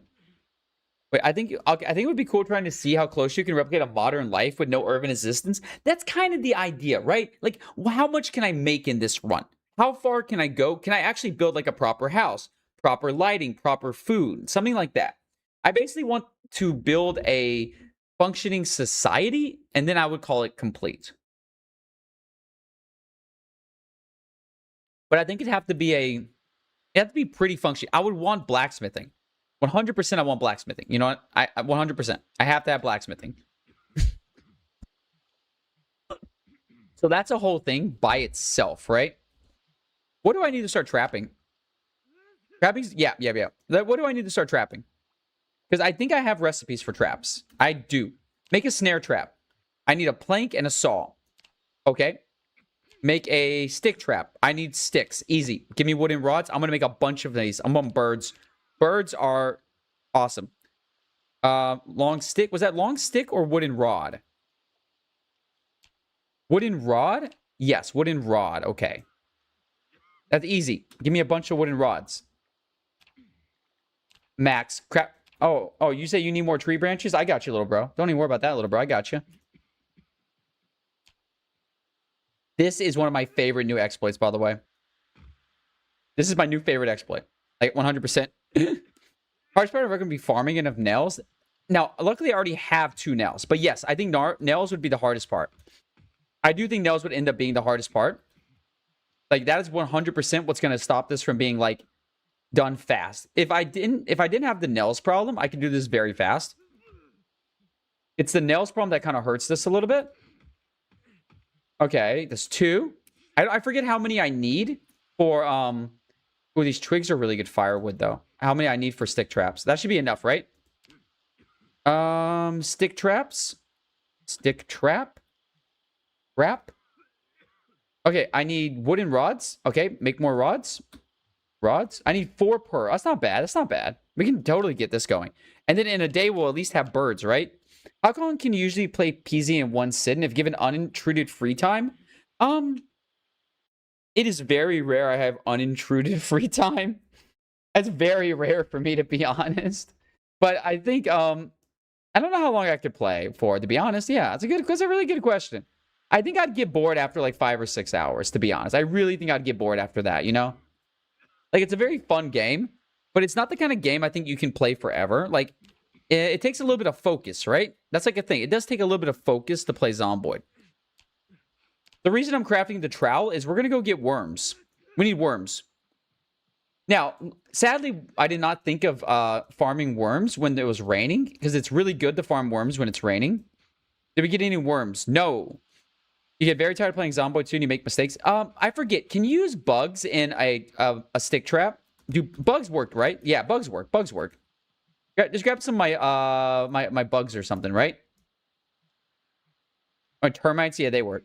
Wait, I think it would be cool trying to see how close you can replicate a modern life with no urban existence. That's kind of the idea, right? Like, how much can I make in this run? How far can I go? Can I actually build like a proper house, proper lighting, proper food, something like that? I basically want to build a functioning society, and then I would call it complete. But I think it'd have to be pretty functional. I would want blacksmithing. 100% I want blacksmithing. You know what? I 100%. I have to have blacksmithing. So that's a whole thing by itself, right? What do I need to start trapping? Trapping? Yeah. What do I need to start trapping? Because I think I have recipes for traps. I do. Make a snare trap. I need a plank and a saw. Okay. Make a stick trap. I need sticks. Easy. Give me wooden rods. I'm going to make a bunch of these. I'm on birds. Birds are awesome. Long stick. Was that long stick or wooden rod? Wooden rod? Yes, wooden rod. Okay. That's easy. Give me a bunch of wooden rods. Max. Crap. Oh, you say you need more tree branches? I got you, little bro. Don't even worry about that, little bro. I got you. This is one of my favorite new exploits, by the way. This is my new favorite exploit. Like, 100%. Hardest part of going to be farming enough nails. Now, luckily, I already have 2 nails. But yes, I think nails would be the hardest part. I do think nails would end up being the hardest part. Like, that is 100% what's going to stop this from being, like, done fast. If I didn't have the nails problem, I could do this very fast. It's the nails problem that kind of hurts this a little bit. Okay, there's 2. I forget how many I need for, oh, these twigs are really good firewood, though. How many I need for stick traps? That should be enough, right? Stick traps. Stick trap. Wrap. Okay, I need wooden rods. Okay, make more rods. Rods. I need 4 per. That's not bad. That's not bad. We can totally get this going. And then in a day, we'll at least have birds, right? How long can you usually play PZ in one sit? And if given unintruded free time? It is very rare I have unintruded free time. That's very rare for me, to be honest. But I think, I don't know how long I could play for, to be honest. Yeah, that's a really good question. I think I'd get bored after like 5 or 6 hours, to be honest. I really think I'd get bored after that, you know? Like, it's a very fun game, but it's not the kind of game I think you can play forever. Like, it takes a little bit of focus, right? That's like a thing. It does take a little bit of focus to play Zomboid. The reason I'm crafting the trowel is we're going to go get worms. We need worms. Now, sadly, I did not think of farming worms when it was raining, because it's really good to farm worms when it's raining. Did we get any worms? No. You get very tired of playing Zomboid too and you make mistakes. I forget. Can you use bugs in a stick trap? Do bugs work, right? Yeah, bugs work. Bugs work. Just grab some of my bugs or something, right? My termites, yeah, they work.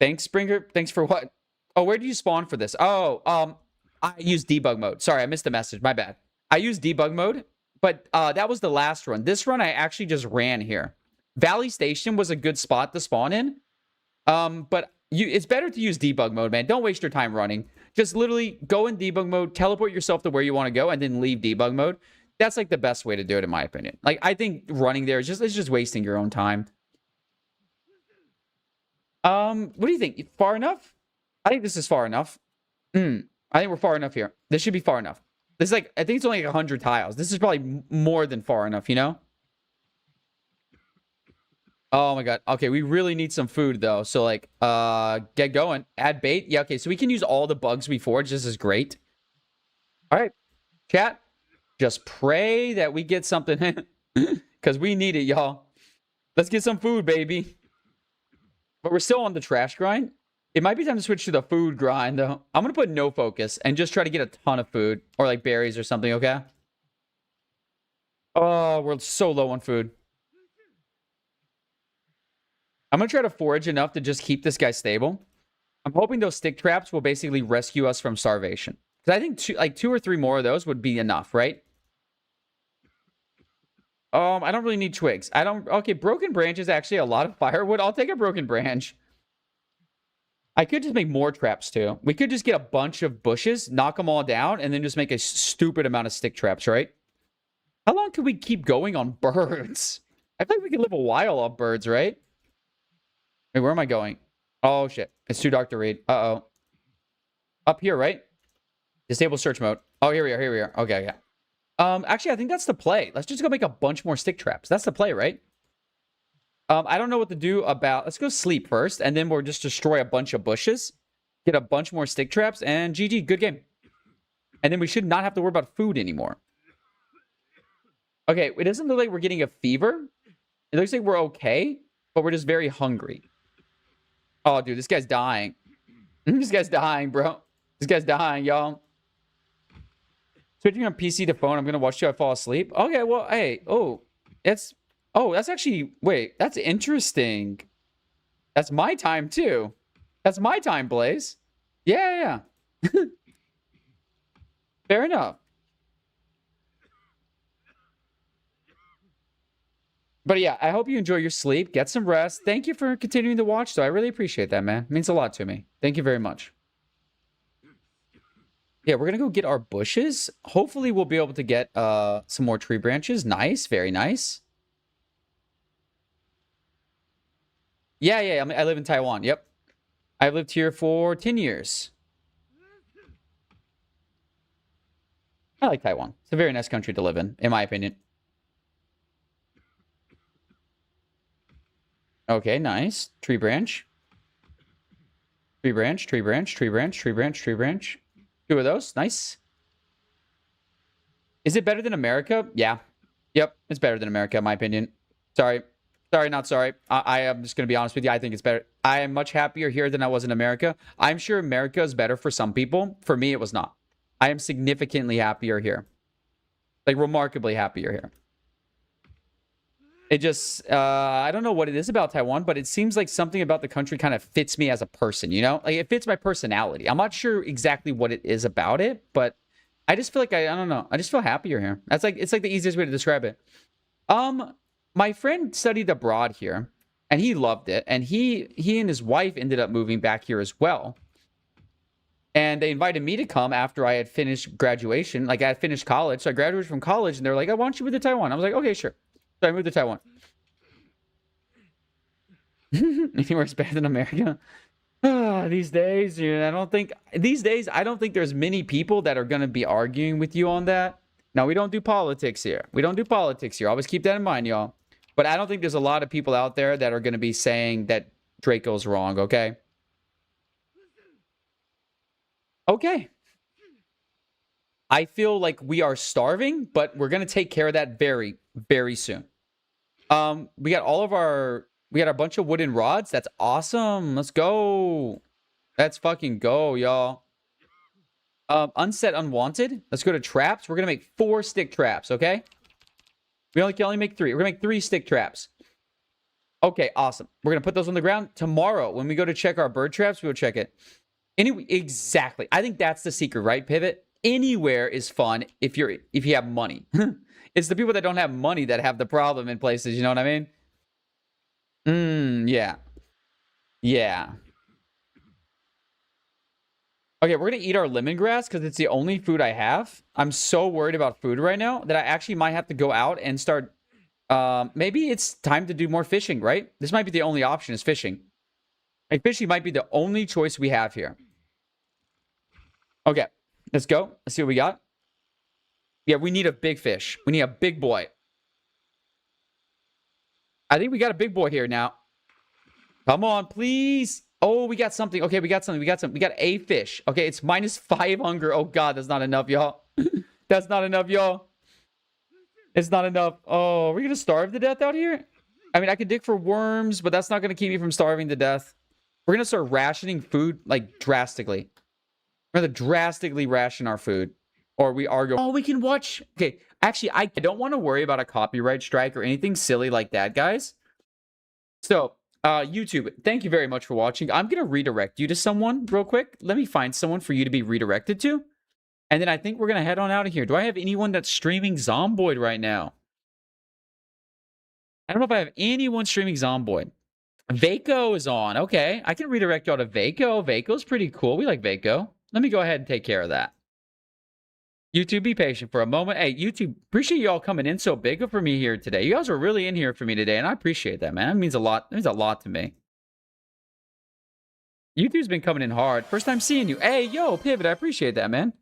Thanks, Springer. Thanks for what? Oh, where do you spawn for this? Oh, I use debug mode. Sorry, I missed the message. My bad. I use debug mode, but that was the last run. This run, I actually just ran here. Valley Station was a good spot to spawn in. But it's better to use debug mode, man. Don't waste your time running. Just literally go in debug mode, teleport yourself to where you want to go, and then leave debug mode. That's like the best way to do it, in my opinion. Like, I think running there is just wasting your own time. What do you think? Far enough? I think this is far enough. I think we're far enough here. This should be far enough. This is like, I think it's only like 100 tiles. This is probably more than far enough, you know? Oh my god. Okay, we really need some food though. So like, get going. Add bait. Yeah, okay, so we can use all the bugs we forge. This is great. All right, chat. Just pray that we get something. Because we need it, y'all. Let's get some food, baby. But we're still on the trash grind. It might be time to switch to the food grind, though. I'm going to put no focus and just try to get a ton of food. Or like berries or something, okay? Oh, we're so low on food. I'm going to try to forage enough to just keep this guy stable. I'm hoping those stick traps will basically rescue us from starvation. Because I think 2 or 3 more of those would be enough, right? I don't really need twigs. Okay, broken branch is actually a lot of firewood. I'll take a broken branch. I could just make more traps, too. We could just get a bunch of bushes, knock them all down, and then just make a stupid amount of stick traps, right? How long could we keep going on birds? I feel like we could live a while off birds, right? Wait, where am I going? Oh, shit. It's too dark to read. Uh-oh. Up here, right? Disable search mode. Oh, here we are. Here we are. Okay, yeah. Actually, I think that's the play. Let's just go make a bunch more stick traps. That's the play, right? I don't know what to do about... Let's go sleep first, and then we'll just destroy a bunch of bushes, get a bunch more stick traps, and GG, good game. And then we should not have to worry about food anymore. Okay, it doesn't look like we're getting a fever. It looks like we're okay, but we're just very hungry. Oh, dude, this guy's dying. This guy's dying, bro. This guy's dying, y'all. Switching from PC to phone, I'm going to watch till I fall asleep. Okay, well, hey, that's actually, wait, that's interesting. That's my time, too. That's my time, Blaze. Yeah. Fair enough. But yeah, I hope you enjoy your sleep. Get some rest. Thank you for continuing to watch, though. I really appreciate that, man. It means a lot to me. Thank you very much. Yeah, we're gonna go get our bushes. Hopefully, we'll be able to get some more tree branches. Nice, very nice. Yeah. I live in Taiwan. Yep, I've lived here for 10 years. I like Taiwan. It's a very nice country to live in my opinion. Okay, nice. Tree branch. Tree branch, tree branch, tree branch, tree branch, tree branch. Two of those. Nice. Is it better than America? Yeah. Yep, it's better than America, in my opinion. Sorry. Sorry, not sorry. I am just going to be honest with you. I think it's better. I am much happier here than I was in America. I'm sure America is better for some people. For me, it was not. I am significantly happier here. Like, remarkably happier here. It just, I don't know what it is about Taiwan, but it seems like something about the country kind of fits me as a person, you know? Like, it fits my personality. I'm not sure exactly what it is about it, but I just feel like I don't know. I just feel happier here. That's like, it's like the easiest way to describe it. My friend studied abroad here, and he loved it. And he and his wife ended up moving back here as well. And they invited me to come after I had finished graduation. Like, I had finished college. So I graduated from college, and they're like, I want you to move to Taiwan. I was like, okay, sure. So I moved to Taiwan. Anywhere's better than America. These days, I don't think there's many people that are going to be arguing with you on that. Now, we don't do politics here. We don't do politics here. Always keep that in mind, y'all. But I don't think there's a lot of people out there that are going to be saying that Draco's wrong, okay? Okay. I feel like we are starving, but we're going to take care of that very, very soon. We got a bunch of wooden rods. That's awesome. Let's go. Let's fucking go, y'all. Unset unwanted. Let's go to traps. We're gonna make 4 stick traps, okay? We can only make 3. We're gonna make 3 stick traps. Okay, awesome. We're gonna put those on the ground. Tomorrow, when we go to check our bird traps, we'll check it. Anyway, exactly. I think that's the secret, right, Pivot? Anywhere is fun if you have money. It's the people that don't have money that have the problem in places, you know what I mean? Yeah. Yeah. Okay, we're gonna eat our lemongrass because it's the only food I have. I'm so worried about food right now that I actually might have to go out and start. Maybe it's time to do more fishing, right? This might be the only option is fishing. Like, fishing might be the only choice we have here. Okay, let's go. Let's see what we got. Yeah, we need a big fish. We need a big boy. I think we got a big boy here now. Come on, please. Oh, we got something. Okay, we got something. We got a fish. Okay, it's -5 hunger. Oh, God, that's not enough, y'all. That's not enough, y'all. It's not enough. Oh, we're going to starve to death out here? I mean, I could dig for worms, but that's not going to keep me from starving to death. We're going to start rationing food, like, drastically. We're going to drastically ration our food. Or we are going... Oh, we can watch... Okay, actually, I don't want to worry about a copyright strike or anything silly like that, guys. So... YouTube, thank you very much for watching. I'm going to redirect you to someone real quick. Let me find someone for you to be redirected to. And then I think we're going to head on out of here. Do I have anyone that's streaming Zomboid right now? I don't know if I have anyone streaming Zomboid. Vaco is on. Okay, I can redirect y'all to Vaco. Vaco's pretty cool. We like Vaco. Let me go ahead and take care of that. YouTube, be patient for a moment. Hey, YouTube, appreciate you all coming in so big for me here today. You guys were really in here for me today, and I appreciate that, man. It means a lot. It means a lot to me. YouTube's been coming in hard. First time seeing you. Hey, yo, Pivot, I appreciate that, man.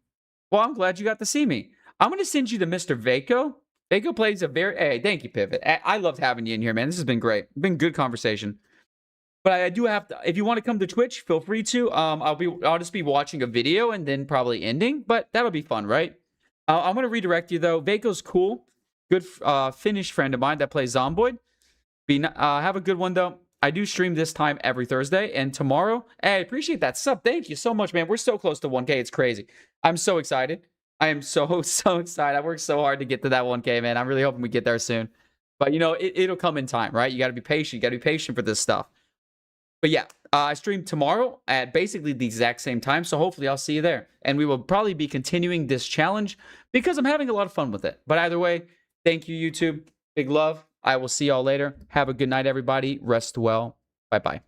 Well, I'm glad you got to see me. I'm going to send you to Mr. Vaco. Vaco plays a very... Hey, thank you, Pivot. I loved having you in here, man. This has been great. Been good conversation. But I do have to... If you want to come to Twitch, feel free to. I'll just be watching a video and then probably ending. But that'll be fun, right? I'm going to redirect you, though. Vaco's cool. Good Finnish friend of mine that plays Zomboid. Have a good one, though. I do stream this time every Thursday. And tomorrow... Hey, I appreciate that sub. Thank you so much, man. We're so close to 1K. It's crazy. I'm so excited. I am so excited. I worked so hard to get to that 1K, man. I'm really hoping we get there soon. But, you know, it'll come in time, right? You got to be patient. You got to be patient for this stuff. But yeah, I stream tomorrow at basically the exact same time. So hopefully I'll see you there. And we will probably be continuing this challenge because I'm having a lot of fun with it. But either way, thank you, YouTube. Big love. I will see y'all later. Have a good night, everybody. Rest well. Bye-bye.